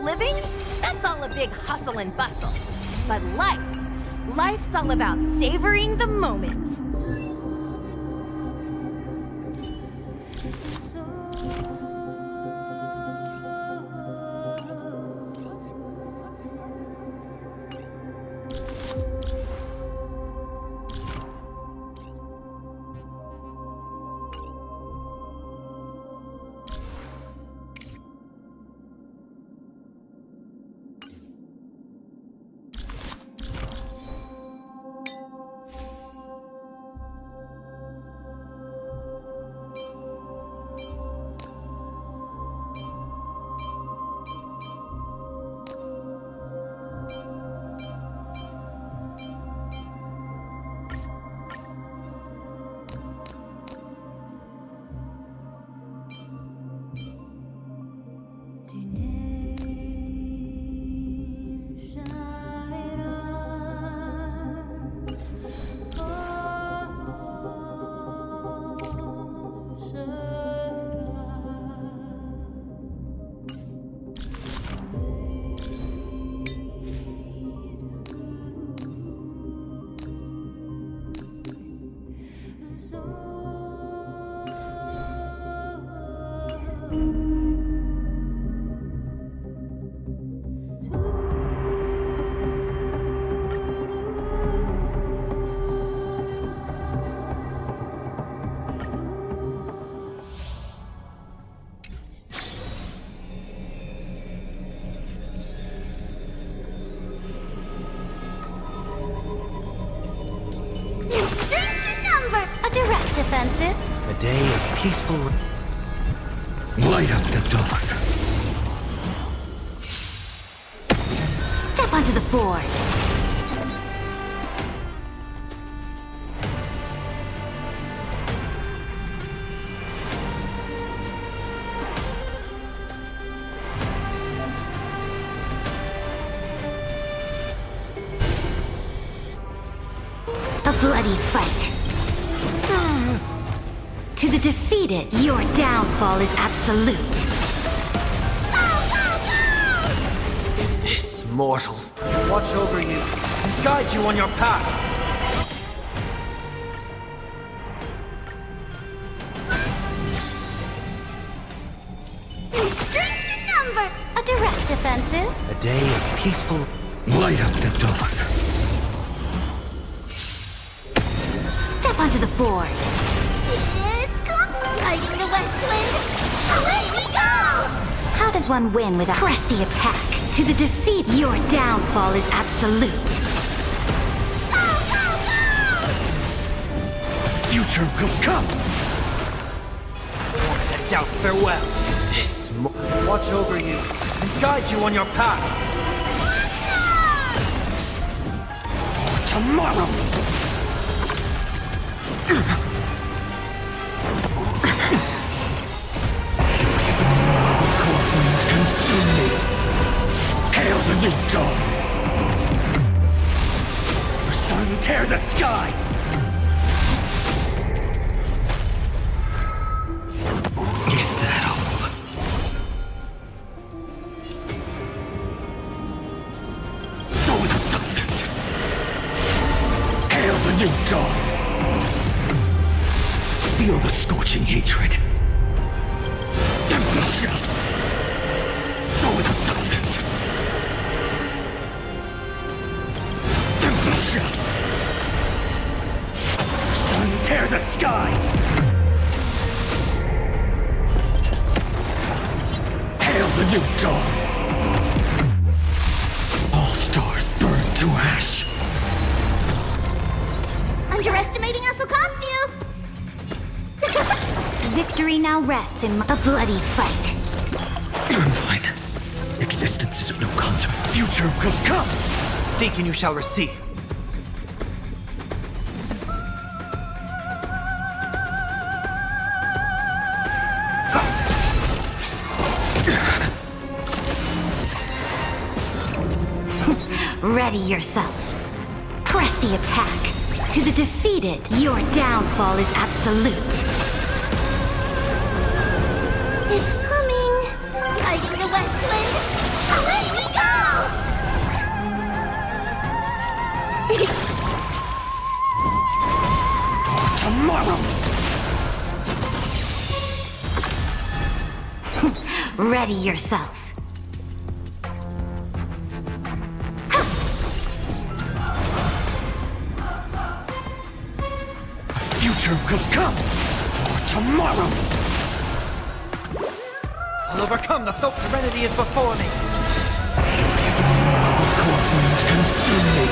Living? That's all a big hustle and bustle. But life's all about savoring the moment. Defensive. A day of peaceful... Light up the dark. Step onto the board. A bloody fight. To the defeated, your downfall is absolute. This mortal... Watch over you and guide you on your path. Strength in number. A direct defensive. A day of peaceful... Light up the dark. Step onto the board. Lighting the west wind. Away we go! How does one win without press the attack? To the defeat, your downfall is absolute. Go, go, go! The future will come. Born to doubt farewell. This watch over you and guide you on your path. For tomorrow. Consume me. Hail the new dawn. Your sun tear the sky. Is that all? So without substance. Hail the new dawn. Feel the scorching hatred. Empty shell. So without substance. Empty shell. Sun tear the sky. Hail the new dawn. All stars burn to ash. Underestimating us will cost you. Victory now rests in a bloody fight. I'm fine. Existence is of no consequence. Future will come! Seek and you shall receive. Ready yourself. Press the attack. To the defeated, your downfall is absolute. It's coming! Hiding the West Wind! Away we For tomorrow! Ready yourself. Future will come! For tomorrow! I'll overcome the thought serenity is before me! The core flames consume me!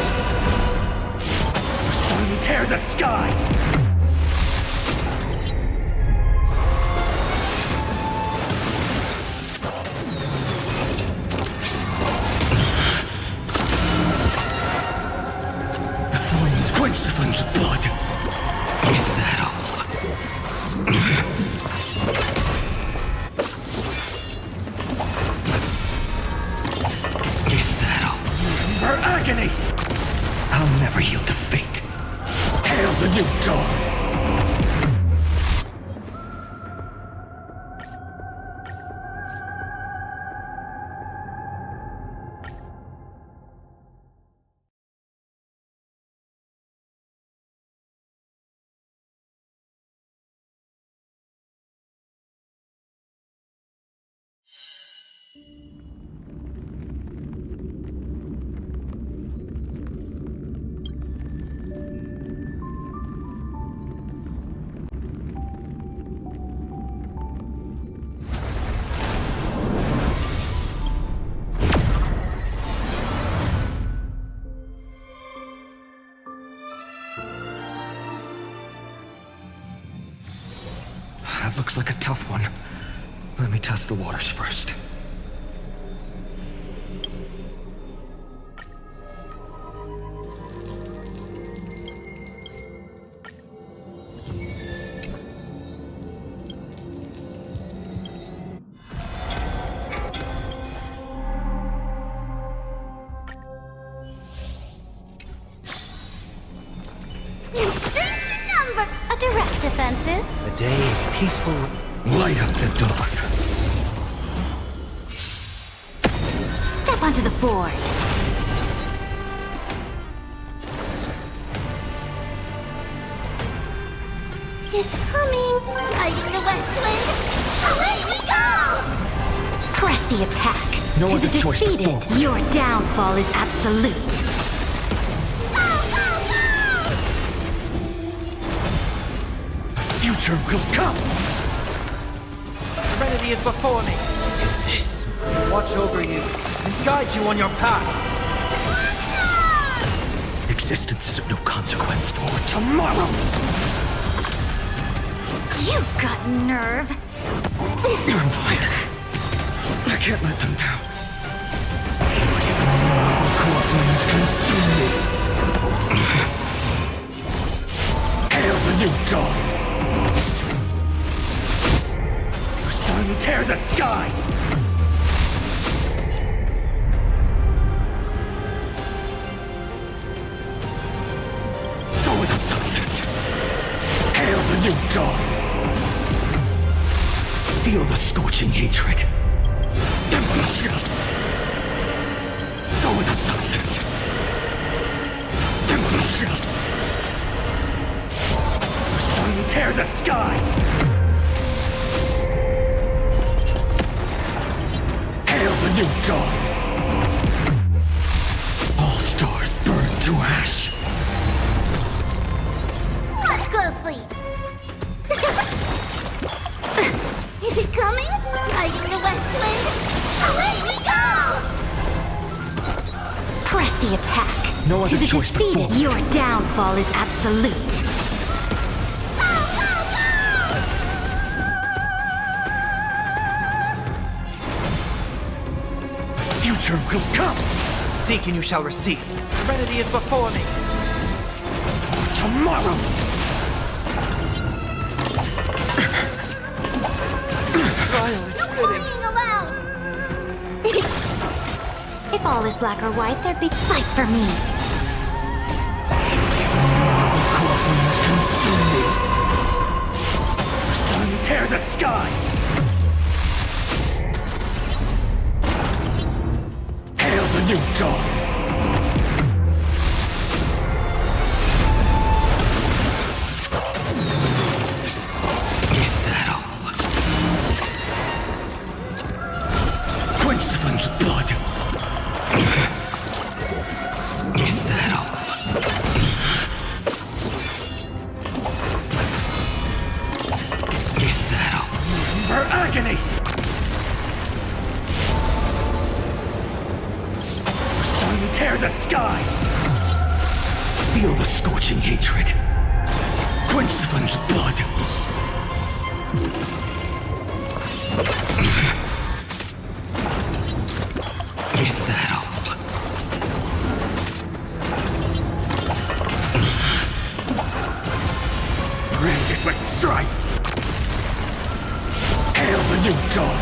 The sun tear the sky! The flames quench the flames with blood! Is that all? Is that all? Her agony! I'll never yield to fate. Hail the new dawn! That looks like a tough one. Let me test the waters first. A direct defensive. The day is peaceful. Light up the dark. Step onto the board. It's coming. Hiding the West Wind. Away we go! Press the attack. No to other the choice but defeated, forward. your downfall is absolute. Future will come! Serenity is before me. This will watch over you and guide you on your path. Existence is of no consequence for tomorrow! You've got nerve. I'm fine. I can't let them down. The core flames consume me. Hail the new dawn! Sun tear the sky! Soul without substance. Hail the new dawn! Feel the scorching hatred. Empty shell. Soul without substance. Empty shell. Sun tear the sky! The new dawn. All stars burn to ash. Watch closely. Is it coming? Hiding the West Wind. Away we go! Press the attack. No other to the choice but defeated, forward. your downfall is absolute. future will come! Seek and you shall receive. Serenity is before me. Tomorrow! Trial is fitting. Aloud! If all is black or white, there'd be fight for me. Corpulence consume me. Sun, tear the sky! Hail the new dawn! Is that all? Quench the flames with blood! Is that all? Is that all? Her agony! Sun, tear the sky! Feel the scorching hatred. Quench the flames with blood. Is that all? Branded with strife! Hail the new dawn!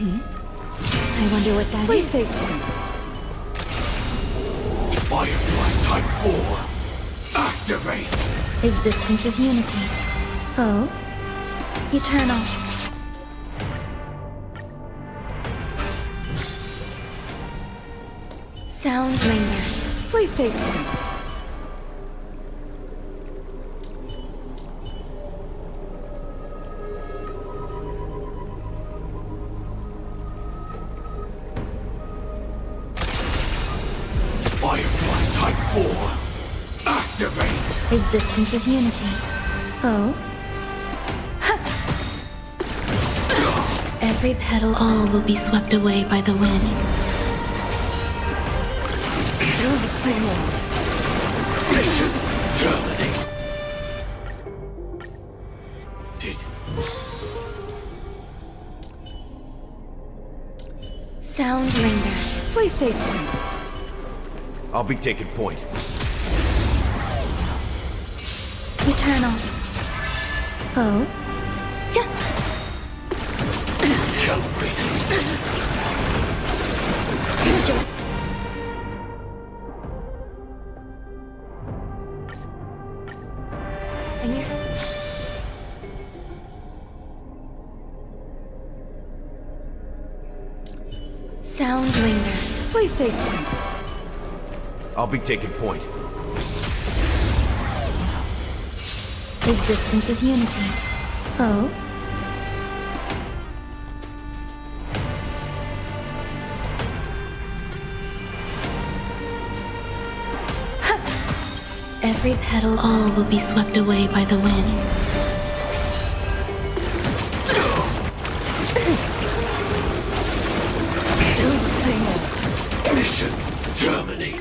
I wonder what that Please is. stay tuned. Firefly Type 4. Activate! Existence is unity. Oh? Eternal. Sound lingers. Please stay tuned. Firefly Type 4. Activate! Existence is unity. Oh? Every petal, all will be swept away by the wind. Still the same old. Mission terminate. Sound lingers. Please stay tuned. I'll be taking point. Eternal. Oh? Sound lingers. Please stay tuned. I'll be taking point. Existence is unity. Oh? Every petal, all will be swept away by the wind. Still the same old. Mission terminate.